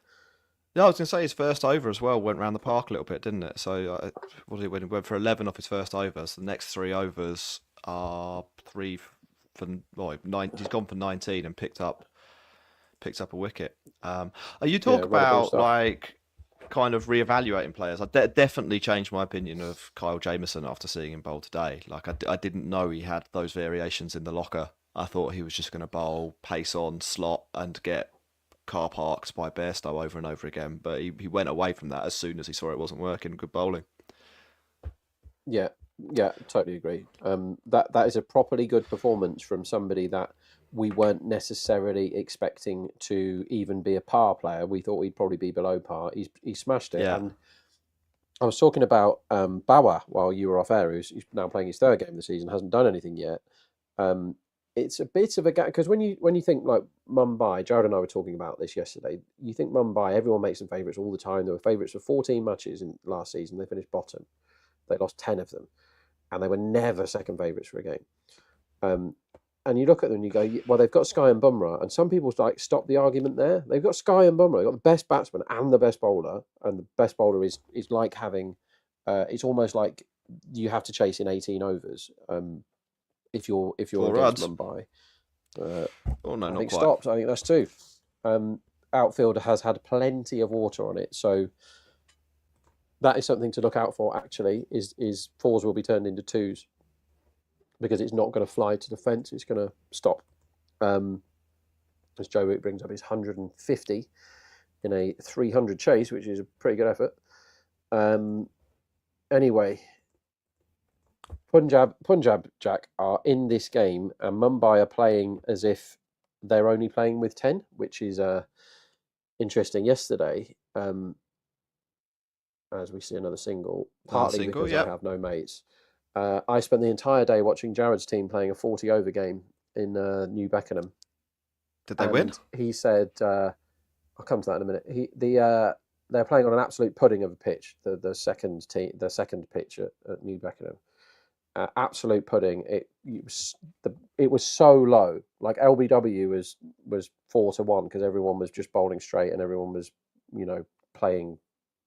Yeah, I was going to say his first over as well went around the park a little bit, didn't it? So what did he win? He went for 11 off his first over. So the next 3 overs are 3 for 9. He's gone for 19 and picked up a wicket. You talk about like kind of reevaluating players. I definitely changed my opinion of Kyle Jamieson after seeing him bowl today. Like I didn't know he had those variations in the locker. I thought he was just going to bowl pace on slot and get car parked by Bairstow over and over again. But he went away from that as soon as he saw it wasn't working. Good bowling. Yeah, totally agree. That is a properly good performance from somebody that we weren't necessarily expecting to even be a par player. We thought he'd probably be below par. He smashed it. Yeah. And I was talking about Bawa while you were off air. He's now playing his third game of the season, hasn't done anything yet. It's a bit of a gap because when you think like Mumbai, Jared and I were talking about this yesterday. You think Mumbai, everyone makes them favourites all the time. There were favourites for 14 matches in last season. They finished bottom. They lost 10 of them, and they were never second favourites for a game. And you look at them and you go, well, they've got Sky and Bumrah, and some people like stop the argument there. They've got Sky and Bumrah. They've got the best batsman and the best bowler, and the best bowler is like having. It's almost like you have to chase in 18 overs. If you're against Mumbai. No, I not think quite. stopped. I think that's two. Outfield has had plenty of water on it, so that is something to look out for. Actually, is fours will be turned into twos because it's not going to fly to the fence. It's going to stop. As Joe Root brings up his 150 in a 300 chase, which is a pretty good effort. Anyway. Punjab, Jack, are in this game, and Mumbai are playing as if they're only playing with 10, which is interesting. Yesterday, as we see another single, partly because I have no mates, I spent the entire day watching Jared's team playing a 40-over game in New Beckenham. Did they win? He said, I'll come to that in a minute. They're playing on an absolute pudding of a pitch, the second pitch at New Beckenham. Absolute pudding. It was so low. Like LBW was 4-1 because everyone was just bowling straight and everyone was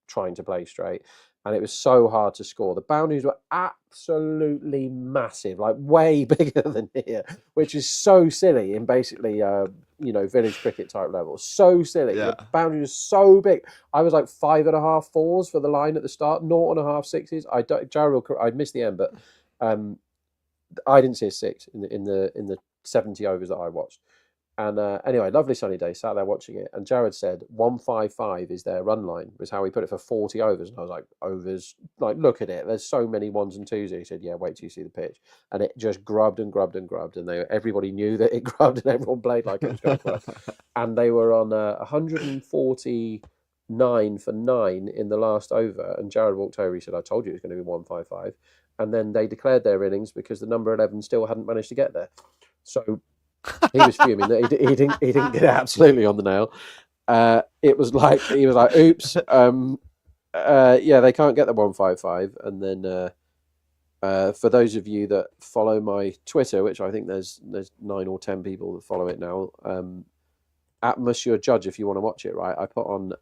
trying to play straight, and it was so hard to score. The boundaries were absolutely massive, like way bigger than here, which is so silly in basically village cricket type level. So silly. Yeah. The boundary was so big. I was like 5.5 fours for the line at the start, 0.5 sixes. I missed the end, but. I didn't see a six in the 70 overs that I watched. And anyway, lovely sunny day, sat there watching it. And Jared said 155 is their run line, was how he put it for 40 overs. And I was like, overs, like, look at it. There's so many ones and twos. He said, yeah, wait till you see the pitch. And it just grubbed and grubbed and grubbed. And everybody knew that it grubbed and everyone played like it was going to work. And they were on 149 for 9 in the last over. And Jared walked over, he said, I told you it was going to be 155. And then they declared their innings because the number 11 still hadn't managed to get there. So he was fuming that he didn't get it absolutely on the nail. It was like he was like, "Oops, yeah, they can't get the 155." And then for those of you that follow my Twitter, which I think there's 9 or 10 people that follow it now, at Monsieur Judge, if you want to watch it, right? I put on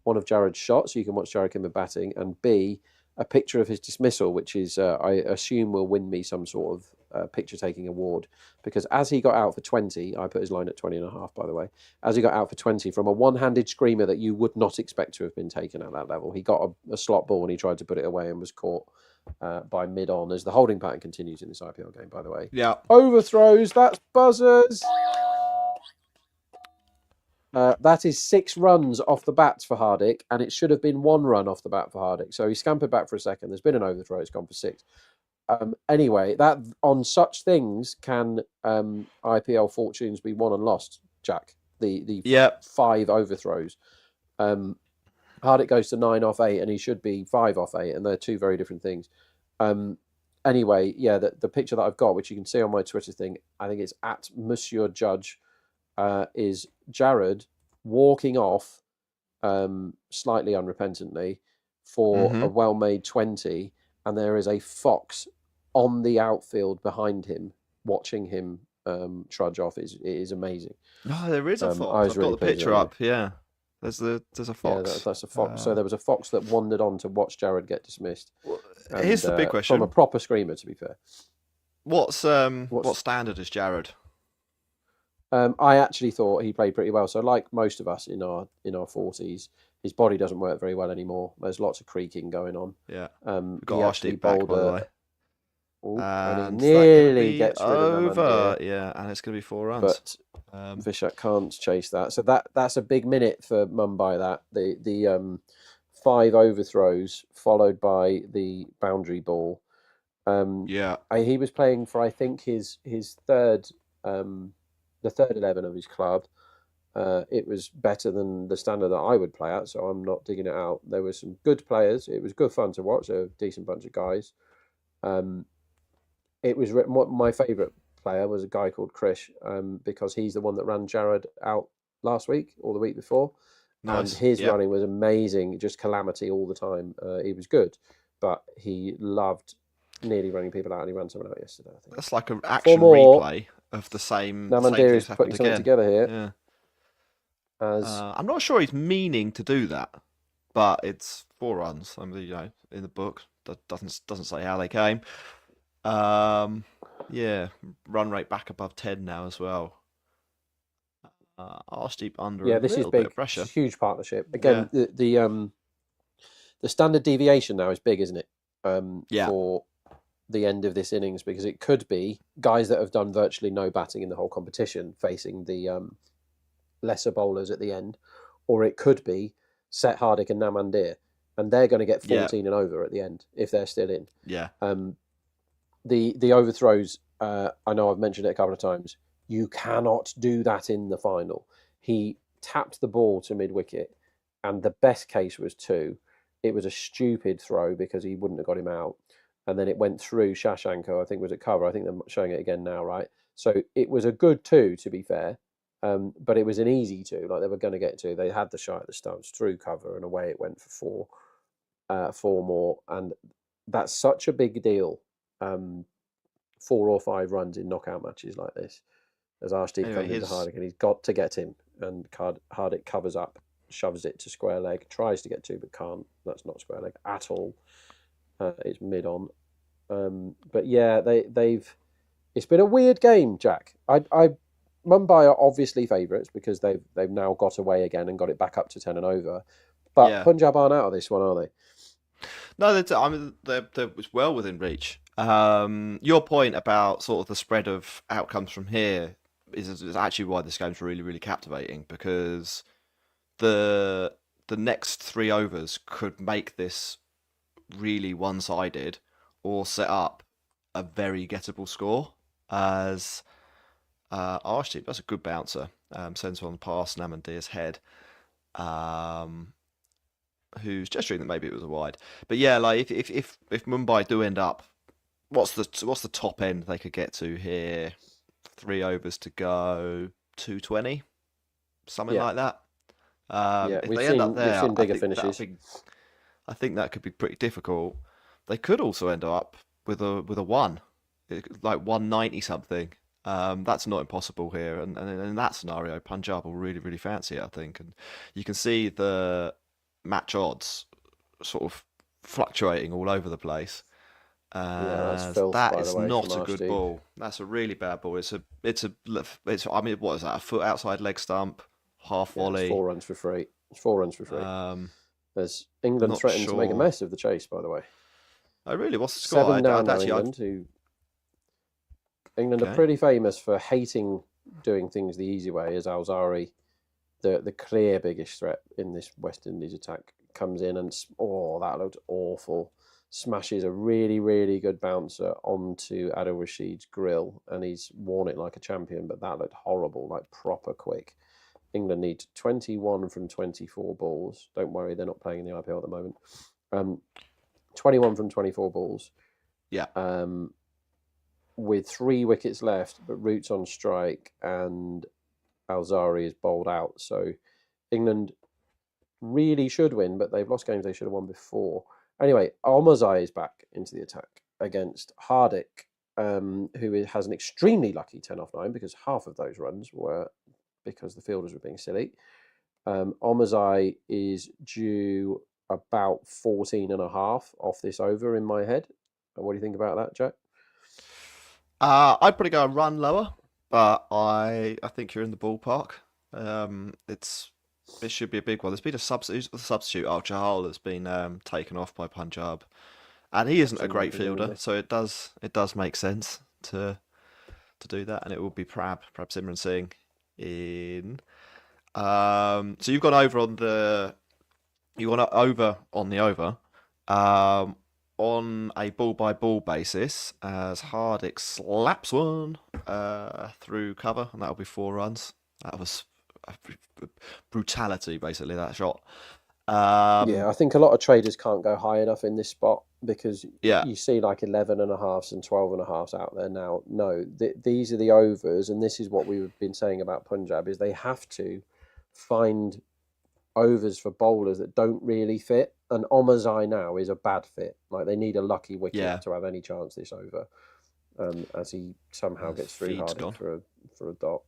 one of Jared's shots, so you can watch Jared Kimber batting, and B, a picture of his dismissal, which is, I assume, will win me some sort of picture-taking award. Because as he got out for 20, I put his line at 20.5, by the way. As he got out for 20 from a one-handed screamer that you would not expect to have been taken at that level, he got a slot ball and he tried to put it away and was caught by mid-on, as the holding pattern continues in this IPL game, by the way. Yeah. Overthrows, that's buzzers. That is 6 runs off the bat for Hardik, and it should have been 1 run off the bat for Hardik. So he scampered back for a second. There's been an overthrow. It's gone for 6. Anyway, that on such things can IPL fortunes be won and lost, Jack. The 5 overthrows. Hardik goes to 9 off 8, and he should be 5 off 8, and they're 2 very different things. Anyway, yeah, the picture that I've got, which you can see on my Twitter thing, I think it's at Monsieur Judge. Is Jared walking off slightly unrepentantly for a well-made 20, and there is a fox on the outfield behind him watching him trudge off. It is amazing. No, there is a fox. I've got the picture up. Yeah, there's a fox. Yeah, that's a fox. So there was a fox that wandered on to watch Jared get dismissed. Here's the big question: from a proper screamer, to be fair. What standard is Jared? I actually thought he played pretty well. So, like most of us in our 40s, his body doesn't work very well anymore. There's lots of creaking going on. Yeah. He Got actually Arshdeep back, bowled by the way. and he That nearly be gets rid of over. Namandir, Yeah, and it's going to be 4 runs. but Vishak can't chase that. So that's a big minute for Mumbai. That the 5 overthrows followed by the boundary ball. He was playing for, I think, his third, the third 11 of his club. It was better than the standard that I would play at, so I'm not digging it out. There were some good players. It was good fun to watch. A decent bunch of guys. It was my favourite player was a guy called Krish, because he's the one that ran Jared out last week or the week before. Nice. And his running was amazing, just calamity all the time. He was good, but he loved nearly running people out, and he ran someone out yesterday, I think. That's like an action replay of the same. Namandir is putting something together here. Yeah. As I'm not sure he's meaning to do that, but it's 4 runs. I mean, in the book, that doesn't say how they came. Yeah, run rate back above 10 now as well. Arshdeep under this is little big. bit of pressure. It's a huge partnership. Again, the standard deviation now is big, isn't it? For the end of this innings, because it could be guys that have done virtually no batting in the whole competition facing the lesser bowlers at the end, or it could be Set Hardik and Namandir, and they're going to get 14 and over at the end if they're still in. Yeah. The overthrows, I know I've mentioned it a couple of times. You cannot do that in the final. He tapped the ball to mid-wicket, and the best case was 2. It was a stupid throw because he wouldn't have got him out. And then it went through Shashanko, I think was at cover. I think they're showing it again now, right? So it was a good 2, to be fair. But it was an easy 2, like they were going to get 2. They had the shot at the stumps, through cover, and away it went for 4 more. And that's such a big deal. 4 or 5 runs in knockout matches like this. As Arshdeep comes into Hardik, and he's got to get him, and Hardik covers up, shoves it to square leg, tries to get 2 but can't. That's not square leg at all. It's mid on. But yeah, they've. It's been a weird game, Jack. Mumbai are obviously favourites because they've now got away again and got it back up to 10 and over. But Punjab aren't out of this one, are they? No, they're well within reach. Your point about sort of the spread of outcomes from here is actually why this game's really, really captivating, because the next 3 overs could make this really one-sided or set up a very gettable score. As Arshdeep, that's a good bouncer, sends one past Namandir's head, who's gesturing that maybe it was a wide. But yeah, like if Mumbai do end up, what's the top end they could get to here? 3 overs to go, 220, something like that. If they end up there, we've seen bigger finishes. I think that could be pretty difficult. They could also end up with a 1, like 190 something. That's not impossible here, and in that scenario, Punjab will really, really fancy it, I think. And you can see the match odds sort of fluctuating all over the place. That's filth, that is not a good ball. That's a really bad ball. It's I mean, what is that? A foot outside leg stump, half volley. It's 4 runs for free. It's 4 runs for free. As England threatened to make a mess of the chase, by the way. Oh, really? What's the score? 7 down now, England are pretty famous for hating doing things the easy way, as Alzari, the clear biggest threat in this West Indies attack, comes in and, that looked awful. Smashes a really, really good bouncer onto Adil Rashid's grill, and he's worn it like a champion, but that looked horrible, like proper quick. England need 21 from 24 balls. Don't worry, they're not playing in the IPL at the moment. 21 from 24 balls. Yeah. With 3 wickets left, but Root's on strike and Alzari is bowled out. So England really should win, but they've lost games they should have won before. Anyway, Almazai is back into the attack against Hardik, who has an extremely lucky 10 off 9 because half of those runs were because the fielders were being silly. Almazai is due about 14 and a half off this over in my head. What do you think about that, Jack? I'd probably go a run lower, but I think you're in the ballpark. It's This should be a big one. There's been a substitute Al Chahal that's been taken off by Punjab, and he isn't a great fielder, so it does make sense to do that, and it will be Prab Simran Singh in. So you've gone over on the over. On a ball-by-ball basis, as Hardik slaps one through cover, and that'll be 4 runs. That was brutality, basically, that shot. I think a lot of traders can't go high enough in this spot because you see like 11.5s and 12.5s out there now. No, these are the overs, and this is what we've been saying about Punjab, is they have to find overs for bowlers that don't really fit. And Omazai now is a bad fit. Like, they need a lucky wicket to have any chance this over, as he somehow gets through Hardik for a dot.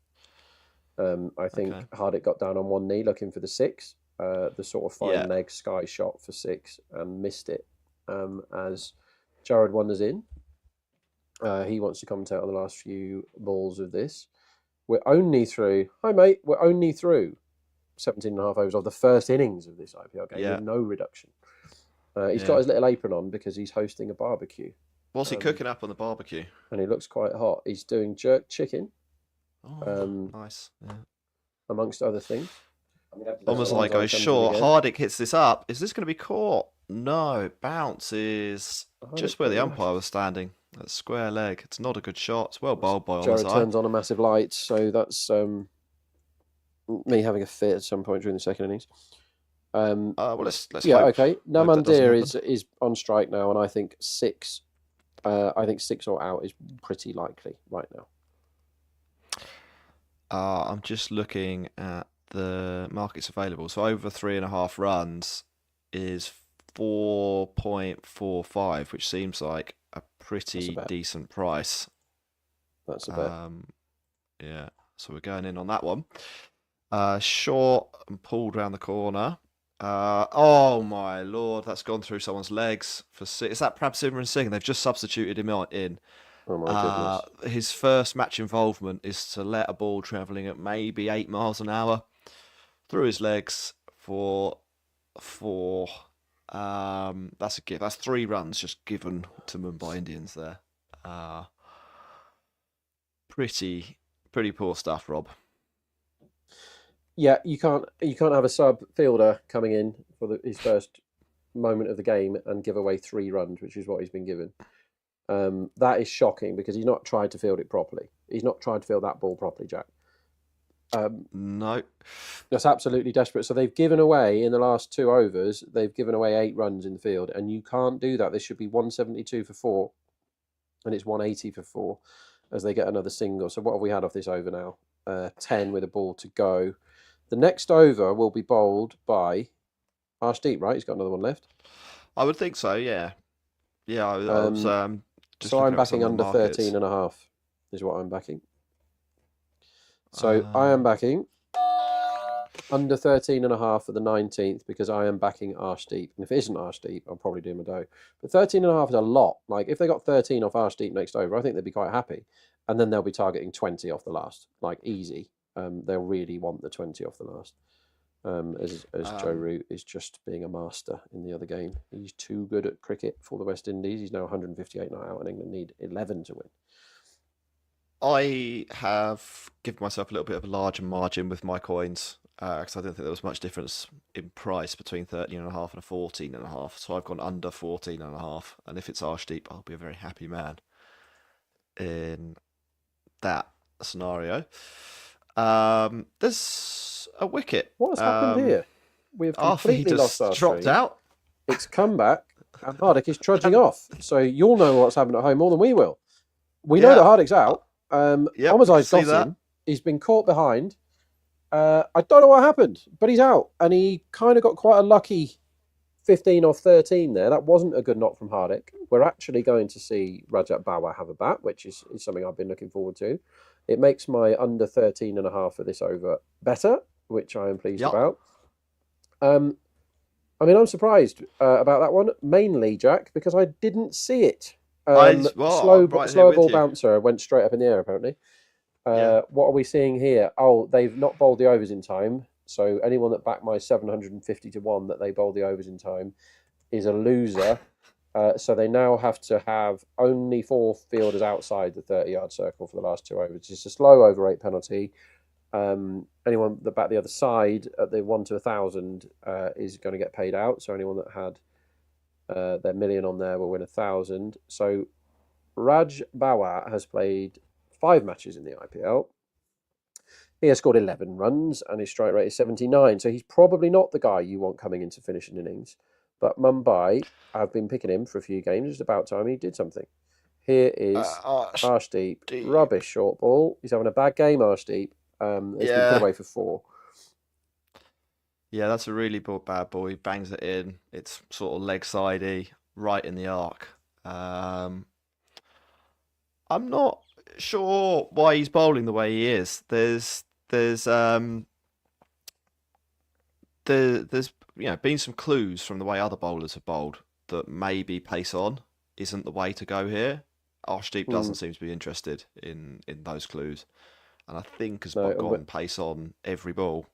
I think Hardik got down on one knee looking for the 6, the sort of fine leg sky shot for 6, and missed it. As Jared wanders in, he wants to commentate on the last few balls of this. We're only through 17.5 overs of the first innings of this IPL game with no reduction. He's got his little apron on because he's hosting a barbecue. What's he cooking up on the barbecue? And he looks quite hot. He's doing jerk chicken. Nice. Yeah. Amongst other things. Almost like goes short. Hardik hits this up. Is this going to be caught? No, it bounces just where the umpire was standing. That square leg. It's not a good shot. It's well bowled by Jared turns on a massive light, so that's me having a fit at some point during the second innings. Let's okay. Namandir is on strike now, and I think 6 or out is pretty likely right now. I'm just looking at the markets available. So over 3.5 runs is 4.45, which seems like a pretty decent price. That's a bet. Yeah, so we're going in on that one. Short and pulled round the corner. Oh my lord, that's gone through someone's legs for 6. Is that Prab Simran Singh? They've just substituted him in. Oh my goodness. His first match involvement is to let a ball travelling at maybe 8 miles an hour through his legs for 4. That's a gift. That's 3 runs just given to Mumbai Indians there. Pretty poor stuff, Rob. Yeah, you can't have a sub fielder coming in for his first moment of the game and give away 3 runs, which is what he's been given. That is shocking because he's not tried to field it properly. He's not tried to field that ball properly, Jack. No. That's absolutely desperate. So they've given away, in the last 2 overs, they've given away 8 runs in the field, and you can't do that. This should be 172 for 4, and it's 180 for 4 as they get another single. So what have we had off this over now? 10 with a ball to go. The next over will be bowled by Arshdeep, right? He's got another one left. I would think so, yeah. Yeah, I was just so I'm backing under 13.5 is what I'm backing. So I am backing under 13.5 for the 19th because I am backing Arshdeep. And if it isn't Arshdeep, I'll probably do Mado. But 13.5 is a lot. Like, if they got 13 off Arshdeep next over, I think they'd be quite happy. And then they'll be targeting 20 off the last. Like, easy. They'll really want the 20 off the last. As Joe Root is just being a master in the other game. He's too good at cricket for the West Indies. He's now 158 not out, and England need 11 to win. I have given myself a little bit of a larger margin with my coins because I didn't think there was much difference in price between 13.5 and 14.5. So I've gone under 14.5, and if it's Arshdeep, I'll be a very happy man in that scenario. There's a wicket. What has happened here? We have completely lost our dropped streak. out. It's come back, and Hardik is trudging off. So you'll know what's happened at home more than we will. We know that Hardik's out. Omazai's got him. He's been caught behind. I don't know what happened, but he's out, and he kind of got quite a lucky 15 off 13 there. That wasn't a good knock from Hardik. We're actually going to see Rajat Bawa have a bat, which is something I've been looking forward to. It makes my under 13.5 for this over better, which I am pleased about. I mean, I'm surprised about that one, mainly, Jack, because I didn't see it. Slow ball bouncer went straight up in the air, apparently. What are we seeing here? Oh, they've not bowled the overs in time. So anyone that backed my 750 to 1 that they bowled the overs in time is a loser. So they now have to have only 4 fielders outside the 30-yard circle for the last 2 overs. It's a slow over 8 penalty. Anyone that backed the other side at the 1 to 1,000 is going to get paid out. So anyone that had their million on there will win 1,000. So Raj Bawa has played 5 matches in the IPL. He has scored 11 runs and his strike rate is 79. So he's probably not the guy you want coming into finishing innings. But Mumbai, I've been picking him for a few games. It's about time he did something. Here is Arshdeep. Rubbish short ball. He's having a bad game, Arshdeep. It's been put away for 4. Yeah, that's a really bad ball. He bangs it in. It's sort of leg sidey, right in the arc. I'm not sure why he's bowling the way he is. There's been some clues from the way other bowlers have bowled that maybe pace on isn't the way to go here. Arshdeep doesn't seem to be interested in those clues, and I think has gone pace on every ball.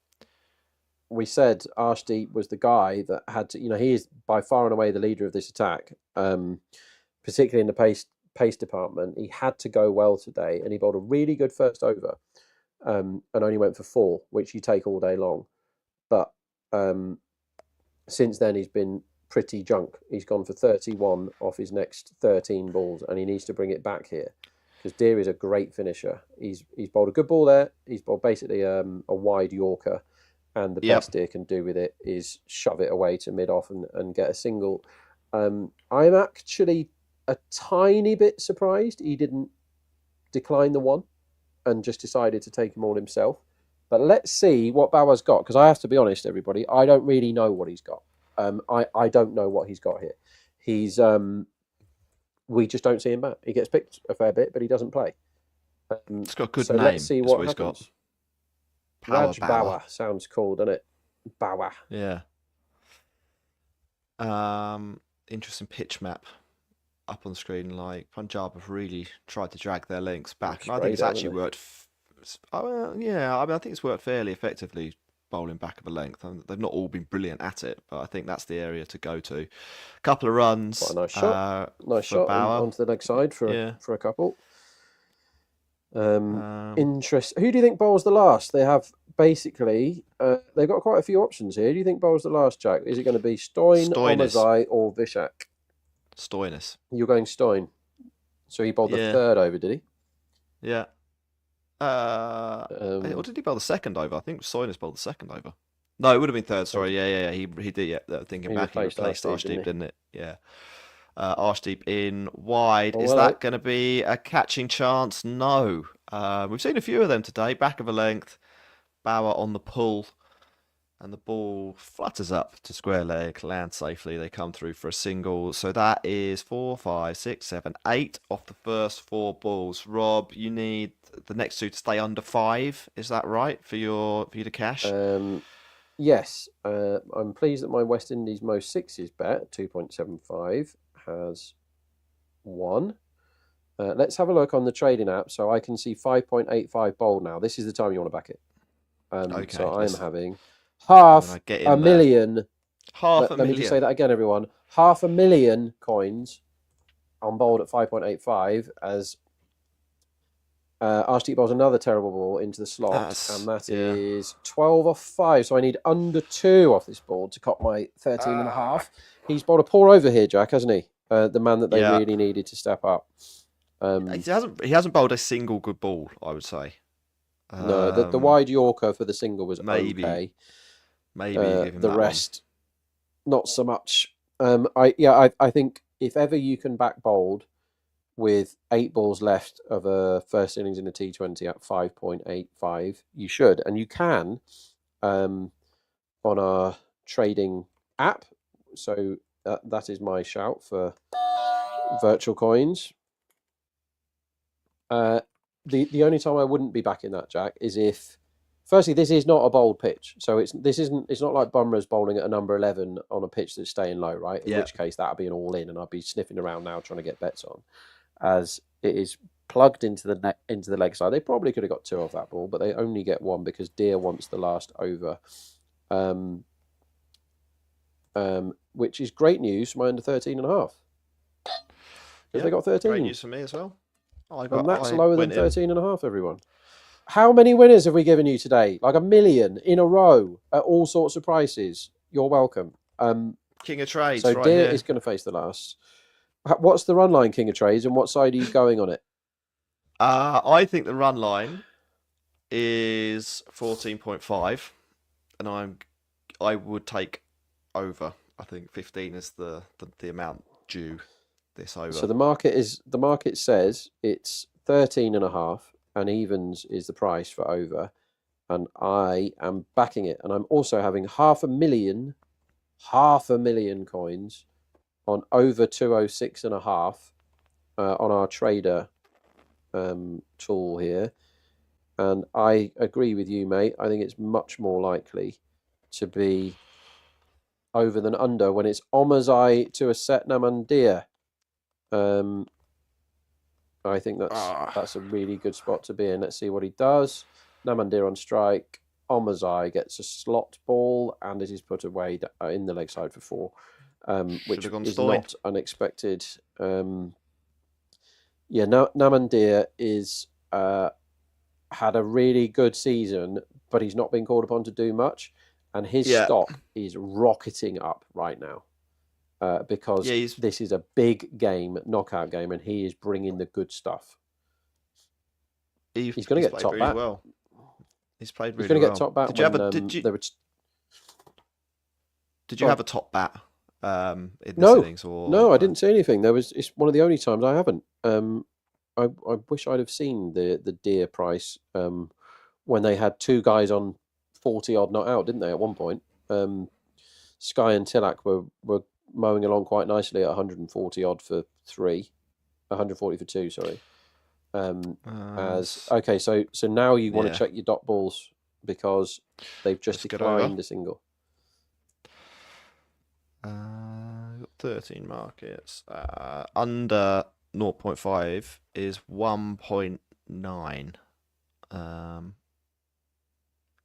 We said Arshdeep was the guy that had to, he is by far and away the leader of this attack, particularly in the pace department. He had to go well today, and he bowled a really good first over, and only went for 4, which you take all day long. But since then, he's been pretty junk. He's gone for 31 off his next 13 balls, and he needs to bring it back here because Deer is a great finisher. He's bowled a good ball there. He's bowled basically a wide Yorker. And the best Deer can do with it is shove it away to mid-off and get a single. I'm actually a tiny bit surprised he didn't decline the 1 and just decided to take them all himself. But let's see what Bawa's got, because I have to be honest, everybody, I don't really know what he's got. I don't know what he's got here. He's we just don't see him back. He gets picked a fair bit, but he doesn't play. It's got a good so name. Let's see what he's happens. got. Raj Bawa sounds cool, doesn't it? Bawa. Yeah. Interesting pitch map up on the screen. Like Punjab have really tried to drag their links back, and I think it's actually worked. I think it's worked fairly effectively bowling back of a length. They've not all been brilliant at it, but I think that's the area to go to. A couple of runs. Quite a nice shot. Nice shot onto the leg side for a couple. Interest. Who do you think bowls the last? They have basically they've got quite a few options here. Who do you think bowls the last, Jack? Is it going to be Stoyne, Omazai, or Vishak? Stoynes. You're going Stoyne. So he bowled the 3rd over, did he? Yeah. Or did he bowl the 2nd over? I think Stoynes bowled the 2nd over. No, it would have been 3rd. Sorry, yeah. He did. Yeah, thinking back, he replaced Arshdeep, didn't it? Yeah. Arshdeep in wide. Is that going to be a catching chance? No. We've seen a few of them today. Back of a length. Bawa on the pull. And the ball flutters up to square leg. Lands safely. They come through for a single. So that is 4, 5, 6, 7, 8 off the first 4 balls. Rob, you need the next 2 to stay under 5. Is that right for you to cash? Yes. I'm pleased that my West Indies most 6s bet, 2.75, has won. Let's have a look on the trading app so I can see 5.85 bold now. This is the time you want to back it. Okay, so I'm having half a million. Let me just say that again, everyone. 500,000 coins on bold at 5.85 as Arshdeep bowls another terrible ball into the slot, and that is 12 off 5. So I need under 2 off this ball to cop my 13.5. He's bowled a poor over here, Jack, hasn't he? The man that they really needed to step up. He hasn't bowled a single good ball, I would say. No, the wide Yorker for the single was okay. Maybe give him the that rest, not so much. I think if ever you can back bold with 8 balls left of a first innings in a T20 at 5.85, you should, and you can on our trading app. So that is my shout for virtual coins. The only time I wouldn't be backing that, Jack, is if, firstly, this is not a bold pitch, so it's not like Bumrah's bowling at a number 11 on a pitch that's staying low, right? In which case that would be an all in, and I'd be sniffing around now trying to get bets on, as it is plugged into the leg side. They probably could have got 2 off that ball, but they only get 1 because Deer wants the last over, which is great news for my under 13.5. Because they got 13. Great news for me as well. And that's lower than 13.5, everyone. How many winners have we given you today? Like 1 million in a row at all sorts of prices. You're welcome. King of Trades. So right Deer here. is going to face the last. What's the run line, King of Trades, and what side are you going on it? I think the run line is 14.5, and I would take over. I think 15 is the amount due this over. So the market says it's 13.5, and evens is the price for over, and I am backing it, and I'm also having 500,000 coins on over 206.5 on our trader tool here, and I agree with you, mate. I think it's much more likely to be over than under when it's Omazai to a set Namandir. I think that's a really good spot to be in. Let's see what he does. Namandir on strike. Omazai gets a slot ball, and it is put away in the leg side for 4, which is not unexpected. Namandir is had a really good season, but he's not been called upon to do much, and his stock is rocketing up right now because this is a big game, knockout game, and he is bringing the good stuff. He's going to get top bat. Well. He's played really well. He's going to get top bat. Did you have a top bat in this innings? Or no, I didn't see anything. It's one of the only times I haven't. I wish I'd have seen the Deer price when they had 2 guys on 40 odd not out, didn't they? At one point, Sky and Tilak were mowing along quite nicely at 140 odd for 3, 140 for 2. Sorry. So now you want to check your dot balls because they've just declined a single. 13 markets. Under 0.5 is 1.9.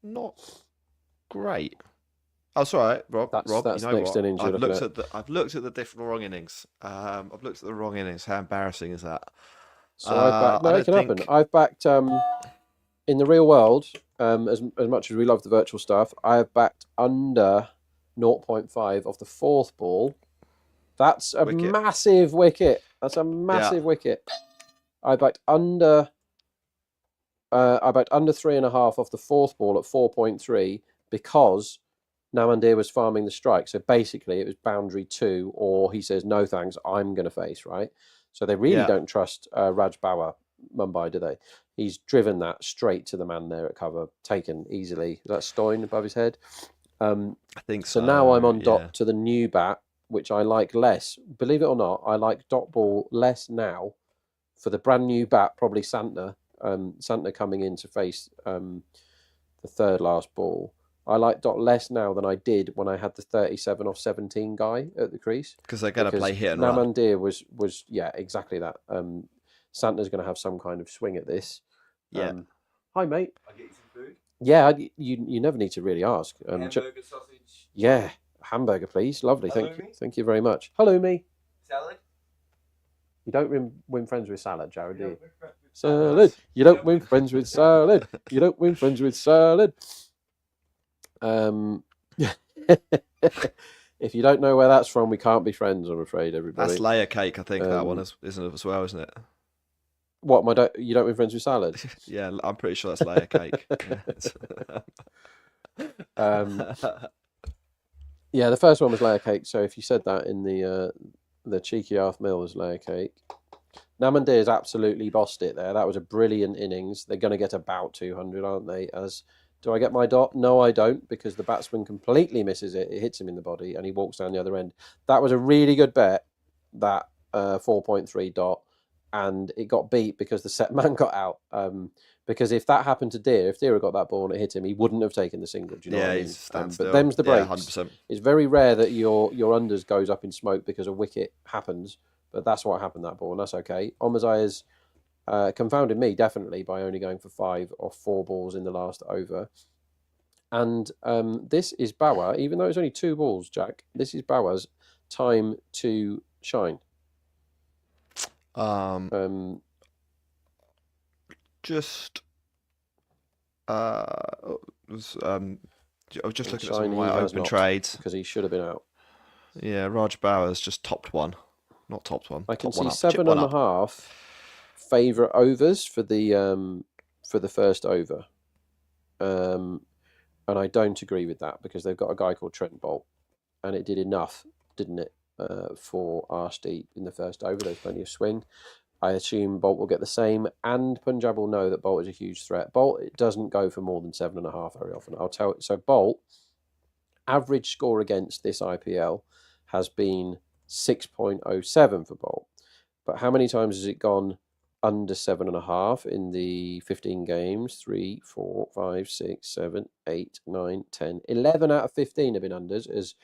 Not great. Oh, sorry, Rob. That's you know next what? innings. I've looked at the different wrong innings. I've looked at the wrong innings. How embarrassing is that? So it can happen. I've backed in the real world, as much as we love the virtual stuff, I have backed under 0.5 off the 4th ball. That's a massive wicket. That's a massive wicket. I backed under 3.5 off the 4th ball at 4.3 because Namandir was farming the strike. So basically it was boundary 2, or he says, no thanks, I'm going to face, right? So they really don't trust Raj Bauer, Mumbai, do they? He's driven that straight to the man there at cover, taken easily. Is that Stoyne above his head? I think so. So now I'm on dot to the new bat, which I like less. Believe it or not, I like dot ball less now for the brand new bat, probably Santner. Santner coming in to face the 3rd last ball. I like dot less now than I did when I had the 37 off 17 guy at the crease. Because they're going to play hit and run. Namandir was exactly that. Santner's going to have some kind of swing at this. Yeah. Hi, mate. I'll get you some food. Yeah, you never need to really ask. Hamburger, sausage. Yeah, hamburger, please. Lovely. Hello, Thank you very much. Hello, me. Salad. You don't win friends with salad, Jared, do you? Salad. You don't win friends with salad. You don't win friends with salad. If you don't know where that's from, we can't be friends, I'm afraid, everybody. That's layer cake, I think, that one isn't it as well, isn't it? What, you don't win friends with salad? Yeah, I'm pretty sure that's layer cake. Yeah, the first one was layer cake, so if you said that in the cheeky half mil was layer cake. Namandir's absolutely bossed it there. That was a brilliant innings. They're going to get about 200, aren't they? Do I get my dot? No, I don't, because the batsman completely misses it. It hits him in the body, and he walks down the other end. That was a really good bet, that 4.3 dot, and it got beat because the set man got out. Because if that happened to Deer, if Deer had got that ball and it hit him, he wouldn't have taken the single. Do you know what I mean? But them's the breaks. 100%. It's very rare that your unders goes up in smoke because a wicket happens, but that's what happened, that ball, and that's okay. Omazai is Confounded me, definitely, by only going for 5 or 4 balls in the last over. And this is Bauer, even though it's only 2 balls, Jack, this is Bauer's time to shine. Just I was just looking at some of my open trades because he should have been out. Yeah, Raj Bauer's just topped one, not topped one. I can top see 7.5 favourite overs for the first over, and I don't agree with that because they've got a guy called Trent Bolt, and it did enough, didn't it, for Arshdeep in the first over. There's plenty of swing. I assume Bolt will get the same, and Punjab will know that Bolt is a huge threat. Bolt, it doesn't go for more than 7.5 very often. I'll tell you. So Bolt, average score against this IPL has been 6.07 for Bolt. But how many times has it gone under 7.5 in the 15 games? 3, 4, 5, 6, 7, 8, 9, 10, 11 out of 15 have been unders as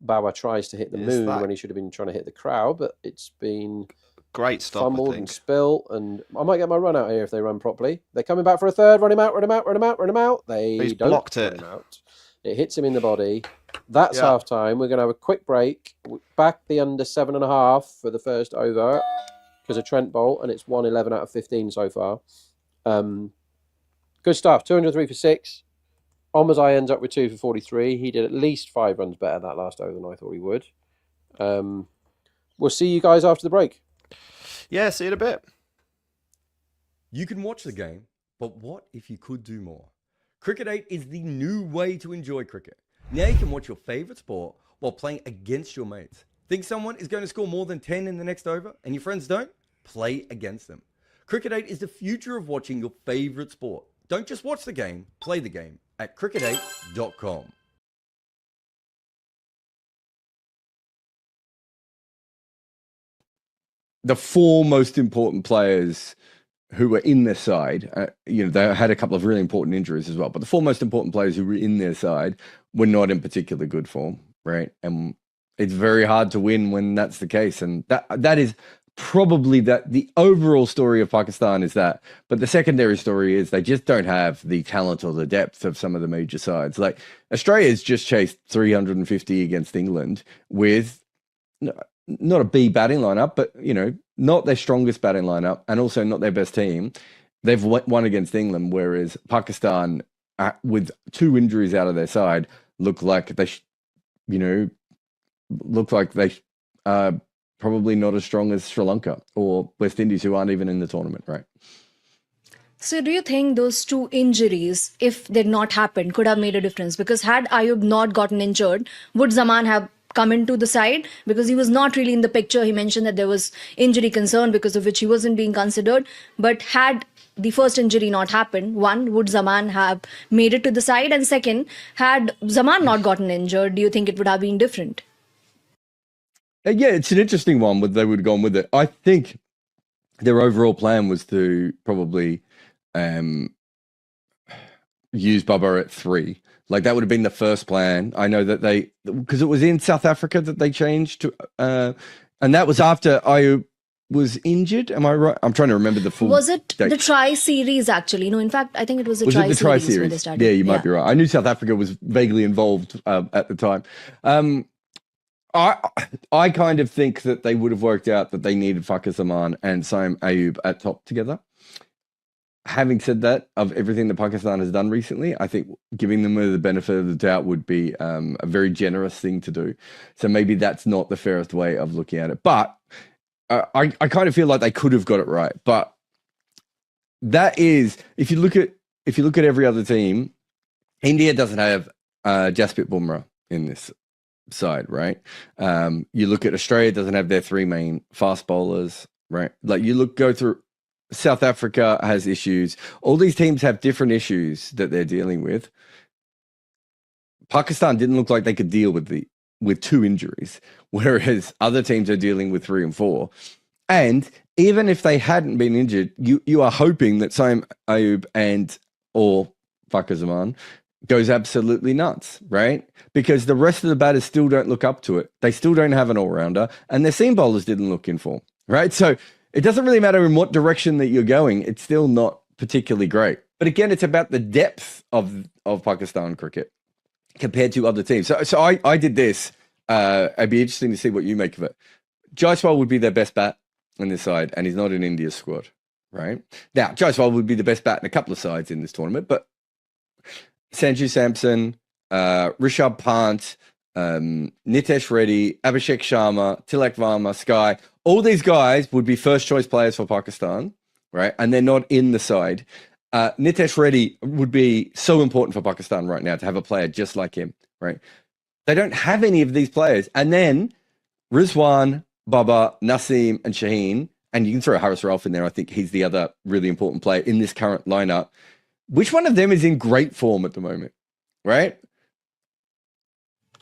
Bauer tries to hit the moon when he should have been trying to hit the crowd, but it's been great stuff. Fumbled and spilt, and I might get my run out here if they run properly. They're coming back for a third. Run him out, run him out, run him out, run him out. He's don't blocked run it. him out. It hits him in the body. That's half time. We're going to have a quick break. Back the under 7.5 for the first over because of Trent Bolt, and it's 111 out of 15 so far. Good stuff. 203 for 6. Omazai ends up with 2 for 43. He did at least 5 runs better that last over than I thought he would. We'll see you guys after the break. Yeah, see you in a bit. You can watch the game, but what if you could do more? Cricket 8 is the new way to enjoy cricket. Now you can watch your favourite sport while playing against your mates. Think someone is going to score more than 10 in the next over and your friends don't? Play against them. Cricket 8 is the future of watching your favourite sport. Don't just watch the game, play the game at cricket8.com. The 4 most important players who were in their side, they had a couple of really important injuries as well, but the 4 most important players who were in their side were not in particular good form, right? And it's very hard to win when that's the case. And that is probably the overall story of Pakistan is that, but the secondary story is they just don't have the talent or the depth of some of the major sides. Like Australia's just chased 350 against England with not a B batting lineup, but not their strongest batting lineup, and also not their best team. They've won against England, whereas Pakistan, with 2 injuries out of their side, look like they are probably not as strong as Sri Lanka or West Indies, who aren't even in the tournament, right? So do you think those 2 injuries, if they'd not happened, could have made a difference? Because had Ayub not gotten injured, would Zaman have come into the side? Because he was not really in the picture. He mentioned that there was injury concern because of which he wasn't being considered. But had the first injury not happened, 1, would Zaman have made it to the side? And 2nd, had Zaman not gotten injured, do you think it would have been different? Yeah, it's an interesting one. They would have gone with it. I think their overall plan was to probably use Bubba at 3. Like that would have been the first plan. I know that because it was in South Africa that they changed to, and that was after Ayub was injured. Am I right? I'm trying to remember the full. Was it date. the tri-series actually? No, in fact, I think it was the tri-series when they started. Yeah, you might be right. I knew South Africa was vaguely involved at the time. I kind of think that they would have worked out that they needed Fakhar Zaman and Saim Ayub at top together. Having said that, of everything that Pakistan has done recently, I think giving them the benefit of the doubt would be a very generous thing to do. So maybe that's not the fairest way of looking at it. But I kind of feel like they could have got it right. But that is, if you look at every other team, India doesn't have Jasprit Bumrah in this side, right? You look at Australia, doesn't have their 3 main fast bowlers, right? Like go through. South Africa has issues. All these teams have different issues that they're dealing with. Pakistan didn't look like they could deal with 2 injuries, whereas other teams are dealing with 3 and 4. And even if they hadn't been injured, you are hoping that Saim Ayub or Fakhar Zaman goes absolutely nuts, right? Because the rest of the batters still don't look up to it. They still don't have an all-rounder, and their seam bowlers didn't look in form, right? So It doesn't really matter in what direction that you're going. It's still not particularly great. But again, it's about the depth of Pakistan cricket compared to other teams. So I did this. It'd be interesting to see what you make of it. Jaiswal would be their best bat on this side, and he's not in India's squad, right? Now, Jaiswal would be the best bat in a couple of sides in this tournament, but Sanju Samson, Rishabh Pant, Nitesh Reddy, Abhishek Sharma, Tilak Varma, Sky, all these guys would be first choice players for Pakistan, right? And they're not in the side. Nitesh Reddy would be so important for Pakistan right now to have a player just like him, right? They don't have any of these players. And then Rizwan, Baba, Naseem, and Shaheen, and you can throw Haris Rauf in there. I think he's the other really important player in this current lineup. Which one of them is in great form at the moment, right?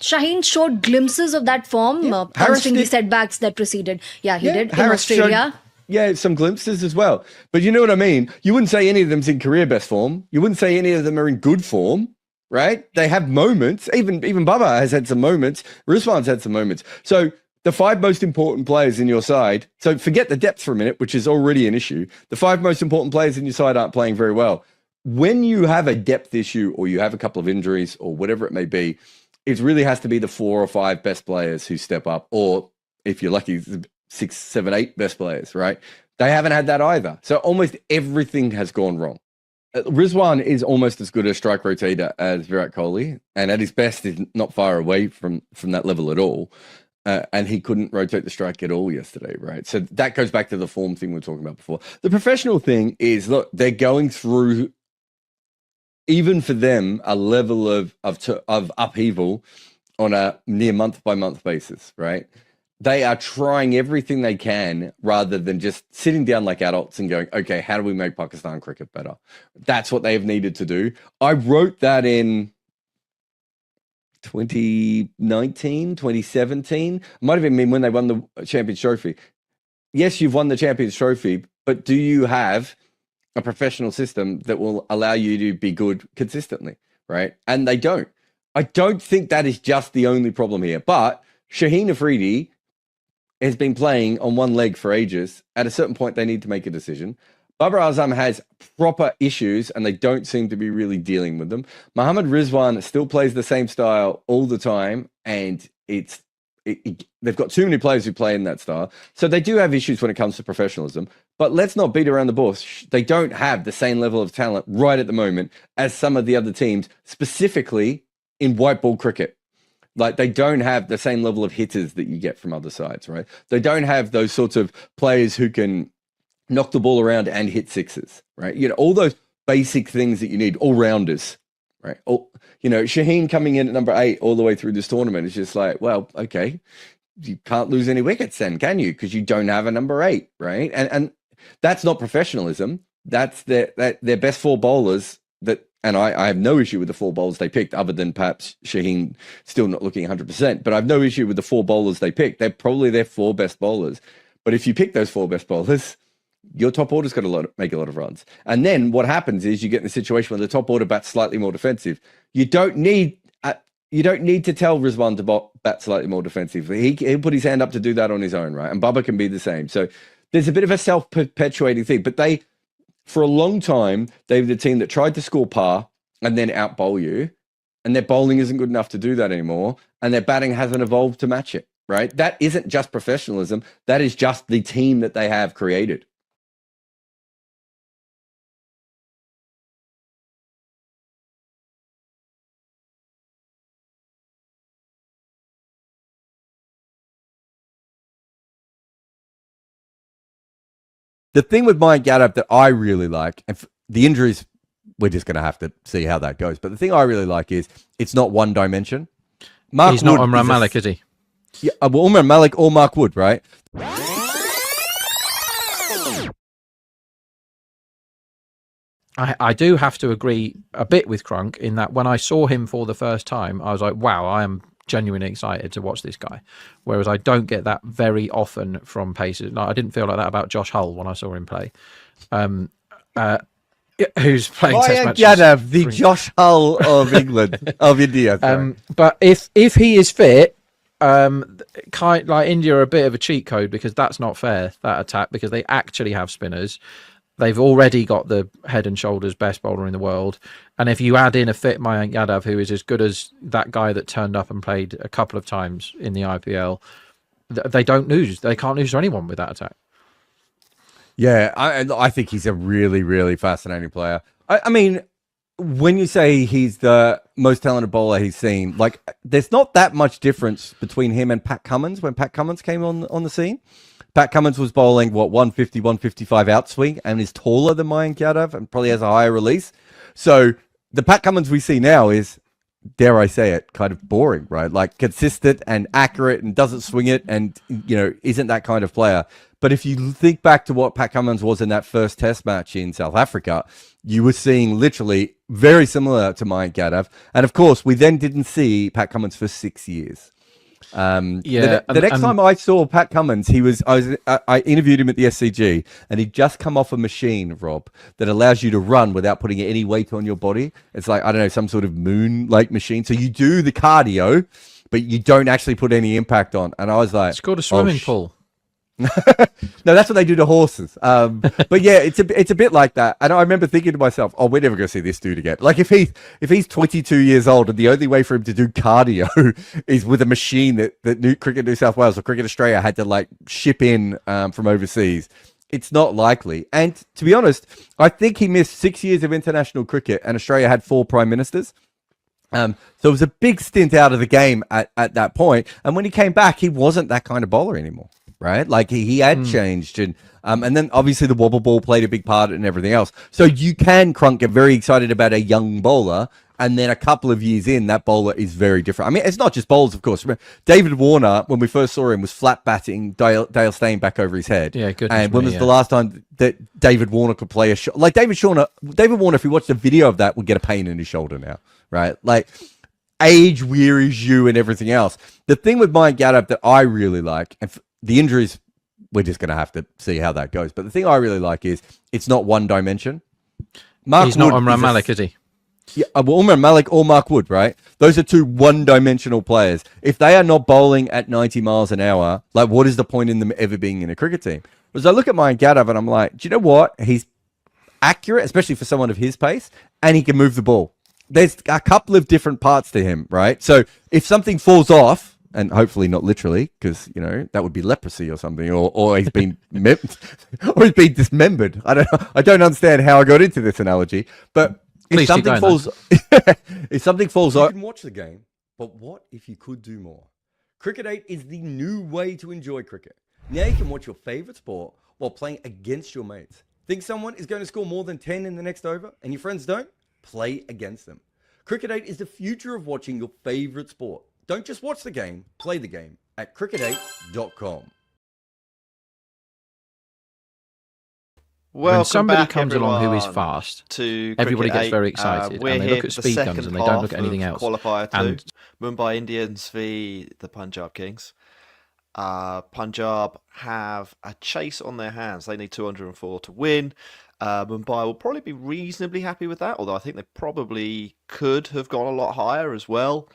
Shaheen showed glimpses of that form, considering the setbacks that preceded. Yeah, he did Harris in Australia. Some glimpses as well. But you know what I mean? You wouldn't say any of them's in career best form. You wouldn't say any of them are in good form, right? They have moments. Even Baba has had some moments. Rizwan's had some moments. So the 5 most important players in your side, so forget the depth for a minute, which is already an issue. The 5 most important players in your side aren't playing very well. When you have a depth issue or you have a couple of injuries or whatever it may be, it really has to be the 4 or 5 best players who step up, or if you're lucky, 6, 7, 8 best players, right? They haven't had that either. So almost everything has gone wrong. Rizwan is almost as good a strike rotator as Virat Kohli, and at his best is not far away from that level at all. And he couldn't rotate the strike at all yesterday, right? So that goes back to the form thing we were talking about before. The professional thing is, look, they're going through, even for them, a level of upheaval on a near month-by-month basis, right? They are trying everything they can rather than just sitting down like adults and going, okay, how do we make Pakistan cricket better? That's what they have needed to do. I wrote that in 2019, 2017. Might have been when they won the Champions Trophy. Yes, you've won the Champions Trophy, but do you have a professional system that will allow you to be good consistently, right? And they don't. I don't think that is just the only problem here. But Shaheen Afridi has been playing on one leg for ages. At a certain point, they need to make a decision. Babar Azam has proper issues, and they don't seem to be really dealing with them. Mohammad Rizwan still plays the same style all the time, and they've got too many players who play in that style. So they do have issues when it comes to professionalism. But let's not beat around the bush. They don't have the same level of talent right at the moment as some of the other teams, specifically in white ball cricket. Like, they don't have the same level of hitters that you get from other sides, right? They don't have those sorts of players who can knock the ball around and hit sixes, right? You know, all those basic things that you need, all-rounders, right? Shaheen coming in at number 8 all the way through this tournament is just like, well, okay, you can't lose any wickets then, can you? Because you don't have a number 8, right? And that's not professionalism. That's their best 4 bowlers that, and I have no issue with the 4 bowlers they picked, other than perhaps Shaheen still not looking 100%. But I have no issue with the 4 bowlers they picked. They're probably their 4 best bowlers. But if you pick those 4 best bowlers, your top order's got to make a lot of runs. And then what happens is you get in a situation where the top order bats slightly more defensive. You don't need to tell Rizwan to bat slightly more defensively. He'll put his hand up to do that on his own, right? And Bubba can be the same. So there's a bit of a self-perpetuating thing. But for a long time, they were the team that tried to score par and then out-bowl you. And their bowling isn't good enough to do that anymore. And their batting hasn't evolved to match it, right? That isn't just professionalism. That is just the team that they have created. The thing with Mike Yadav that I really like, and the injuries, we're just going to have to see how that goes. But the thing I really like is it's not one dimension. He's not Umran Malik, is he? Yeah, well, Umran Malik or Mark Wood, right? I do have to agree a bit with Crunk in that when I saw him for the first time, I was like, wow, I am genuinely excited to watch this guy. Whereas I don't get that very often from Pacers. Like, I didn't feel like that about Josh Hull when I saw him play. Who's playing Test matches. Yadav, the Josh Hull of England, of India. But if he is fit, kind like India are a bit of a cheat code because that's not fair, that attack, because they actually have spinners. They've already got the head and shoulders best bowler in the world. And if you add in a fit Mayank Yadav, who is as good as that guy that turned up and played a couple of times in the IPL, they don't lose. They can't lose to anyone with that attack. Yeah, I think he's a really, really fascinating player. I mean, when you say he's the most talented bowler he's seen, like, there's not that much difference between him and Pat Cummins when Pat Cummins came on the scene. Pat Cummins was bowling, 150, 155 outswing and is taller than Mayank Yadav and probably has a higher release. So the Pat Cummins we see now is, dare I say it, kind of boring, right? Like, consistent and accurate and doesn't swing it and, isn't that kind of player. But if you think back to what Pat Cummins was in that first test match in South Africa, you were seeing literally very similar to Mayank Yadav. And of course, we then didn't see Pat Cummins for 6 years. The next time I saw Pat Cummins, I interviewed him at the SCG, and he'd just come off a machine, Rob, that allows you to run without putting any weight on your body. It's like, I don't know, some sort of moon-like machine. So you do the cardio, but you don't actually put any impact on. And I was like, it's called a swimming pool. No, that's what they do to horses. But yeah, it's a bit like that. And I remember thinking to myself, oh, we're never going to see this dude again. Like, if he's 22 years old and the only way for him to do cardio is with a machine that Cricket New South Wales or Cricket Australia had to like ship in from overseas, it's not likely. And to be honest, I think he missed 6 years of international cricket, and Australia had 4 prime ministers. So it was a big stint out of the game at that point. And when he came back, he wasn't that kind of bowler anymore. Right, like he had changed, and then obviously the wobble ball played a big part and everything else. So you can, Crunk, get very excited about a young bowler, and then a couple of years in, that bowler is very different. I mean, it's not just bowlers, of course. Remember, David Warner, when we first saw him, was flat batting Dale Steyn back over his head. Yeah, good. And when was the last time that David Warner could play a shot? Like David Warner, if you watched a video of that, would get a pain in his shoulder now, right? Like, age wearies you and everything else. The thing with Mayank Yadav that I really like, and the injuries, we're just going to have to see how that goes. But the thing I really like is it's not one dimension. He's not Umran Malik, is he? Yeah, well, Umran Malik or Mark Wood, right? Those are two one-dimensional players. If they are not bowling at 90 miles an hour, like, what is the point in them ever being in a cricket team? Because I look at Mayank Yadav and I'm like, do you know what? He's accurate, especially for someone of his pace, and he can move the ball. There's a couple of different parts to him, right? So if something falls off, and hopefully not literally, because that would be leprosy or something, or he's been or he's been dismembered. I don't understand how I got into this analogy, but if something falls, if something falls off, you can watch the game. But what if you could do more? Cricket 8 is the new way to enjoy cricket. Now you can watch your favorite sport while playing against your mates. Think someone is going to score more than 10 in the next over, and your friends don't? Play against them. Cricket 8 is the future of watching your favorite sport. Don't just watch the game, play the game at cricket8.com. When somebody comes along who is fast, everybody gets very excited, and they look at speed guns and they don't look at anything else. Qualifier 2, Mumbai Indians v the Punjab Kings. Punjab have a chase on their hands. They need 204 to win. Mumbai will probably be reasonably happy with that, although I think they probably could have gone a lot higher as well.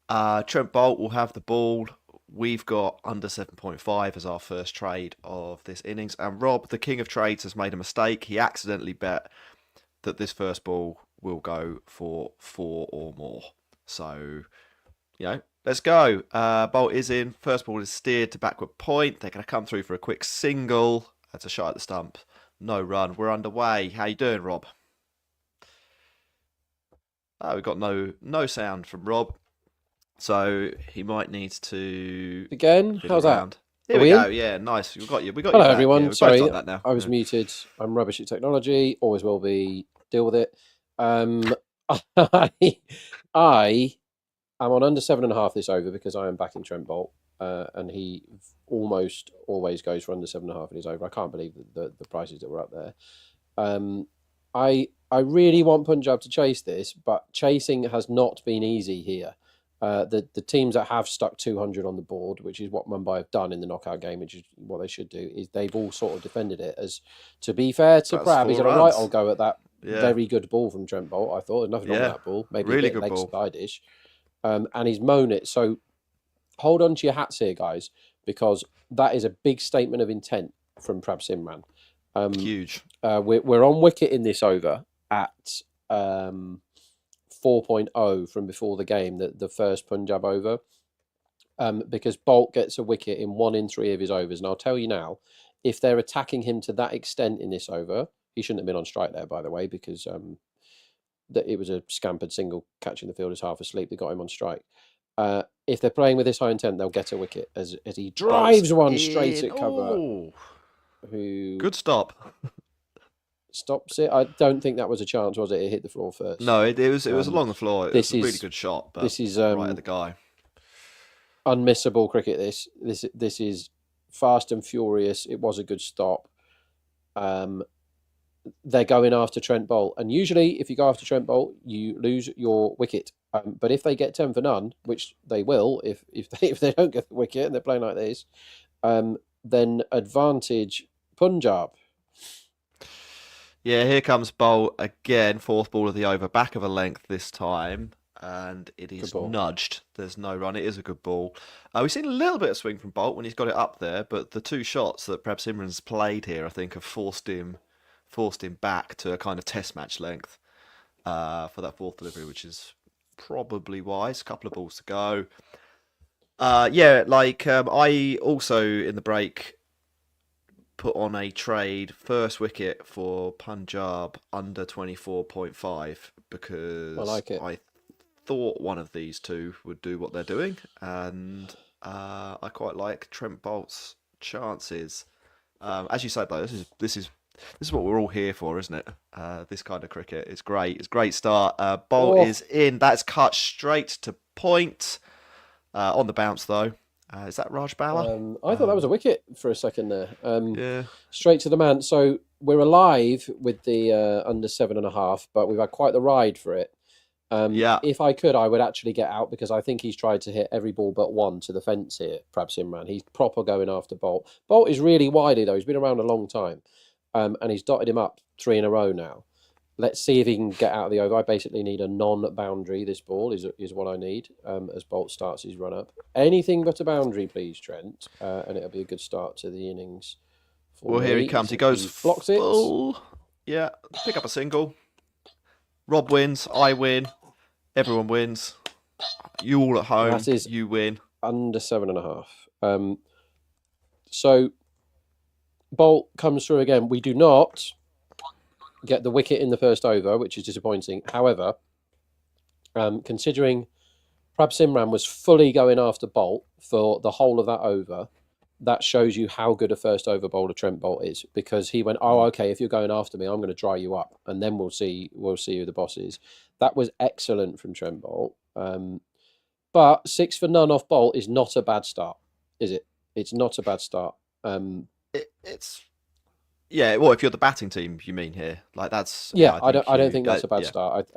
Trent Boult will have the ball. We've got under 7.5 as our first trade of this innings. And Rob, the king of trades, has made a mistake. He accidentally bet that this first ball will go for 4 or more. So, let's go. Boult is in. First ball is steered to backward point. They're going to come through for a quick single. That's a shot at the stump. No run. We're underway. How you doing, Rob? We've got no sound from Rob. So he might need to again. How's that? Here we go. Yeah, nice. We got you. Hello, everyone. Yeah, sorry, I was muted. I'm rubbish at technology. Always will be. Deal with it. I am on under 7.5 this over because I am backing Trent Boult, and he almost always goes for under 7.5 in his over. I can't believe the prices that were up there. I really want Punjab to chase this, but chasing has not been easy here. The teams that have stuck 200 on the board, which is what Mumbai have done in the knockout game, which is what they should do, is they've all sort of defended it as, to be fair to Prav, he said, all right, I'll go at that very good ball from Trent Boult. I thought there's nothing wrong with that ball, maybe really a bit leg side-ish, and he's mown it. So hold on to your hats here, guys, because that is a big statement of intent from Prab Simran. Huge. We're on wicket in this over at 4.0 from before the game, the first Punjab over, because Bolt gets a wicket in 1 in 3 of his overs. And I'll tell you now, if they're attacking him to that extent in this over, he shouldn't have been on strike there, by the way, because it was a scampered single catching the fielders half asleep that got him on strike. If they're playing with this high intent, they'll get a wicket as he drives one straight at cover. Oh. Who Good stop. stops it? I don't think that was a chance, was it? It hit the floor first. No, it was along the floor. It was a really good shot, but this is right at the guy. Unmissable cricket. This is fast and furious. It was a good stop. They're going after Trent Boult, and usually if you go after Trent Boult, you lose your wicket. But if they get 10 for none, which they will, if they don't get the wicket and they're playing like this, then advantage Punjab. Yeah, here comes Boult again, 4th ball of the over, back of a length this time, and it is nudged. There's no run. It is a good ball. We've seen a little bit of swing from Boult when he's got it up there, but the 2 shots that Prab Simran's played here, I think, have forced him back to a kind of test match length for that 4th delivery, which is probably wise. A couple of balls to go. I also in the break put on a trade first wicket for Punjab under 24.5 because I thought one of these two would do what they're doing, and I quite like Trent Boult's chances. As you said, though, this is what we're all here for, isn't it? This kind of cricket. It's great. It's a great start. Boult is in. That's cut straight to point. On the bounce, though. Is that Raj Bauer? I thought that was a wicket for a second there. Yeah. Straight to the man. So we're alive with the under 7.5, but we've had quite the ride for it. If I could, I would actually get out because I think he's tried to hit every ball but one to the fence here, Prab Simran. He's proper going after Boult. Boult is really wily, though. He's been around a long time. And he's dotted him up 3 in a row now. Let's see if he can get out of the over. I basically need a non-boundary. This ball is what I need as Boult starts his run-up. Anything but a boundary, please, Trent. And it'll be a good start to the innings. Well, here he comes. He goes blocks full. Yeah, pick up a single. Rob wins. I win. Everyone wins. You all at home. That is you win. Under 7.5. So Boult comes through again. We do not get the wicket in the first over, which is disappointing. However, considering Prab Simran was fully going after Boult for the whole of that over, that shows you how good a first over bowler Trent Boult is, because he went, oh, okay, if you're going after me, I'm going to dry you up, and then we'll see who the boss is. That was excellent from Trent Boult. But 6 for none off Boult is not a bad start, is it? It's not a bad start. It's yeah. Well, if you're the batting team, you mean here, like that's I don't think that's a bad start.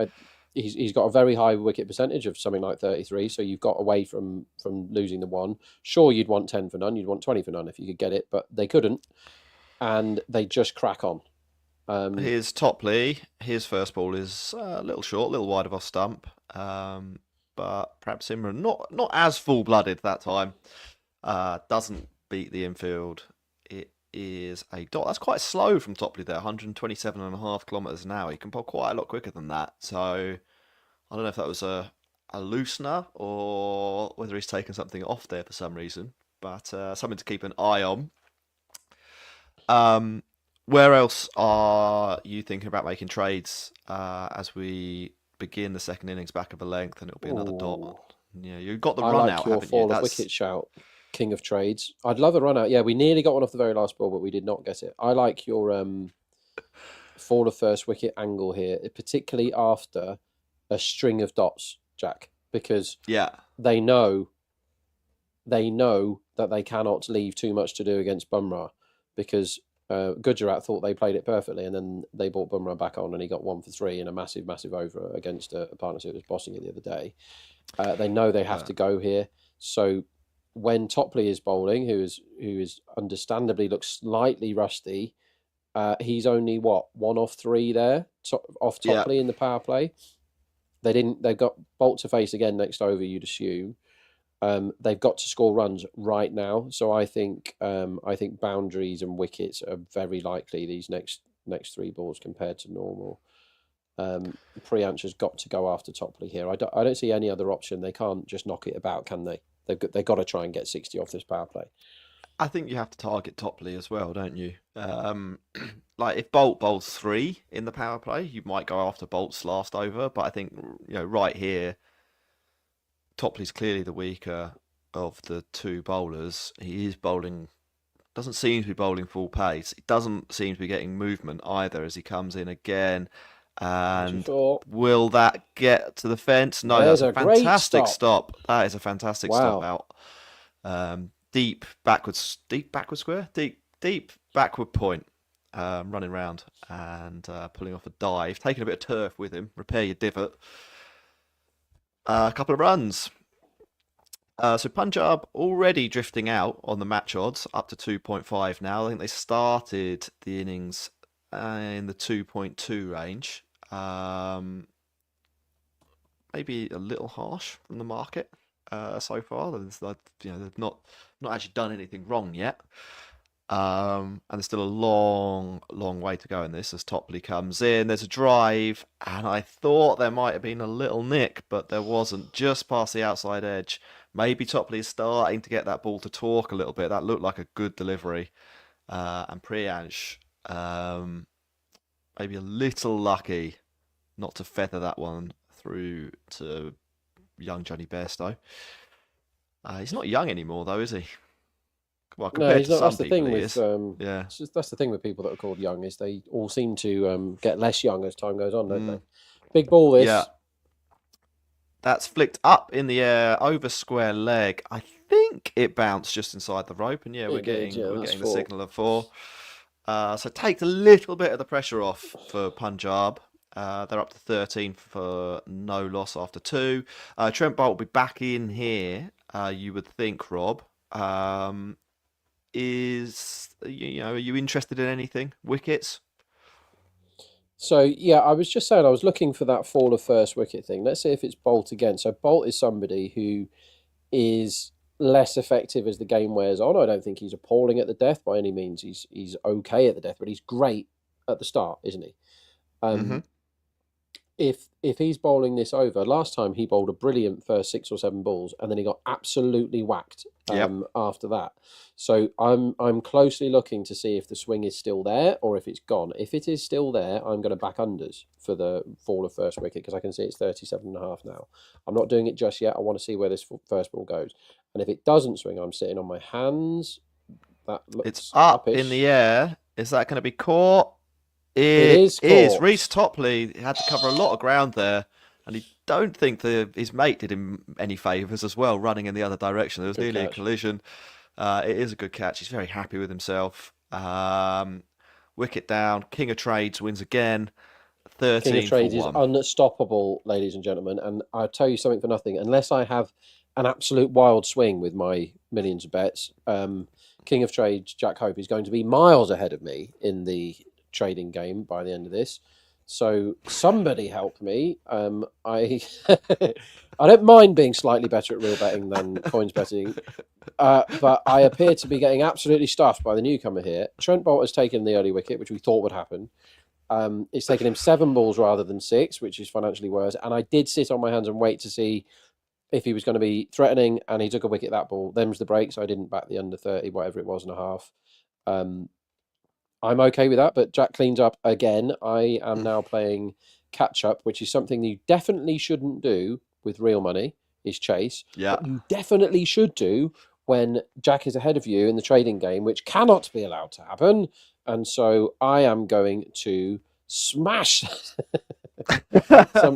He's got a very high wicket percentage of something like 33, so you've got away from losing the one. Sure, you'd want 10 for none, you'd want 20 for none if you could get it, but they couldn't, and they just crack on. Here's Topley. His first ball is a little short, a little wide of off stump, but perhaps Simran not as full-blooded that time. Doesn't beat the infield. It is a dot. That's quite slow from Topley there, 127.5 kilometres an hour. He can bowl quite a lot quicker than that. So I don't know if that was a loosener or whether he's taken something off there for some reason, but something to keep an eye on. Where else are you thinking about making trades as we begin the second innings back of a length, and it'll be another dot? Yeah, you've got the run out, haven't you? Of wicket shout, king of trades. I'd love a run out. Yeah, we nearly got one off the very last ball, but we did not get it. I like your fall of first wicket angle here, particularly after a string of dots, Jack, because they know that they cannot leave too much to do against Bumrah, because Gujarat thought they played it perfectly, and then they brought Bumrah back on and he got 1 for 3 in a massive over against a partnership that was bossing it the other day. They know they have to go here. So when Topley is bowling, who is understandably looks slightly rusty, he's only 1 off 3 there off Topley in the power play. They've got Boult to face again next over, you'd assume. They've got to score runs right now, so I think boundaries and wickets are very likely these next 3 balls compared to normal. Priyansh has got to go after Topley here. I don't see any other option. They can't just knock it about, can they? They've got to try and get 60 off this power play. I think you have to target Topley as well, don't you? Like if Bolt bowls 3 in the power play, you might go after Bolt's last over. But I think right here, Topley's clearly the weaker of the 2 bowlers. He is bowling. Doesn't seem to be bowling full pace. He doesn't seem to be getting movement either as he comes in again. And will that get to the fence? No, that's a fantastic stop. That is a fantastic stop out. Deep backward square, deep backward point, running round and pulling off a dive, taking a bit of turf with him, repair your divot. A couple of runs. So Punjab already drifting out on the match odds, up to 2.5 now. I think they started the innings in the 2.2 range. Maybe a little harsh from the market so far. They've not actually done anything wrong yet. And there's still a long way to go in this as Topley comes in. There's a drive, and I thought there might have been a little nick, but there wasn't. Just past the outside edge. Maybe Topley is starting to get that ball to talk a little bit. That looked like a good delivery. And Priyansh, maybe a little lucky not to feather that one through to young Johnny Bairstow. He's not young anymore, though, is he? Well, no, he's not. That's the thing with that's the thing with people that are called young is they all seem to get less young as time goes on, don't they? Big ball, this. Yeah. That's flicked up in the air over square leg. I think it bounced just inside the rope, and we're getting the signal of 4. So it takes a little bit of the pressure off for Punjab. They're up to 13 for no loss after 2. Trent Boult will be back in here. You would think, Rob. Are you interested in anything? Wickets? So, I was just saying, I was looking for that fall of first wicket thing. Let's see if it's Boult again. So, Boult is somebody who is less effective as the game wears on. I don't think he's appalling at the death by any means. He's okay at the death, but he's great at the start, isn't he? If he's bowling this over, last time he bowled a brilliant first 6 or 7 balls, and then he got absolutely whacked after that. So I'm closely looking to see if the swing is still there or if it's gone. If it is still there, I'm going to back unders for the fall of first wicket because I can see it's 37.5 now. I'm not doing it just yet. I want to see where this first ball goes. And if it doesn't swing, I'm sitting on my hands. That looks it's up uppish. In the air. Is that going to be caught? It is. Reece Topley had to cover a lot of ground there, and he don't think his mate did him any favours as well, running in the other direction. There was nearly a collision. It is a good catch. He's very happy with himself. Wicket down. King of Trades wins again. 13 King of Trades is unstoppable, ladies and gentlemen. And I'll tell you something for nothing. Unless I have an absolute wild swing with my millions of bets, King of Trades, Jack Hope, is going to be miles ahead of me in the trading game by the end of this. So somebody help me. I don't mind being slightly better at real betting than coins betting, but I appear to be getting absolutely stuffed by the newcomer here. Trent Boult has taken the early wicket, which we thought would happen. It's taken him 7 balls rather than 6, which is financially worse. And I did sit on my hands and wait to see if he was going to be threatening, and he took a wicket that ball. Them's the breaks. I didn't back the under 30, whatever it was and a half. I'm okay with that, but Jack cleans up again. I am now playing catch up, which is something you definitely shouldn't do with real money, is chase. Yeah. But you definitely should do when Jack is ahead of you in the trading game, which cannot be allowed to happen. And so I am going to smash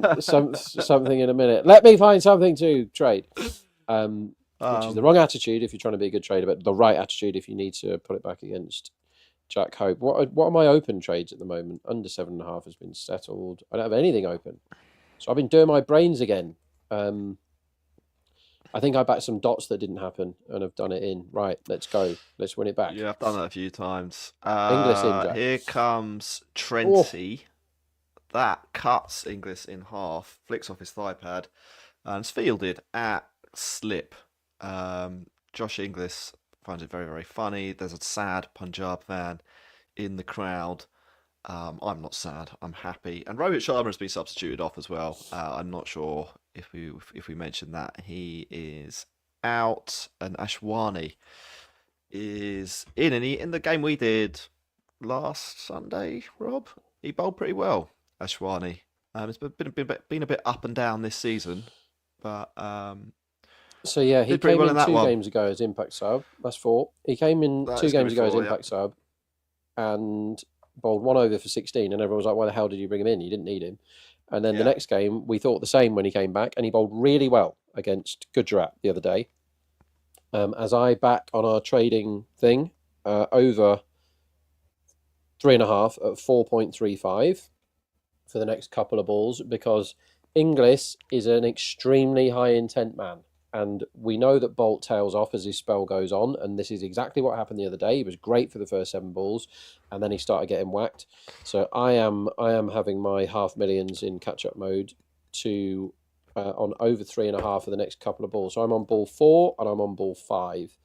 something in a minute. Let me find something to trade. Which is the wrong attitude if you're trying to be a good trader, but the right attitude if you need to put it back against Jack Hope. What are my open trades at the moment? Under 7.5 has been settled. I don't have anything open. So I've been doing my brains again. I think I backed some dots that didn't happen and have done it in. Right, let's go. Let's win it back. Yeah, I've done that a few times. Inglis in, Jack. Here comes Trenty. That cuts Inglis in half, flicks off his thigh pad, and it's fielded at slip. Josh Inglis finds it very, very funny. There's a sad Punjab fan in the crowd. I'm not sad. I'm happy. And Rohit Sharma has been substituted off as well. I'm not sure if we mentioned that he is out, and Ashwani is in. And in the game we did last Sunday, Rob, he bowled pretty well. Ashwani. It's been a bit up and down this season, but so yeah, he did pretty came well in in that 2 one. games ago as impact sub. That's 4. He came in That 2 is gonna games be ago as 4, yeah. impact sub, and bowled 1 over for 16. And everyone was like, "Why the hell did you bring him in? You didn't need him." And then the Yeah. next game, we thought the same when he came back, and he bowled really well against Gujarat the other day. As I back on our trading thing, over 3.5 at 4.35 for the next couple of balls, because Inglis is an extremely high intent man. And we know that Bolt tails off as his spell goes on, and this is exactly what happened the other day. He was great for the first 7 balls, and then he started getting whacked. So I am having my half millions in catch-up mode to on over 3.5 for the next couple of balls. So I'm on ball 4 and I'm on ball 5.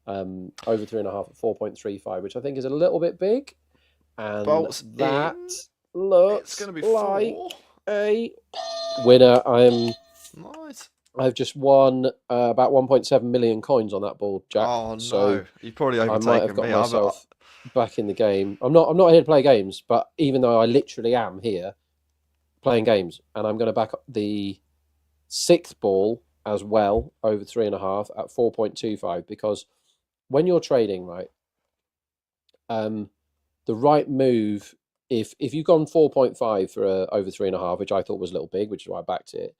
Over 3.5 at 4.35, which I think is a little bit big, and Bolt's that in. looks It's going to be like 4. a winner. Nice. I've just won about 1.7 million coins on that ball, Jack. Oh no, So you've probably I might have overtaken got me. myself back in the game. I'm not here to play games, but even though I literally am here playing games, and I'm going to back up the 6th ball as well over 3.5 at 4.25, because when you're trading, right, the right move, if you've gone 4.5 for over 3.5, which I thought was a little big, which is why I backed it.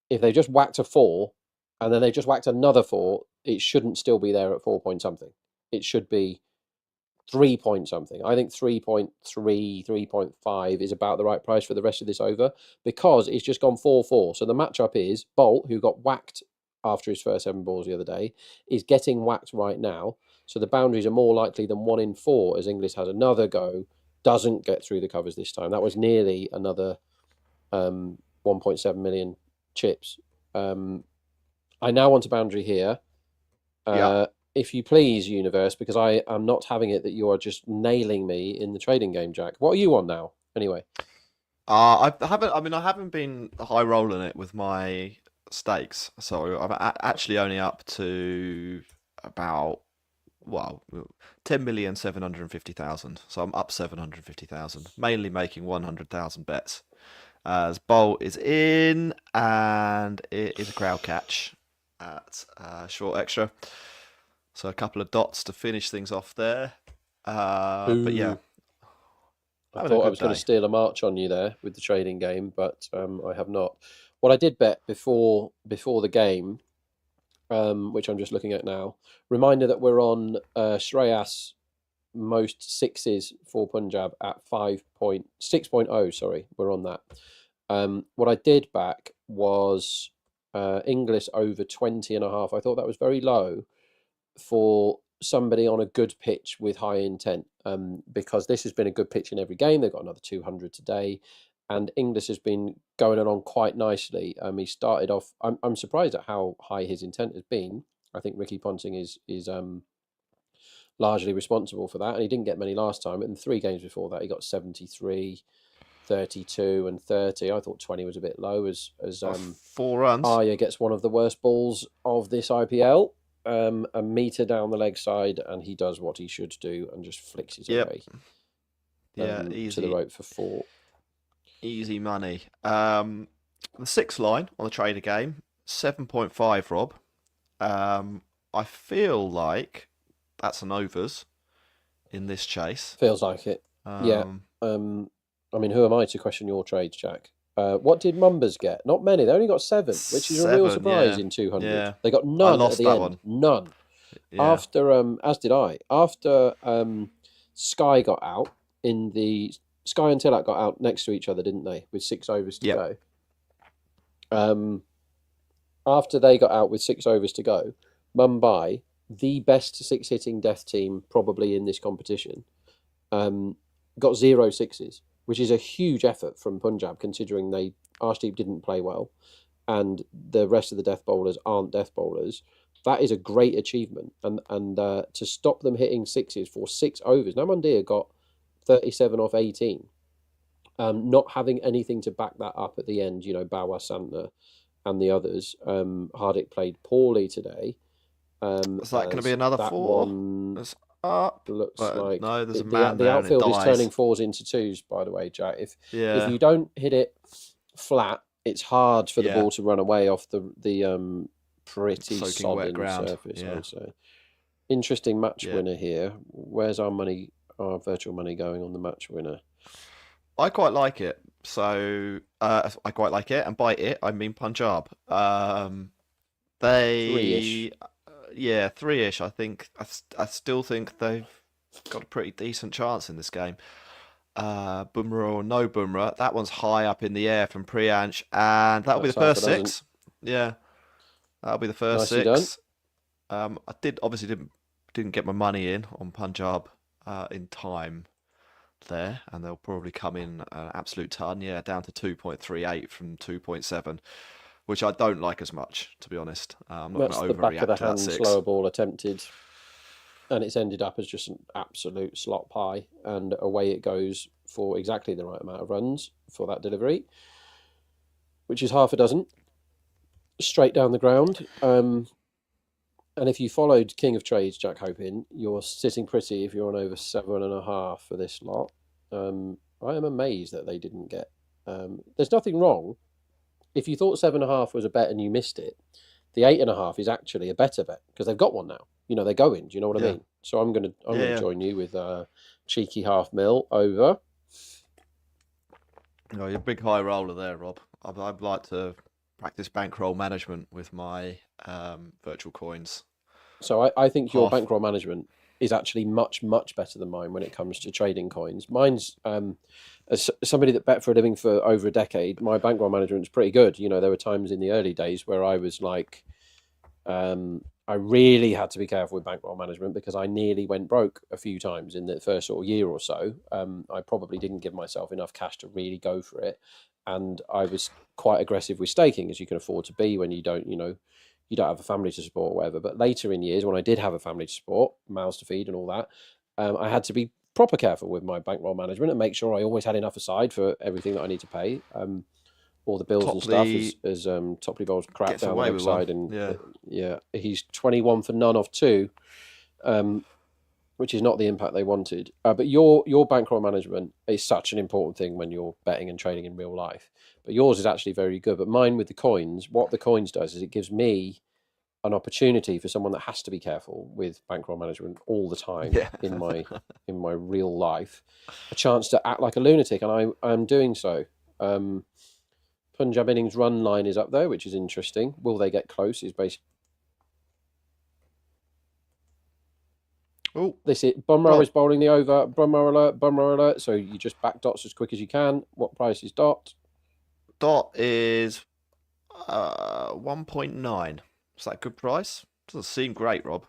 If they just whacked a 4 and then they just whacked another 4, it shouldn't still be there at 4 point something. It should be 3 point something. I think 3.3, 3.5 is about the right price for the rest of this over, because it's just gone 4-4. So the matchup is Bolt, who got whacked after his first 7 balls the other day, is getting whacked right now. So the boundaries are more likely than 1 in 4 as Inglis has another go, doesn't get through the covers this time. That was nearly another 1.7 million chips. I now want a boundary here. If you please, universe, because I am not having it that you are just nailing me in the trading game, Jack. What are you on now? Anyway, I haven't been high rolling it with my stakes, so I'm actually only up to about 10,750,000. So I'm up 750,000, mainly making 100,000 bets. As Bolt is in, and it is a crowd catch at short extra. So a couple of dots to finish things off there. But yeah. I thought I was going to steal a march on you there with the trading game, but I have not. What I did bet before the game, which I'm just looking at now, reminder that we're on Shreyas most 6s for Punjab at 6.0. Sorry, we're on that. What I did back was Inglis over 20.5. I thought that was very low for somebody on a good pitch with high intent, because this has been a good pitch in every game. They've got another 200 today, and Inglis has been going along quite nicely. He started off. I'm surprised at how high his intent has been. I think Ricky Ponting is largely responsible for that, and he didn't get many last time. In the 3 games before that, he got 73, 32 and 30. I thought 20 was a bit low as 4 runs. Arya gets one of the worst balls of this IPL, a metre down the leg side, and he does what he should do and just flicks it away. Easy to the rope for 4. Easy money. The 6th line on the trader game, 7.5, Rob. I feel like that's an overs in this chase. Feels like it. Yeah. I mean, who am I to question your trades, Jack? What did Mumbas get? Not many. They only got 7, which is a real 7, surprise yeah. in 200. Yeah. They got none lost at the that end. one. None. Yeah. After, as did I. After Sky got out in the Sky and Tilak got out next to each other, didn't they? With 6 overs to go. After they got out with 6 overs to go, Mumbai, the best 6-hitting death team probably in this competition, got 0 6s, which is a huge effort from Punjab, considering Arshdeep didn't play well, and the rest of the death bowlers aren't death bowlers. That is a great achievement, and to stop them hitting sixes for 6 overs. Namandir got 37 off 18, not having anything to back that up at the end. You know, Bawa, Santner, and the others. Hardik played poorly today. Is that going to be another that 4? one It's up. looks like no, there's a the man there and it outfield is dies. turning 4s into 2s. By the way, Jack, if Yeah. you don't hit it flat, it's hard for the Yeah. ball to run away off the pretty Soaking wet sodden ground. surface. Yeah. I would say. Interesting match Yeah. winner here. Where's our money? Our virtual money going on the match winner? I quite like it. So I quite like it, and by it I mean Punjab. They 3-ish. Yeah, 3-ish. I think I still think they've got a pretty decent chance in this game. Bumrah or no Bumrah, that one's high up in the air from Priyansh, and that'll be the That's first half a dozen. 6. Yeah, that'll be the first Nicely done. 6. I didn't get my money in on Punjab in time there, and they'll probably come in an absolute ton. Yeah, down to 2.38 from 2.7, which I don't like as much, to be honest. I'm not That's going the to back of overreact the to that hand 6. slower ball attempted, and it's ended up as just an absolute slot pie, and away it goes for exactly the right amount of runs for that delivery, which is half a dozen straight down the ground. And if you followed King of Trades, Jack Hope, you're sitting pretty if you're on over 7.5 for this lot. I am amazed that they didn't get. There's nothing wrong. If you thought 7.5 was a bet and you missed it, the 8.5 is actually a better bet because they've got one now. You know, they're going. Do you know what I Yeah. mean? So I'm gonna Yeah. join you with cheeky half mil over. Oh, you're a big high roller there, Rob. I'd like to practice bankroll management with my virtual coins. So I think your Half. bankroll management is actually much, much better than mine when it comes to trading coins. Mine's, as somebody that bet for a living for over a decade, my bankroll management is pretty good. You know, there were times in the early days where I was like, I really had to be careful with bankroll management because I nearly went broke a few times in the first sort of year or so. I probably didn't give myself enough cash to really go for it. And I was quite aggressive with staking, as you can afford to be when you don't, you don't have a family to support or whatever. But later in years, when I did have a family to support, mouths to feed and all that, I had to be proper careful with my bankroll management and make sure I always had enough aside for everything that I need to pay. All the bills and stuff as Topley bowls crap Gets down the away with backside. one. And Yeah. He's 21 for none of 2, which is not the impact they wanted. But your bankroll management is such an important thing when you're betting and trading in real life. But yours is actually very good. But mine with the coins, what the coins does is it gives me an opportunity for someone that has to be careful with bankroll management all the time Yeah. in my real life, a chance to act like a lunatic, and I'm doing so. Punjab innings run line is up there, which is interesting. Will they get close? Is basically this it. Bumrah is bowling the over. Bumrah alert. So you just back dots as quick as you can. What price is dot? Dot is 1.9. Is that a good price? Doesn't seem great, Rob.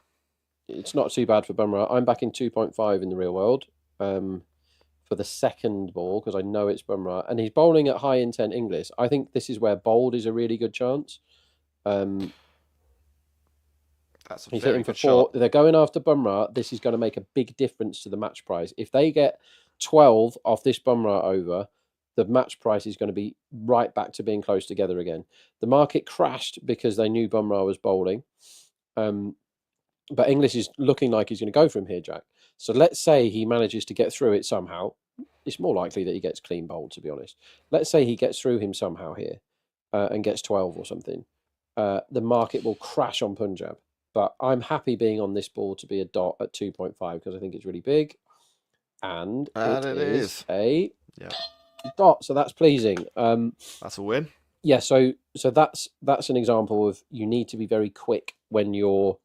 It's not too bad for Bumrah. I'm backing 2.5 in the real world for the second ball because I know it's Bumrah. And he's bowling at high intent English. I think this is where bold is a really good chance. That's a He's very hitting for good 4. shot. They're going after Bumrah. This is going to make a big difference to the match price. If they get 12 off this Bumrah over, the match price is going to be right back to being close together again. The market crashed because they knew Bumrah was bowling. But English is looking like he's going to go for him here, Jack. So let's say he manages to get through it somehow. It's more likely that he gets clean bowled, to be honest. Let's say he gets through him somehow here and gets 12 or something. The market will crash on Punjab. But I'm happy being on this ball to be a dot at 2.5 because I think it's really big. And it is a dot. So that's pleasing. That's a win. Yeah, so that's an example of you need to be very quick when you're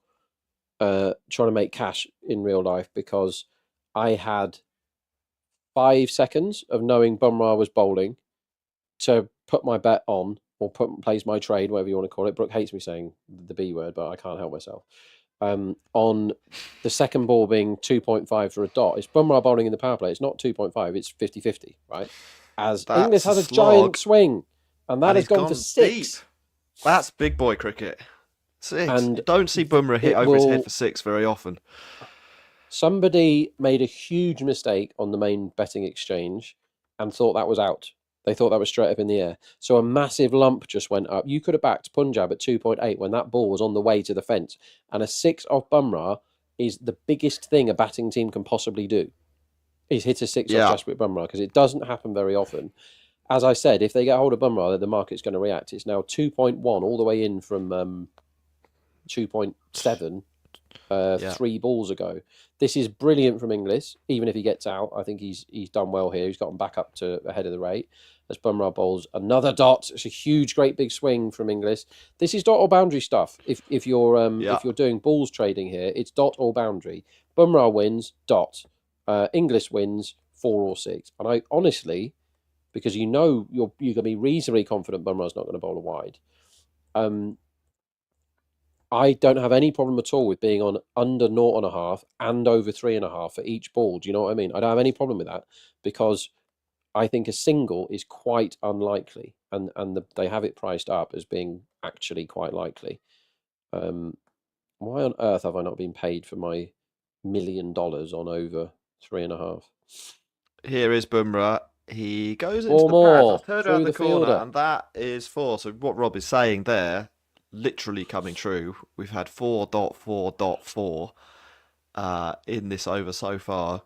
trying to make cash in real life because I had 5 seconds of knowing Bumrah was bowling to put my bet on or place my trade, whatever you want to call it. Brooke hates me saying the B word, but I can't help myself. On the second ball being 2.5 for a dot. It's Bumrah bowling in the power play. It's not 2.5, it's 50-50, right? As That's English has a slog. giant swing, and that has he's gone for 6. deep. That's big boy cricket. 6. And You don't see Bumrah hit it over his head will- for 6 very often. Somebody made a huge mistake on the main betting exchange and thought that was out. They thought that was straight up in the air. So a massive lump just went up. You could have backed Punjab at 2.8 when that ball was on the way to the fence. And a 6 off Bumrah is the biggest thing a batting team can possibly do. Is hit a 6 Yeah. off Jasprit Bumrah, because it doesn't happen very often. As I said, if they get hold of Bumrah, the market's going to react. It's now 2.1 all the way in from 2.7 3 balls ago. This is brilliant from Inglis. Even if he gets out, I think he's done well here. He's gotten back up to ahead of the rate. As Bumrah bowls another dot. It's a huge, great big swing from Inglis. This is dot or boundary stuff. If you're doing balls trading here, it's dot or boundary. Bumrah wins dot. Inglis wins 4 or 6. And I honestly, because you know you're going to be reasonably confident Bumrah's not going to bowl a wide. I don't have any problem at all with being on under 0.5 and over 3.5 for each ball. Do you know what I mean? I don't have any problem with that, because I think a single is quite unlikely, and they have it priced up as being actually quite likely. Why on earth have I not been paid for my $1 million on over 3.5? Here is Bumrah. He goes into 4 the more pads, third through around the the corner, fielder. and that is 4. So what Rob is saying there, literally coming true. We've had 4.4.4 in this over so far.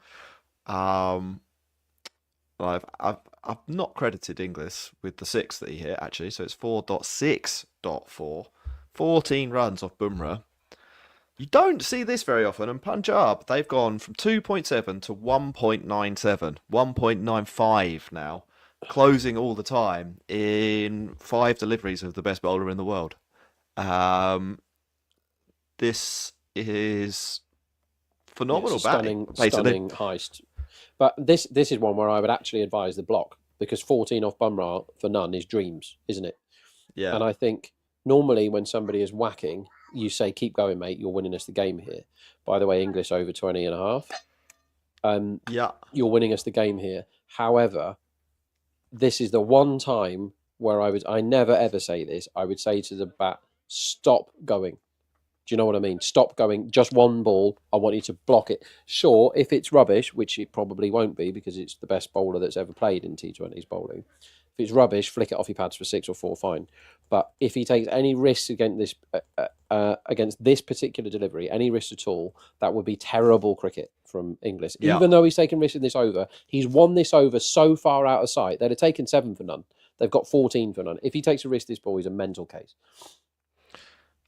I've not credited Inglis with the 6 that he hit, actually, so it's 4.6.4. 14 runs off Bumrah. You don't see this very often, and Punjab, they've gone from 2.7 to 1.97, 1.95 now, closing all the time in 5 deliveries of the best bowler in the world. This is phenomenal batting. Stunning heist. But this is one where I would actually advise the block, because 14 off Bumrah for none is dreams, isn't it? Yeah. And I think normally when somebody is whacking, you say, keep going, mate, you're winning us the game here. By the way, English over 20.5. Yeah. You're winning us the game here. However, this is the one time where I never ever say this, I would say to the bat, stop going. Do you know what I mean? Stop going. Just one ball. I want you to block it. Sure, if it's rubbish, which it probably won't be because it's the best bowler that's ever played in T20s bowling. If it's rubbish, flick it off your pads for 6 or 4, fine. But if he takes any risks against this particular delivery, any risks at all, that would be terrible cricket from Inglis. Yeah. Even though he's taken risks in this over, he's won this over so far out of sight. They'd have taken 7 for none. They've got 14 for none. If he takes a risk this ball, he's a mental case.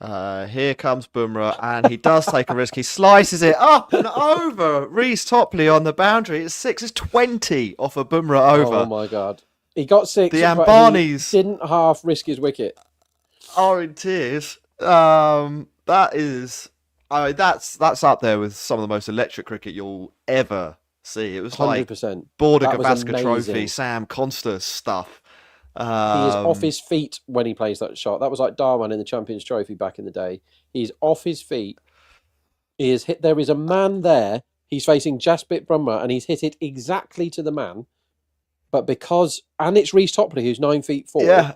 Here comes Bumrah, and he does take a risk. He slices it up and over. Reece Topley on the boundary. It's 6. It's 20 off a Bumrah over. Oh my God. He got 6. The but Ambanis he didn't half risk his wicket. are in tears. That is, that's up there with some of the most electric cricket you'll ever see. It was 100%. like Border That was Gavaskar Trophy, amazing. Sam Conster stuff. He is off his feet when he plays that shot. That was like Darwan in the Champions Trophy back in the day. He's off his feet. He is hit. There is a man there. He's facing Jasprit Bumrah, and he's hit it exactly to the man. But and it's Reece Topley, who's 9 feet 4. Yeah.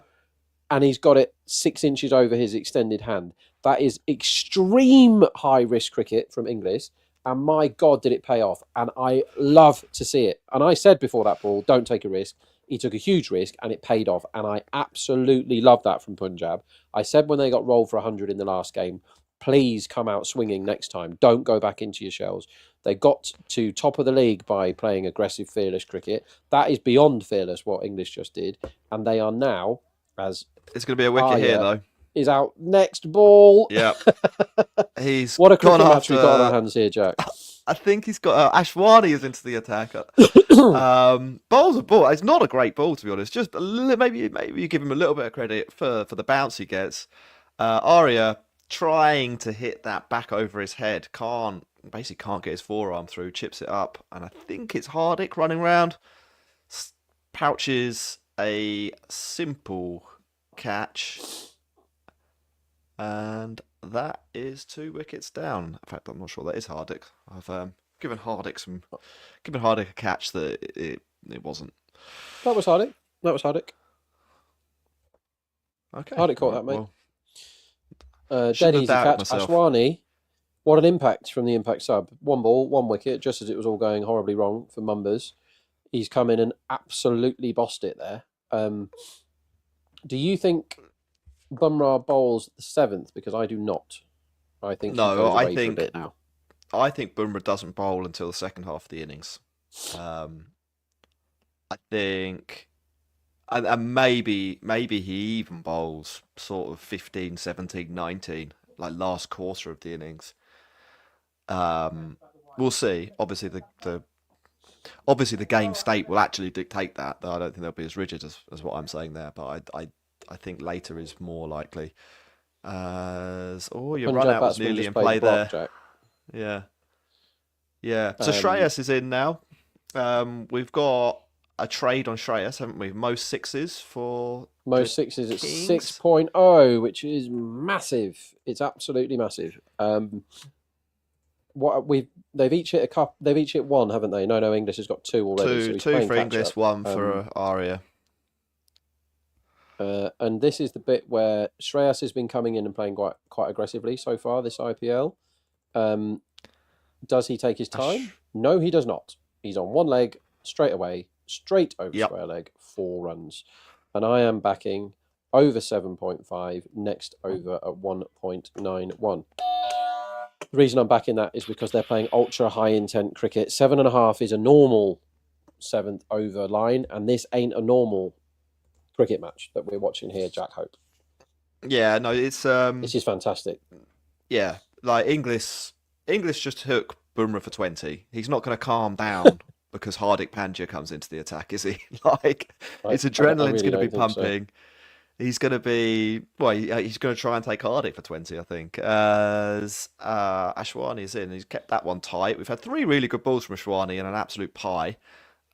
And he's got it 6 inches over his extended hand. That is extreme high risk cricket from Inglis. And my God, did it pay off. And I love to see it. And I said before that ball, don't take a risk. He took a huge risk and it paid off. And I absolutely love that from Punjab. I said when they got rolled for 100 in the last game, please come out swinging next time. Don't go back into your shells. They got to top of the league by playing aggressive, fearless cricket. That is beyond fearless, what English just did. And they are now, as It's going to be a wicket here, though. is out next ball. Yeah. He's What a cricket gone match we've got on our after... hands here, Jack. I think he's got Ashwani is into the attack. Bowl's a ball. It's not a great ball, to be honest. Just maybe you give him a little bit of credit for the bounce he gets. Arya trying to hit that back over his head, basically can't get his forearm through, chips it up, and I think it's Hardick running round, pouches a simple catch, and that is 2 wickets down. In fact, I'm not sure that is Hardick. I've given Hardick a catch that it wasn't. That was Hardick. Okay, Hardick caught that, mate. Well, Dead Shouldn't have easy doubted catch. myself. Ashwani, what an impact from the impact sub. 1 ball, 1 wicket, just as it was all going horribly wrong for Mumbas. He's come in and absolutely bossed it there. Do you think Bumrah bowls the 7th? Because I do not. I think he No, goes I away for a think bit now. I think Bumrah doesn't bowl until the second half of the innings. I think, and maybe he even bowls sort of 15, 17, 19, like last quarter of the innings. We'll see. Obviously, the game state will actually dictate that. Though I don't think they'll be as rigid as what I'm saying there. But I think later is more likely. Your Punjab run out was batsman nearly just in played play block, there. Jack. Yeah. So Shreyas is in now. We've got a trade on Shreyas, haven't we? Most sixes for Most the sixes at Kings. 6.0, which is massive. It's absolutely massive. They've each hit a cup. They've each hit 1, haven't they? No, English has got 2 already. So he's Two playing for catch English, up. 1 for Aria. And this is the bit where Shreyas has been coming in and playing quite aggressively so far this IPL. Does he take his time? No, he does not. He's on 1 leg straight away, straight over square leg, 4 runs. And I am backing over 7.5, next over at 1.91. The reason I'm backing that is because they're playing ultra high intent cricket. 7.5 is a normal 7th over line, and this ain't a normal cricket match that we're watching here, Jack Hope. Yeah, no, it's This is fantastic. Yeah, like English just took Bumrah for 20. He's not going to calm down because Hardik Pandya comes into the attack, is he? Like, his adrenaline's going to be pumping. So. He's going to be, he's going to try and take Hardik for 20, I think. As Ashwani's in, he's kept that one tight. We've had 3 really good balls from Ashwani and an absolute pie.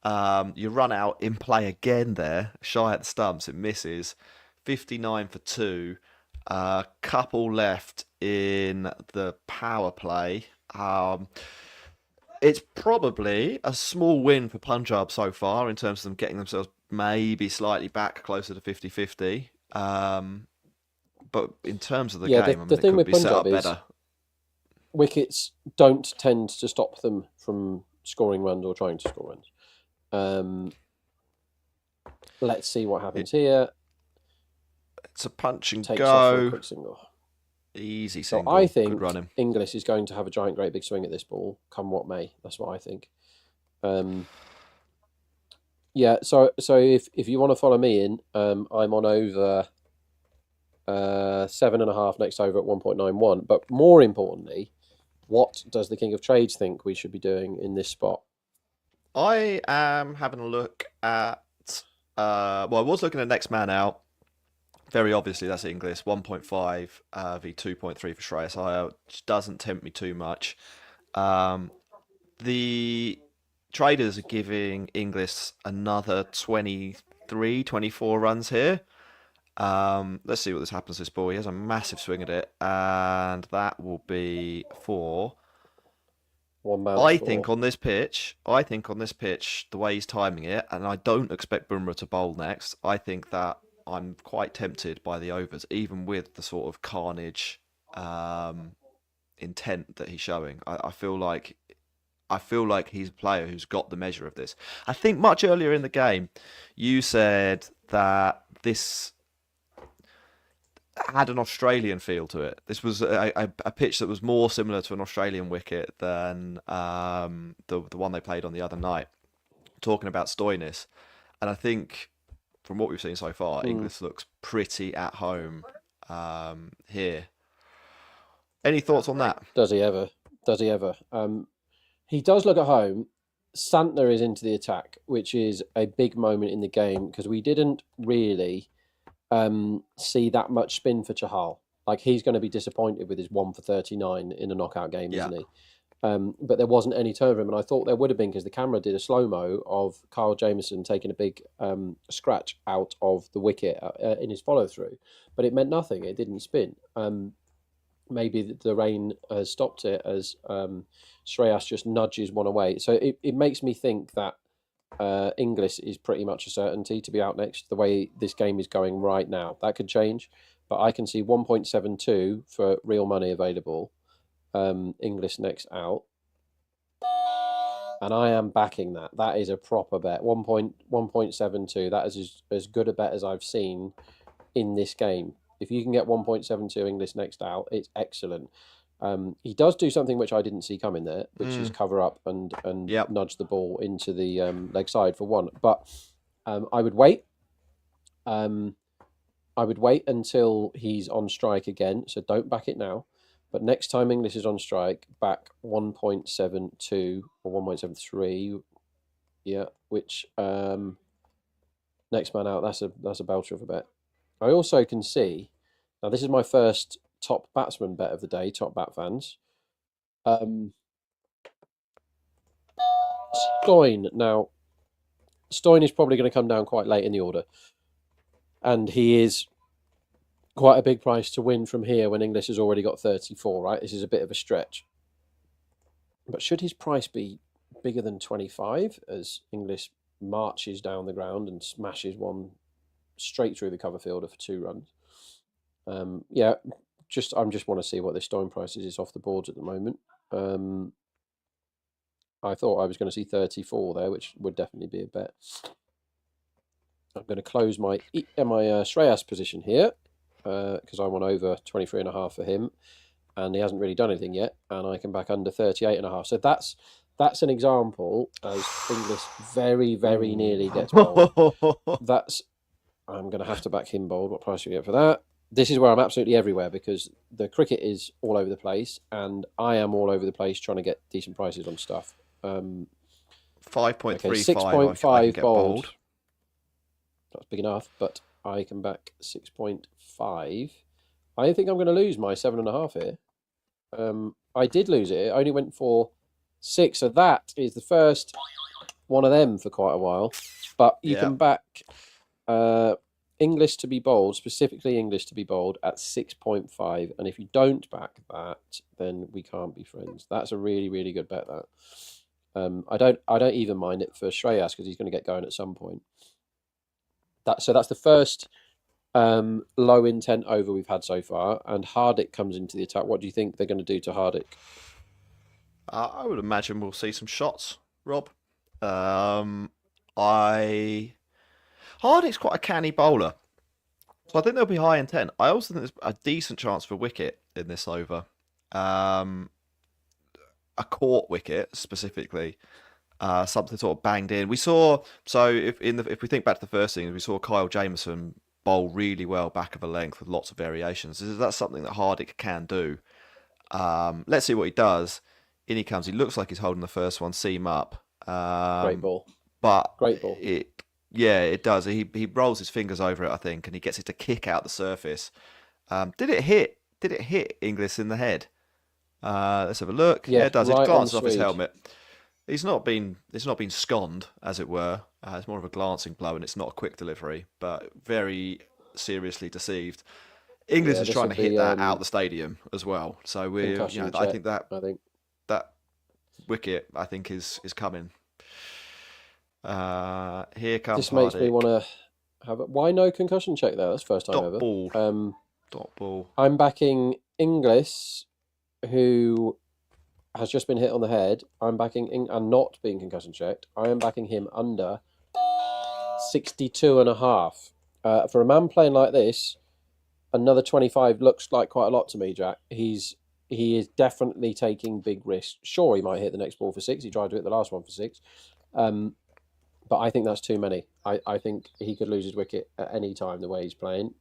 You run out in play again there, shy at the stumps, it misses. 59 for 2. Couple left in the power play. It's probably a small win for Punjab so far in terms of them getting themselves maybe slightly back closer to 50-50. But in terms of the game, the thing it could with be Punjab set up is better. Wickets don't tend to stop them from scoring runs or trying to score runs. Let's see what happens here. It's a punch and Takes off for a go. quick single. Easy single. So I think Good running. English is going to have a giant, great big swing at this ball, come what may. That's what I think. Yeah. So if you want to follow me in, I'm on over 7.5 next over at 1.91. But more importantly, what does the King of Trades think we should be doing in this spot? I am having a look at. I was looking at next man out. Very obviously, that's English. 1.5 v 2.3 for Shreyas Iyer, which doesn't tempt me too much. The traders are giving English another 23, 24 runs here. Let's see what this happens to this ball. He has a massive swing at it, and that will be for... I think on this pitch, the way he's timing it, and I don't expect Bumrah to bowl next, I think that I'm quite tempted by the overs, even with the sort of carnage intent that he's showing. I feel like he's a player who's got the measure of this. I think much earlier in the game, you said that this had an Australian feel to it. This was a pitch that was more similar to an Australian wicket than the one they played on the other night. Talking about Stoinis, and I think from what we've seen so far, English looks pretty at home here. Any thoughts on that? Does he ever? He does look at home. Santner is into the attack, which is a big moment in the game because we didn't really see that much spin for Chahal. Like, he's going to be disappointed with his 1 for 39 in a knockout game, isn't he? But there wasn't any turn of him, and I thought there would have been because the camera did a slow-mo of Kyle Jamieson taking a big scratch out of the wicket in his follow-through, but it meant nothing. It didn't spin. Maybe the rain has stopped it as Shreyas just nudges one away. So it makes me think that English is pretty much a certainty to be out next, the way this game is going right now. That could change. but I can see 1.72 for real money available. English next out. And I am backing that. That is a proper bet. 1.72. That is as good a bet as I've seen in this game. If you can get 1.72 English next out, it's excellent. He does do something which I didn't see coming there, which is cover up and nudge the ball into the leg side for one. But I would wait. I would wait until he's on strike again, so don't back it now. But next time English is on strike, back 1.72 or 1.73. Yeah, which next man out, that's a belter of a bet. I also can see, now this is my first top batsman bet of the day, top bat fans. Stoyne. Now, Stoyne is probably going to come down quite late in the order. And he is quite a big price to win from here when English has already got 34, right? This is a bit of a stretch. But should his price be bigger than 25 as English marches down the ground and smashes one straight through the cover fielder for 2 runs? Yeah, I just want to see what this Stoyne price is off the boards at the moment. I thought I was going to see 34 there, which would definitely be a bet. I'm going to close my Shreyas position here because I want over 23.5 for him, and he hasn't really done anything yet, and I can back under 38.5. So that's an example as English very, very nearly gets bowled. I'm going to have to back him bowled. What price do you get for that? This is where I'm absolutely everywhere because the cricket is all over the place, and I am all over the place trying to get decent prices on stuff. 5.35. Okay, 6.5 bowled. That's big enough, but I can back 6.5. I think I'm going to lose my 7.5 here. I did lose it. It only went for 6, so that is the first one of them for quite a while. But you can back English to be bowled, specifically English to be bowled at 6.5, and if you don't back that, then we can't be friends. That's a really, really good bet. That I don't even mind it for Shreyas because he's going to get going at some point. So that's the first low intent over we've had so far, and Hardik comes into the attack. What do you think they're going to do to Hardik? I would imagine we'll see some shots, Rob. Hardik's quite a canny bowler, so I think they'll be high intent. I also think there's a decent chance for wicket in this over. A caught wicket specifically. Something sort of banged in. We saw, so if we think back to the first thing, we saw Kyle Jamieson bowl really well back of a length with lots of variations. That's something that Hardik can do. Let's see what he does. In he comes. He looks like he's holding the first one seam up. Great ball. But great ball. It does. He rolls his fingers over it, I think, and he gets it to kick out the surface. Did it hit Inglis in the head? Let's have a look. Yeah, it does. It glances off his helmet. It's not been sconned, as it were. It's more of a glancing blow, and it's not a quick delivery, but very seriously deceived. Inglis is trying to hit that out the stadium as well. So I think that wicket, I think, is coming. Here comes. This makes me want to have it. Why no concussion check there? That's the first time ever. Dot ball. I'm backing Inglis, who has just been hit on the head. I'm backing and not being concussion checked. I am backing him under 62.5. For a man playing like this, another 25 looks like quite a lot to me, Jack. He is definitely taking big risks. Sure, he might hit the next ball for 6. He tried to hit the last one for 6. But I think that's too many. I think he could lose his wicket at any time the way he's playing.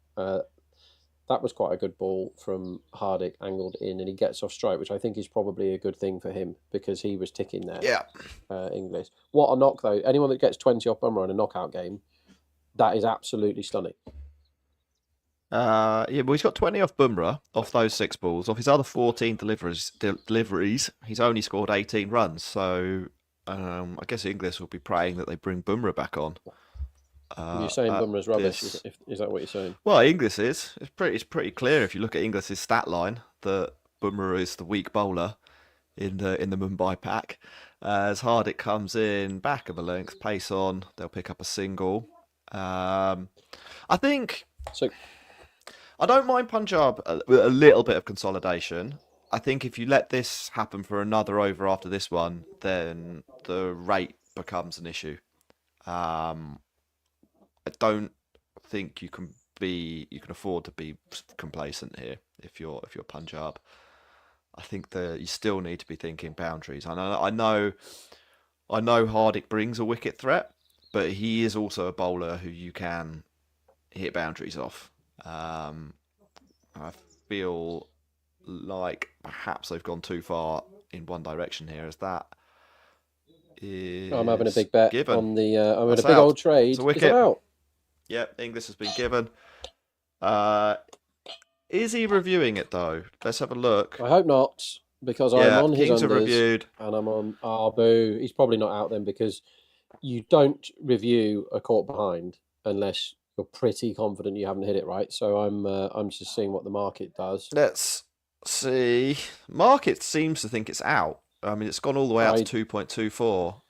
That was quite a good ball from Hardik, angled in, and he gets off strike, which I think is probably a good thing for him because he was ticking there. Yeah. English. What a knock, though. Anyone that gets 20 off Bumrah in a knockout game, that is absolutely stunning. Well, he's got 20 off Bumrah, off those 6 balls. Off his other 14 deliveries, he's only scored 18 runs. So I guess Inglis will be praying that they bring Bumrah back on. You're saying Bumrah's rubbish? Is that what you're saying? Well, Inglis is. It's pretty clear if you look at Inglis's stat line that Bumrah is the weak bowler in the Mumbai pack. As Hardik comes in, back of a length, pace on, they'll pick up a single. I think I don't mind Punjab with a little bit of consolidation. I think if you let this happen for another over after this one, then the rate becomes an issue. I don't think you can afford to be complacent here if you're Punjab. I think that you still need to be thinking boundaries. I know Hardik brings a wicket threat, but he is also a bowler who you can hit boundaries off. I feel like perhaps they've gone too far in one direction here. As that is I'm having a big bet given. on the. I'm in That's a big out. old trade. It's a wicket. Is it out? Yep, English has been given. Is he reviewing it though? Let's have a look. I hope not, because Yeah, I'm on his Kings are unders reviewed. and I'm on. Oh, boo! He's probably not out then, because you don't review a caught behind unless you're pretty confident you haven't hit it right. So I'm just seeing what the market does. Let's see. Market seems to think it's out. I mean, it's gone all the way out I- to 2.24.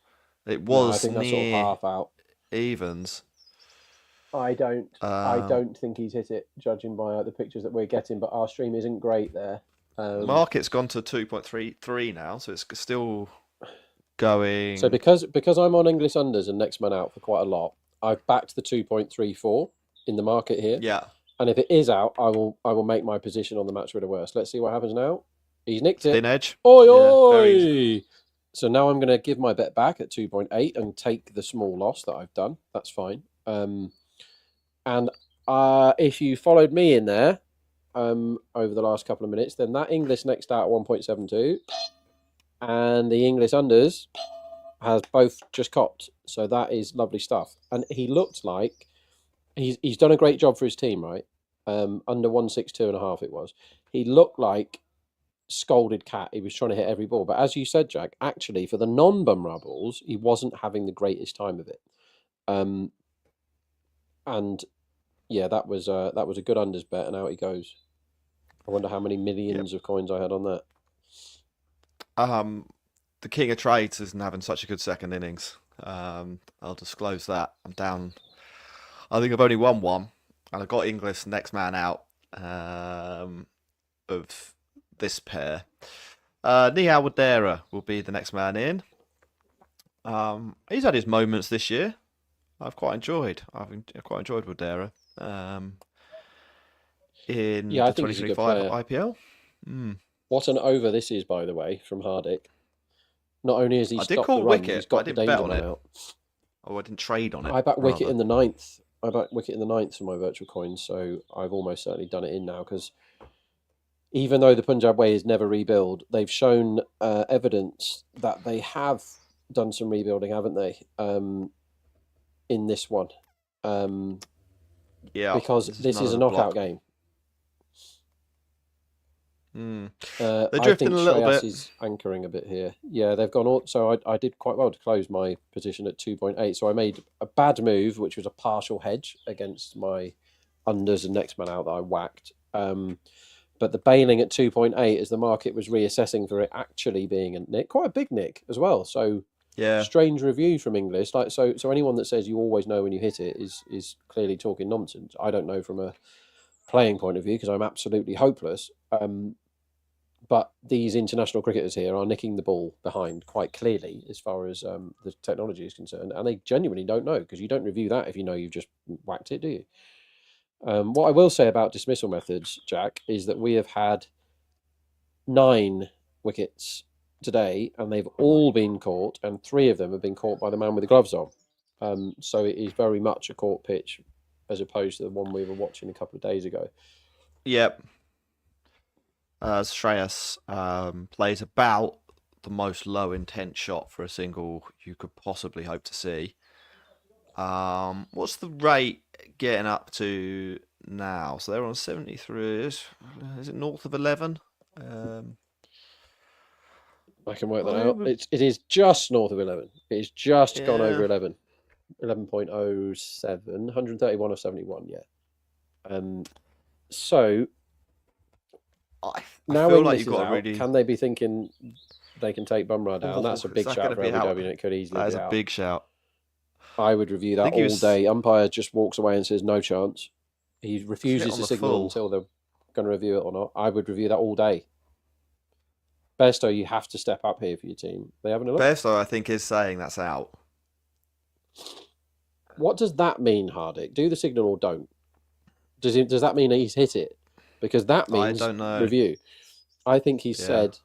It No, was I think that's sort of near half out. evens. I don't Um, think he's hit it, judging by the pictures that we're getting. But our stream isn't great there. Market's gone to 2.33 now, so it's still going. So because I'm on English unders and next man out for quite a lot, I've backed the 2.34 in the market here. Yeah. And if it is out, I will make my position on the match with the worst. Let's see what happens now. He's nicked it. Thin edge. Oi, Yeah, oi! very easy. So now I'm going to give my bet back at 2.8 and take the small loss that I've done. That's fine. And if you followed me in there over the last couple of minutes, then that English next out at 1.72 and the English unders has both just copped. So that is lovely stuff. And he looked like he's done a great job for his team, right? Under 162.5 it was. He looked like scolded cat. He was trying to hit every ball. But as you said, Jack, actually for the non-Bumrah balls, he wasn't having the greatest time of it. And yeah, that was a good unders bet, and out he goes. I wonder how many millions of coins I had on that. The king of trades isn't having such a good second innings. I'll disclose that. I'm down. I think I've only won one, and I've got English next man out of this pair. Nihal Wadera will be the next man in. He's had his moments this year. I've quite enjoyed Wadera in Yeah, I the think he's a good 2025 player. IPL. What an over this is, by the way, from Hardik. Not only has he I did stopped call the run, wicket, he's but I got the didn't bet danger on man it. out. Oh, I didn't trade on it. I backed wicket rather. in the ninth. I backed wicket in the ninth for my virtual coins, so I've almost certainly done it in now, because even though the Punjab way is never rebuild, they've shown evidence that they have done some rebuilding, haven't they? In this one, Yeah, because this is a another knockout block. game. They're I drifting think a little Shreyas bit. is anchoring a bit here. Yeah, they've gone all. So I did quite well to close my position at 2.8. So I made a bad move, which was a partial hedge against my unders and next man out that I whacked. But the bailing at 2.8 as the market was reassessing for it actually being a nick, quite a big nick as well. So Yeah, strange review from English. Like so anyone that says you always know when you hit it is clearly talking nonsense. I don't know from a playing point of view because I'm absolutely hopeless. But these international cricketers here are nicking the ball behind quite clearly as far as the technology is concerned, and they genuinely don't know, because you don't review that if you know you've just whacked it, do you? What I will say about dismissal methods, Jack, is that we have had 9 wickets today, and they've all been caught, and 3 of them have been caught by the man with the gloves on. So it is very much a caught pitch, as opposed to the one we were watching a couple of days ago. yep. Shreyas plays about the most low intent shot for a single you could possibly hope to see. What's the rate getting up to now? So they're on 73. Is it north of 11? I can work that out. It is just north of 11. It is just gone over 11. 11.07. 131 of 71, yeah. So I now feel English like is you've got out, to really. can they be thinking they can take Bumrah down? Oh, That's a is big that shout gonna for be Abu out? Dhabi, and it could easily That is be a out. big shout. I would review that think he all was- day. Umpire just walks away and says no chance. He refuses on to the signal full. until they're going to review it or not. I would review that all day. Besto, you have to step up here for your team. They having a look? Besto, I think, is saying that's out. What does that mean, Hardick? Do the signal or don't? Does that mean he's hit it? Because that means I don't know. review. I think he said,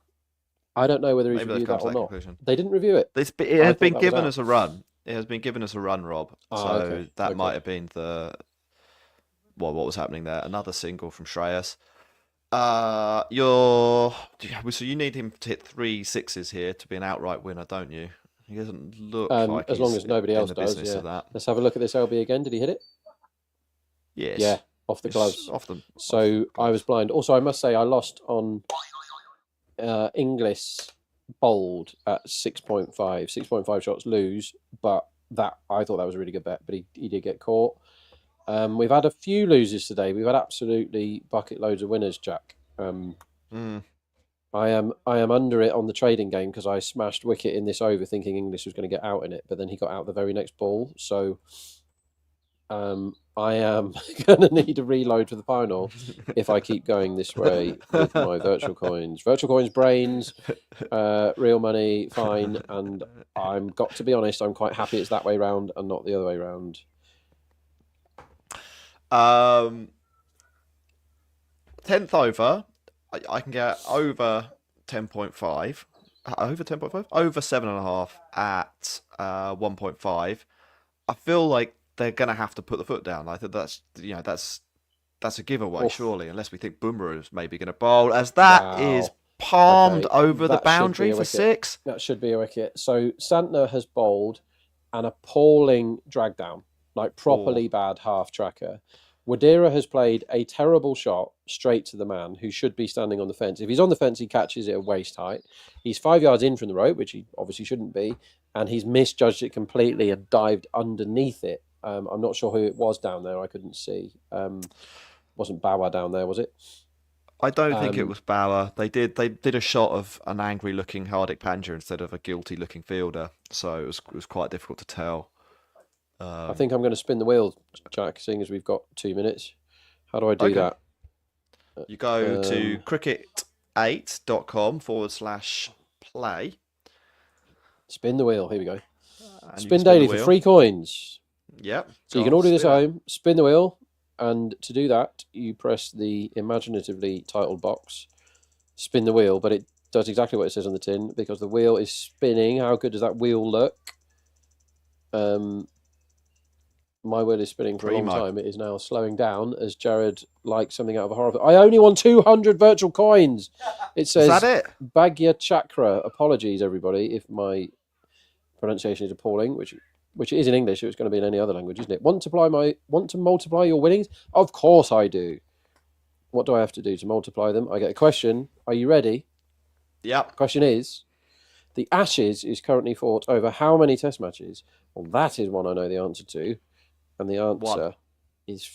I don't know whether he's Maybe reviewed they've that come or to that not. conclusion. They didn't review it. It I has thought been that was given out. us a run. It has been given us a run, Rob. So that might have been what was happening there. Another single from Shreyas. So you need him to hit 3 sixes here to be an outright winner, don't you? He doesn't look like as long as nobody else does. Yeah. That. Let's have a look at this LB again. Did he hit it? Yes. Yeah, off the gloves. So I was blind. Also, I must say I lost on English bowled at 6.5. 6.5 shots lose, but I thought that was a really good bet, but he did get caught. We've had a few losers today. We've had absolutely bucket loads of winners, Jack. I am under it on the trading game because I smashed wicket in this over thinking English was going to get out in it, but then he got out the very next ball. So I am going to need a reload for the final if I keep going this way with my virtual coins. Virtual coins, brains, real money, fine. And I'm got to be honest, I'm quite happy it's that way round and not the other way round. 10th over, I can get over 10.5. Over 10.5? Over 7.5 at 1.5. I feel like they're going to have to put the foot down. I think that's a giveaway, surely, unless we think Bumrah is maybe going to bowl, as that is palmed over the boundary for 6. That should be a wicket. So Santner has bowled an appalling drag down, like properly bad half tracker. Wadira has played a terrible shot straight to the man who should be standing on the fence. If he's on the fence, he catches it at waist height. He's 5 yards in from the rope, which he obviously shouldn't be, and he's misjudged it completely and dived underneath it. I'm not sure who it was down there. I couldn't see. Wasn't Bauer down there, was it? I don't think it was Bauer. They did a shot of an angry-looking Hardik Pandya instead of a guilty-looking fielder, so it was quite difficult to tell. I think I'm going to spin the wheel, Jack, seeing as we've got 2 minutes. How do I do that? You go to cricket8.com/play. Spin the wheel. Here we go. Spin daily for 3 coins. Yep. So you can all do this at home. Spin the wheel. And to do that, you press the imaginatively titled box. Spin the wheel. But it does exactly what it says on the tin because the wheel is spinning. How good does that wheel look? My wheel is spinning for a long time. It is now slowing down as Jared likes something out of a horror film. I only won 200 virtual coins. It says, is that it? Bhagya Chakra. Apologies, everybody, if my pronunciation is appalling, which it is in English. It was going to be in any other language, isn't it? Want to multiply your winnings? Of course I do. What do I have to do to multiply them? I get a question. Are you ready? Yep. Question is, the Ashes is currently fought over how many test matches? Well, that is one I know the answer to. And the answer is,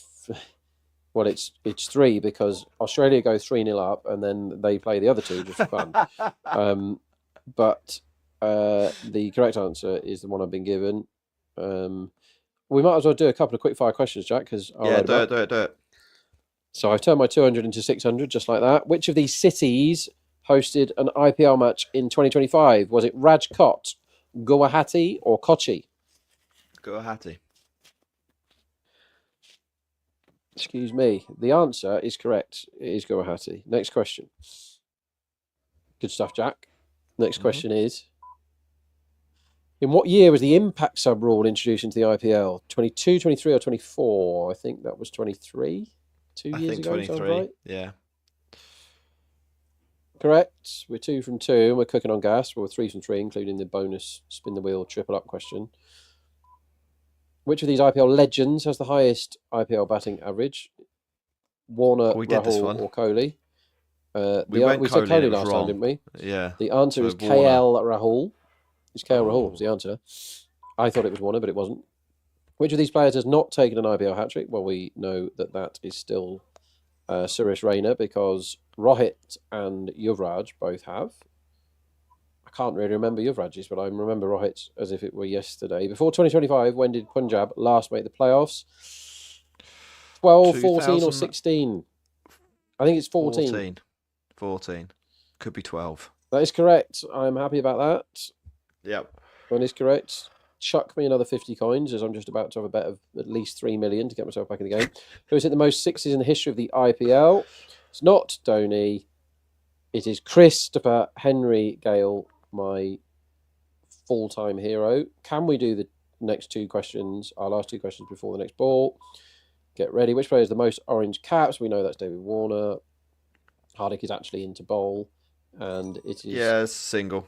well, it's 3 because Australia go 3-0 up and then they play the other 2 just for fun. But the correct answer is the one I've been given. We might as well do a couple of quick fire questions, Jack, because do it. So I've turned my 200 into 600 just like that. Which of these cities hosted an IPL match in 2025? Was it Rajkot, Guwahati, or Kochi? Guwahati. Excuse me. The answer is correct. It is Guwahati. Next question. Good stuff, Jack. Next question is, in what year was the impact sub rule introduced into the IPL? 22, 23 or 24? I think that was 23. 2 years ago, 23. Right? Yeah. Correct. We're 2 from 2 and we're cooking on gas. We're 3 from 3, including the bonus spin the wheel triple up question. Which of these IPL legends has the highest IPL batting average? Warner, Rahul, or Kohli? We said Kohli last wrong. time, didn't we? Yeah. The answer is KL Rahul. It's KL Rahul was the answer. I thought it was Warner, but it wasn't. Which of these players has not taken an IPL hat-trick? Well, we know that is still Suresh Raina because Rohit and Yuvraj both have. I can't really remember Yuvraj's, but I remember Rohit's as if it were yesterday. Before 2025, when did Punjab last make the playoffs? 12, 14 or 2000 16. I think it's 14. 14. Could be 12. That is correct. I'm happy about that. Yep. That is correct. Chuck me another 50 coins, as I'm just about to have a bet of at least 3 million to get myself back in the game. Who has hit the most sixes in the history of the IPL? It's not Dhoni. It is Christopher Henry Gale, my full-time hero. Can we do the next 2 questions, our last 2 questions before the next ball? Get ready. Which player has the most orange caps? We know that's David Warner. Hardik is actually into bowl, and it is single.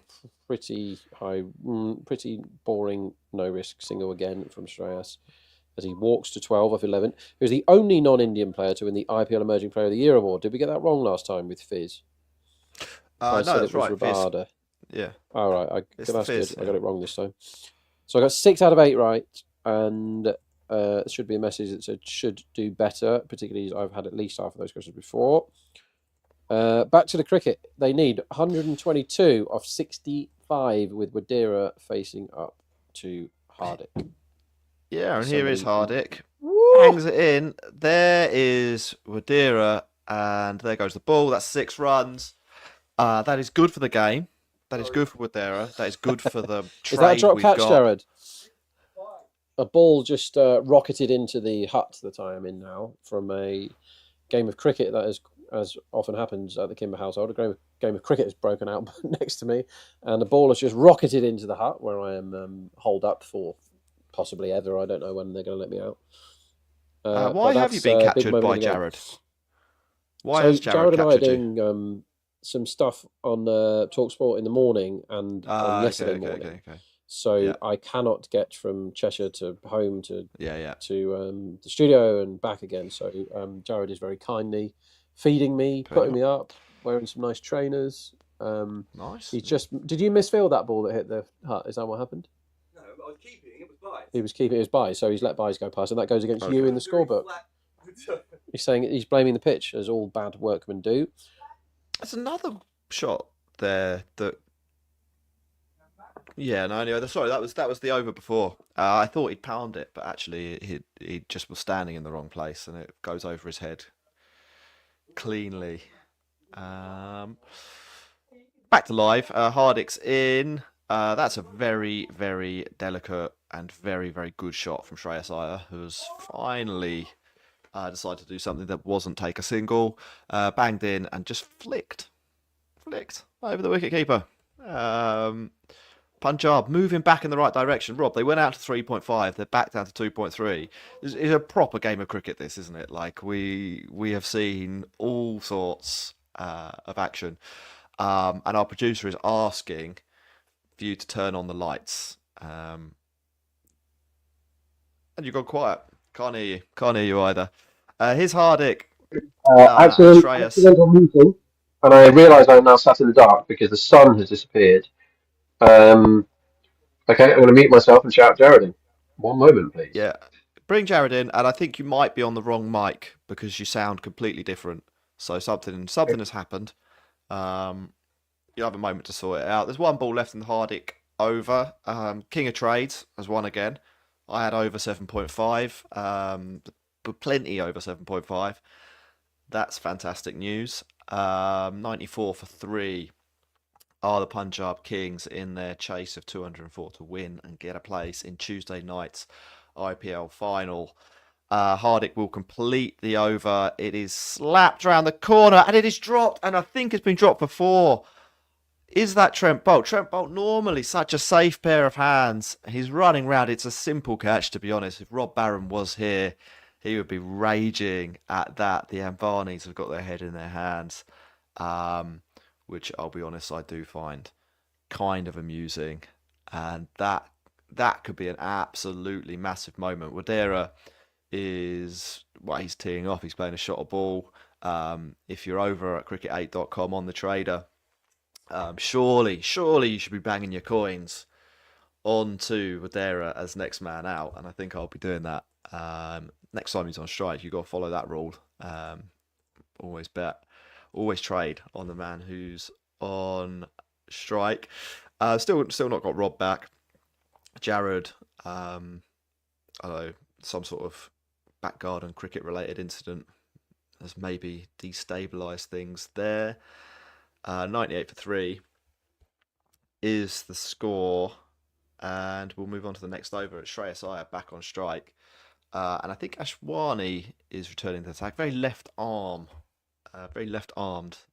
pretty high, pretty boring, no risk single again from Shreyas as he walks to 12 off 11. Who's the only non-Indian player to win the IPL Emerging Player of the Year award? Did we get that wrong last time with Fizz? No, that's right. Rabada. Yeah. All right, that's Fizz, good. I got it wrong this time. So I got 6 out of 8 right, and it should be a message that said should do better, particularly as I've had at least half of those questions before. Back to the cricket. They need 122 of 65 with Wadira facing up to Hardik. Yeah, and here is Hardik. Hangs it in. There is Wadira, and there goes the ball. That's 6 runs. That is good for the game. That is good for Wadira. That is good for the trade. Is that a drop we've catch, got. Jared? A ball just rocketed into the hut that I am in now from a game of cricket that is, as often happens at the Kimber household, a game of cricket has broken out next to me, and the ball has just rocketed into the hut where I am holed up for possibly ever. I don't know when they're going to let me out. Why have you been captured by Jared? Why has Jared and I are captured you? doing some stuff on TalkSport in the morning and on yesterday morning. Okay. So I cannot get from Cheshire to home to to the studio and back again. So Jared is very kindly feeding me, putting me up, wearing some nice trainers. Nice. He just did you misfield that ball that hit the hut? Is that what happened? No, I was keeping it. It was by. He was keeping his bye, so he's let byes go past, and that goes against you in the scorebook. He's saying he's blaming the pitch, as all bad workmen do. There's another shot there that. Yeah, no, anyway, sorry, that was the over before. I thought he'd pound it, but actually he just was standing in the wrong place, and it goes over his head cleanly. Back to live. Hardik's in. That's a very, very delicate and very, very good shot from Shreyas Iyer, who has finally decided to do something that wasn't take a single. Banged in and just flicked over the wicketkeeper. Punjab moving back in the right direction. Rob, they went out to 3.5. They're back down to 2.3. It's a proper game of cricket, this, isn't it? Like, we have seen all sorts of action. And our producer is asking for you to turn on the lights. And you've gone quiet. Can't hear you either. Here's Hardik. Accidental meeting, and I realise I'm now sat in the dark because the sun has disappeared. Okay, I'm going to mute myself and shout Jared in. One moment, please. Yeah, bring Jared in, and I think you might be on the wrong mic because you sound completely different. So something has happened. You'll have a moment to sort it out. There's 1 ball left in the Hardik over. King of Trades has won again. I had over 7.5, but plenty over 7.5. That's fantastic news. 94 for 3 are the Punjab Kings in their chase of 204 to win and get a place in Tuesday night's IPL final. Hardik will complete the over. It is slapped around the corner and it is dropped, and I think it's been dropped before. Is that Trent Boult? Trent Boult, normally such a safe pair of hands. He's running round. It's a simple catch, to be honest. If Rob Barron was here, he would be raging at that. The Ambanis have got their head in their hands, which I'll be honest, I do find kind of amusing. And that could be an absolutely massive moment. Wadira is, he's teeing off. He's playing a shot of ball. If you're over at cricket8.com on the trader, surely you should be banging your coins onto Wadira as next man out, and I think I'll be doing that. Next time he's on strike, you've got to follow that rule. Always trade on the man who's on strike. Still not got Rob back. Jared, I don't know, some sort of back garden cricket related incident has maybe destabilised things there. 98 for 3 is the score, and we'll move on to the next over. It's Shreyas Iyer back on strike, and I think Ashwani is returning to attack. Very left-armed,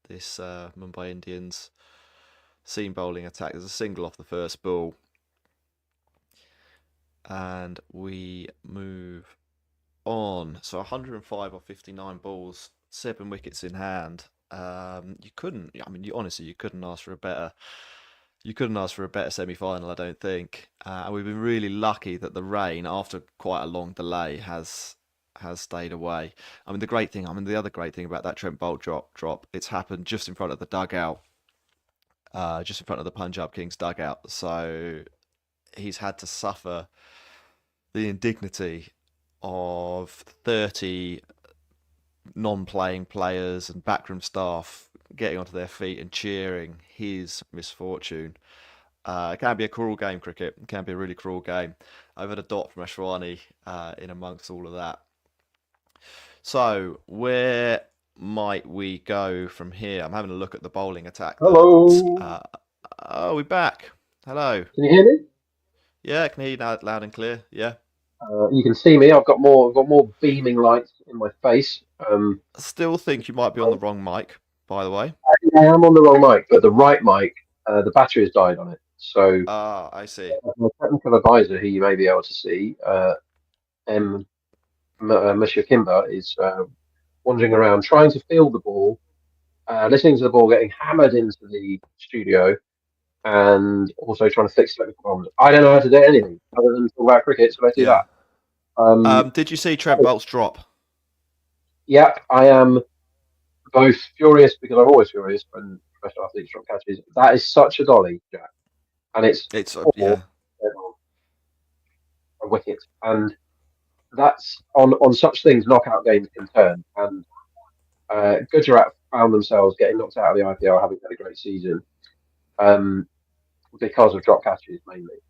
this Mumbai Indians seam bowling attack. There's a single off the first ball, and we move on. So 105 or 59 balls, 7 wickets in hand. You couldn't ask for a better. You couldn't ask for a better semi-final, I don't think. And we've been really lucky that the rain, after quite a long delay, has stayed away. The other great thing about that Trent Bolt drop, it's happened just in front of the dugout, just in front of the Punjab Kings dugout. So he's had to suffer the indignity of 30 non-playing players and backroom staff getting onto their feet and cheering his misfortune. It can be a cruel game, cricket. It can be a really crual game. I've had a dot from Ashwani in amongst all of that. So where might we go from here? I'm having a look at the bowling attack. Hello. We're back. Hello. Can you hear me? Yeah, I can hear you now loud and clear. Yeah. You can see me. I've got more beaming lights in my face. I still think you might be on the wrong mic, by the way. I am on the wrong mic, but the right mic, the battery has died on it. So I see. my technical advisor, who you may be able to see, Monsieur Kimber, is wandering around trying to field the ball, listening to the ball getting hammered into the studio, and also trying to fix technical problems. I don't know how to do anything other than talk about cricket, so let's do that. Did you see Trent Bolt's drop? Yeah, I am both furious, because I'm always furious when professional athletes drop catches. That is such a dolly, Jack, and it's a wicket, and that's on such things knockout games can turn. And Gujarat found themselves getting knocked out of the IPL, having had a great season, because of drop catches mainly.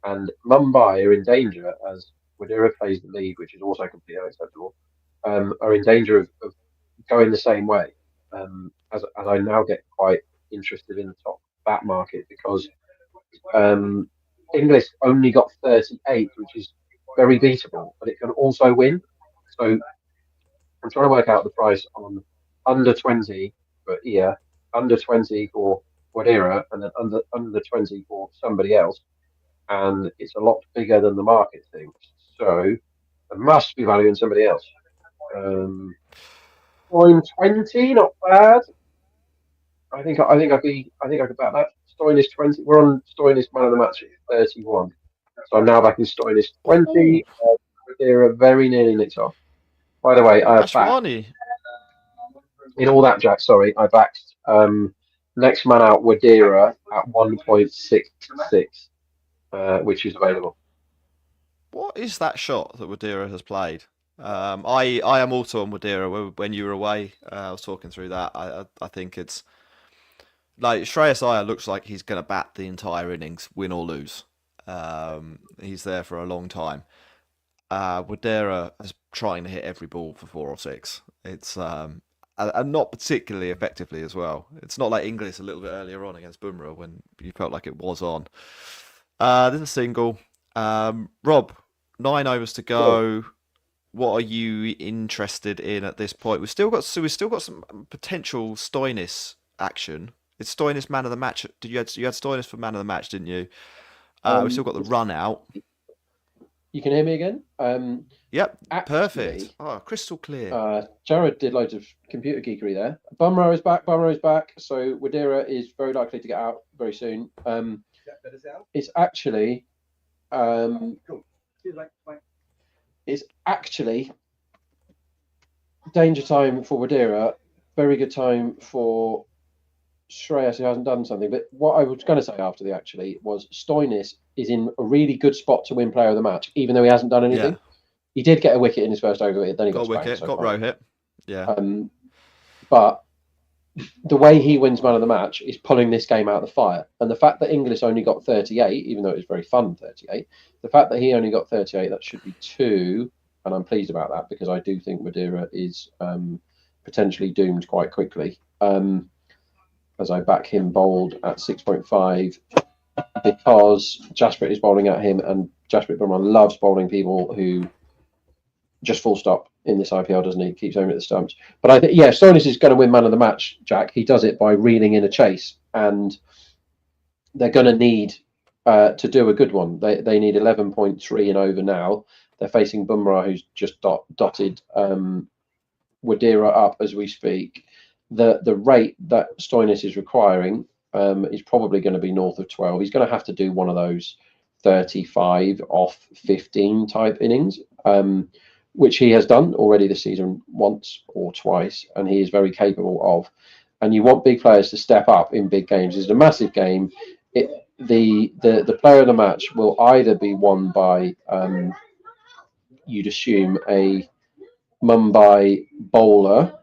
And Mumbai are in danger, as Wadira plays the lead, which is also completely unacceptable, are in danger of going the same way. As I now get quite interested in the top bat market, because English only got 38, which is very beatable, but it can also win. So I'm trying to work out the price on under 20 for Ia, under 20 for Wadira, and then under 20 for somebody else. And it's a lot bigger than the market thinks. So there must be value in somebody else. Stoin 20, not bad. I think I could bet that. Stoin is 20. We're on Stoin is man of the match at 31. So I'm now back in Stoin is 20. They're very nearly nicked off. By the way, I backed in all that, Jack. Sorry, I backed next man out Wadira at 1.66, which is available. What is that shot that Wadira has played? I am also on Wadira. When you were away, I was talking through that. I think it's like Shreyas Iyer looks like he's going to bat the entire innings, win or lose. He's there for a long time. Wadira is trying to hit every ball for 4 or 6. It's and not particularly effectively as well. It's not like Inglis a little bit earlier on against Bumrah when you felt like it was on. There's a single. Rob, 9 overs to go. What are you interested in at this point? We've still got some potential Stoinis action. It's Stoinis man of the match. You had Stoinis for man of the match, didn't you? We've still got the run out. You can hear me again? Yep, actually, perfect. Oh, crystal clear. Jared did loads of computer geekery there. Bumrah is back. So Wadira is very likely to get out very soon. It's actually danger time for Wadira. Very good time for Shreyas, who hasn't done something. But what I was going to say after the actually was Stoinis is in a really good spot to win player of the match, even though he hasn't done anything. Yeah. He did get a wicket in his first over, then he got a wicket, got row hit. Yeah. But the way he wins man of the match is pulling this game out of the fire. And the fact that Inglis only got 38, even though it was very fun 38, the fact that he only got 38, that should be 2. and I'm pleased about that because I do think Wadira is potentially doomed quite quickly. As I back him bowled at 6.5 because Jasprit is bowling at him, and Jasprit Bumrah loves bowling people who just full stop in this IPL, doesn't he? Keeps aiming at the stumps. But I think, yeah, Stoinis is going to win man of the match, Jack. He does it by reeling in a chase, and they're going to need to do a good one. They need 11.3 and over now. They're facing Bumrah, who's just dotted Wadira up as we speak. The rate that Stoinis is requiring is probably going to be north of 12. He's going to have to do one of those 35 off 15 type innings, which he has done already this season once or twice, and he is very capable of. And you want big players to step up in big games. It's a massive game. The player of the match will either be won by, you'd assume, a Mumbai bowler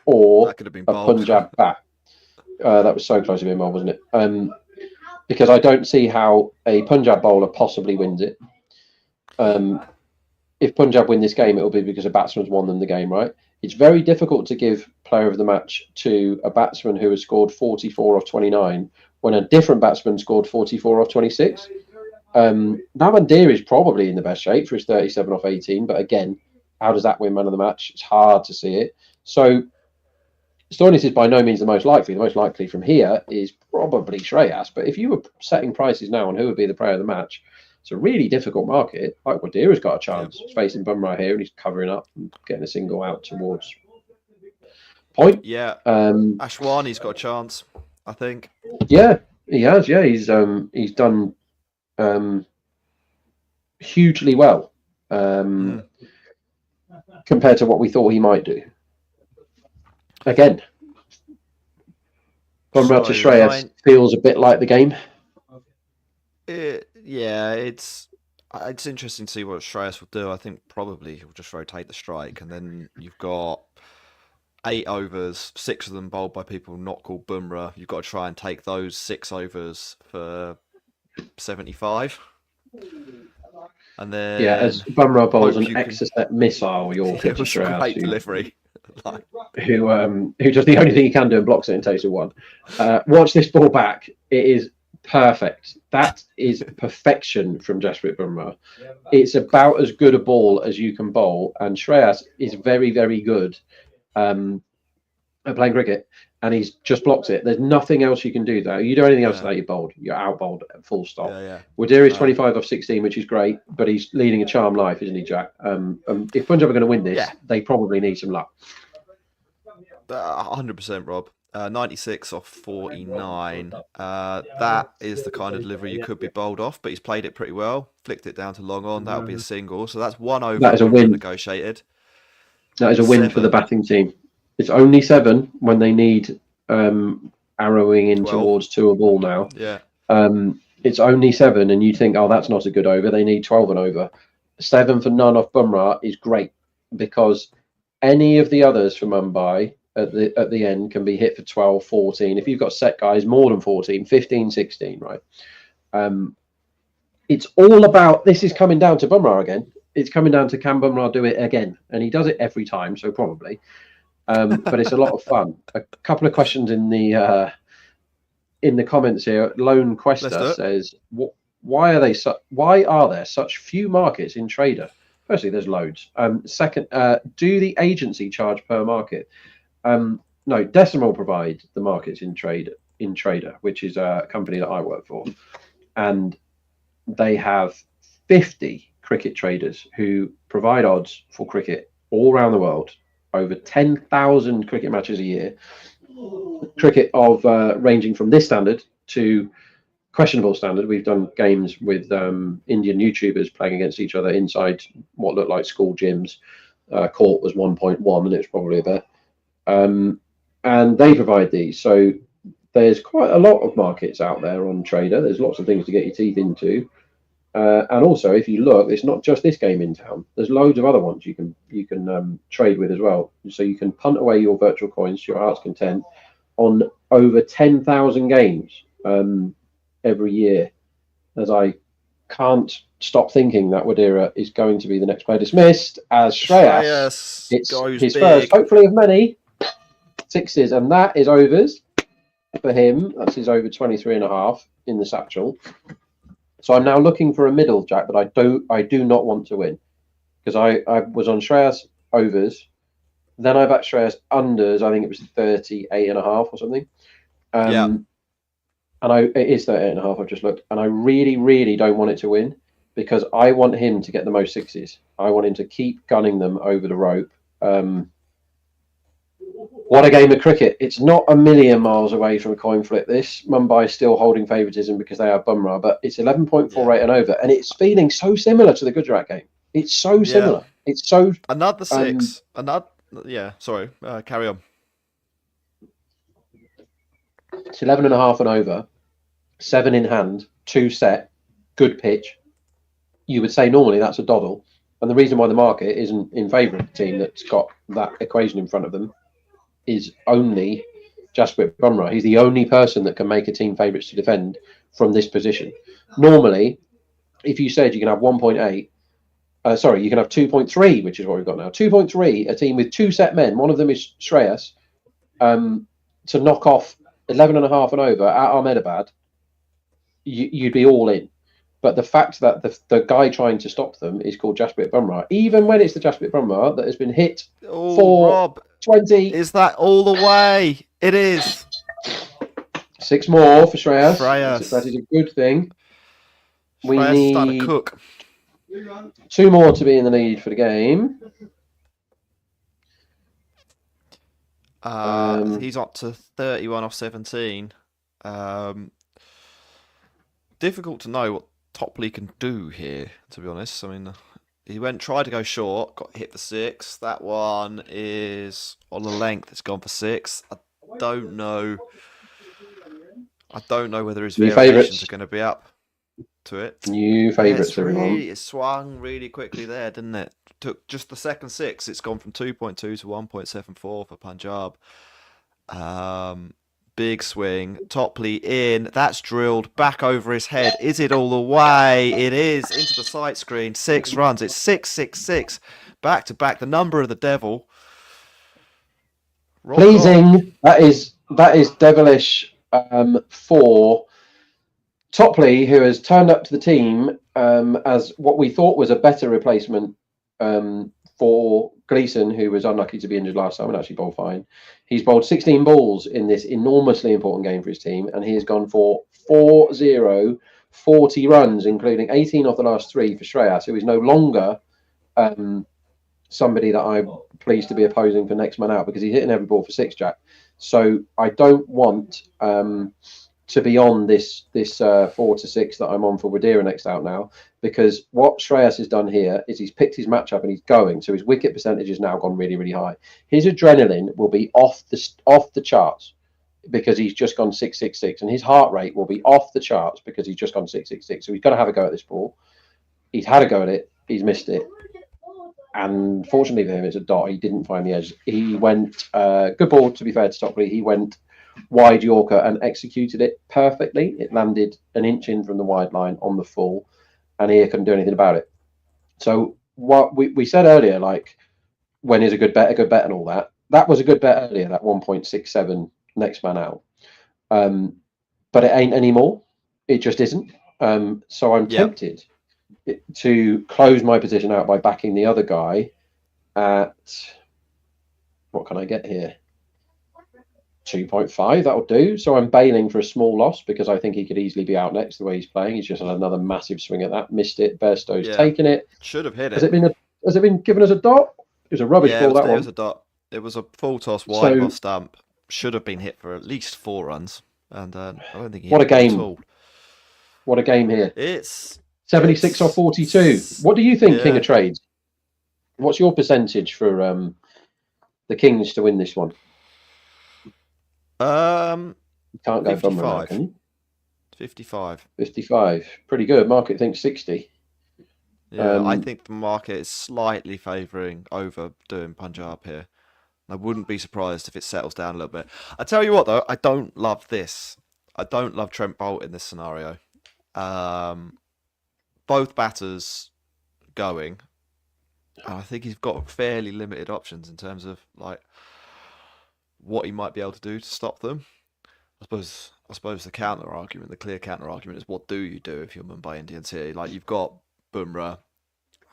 or a Punjab bat. That was so close to being wrong, wasn't it? Because I don't see how a Punjab bowler possibly wins it. If Punjab win this game, it'll be because a batsman's won them the game, right? It's very difficult to give player of the match to a batsman who has scored 44 off 29 when a different batsman scored 44 off 26. Narendra is probably in the best shape for his 37 off 18, but again, how does that win man of the match? It's hard to see it. So Stoinis is by no means the most likely. The most likely from here is probably Shreyas. But if you were setting prices now on who would be the player of the match, it's a really difficult market. Like Wadira's got a chance. He's facing Bumrah here and he's covering up and getting a single out towards point. Yeah. Ashwani's got a chance, I think. Yeah, he has. Yeah, he's done hugely well compared to what we thought he might do. Again, Bumrah to Shreyas feels a bit like the game. Yeah, it's interesting to see what Shreyas will do. I think probably he'll just rotate the strike, and then you've got 8 overs, 6 of them bowled by people not called Bumrah. You've got to try and take those 6 overs for 75. And then as Bumrah bowls an exocet missile, you'll get to Shreyas. Great delivery. Who does the only thing he can do and blocks it and takes a 1. Watch this ball back. It is perfect. That is perfection from Jasprit Bumrah. It's about as good a ball as you can bowl, and Shreyas is very, very good at playing cricket, and he's just blocked it. There's nothing else you can do there. You do anything else that you're bowled. You're out bowled at full stop. Wadira is 25 off 16, which is great, but he's leading a charmed life, isn't he, Jack? If Punjab are going to win this, they probably need some luck. 100%, Rob. 96 off 49. That is the kind of delivery you could be bowled off, but he's played it pretty well. Flicked it down to long on. That would be a single. So that's 1 over. That is a win. Negotiated. That is a win for the batting team. It's only 7 when they need arrowing in 12. towards 2 a ball now. Yeah. It's only 7, and you think, oh, that's not a good over. They need 12 and over. 7 for none off Bumrah is great because any of the others for Mumbai at the end can be hit for 12, 14. If you've got set guys, more than 14, 15, 16, right? It's all about, this is coming down to Bumrah again. It's coming down to, can Bumrah do it again? And he does it every time, so probably. But it's a lot of fun. A couple of questions in the comments here. Lone Quester says, why are there such few markets in Trader? Firstly, there's loads. Second, do the agency charge per market? No, Decimal provide the markets in Trader, which is a company that I work for, and they have 50 cricket traders who provide odds for cricket all around the world. Over 10,000 cricket matches a year. Cricket of ranging from this standard to questionable standard. We've done games with Indian YouTubers playing against each other inside what looked like school gyms. Court was 1.1 and it was probably a bit. And they provide these. So there's quite a lot of markets out there on Trader. There's lots of things to get your teeth into. And also, if you look, it's not just this game in town. There's loads of other ones you can trade with as well. So you can punt away your virtual coins to your heart's content on over 10,000 games every year. As I can't stop thinking that Wadira is going to be the next player dismissed as Shreyas. It's goes his big. first, hopefully of many, sixes, and that is overs for him. That's his over 23.5 in the satchel. So I'm now looking for a middle, Jack, but I do not want to win, because I was on Shreyas overs, then I backed Shreyas unders. I think it was 38.5 or something. And it is 38.5. I've just looked, and I really, really don't want it to win, because I want him to get the most sixes. I want him to keep gunning them over the rope. What a game of cricket. It's not a million miles away from a coin flip, this. Mumbai is still holding favouritism because they have Bumrah, but it's 11.48 and over, and it's feeling so similar to the Gujarat game. It's so similar. It's so... Another six. Sorry. Carry on. It's 11.5 and over, 7 in hand, 2 set, good pitch. You would say normally that's a doddle. And the reason why the market isn't in favour of the team that's got that equation in front of them is only Jasprit Bumrah. He's the only person that can make a team favourites to defend from this position. Normally, if you said you can have 1.8, you can have 2.3, which is what we've got now. 2.3, a team with 2 set men, one of them is Shreyas, to knock off 11.5 and over at Ahmedabad, you'd be all in. But the fact that the guy trying to stop them is called Jasprit Bumrah, even when it's the Jasprit Bumrah that has been hit for Rob, 20. Is that all the way? It is. 6 more for Shreyas. That is a good thing. We need starting to cook. 2 more to be in the lead for the game. He's up to 31 off 17. Difficult to know what Topley can do here, to be honest. I mean, he tried to go short, got hit for 6. That one is on the length. It's gone for 6. I don't know whether his variations are going to be up to it. New favourites, everyone. It swung really quickly there, didn't it? Took just the second 6. It's gone from 2.2 to 1.74 for Punjab. Big swing. Topley in. That's drilled back over his head. Is it all the way? It is. Into the sight screen. 6 runs. It's 6-6-6. Back to back. The number of the devil. Pleasing. That is devilish for Topley, who has turned up to the team as what we thought was a better replacement for Gleeson, who was unlucky to be injured last time and actually bowled fine. He's bowled 16 balls in this enormously important game for his team, and he has gone for 4-0, 40 runs, including 18 off the last 3 for Shreyas, who is no longer somebody that I'm pleased to be opposing for next man out, because he's hitting every ball for 6, Jack. So I don't want to be on this 4-6 that I'm on for Wadira next out now, because what Shreyas has done here is he's picked his matchup and he's going, so his wicket percentage has now gone really, really high. His adrenaline will be off the charts because he's just gone 6-6-6, and his heart rate will be off the charts because he's just gone 6-6-6. So he's got to have a go at this ball. He's had a go at it. He's missed it. And fortunately for him, it's a dot. He didn't find the edge. He went, good ball, to be fair to Topley. He went wide Yorker and executed it perfectly. It landed an inch in from the wide line on the full, and he couldn't do anything about it. So what we said earlier, like, when is a good bet and all that, that was a good bet earlier, that 1.67 next man out. But it ain't anymore. It just isn't. So I'm tempted to close my position out by backing the other guy at, what can I get here? 2.5, that'll do. So I'm bailing for a small loss because I think he could easily be out next the way he's playing. He's just had another massive swing at that, missed it. Bairstow's taken it. Should have hit it. Has it been given as a dot? It was a rubbish ball, that one. It was a dot. It was a full toss wide off stump. Should have been hit for at least 4 runs. And I don't think he hit it at all. What a game here. It's 76 or 42. What do you think, King of Trades? What's your percentage for the Kings to win this one? You can't go 55. Can you? 55. 55. Pretty good. Market thinks 60. Yeah, I think the market is slightly favouring over doing Punjab here. I wouldn't be surprised if it settles down a little bit. I tell you what, though, I don't love this. I don't love Trent Boult in this scenario. both batters going, and I think he's got fairly limited options in terms of like what he might be able to do to stop them. I suppose the clear counter argument is, what do you do if you're Mumbai Indians here? Like, you've got Bumrah,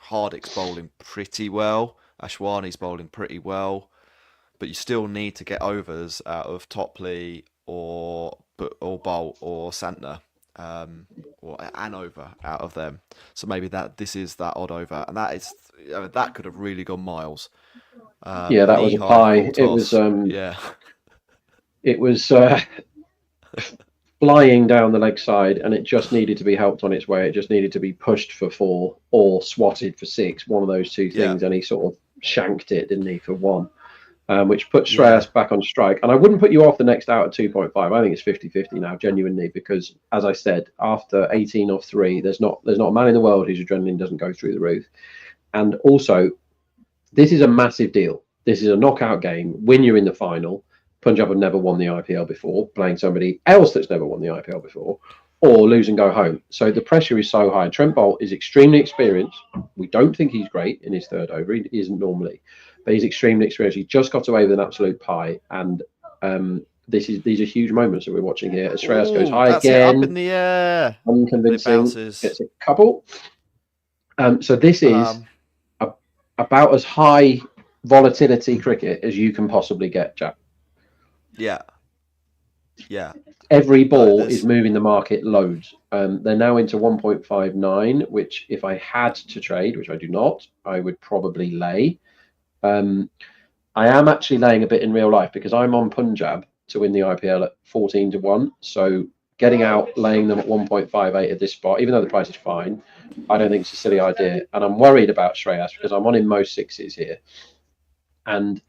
Hardik's bowling pretty well, Ashwani's bowling pretty well, but you still need to get overs out of Topley or Bolt or Santner, or an over out of them. So maybe this is that odd over, and that could have really gone miles. Yeah, that was a pie. It was it was flying down the leg side, and it just needed to be helped on its way. It just needed to be pushed for 4 or swatted for 6, one of those two things, and he sort of shanked it, didn't he, for 1, which put Shreyas back on strike. And I wouldn't put you off the next out at 2.5. I think it's 50-50 now, genuinely, because, as I said, after 18 off 3, there's not a man in the world whose adrenaline doesn't go through the roof. And also, this is a massive deal. This is a knockout game. When you're in the final, Punjab have never won the IPL before, playing somebody else that's never won the IPL before, or lose and go home. So the pressure is so high. Trent Boult is extremely experienced. We don't think he's great in his third over. He isn't normally, but he's extremely experienced. He just got away with an absolute pie, and these are huge moments that we're watching here. As Shreyas goes high again, up in the air, unconvincing, gets a couple. So this is about as high volatility cricket as you can possibly get, Jack. Yeah. Every ball is moving the market loads. They're now into 1.59, which if I had to trade, which I do not, I would probably lay. I am actually laying a bit in real life because I'm on Punjab to win the IPL at 14-1. So getting out, laying them at 1.58 at this spot, even though the price is fine, I don't think it's a silly idea. And I'm worried about Shreyas because I'm on in most 6s here. And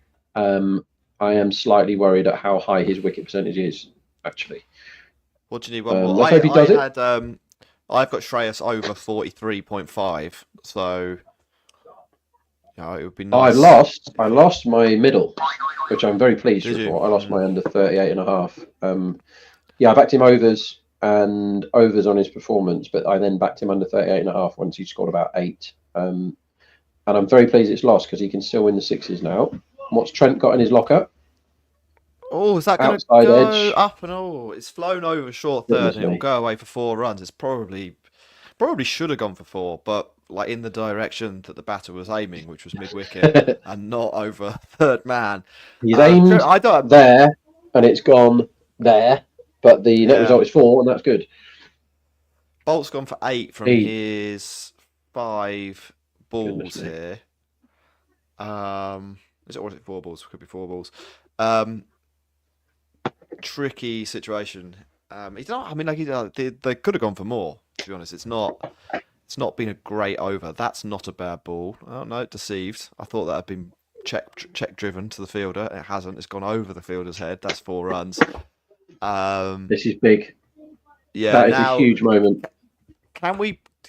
I am slightly worried at how high his wicket percentage is, actually. What do you need? One more? Let's hope he does it. I've got Shreyas over 43.5, so it would be nice. I lost my middle, which I'm very pleased to report. I lost my under 38.5. I backed him overs on his performance, but I then backed him under 38.5 once he scored about 8. And I'm very pleased it's lost because he can still win the 6s now. What's Trent got in his locker? Oh, is that going to go up and it's flown over short third and it'll go away for 4 runs. It's probably should have gone for 4, but like in the direction that the batter was aiming, which was mid-wicket and not over third man. He's aimed there and it's gone there, but the net result is 4 and that's good. Bolt's gone for 8 from his 5 balls here. Is it 4 balls? Could be 4 balls. Tricky situation. They could have gone for more. To be honest, it's not been a great over. That's not a bad ball. Oh no, deceived. I thought that had been check driven to the fielder. It hasn't. It's gone over the fielder's head. That's 4 runs. This is big. Yeah, that is a huge moment.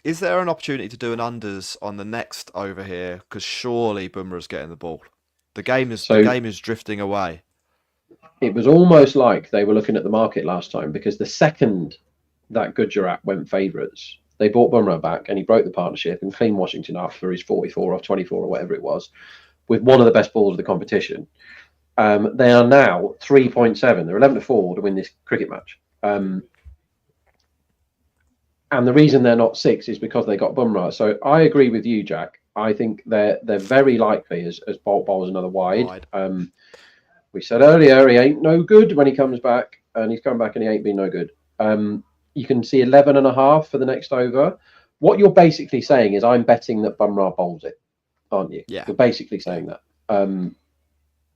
Is there an opportunity to do an unders on the next over here? Because surely Bumrah's getting the ball. The game is drifting away. It was almost like they were looking at the market last time, because the second that Gujarat went favourites, they brought Bumrah back and he broke the partnership and cleaned Washington up for his 44 off 24 or whatever it was, with one of the best balls of the competition. They are now 3.7. They're 11-4 to win this cricket match. And the reason they're not 6 is because they got Bumrah. So I agree with you, Jack. I think they're very likely as Bolt bowls another wide. We said earlier he ain't no good when he comes back, and he's come back and he ain't been no good. You can see 11.5 for the next over. What you're basically saying is I'm betting that Bumrah bowls it, aren't you? Yeah. You're basically saying that.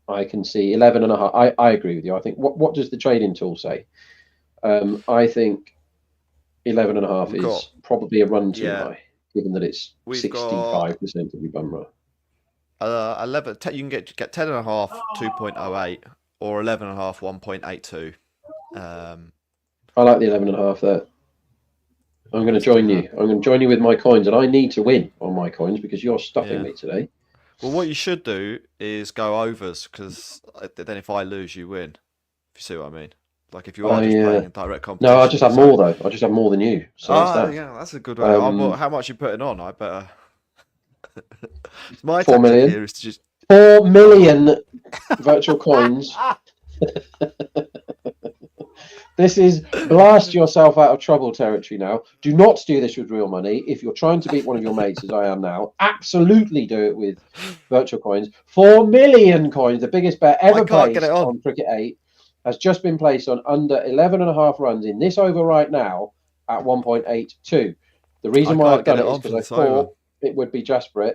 I can see 11.5. I agree with you. I think what does the trading tool say? I think 11.5 is probably a run too high, given that it's 65% to be Bumrah. 11. You can get 10.5 2.08 or 11.5 1.82. I like the 11.5 there. I'm going to join you. I'm going to join you with my coins, and I need to win on my coins because you're stuffing me today. Well, what you should do is go overs, because then if I lose, you win. If you see what I mean. Like if you are just playing in direct competition. No, I just have more though. I just have more than you. So that's yeah, that's a good way. How much you putting on? I better. My 4 million. Here is to just 4 million virtual coins. This is blast yourself out of trouble territory now. Do not do this with real money. If you're trying to beat one of your mates, as I am now, absolutely do it with virtual coins. 4 million coins, the biggest bet ever placed on Cricket 8, has just been placed on under 11.5 runs in this over right now at 1.82. The reason why I've done it is because I thought it would be Jasprit.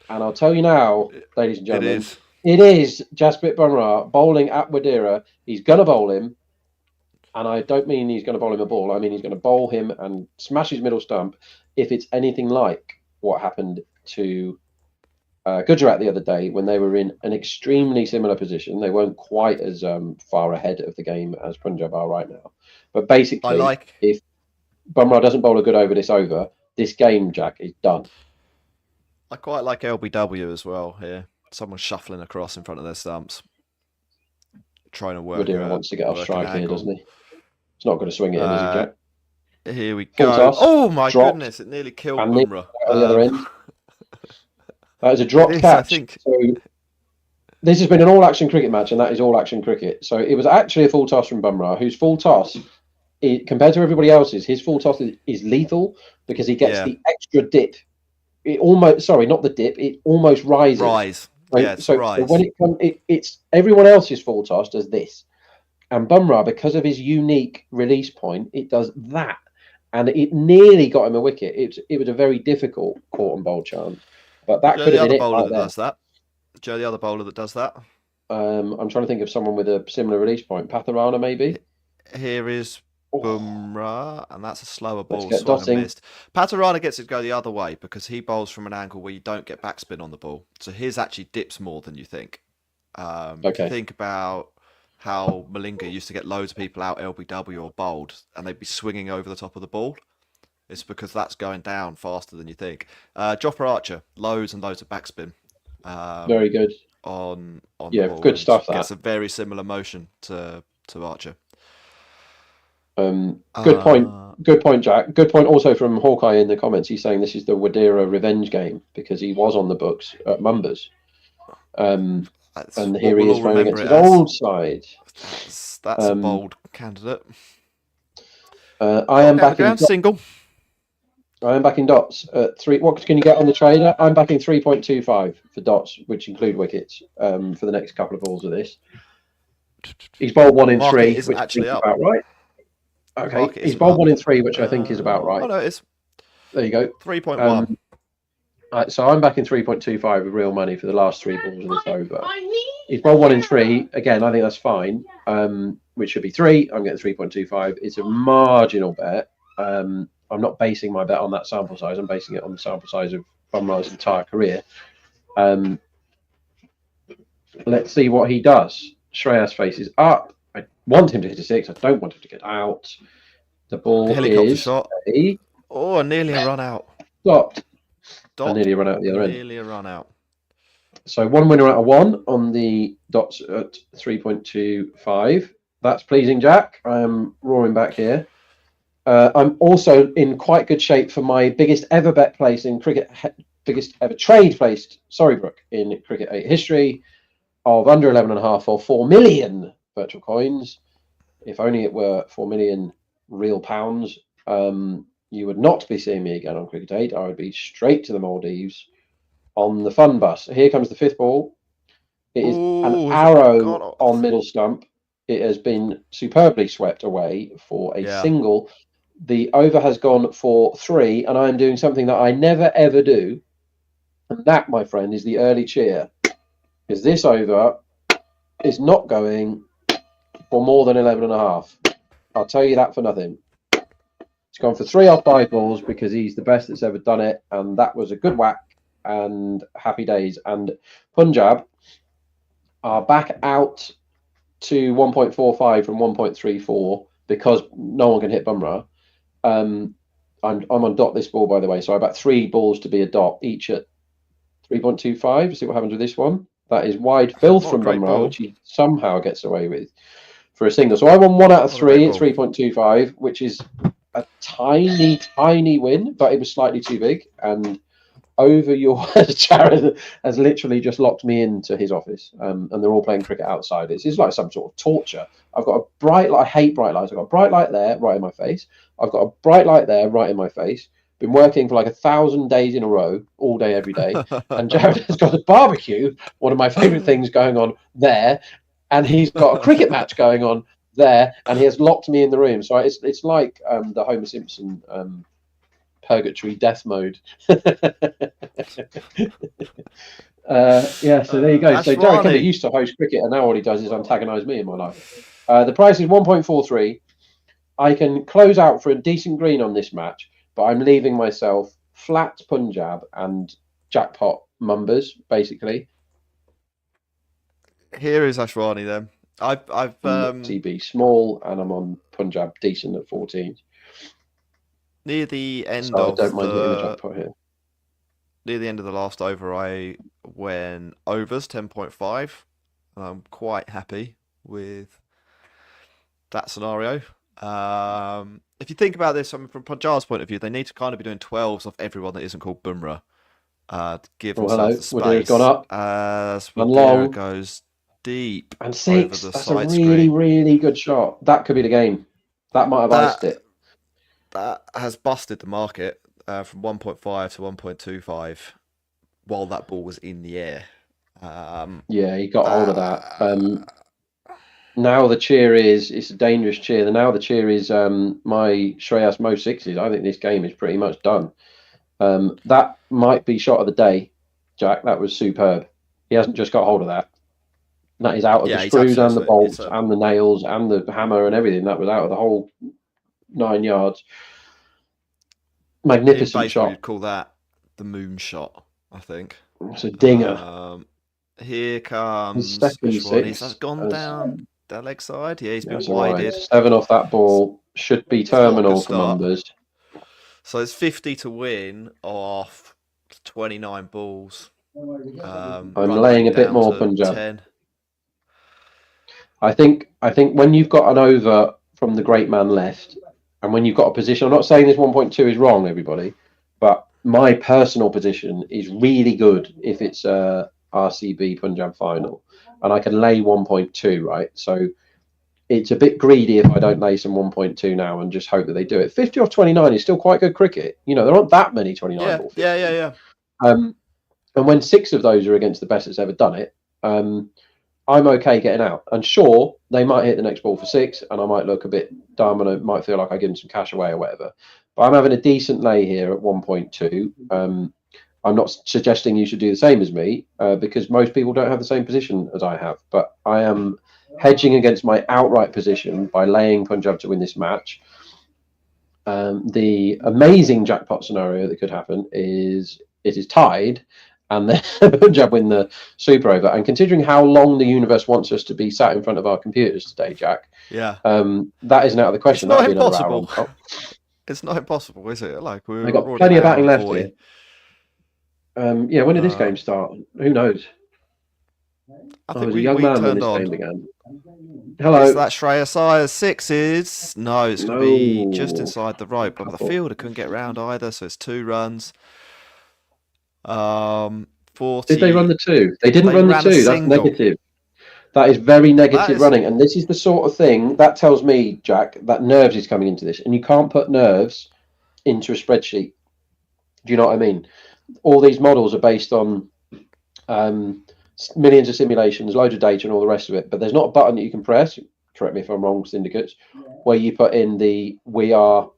And I'll tell you now, ladies and gentlemen, it is Jasprit Bumrah bowling at Wadira. He's going to bowl him. And I don't mean he's going to bowl him a ball. I mean he's going to bowl him and smash his middle stump if it's anything like what happened to Gujarat the other day when they were in an extremely similar position. They weren't quite as far ahead of the game as Punjab are right now. But basically, if Bumrah doesn't bowl a good over this over, this game, Jack, is done. I quite like LBW as well here. Someone shuffling across in front of their stumps. Trying to work. Wadira wants to get off strike here, doesn't he? He's not going to swing it in, is he, Jack? Here we go. Oh my goodness! It nearly killed Bumrah. On the other end. That is a drop catch. So this has been an all-action cricket match, and that is all-action cricket. So it was actually a full toss from Bumrah, whose full toss, compared to everybody else's, his full toss is lethal because he gets the extra dip. It almost, not the dip. It almost rises. Rise. Right? Yeah, so when it comes, it's everyone else's full toss does this. And Bumrah, because of his unique release point, it does that. And it nearly got him a wicket. It was a very difficult caught and bowl chance. But that could have been it. Joe, the other bowler that does that? I'm trying to think of someone with a similar release point. Patharana, maybe? Here is Bumrah, and that's a slower ball. Missed. Patharana gets it to go the other way because he bowls from an angle where you don't get backspin on the ball. So his actually dips more than you think. Think about how Malinga used to get loads of people out LBW or bowled, and they'd be swinging over the top of the ball. It's because that's going down faster than you think. Jofra Archer, loads and loads of backspin. Very good. On yeah, the ball. Good stuff. That gets a very similar motion to Archer. Good point. Good point, Jack. Good point also from Hawkeye in the comments. He's saying this is the Wadira revenge game because he was on the books at Mumbas. And here he is running against his old side. That's a bold candidate. I am backing single. I am backing dots at 3. What can you get on the trader? I'm backing 3.25 for dots, which include wickets for the next couple of balls of this. He's bowled 1 in 3, which actually is about right. Okay, he's bowled 1 in 3, which I think is about right. Oh no, it's there. You go. 3.1. So I'm backing 3.25 with real money for the last 3 balls of this over. He's bowled 1 in 3. Again, I think that's fine. Which should be 3. I'm getting 3.25. It's a marginal bet. I'm not basing my bet on that sample size. I'm basing it on the sample size of Bumrah's entire career. Let's see what he does. Shreyas faces up. I want him to hit a 6. I don't want him to get out. The ball is shot. Nearly a run out. Stopped. Nearly a run out the other end. Nearly a run out. So 1 winner out of 1 on the dots at 3.25. That's pleasing, Jack. I am roaring back here. I'm also in quite good shape for my biggest ever bet place in cricket, biggest ever trade placed, Brooke, in Cricket 8 history of under 11.5 or 4 million virtual coins. If only it were 4 million real pounds, you would not be seeing me again on Cricket 8. I would be straight to the Maldives on the fun bus. Here comes the 5th ball. It is an arrow on middle stump. It has been superbly swept away for a single. The over has gone for 3, and I am doing something that I never ever do. And that, my friend, is the early cheer. Because this over is not going for more than 11.5. I'll tell you that for nothing. It's gone for 3 off 5 balls because he's the best that's ever done it. And that was a good whack and happy days. And Punjab are back out to 1.45 from 1.34 because no one can hit Bumrah. I'm on dot this ball, by the way, so I back 3 balls to be a dot, each at 3.25. See what happens with this one. That is wide filth from Bumrah, which he somehow gets away with. for a single. So I won 1 out of What a 3 at record. 3.25, which is a tiny win, but it was slightly too big. And over your Jared has literally just locked me into his office, and they're all playing cricket outside. It's like some sort of torture. I've got a bright light. I hate bright lights. I've got a bright light there, right in my face. I've got a bright light there, right in my face. Been working for like 1,000 days in a row, all day, every day. And Jared has got a barbecue, one of my favourite things, going on there, and he's got a cricket match going on there, and he has locked me in the room. So it's like the Homer Simpson purgatory death mode. Yeah, so there you go. So Jared Kendall used to host cricket, and now all he does is antagonise me in my life. The price is 1.43. I can close out for a decent green on this match, but I'm leaving myself flat Punjab and jackpot Mumbas, basically. Here is Ashwani then. I've TB small, and I'm on Punjab decent at 14. Near the end So I of don't mind hitting the jackpot here. Near the end of the last over, I went overs 10.5. I'm quite happy with that scenario. If you think about this, I mean, from Punjab's point of view, they need to kind of be doing 12s off everyone that isn't called Bumrah. To give themselves the Wadira's space. gone up. As And Wadira long. goes deep And 6, over the that's a side really, screen. really good shot. That could be the game. That might have iced it. That has busted the market from 1.5 to 1.25 while that ball was in the air. Yeah, he got hold of that. Now the cheer is, it's a dangerous cheer. Now the cheer is my Shreyas Mo 6s. I think this game is pretty much done. That might be shot of the day, Jack. That was superb. He hasn't just got hold of that. That is out of the screws and the bolts and the nails and the hammer and everything. That was out of the whole 9 yards. Magnificent shot. You'd call that the moon shot, I think. It's a dinger. Here comes Ashwani. He's gone down that leg side. Yeah, he's been wide. wided. 7 off that ball should be terminal for numbers. So it's 50 to win off 29 balls. I'm laying a bit more Punjab. 10. I think when you've got an over from the great man left, and when you've got a position, I'm not saying this 1.2 is wrong, everybody, but my personal position is really good if it's a RCB Punjab final, and I can lay 1.2, right? So it's a bit greedy if I don't lay some 1.2 now and just hope that they do it. 50 off 29 is still quite good cricket. You know, there aren't that many 29 ball 50s. Yeah. And when 6 of those are against the best that's ever done it, I'm okay getting out. And sure, they might hit the next ball for 6, and I might look a bit dumb, and I might feel like I give them some cash away or whatever. But I'm having a decent lay here at 1.2. I'm not suggesting you should do the same as me, because most people don't have the same position as I have. But I am hedging against my outright position by laying Punjab to win this match. The amazing jackpot scenario that could happen is it is tied, and then Punjab win the Super Over. And considering how long the universe wants us to be sat in front of our computers today, Jack, that isn't out of the question. It's not impossible. It's not impossible, is it? Like we've got plenty of batting left here. Yeah, when did this game start? Who knows? I think was a young man when this game began. Hello. Is that Shreyas Iyer's 6s? No, it's going to be just inside the rope. But the fielder couldn't get round either, so it's 2 runs. 40. Did they run the 2? They didn't run the 2. That's negative. That is very negative running. And this is the sort of thing that tells me, Jack, that nerves is coming into this. And you can't put nerves into a spreadsheet. Do you know what I mean? All these models are based on millions of simulations, loads of data and all the rest of it. But there's not a button that you can press, correct me if I'm wrong, syndicates, where you put in the we are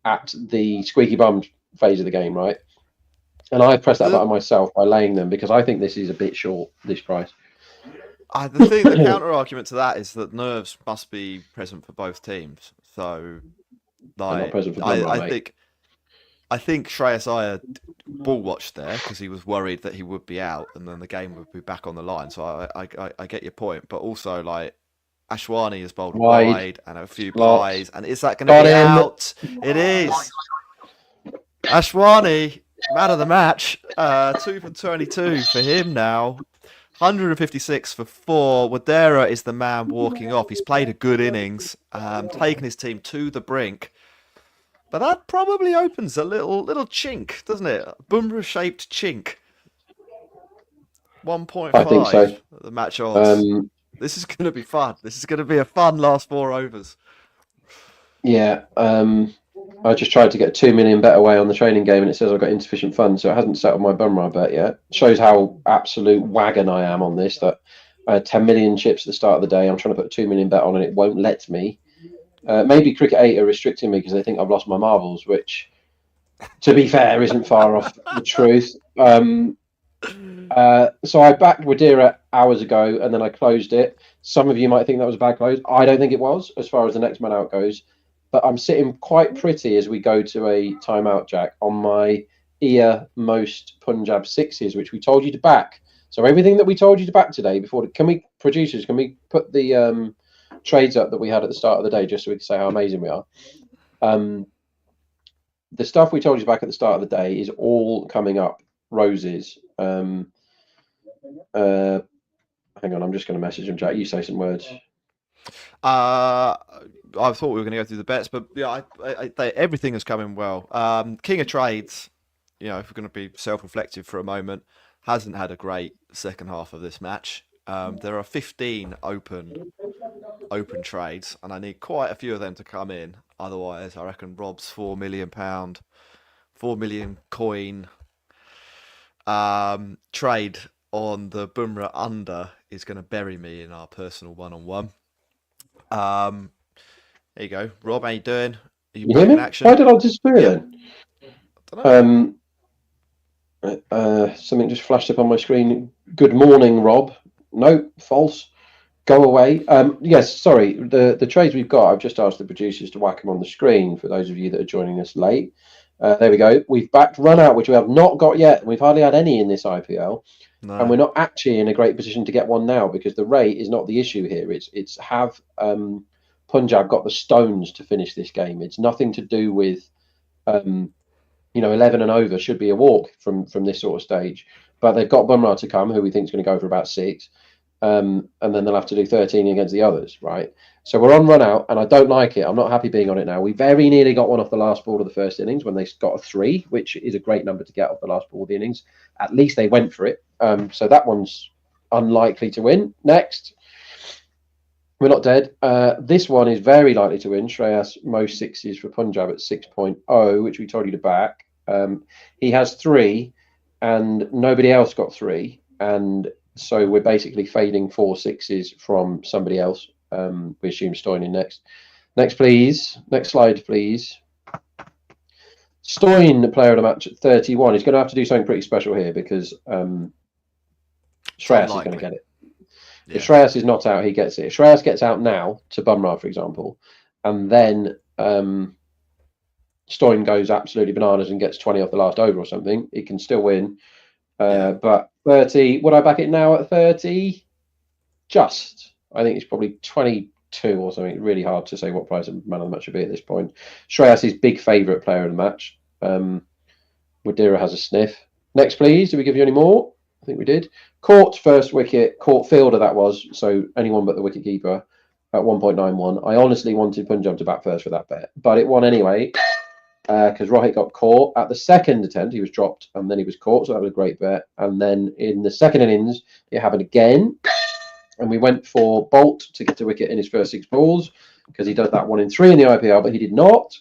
at the squeaky bum phase of the game, right? And I've pressed that button myself by laying them because I think this is a bit short, this price. The counter argument to that is that nerves must be present for both teams. So, like, I think Shreyas Iyer ball watched there because he was worried that he would be out and then the game would be back on the line. So I get your point, but also like Ashwani has bowled wide and a few pies, and is that going to be out? It is. Ashwani, man of the match, 2 for 22 for him now. 156 for 4. Wadera is the man walking off. He's played a good innings, taken his team to the brink. But that probably opens a little chink, doesn't it? Bumrah-shaped chink. 1.5. I think so. The match odds. This is going to be fun. This is going to be a fun last 4 overs. Yeah. I just tried to get 2 million bet away on the training game, and it says I've got insufficient funds, so it hasn't settled my Bumrah bet yet. Shows how absolute wagon I am on this. That I had 10 million chips at the start of the day. I'm trying to put a 2 million bet on, and it won't let me. Maybe Cricket 8 are restricting me because they think I've lost my marbles, which, to be fair, isn't far off the truth. So I backed Wadera hours ago, and then I closed it. Some of you might think that was a bad close. I don't think it was, as far as the next man out goes. But I'm sitting quite pretty as we go to a timeout, Jack, on my most Punjab sixes, which we told you to back. So everything that we told you to back today, can we put the trades up that we had at the start of the day, just so we can say how amazing we are? The stuff we told you back at the start of the day is all coming up roses. Hang on, I'm just going to message him, Jack. You say some words. I thought we were going to go through the bets, but yeah, everything is coming well. King of Trades, if we're going to be self-reflective for a moment, hasn't had a great second half of this match. There are 15 open trades, and I need quite a few of them to come in. Otherwise, I reckon Rob's £4 million, 4 million coin trade on the Bumrah under is going to bury me in our personal one-on-one. There you go. Rob, how you doing? Are you hear me? action? Why did I disappear then? I don't know. Something just flashed up on my screen. Good morning, Rob. No, false. Go away. Yes, sorry. The trades we've got, I've just asked the producers to whack them on the screen for those of you that are joining us late. There we go. We've backed run out, which we have not got yet. We've hardly had any in this IPL. No. And we're not actually in a great position to get one now because the rate is not the issue here. It's have Punjab got the stones to finish this game. It's nothing to do with 11 and over should be a walk from this sort of stage. But they've got Bumrah to come, who we think is going to go for about 6. And then they'll have to do 13 against the others, right? So we're on run out, and I don't like it. I'm not happy being on it now. We very nearly got one off the last ball of the first innings when they got a 3, which is a great number to get off the last ball of the innings. At least they went for it. So that one's unlikely to win. Next. We're not dead. This one is very likely to win. Shreyas most 6s for Punjab at 6.0, which we told you to back. He has 3, and nobody else got 3. And so we're basically fading 4 6s from somebody else. We assume Stoyne in next. Next, please. Next slide, please. Stoyne, player of the match at 31. He's going to have to do something pretty special here because Shreyas is going to get it. Yeah. If Shreyas is not out, he gets it. If Shreyas gets out now to Bumrah, for example, and then Stoyne goes absolutely bananas and gets 20 off the last over or something, he can still win. But 30, would I back it now at 30? I think it's probably 22 or something. Really hard to say what price of man of the match would be at this point. Shreyas is big favourite player of the match. Wadera has a sniff. Next, please. Did we give you any more? I think we did. Court first wicket. Court fielder that was. So anyone but the wicket keeper at 1.91. I honestly wanted Punjab to bat first for that bet, but it won anyway. Because Rohit got caught at the second attempt. He was dropped and then he was caught, so that was a great bet. And then in the second innings, it happened again. And we went for Bolt to get a wicket in his first 6 balls because he does that 1 in 3 in the IPL, but he did not.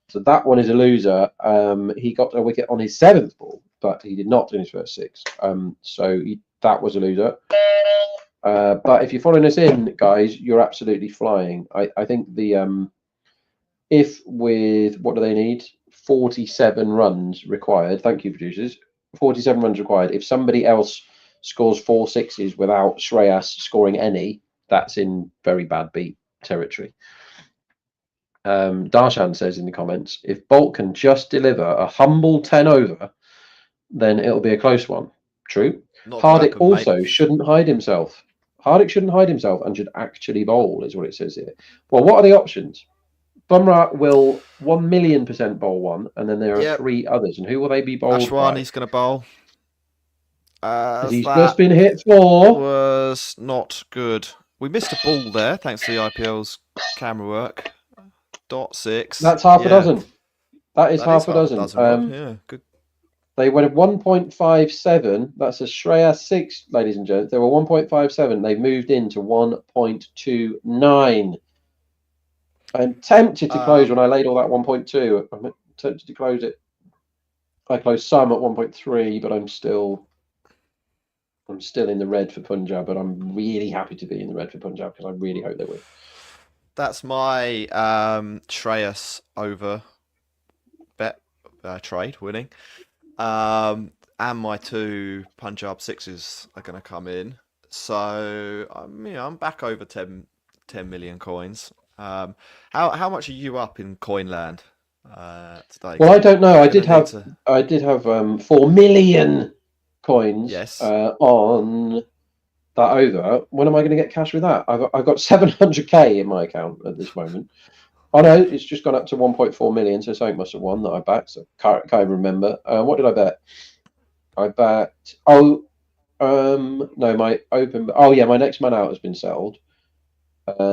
So that one is a loser. He got a wicket on his 7th ball, but he did not in his first 6. That was a loser. But if you're following us in, guys, you're absolutely flying. I think the... if with, what do they need? 47 runs required. Thank you, producers. 47 runs required. If somebody else scores 4 6s without Shreyas scoring any, that's in very bad beat territory. Darshan says in the comments, if Bolt can just deliver a humble 10 over, then it'll be a close one. True. Hardik also shouldn't hide himself. Hardik shouldn't hide himself and should actually bowl, is what it says here. Well, what are the options? Bumrah will 1,000,000% bowl one, and then there are 3 others. And who will they be bowled Ashwan, by? he's going to bowl. He's that just been hit for. was not good. We missed a ball there, thanks to the IPL's camera work. .6. That's half a dozen. That is half a dozen. Rob. Yeah, good. They went 1.57. That's a Shreya 6, ladies and gents. They were 1.57. They moved into 1.29. I'm tempted to close when I laid all that 1.2. I'm tempted to close it. I closed some at 1.3, but I'm still in the red for Punjab, but I'm really happy to be in the red for Punjab because I really hope they win. That's my Shreyas over bet trade winning. And my 2 Punjab 6s are going to come in. So I'm back over 10 million coins. How much are you up in Coinland today? Well, I don't know. I did have 4 million coins on that over. When am I going to get cash with that? I've got 700k in my account at this moment. Oh no, it's just gone up to 1.4 million, so something must have won that I backed. So can't even remember. What did I bet? I backed. No, my open. Oh yeah, my next man out has been sold. But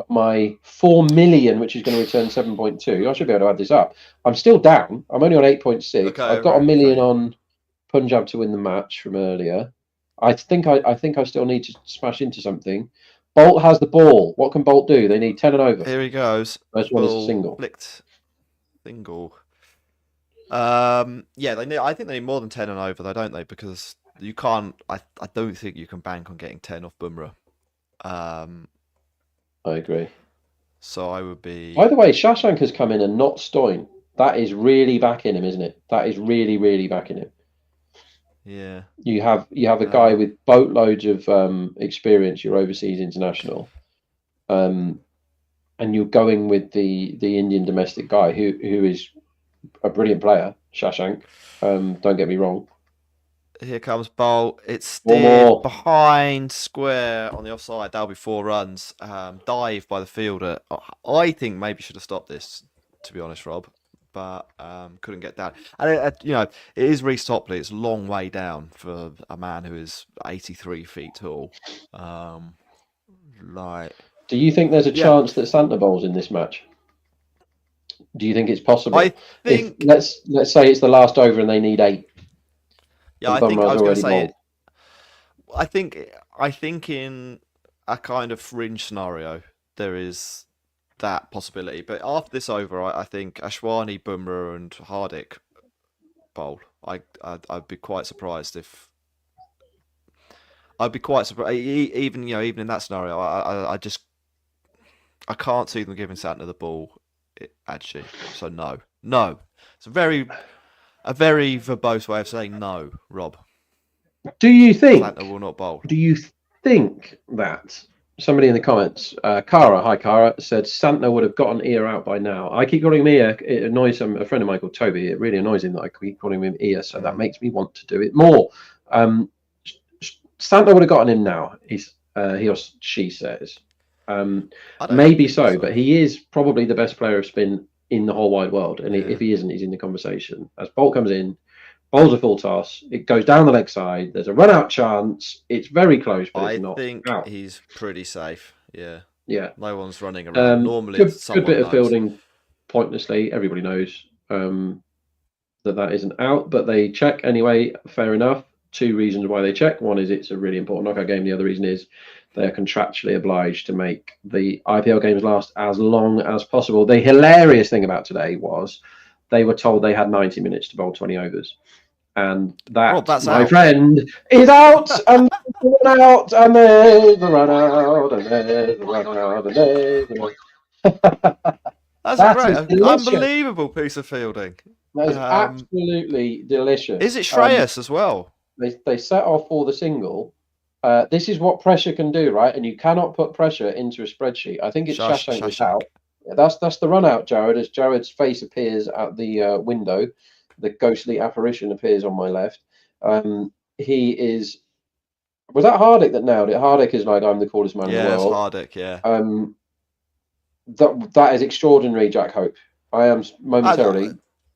my 4 million, which is going to return 7.2, I should be able to add this up. I'm still down. I'm only on 8.6. Okay, I've got a million on Punjab to win the match from earlier. I think I still need to smash into something. Bolt has the ball. What can Bolt do? They need 10 and over. Here he goes. First one is a single. Flicked. Single. I think they need more than 10 and over, though, don't they? Because you can't. I don't think you can bank on getting 10 off Bumrah. I agree. So I would be. By the way, Shashank has come in and not Stoin. That is really backing him, isn't it? That is really, really backing him. Yeah. You have a guy with boatloads of experience, your overseas international, and you're going with the Indian domestic guy who is a brilliant player, Shashank. Don't get me wrong. Here comes Bolt. It's still behind square on the offside. That'll be 4 runs. Dive by the fielder. I think maybe should have stopped this, to be honest, Rob. But couldn't get down. And it is Reece Topley. It's a long way down for a man who is 83 feet tall. Do you think there's a chance that Santa bowls in this match? Do you think it's possible? I think. Let's say it's the last over and they need 8. Yeah, I think I was going to say it. I think in a kind of fringe scenario there is that possibility, but after this over, I think Ashwani, Bumrah, and Hardik bowl. I'd be quite surprised if. I'd be quite surprised, even in that scenario. I can't see them giving Santner the ball. Actually, so no. It's a very verbose way of saying no, Rob. Do you think Santner will not bowl? Do you think that somebody in the comments, hi Cara, said Santner would have gotten Ear out by now? I keep calling him Ear. It annoys a friend of mine called Toby. It really annoys him that I keep calling him Ear, so that makes me want to do it more. Santner would have gotten him now. He or she says. Maybe so, but he is probably the best player of spin in the whole wide world. And if he isn't, he's in the conversation. As Bolt comes in, bowls a full toss, it goes down the leg side, there's a run out chance, it's very close, but it's not. I think he's pretty safe. Yeah. No one's running around. Normally, good bit of fielding pointlessly. Everybody knows that isn't out, but they check anyway. Fair enough. 2 reasons why they check. One is it's a really important knockout game. The other reason is they're contractually obliged to make the IPL games last as long as possible. The hilarious thing about today was they were told they had 90 minutes to bowl 20 overs. And that's my friend, is out, and the run out, and there's the run out, and there's the run out, and there's the run out. That's a great, unbelievable piece of fielding. That is absolutely delicious. Is it Shreyas as well? They set off for the single. This is what pressure can do, right? And you cannot put pressure into a spreadsheet. I think it's Shashank is out. That's the run out, Jared, as Jared's face appears at the window. The ghostly apparition appears on my left. He is. Was that Hardik that nailed it? Hardik is like, I'm the coolest man in the world. Yeah, it's Hardik, yeah. That is extraordinary, Jack Hope. I am momentarily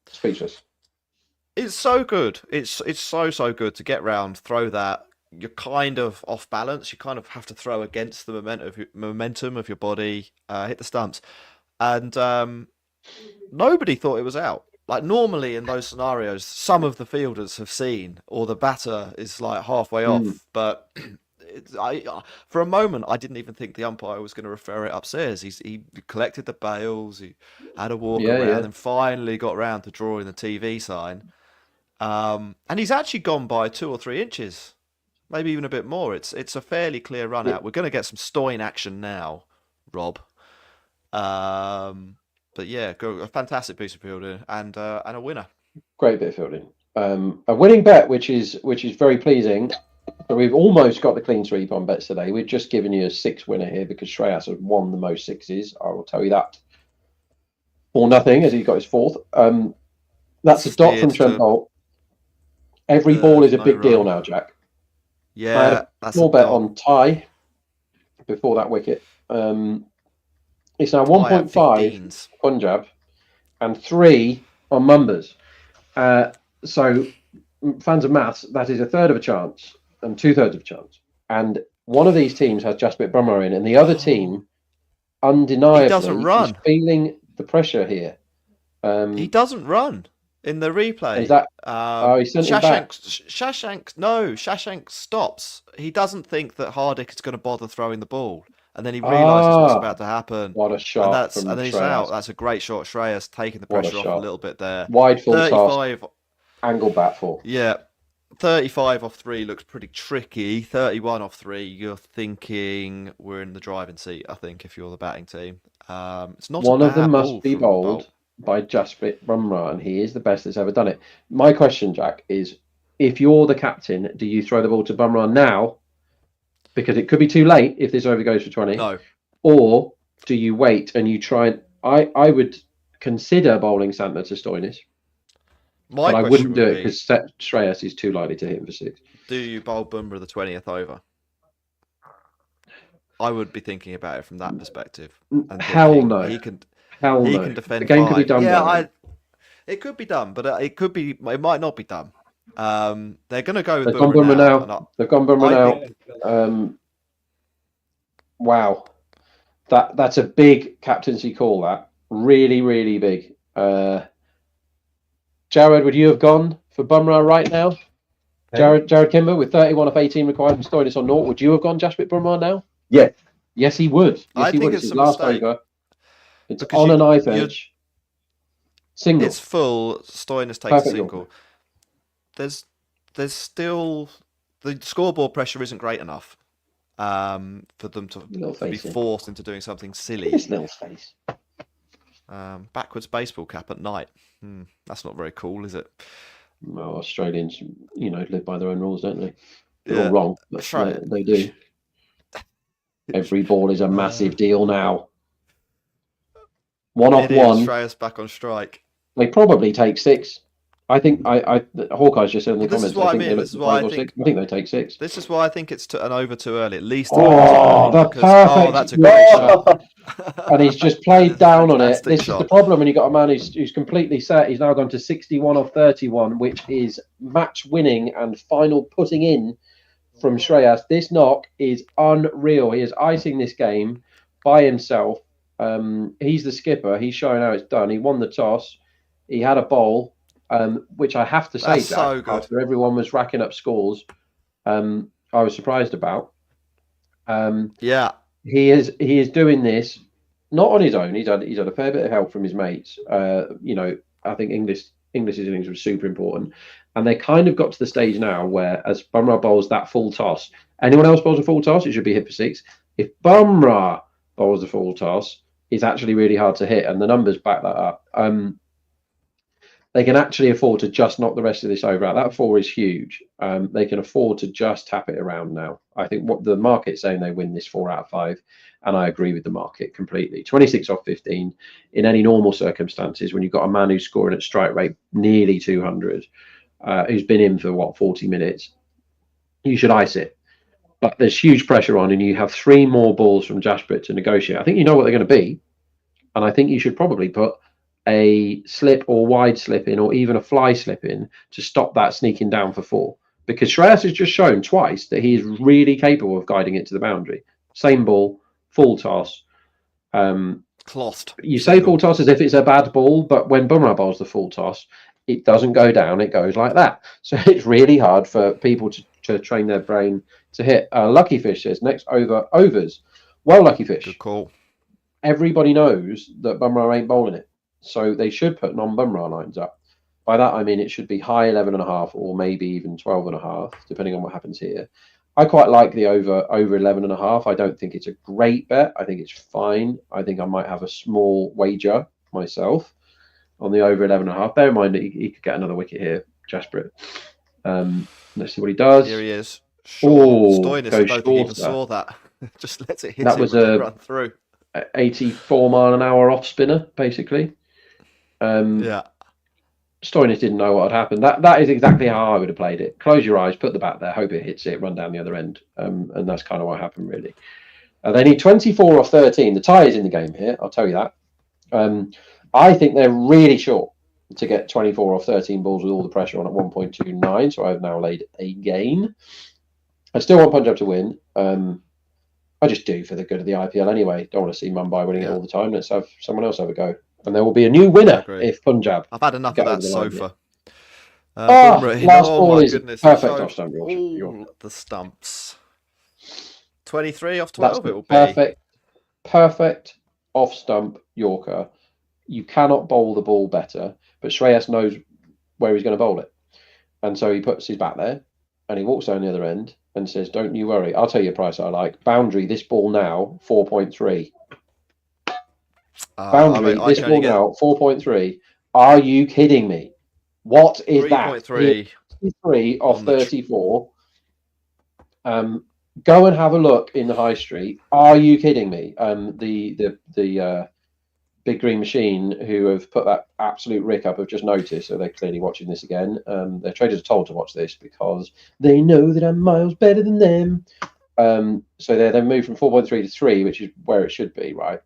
speechless. It's so good. It's so good to get round, throw that. You're kind of off balance. You kind of have to throw against the momentum of your body, hit the stumps, and nobody thought it was out. Like normally in those scenarios, some of the fielders have seen, or the batter is like halfway off. But for a moment, I didn't even think the umpire was going to refer it upstairs. He collected the bails, he had a walk around, and finally got round to drawing the TV sign. And he's actually gone by 2 or 3 inches, maybe even a bit more. It's a fairly clear run out. We're going to get some Stoin action now, Rob. But yeah, a fantastic piece of fielding and a winner. Great bit of fielding. A winning bet, which is very pleasing. So we've almost got the clean sweep on bets today. We've just given you a 6 winner here because Shreyas has won the most 6s. I will tell you that. Or nothing, as he got his 4th. That's a dot from Trent Bolt. Every ball is a big deal now, Jack. Yeah, I had a small bet on tie before that wicket. It's now 1.5 Punjab and 3 on Mumbas. So, fans of maths, that is a third of a chance and 2/3 of a chance. And one of these teams has Jasprit Bumrah in, and the other team undeniably is feeling the pressure here. He doesn't run in the replay. Is that? He sent him back. Shashank stops. He doesn't think that Hardik is going to bother throwing the ball. And then he realises what's about to happen. What a shot. And then he's out. That's a great shot. Shreyas taking the pressure off a little bit there. Wide full toss. Angle bat 4. Yeah. 35 off 3 looks pretty tricky. 31 off 3, you're thinking we're in the driving seat, I think, if you're the batting team. It's not one of them must be bowled by Jasprit Bumrah, and he is the best that's ever done it. My question, Jack, is if you're the captain, do you throw the ball to Bumrah now? Because it could be too late if this over goes for 20. No. Or do you wait and you try and... I would consider bowling Santner to Stoinis. But I wouldn't do it because Shreyas is too likely to hit him for 6. Do you bowl Bumrah the 20th over? I would be thinking about it from that perspective. Hell no. He can defend. The game could be done. It could be done, but it might not be done. They're going to go with They've gone Bumrah now. They've gone Bumrah now. Wow, that's a big captaincy call. That really, really big. Jared, would you have gone for Bumrah right now? Jared Kimber with 31 off 18 required from Stoinis on 0. Would you have gone Jasprit Bumrah now? Yeah. Yes, he would. I think it's his a last mistake. over. It's on a knife edge. Single. It's full. Stoinis takes a single. There's still the scoreboard pressure isn't great enough for them to be forced into doing something silly. His little face. Backwards baseball cap at night. That's not very cool, is it? Well, Australians, live by their own rules, don't they? They're all wrong, but they do. Every ball is a massive deal now. 1 off 1. Shreyas back on strike. They probably take 6. I think Hawkeye's just said in the comments. I think they take 6. This is why I think it's an over too early. At least. Perfect. That's a great shot. And he's just played down on it. This is the problem when you've got a man who's completely set. He's now gone to 61 off 31, which is match winning and final putting in from Shreyas. This knock is unreal. He is icing this game by himself. He's the skipper. He's showing how it's done. He won the toss. He had a bowl. Which I have to say, Jack, after everyone was racking up scores, I was surprised about. He is doing this not on his own. He's had a fair bit of help from his mates. I think English's innings was super important, and they kind of got to the stage now where, as Bumrah bowls that full toss, anyone else bowls a full toss, it should be hit for 6. If Bumrah bowls a full toss, it's actually really hard to hit, and the numbers back that up. They can actually afford to just knock the rest of this over out. That 4 is huge. They can afford to just tap it around now. I think what the market's saying, they win this 4 out of 5, and I agree with the market completely. 26 off 15 in any normal circumstances, when you've got a man who's scoring at strike rate nearly 200, who's been in for 40 minutes, you should ice it. But there's huge pressure on, and you have 3 more balls from Jasprit to negotiate. I think you know what they're going to be, and I think you should probably put a slip or wide slip in or even a fly slip in to stop that sneaking down for 4. Because Shreyas has just shown twice that he is really capable of guiding it to the boundary. Same ball, full toss. Clothed. You say full toss as if it's a bad ball, but when Bumrah bowls the full toss, it doesn't go down, it goes like that. So it's really hard for people to train their brain to hit. Lucky Fish says, next over, overs. Well, Lucky Fish. Good call. Everybody knows that Bumrah ain't bowling it. So they should put non-Bumrah lines up. By that, I mean it should be high 11.5 or maybe even 12.5, depending on what happens here. I quite like the over 11.5. I don't think it's a great bet. I think it's fine. I think I might have a small wager myself on the over 11.5. Bear in mind that he could get another wicket here, Jasper. Let's see what he does. Here he is. Stoinis, I don't think he even saw that. Just lets it hit that him was and run through. 84 mile an hour off spinner, basically. Yeah. Stoinis didn't know what had happened. That is exactly how I would have played it. Close your eyes, put the bat there, hope it hits it, run down the other end. And that's kind of what happened, really. They need 24 off 13. The tie is in the game here, I'll tell you that. I think they're really short to get 24 off 13 balls with all the pressure on at 1.29. So I've now laid a game. I still want Punjab to win. I just do for the good of the IPL anyway. Don't want to see Mumbai winning it all the time. Let's have someone else have a go. And there will be a new winner if Punjab. I've had enough of that sofa. Last ball is goodness, perfect off stump. The stumps. 23 off 12 it will be. Perfect off stump Yorker. You cannot bowl the ball better, but Shreyas knows where he's going to bowl it. And so he puts his bat there and he walks down the other end and says, don't you worry. I'll tell you a price I like. Boundary, this ball now, 4.3. Boundary, this ball now, 4.3. Are you kidding me? What is 3. that? 3 off 34. Go and have a look in the high street. Are you kidding me? The Big Green Machine, who have put that absolute rick up, have just noticed, so they're clearly watching this again. Their traders are told to watch this because they know that I'm miles better than them. So they've moved from 4.3 to 3, which is where it should be, right?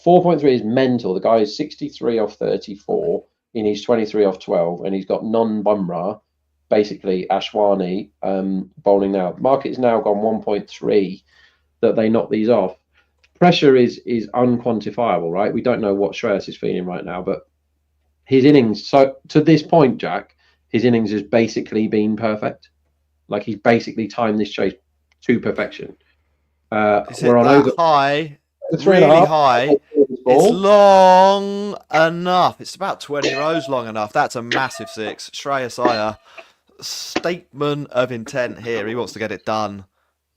4.3 is mental. The guy is 63 off 34. He needs 23 off 12, and he's got non-Bumrah, basically Ashwani, bowling now. Market's now gone 1.3 that they knock these off. Pressure is unquantifiable, right? We don't know what Shreyas is feeling right now, but his innings, so to this point, Jack, his innings has basically been perfect. Like he's basically timed this chase to perfection. We're on over high, really high. It's long enough. It's about 20 rows long enough. That's a massive 6. Shreyas Iyer, statement of intent here. He wants to get it done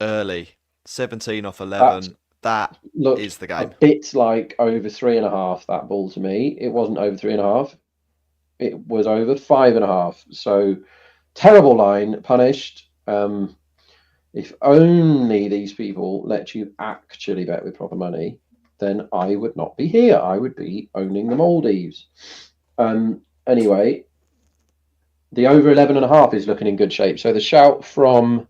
early. 17 off 11. That is the game. A bit like over 3.5, that ball to me. It wasn't over 3.5. It was over 5.5. So terrible line, punished. If only these people let you actually bet with proper money, then I would not be here. I would be owning the Maldives. Anyway, the over 11.5 is looking in good shape. So the shout from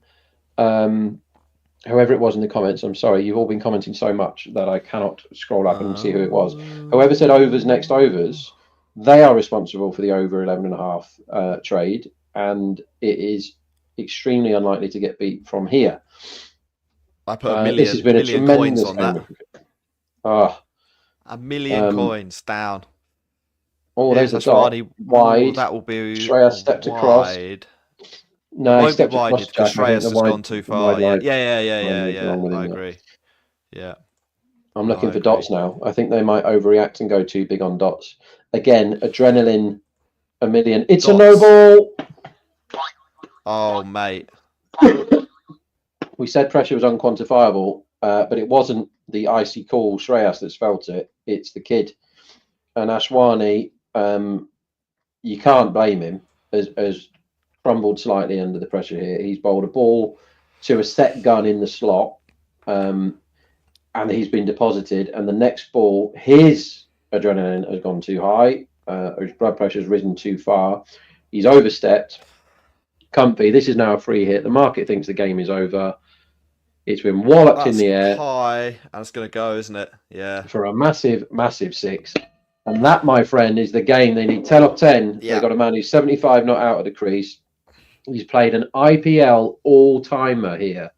whoever it was in the comments, I'm sorry, you've all been commenting so much that I cannot scroll up and see who it was. Whoever said overs next overs, they are responsible for the over 11.5 trade, and it is extremely unlikely to get beat from here. I put a million, this has been a tremendous coins on that. A million coins down. Oh, there's a dot wide. That will be Shreyas stepped across. No, he stepped across because Shreyas has gone too far. Yeah. I agree. Yeah. I'm looking for dots now. I think they might overreact and go too big on dots. Again, adrenaline, a million. It's dots. A no ball. Oh, mate. We said pressure was unquantifiable, but it wasn't the icy cool Shreyas that's felt it. It's the kid. And Ashwani, you can't blame him, as crumbled slightly under the pressure here. He's bowled a ball to a set gun in the slot, and he's been deposited. And the next ball, his adrenaline has gone too high. His blood pressure has risen too far. He's overstepped. Comfy. This is now a free hit. The market thinks the game is over. It's been walloped in the air. High, and it's going to go, isn't it? Yeah. For a massive, massive 6. And that, my friend, is the game they need. 10 off 10. Yeah. They've got a man who's 75 not out of the crease. He's played an IPL all-timer here.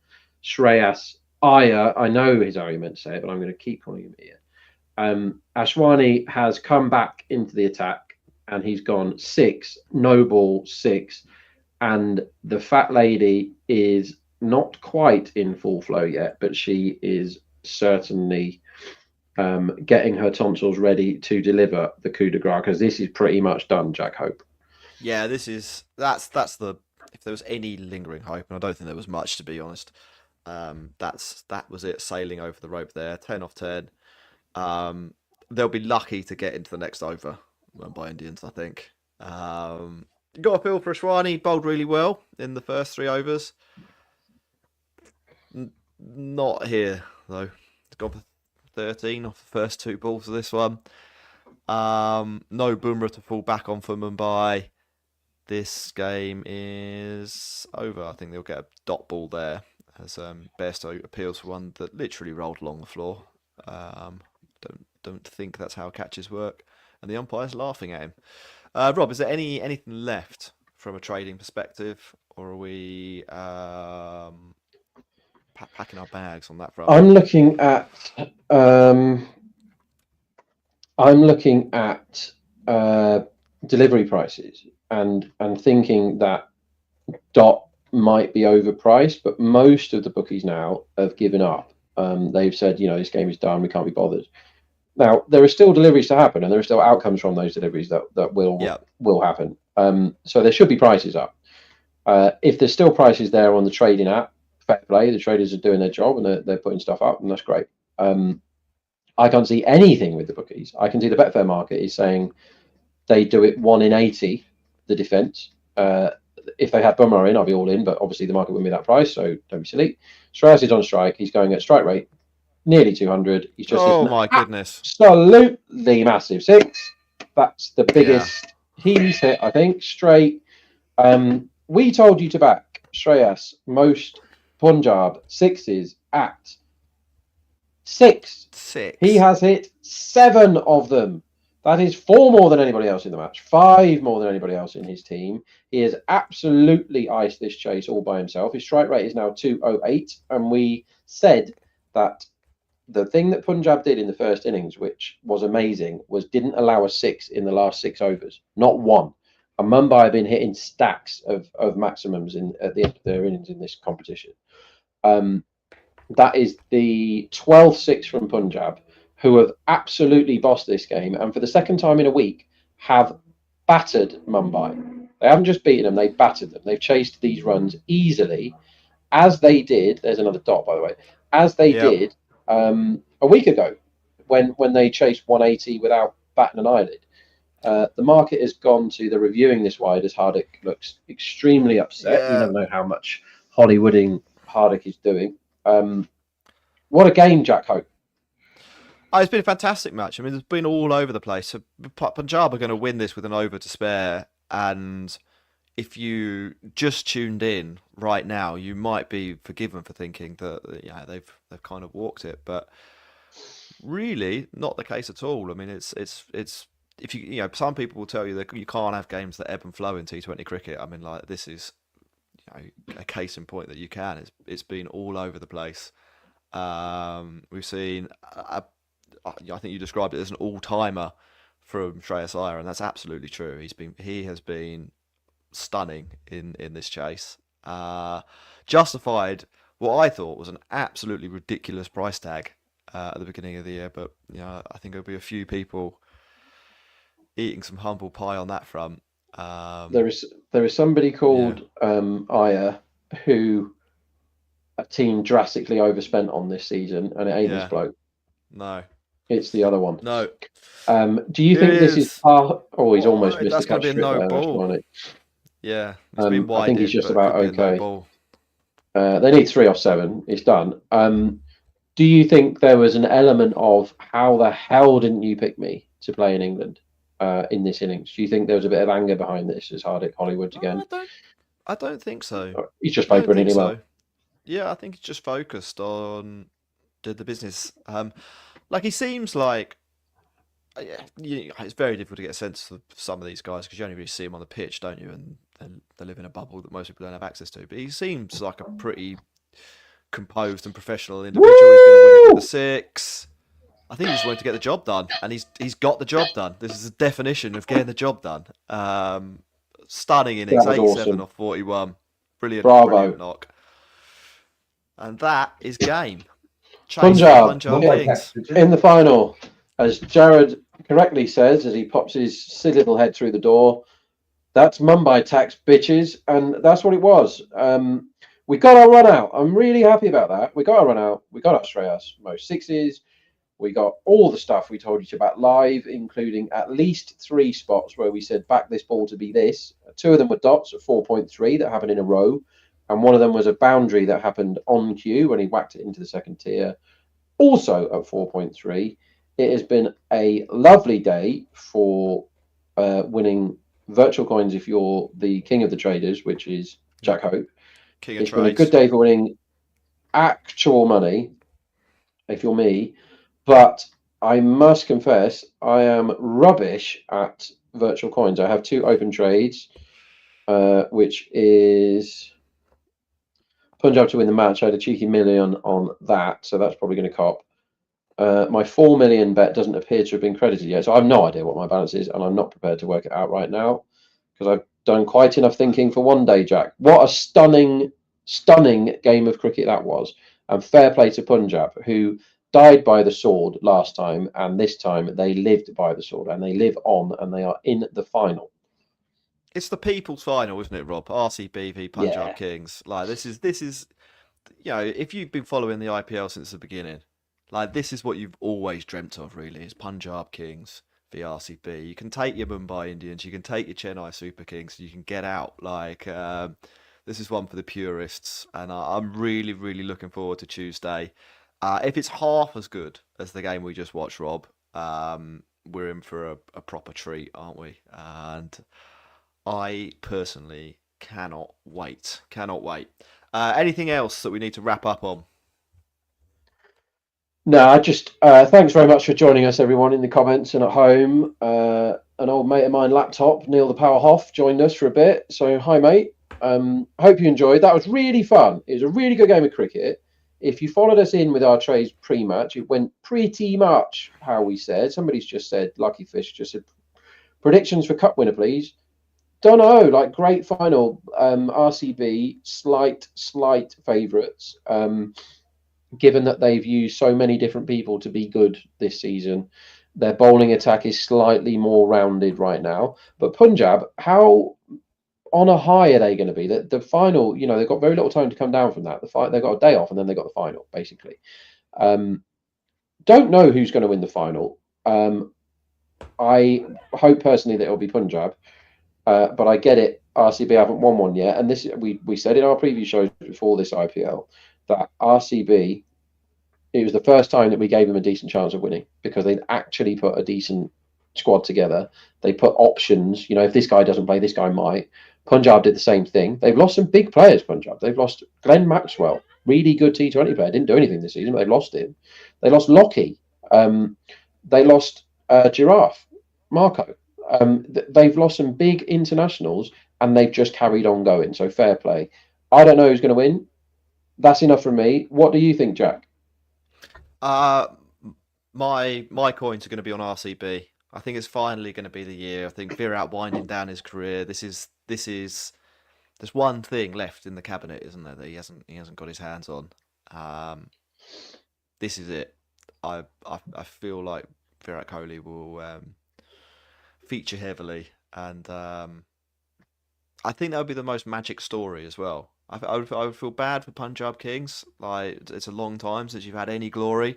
Shreyas Iyer. I know his how you meant to say it, but I'm going to keep calling him Iyer. Ashwani has come back into the attack, and he's gone 6, no ball 6. And the fat lady is not quite in full flow yet, but she is certainly getting her tonsils ready to deliver the coup de grace, because this is pretty much done, Jack Hope. Yeah, that's the, if there was any lingering hope, and I don't think there was much, to be honest, that was it, sailing over the rope there. 10 off 10. They'll be lucky to get into the next over, Mumbai Indians, I think. Got a feel for Ashwani, bowled really well in the first 3 overs. Not here, though. He's gone for 13 off the first 2 balls of this one. No Bumrah to fall back on for Mumbai. This game is over. I think they'll get a dot ball there, as Bairstow appeals for one that literally rolled along the floor. Don't think that's how catches work, and the umpire's laughing at him. Rob, is there anything left from a trading perspective, or are we packing our bags on that front? I'm looking at delivery prices and thinking that dot might be overpriced, but most of the bookies now have given up. They've said, this game is done, we can't be bothered. Now, there are still deliveries to happen, and there are still outcomes from those deliveries that will happen. So there should be prices up. If there's still prices there on the trading app, fair play, the traders are doing their job and they're putting stuff up, and that's great. I can't see anything with the bookies. I can see the Betfair market is saying they do it 1 in 80, the defence. If they had Bumrah in, I'll be all in, but obviously the market wouldn't be that price, so don't be silly. Shreyas is on strike. He's going at strike rate nearly 200. He's just my goodness, absolutely massive 6. That's the biggest he's hit, I think, straight. We told you to back Shreyas most Punjab 6s at 6. He has hit 7 of them. That is 4 more than anybody else in the match, 5 more than anybody else in his team. He has absolutely iced this chase all by himself. His strike rate is now 208, and we said that the thing that Punjab did in the first innings, which was amazing, was didn't allow a 6 in the last 6 overs, not 1. And Mumbai have been hitting stacks of maximums at the end of their innings in this competition. That is the 12th 6 from Punjab, who have absolutely bossed this game, and for the second time in a week have battered Mumbai. They haven't just beaten them, they've battered them. They've chased these runs easily, as they did. There's another dot, by the way. As they did a week ago, when they chased 180 without batting an eyelid. The market has gone to the reviewing this wide as Hardik looks extremely upset. You never know how much Hollywooding Hardik is doing. What a game, Jack Hope. It's been a fantastic match. I mean, it's been all over the place. So Punjab are going to win this with an over to spare, and if you just tuned in right now, you might be forgiven for thinking that they've kind of walked it, but really not the case at all. I mean, it's if you some people will tell you that you can't have games that ebb and flow in T20 cricket. I mean, like, this is a case in point that you can. It's been all over the place. We've seen I think you described it as an all-timer from Shreyas Iyer, and that's absolutely true. He has been stunning in this chase. Justified what I thought was an absolutely ridiculous price tag at the beginning of the year, but I think there'll be a few people eating some humble pie on that front. There is somebody called Iyer who a team drastically overspent on this season, and it ain't this bloke. No. It's the other one. No. Do you think this is part? Oh, he's almost missed that's the catch. That's going to be a no ball. Yeah. It's been wide, I think he's just about okay. No, they need 3 off 7. It's done. Do you think there was an element of how the hell didn't you pick me to play in England in this innings? Do you think there was a bit of anger behind this as Hardik Hollywoods again? I don't think so. He's just played brilliantly well. Yeah, I think he's just focused on the business. Like, he seems like it's very difficult to get a sense of some of these guys because you only really see them on the pitch, don't you? And they live in a bubble that most people don't have access to. But he seems like a pretty composed and professional individual. He's going to win it with the 6. I think he just wanted to get the job done, and he's got the job done. This is the definition of getting the job done. Stunning innings, 87 awesome. off 41. Brilliant, Bravo. brilliant knock. And that is game. Punjab Kings. in the final, as Jared correctly says, as he pops his silly little head through the door. That's Mumbai tax, bitches, and that's what it was. We got our run out. I'm really happy about that. We got our run out. We got our Shreyas most 6s. We got all the stuff we told you about live, including at least 3 spots where we said back this ball to be this. 2 of them were dots at 4.3 that happened in a row. And one of them was a boundary that happened on cue when he whacked it into the second tier, also at 4.3. It has been a lovely day for winning virtual coins if you're the king of the traders, which is Jack Hope. King of It's trades. been a good day for winning actual money, if you're me. But I must confess, I am rubbish at virtual coins. I have 2 open trades, which is Punjab to win the match. I had a cheeky million on that, so that's probably going to cop. My 4 million bet doesn't appear to have been credited yet, so I have no idea what my balance is, and I'm not prepared to work it out right now because I've done quite enough thinking for one day, Jack. What a stunning game of cricket that was, and fair play to Punjab, who died by the sword last time, and this time they lived by the sword, and they live on, and they are in the final. It's the people's final, isn't it, Rob? RCB v Punjab Kings. Like this is, if you've been following the IPL since the beginning, like this is what you've always dreamt of. Really, is Punjab Kings v RCB. You can take your Mumbai Indians, you can take your Chennai Super Kings, you can get out. Like this is one for the purists, and I'm really, really looking forward to Tuesday. If it's half as good as the game we just watched, Rob, we're in for a proper treat, aren't we? And I personally cannot wait. Anything else that we need to wrap up on? No, I just thanks very much for joining us, everyone, in the comments and at home. An old mate of mine, Laptop, Neil the Power Hoff, joined us for a bit. So, hi, mate. Hope you enjoyed. That was really fun. It was a really good game of cricket. If you followed us in with our trades pre-match, it went pretty much how we said. Somebody's just said, Lucky Fish just said, predictions for cup winner, please. Don't know, like great final. RCB, slight favourites, given that they've used so many different people to be good this season. Their bowling attack is slightly more rounded right now. But Punjab, how on a high are they going to be? The final, they've got very little time to come down from that. They've got a day off and then they've got the final, basically. Don't know who's going to win the final. I hope personally that it'll be Punjab. But I get it. RCB haven't won one yet, and this we said in our preview shows before this IPL that RCB, it was the first time that we gave them a decent chance of winning because they'd actually put a decent squad together. They put options. If this guy doesn't play, this guy might. Punjab did the same thing. They've lost some big players. Punjab. They've lost Glenn Maxwell, really good T20 player. Didn't do anything this season, but they've lost him. They lost Lockie. They lost Giraffe, Marco. They've lost some big internationals and they've just carried on going. So fair play. I don't know who's going to win. That's enough from me. What do you think, Jack? My coins are going to be on RCB. I think it's finally going to be the year. I think Virat winding down his career. There's one thing left in the cabinet, isn't there, that he hasn't got his hands on. This is it. I feel like Virat Kohli will feature heavily, and I think that would be the most magic story as well. I would feel bad for Punjab Kings. Like it's a long time since you've had any glory,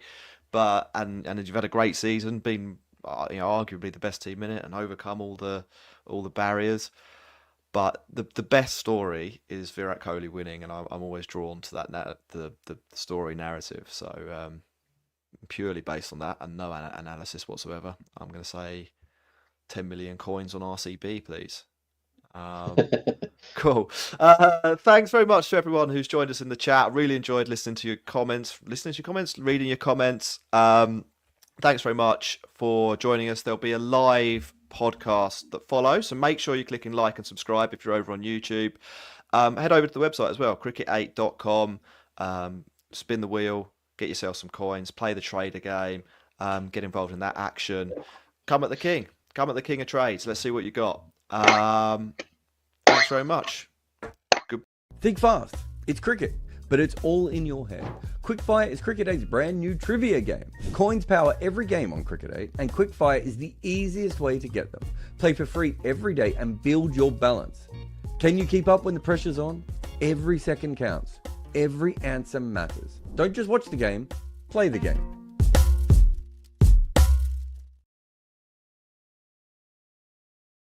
but and you've had a great season, been arguably the best team in it, and overcome all the barriers. But the best story is Virat Kohli winning, and I'm always drawn to that the story narrative. So purely based on that and no analysis whatsoever, I'm going to say 10 million coins on RCB, please. Cool. Thanks very much to everyone who's joined us in the chat. Really enjoyed listening to your comments, reading your comments. thanks very much for joining us. There'll be a live podcast that follows, so make sure you're clicking like and subscribe if you're over on YouTube. Head over to the website as well, cricket8.com. Spin the wheel, get yourself some coins, play the trader game, get involved in that action. Come at the king of trades. Let's see what you got. Thanks very much. Think fast. It's cricket, but it's all in your head. Quickfire is Cricket 8's brand new trivia game. Coins power every game on Cricket 8, and Quickfire is the easiest way to get them. Play for free every day and build your balance. Can you keep up when the pressure's on? Every second counts. Every answer matters. Don't just watch the game, play the game.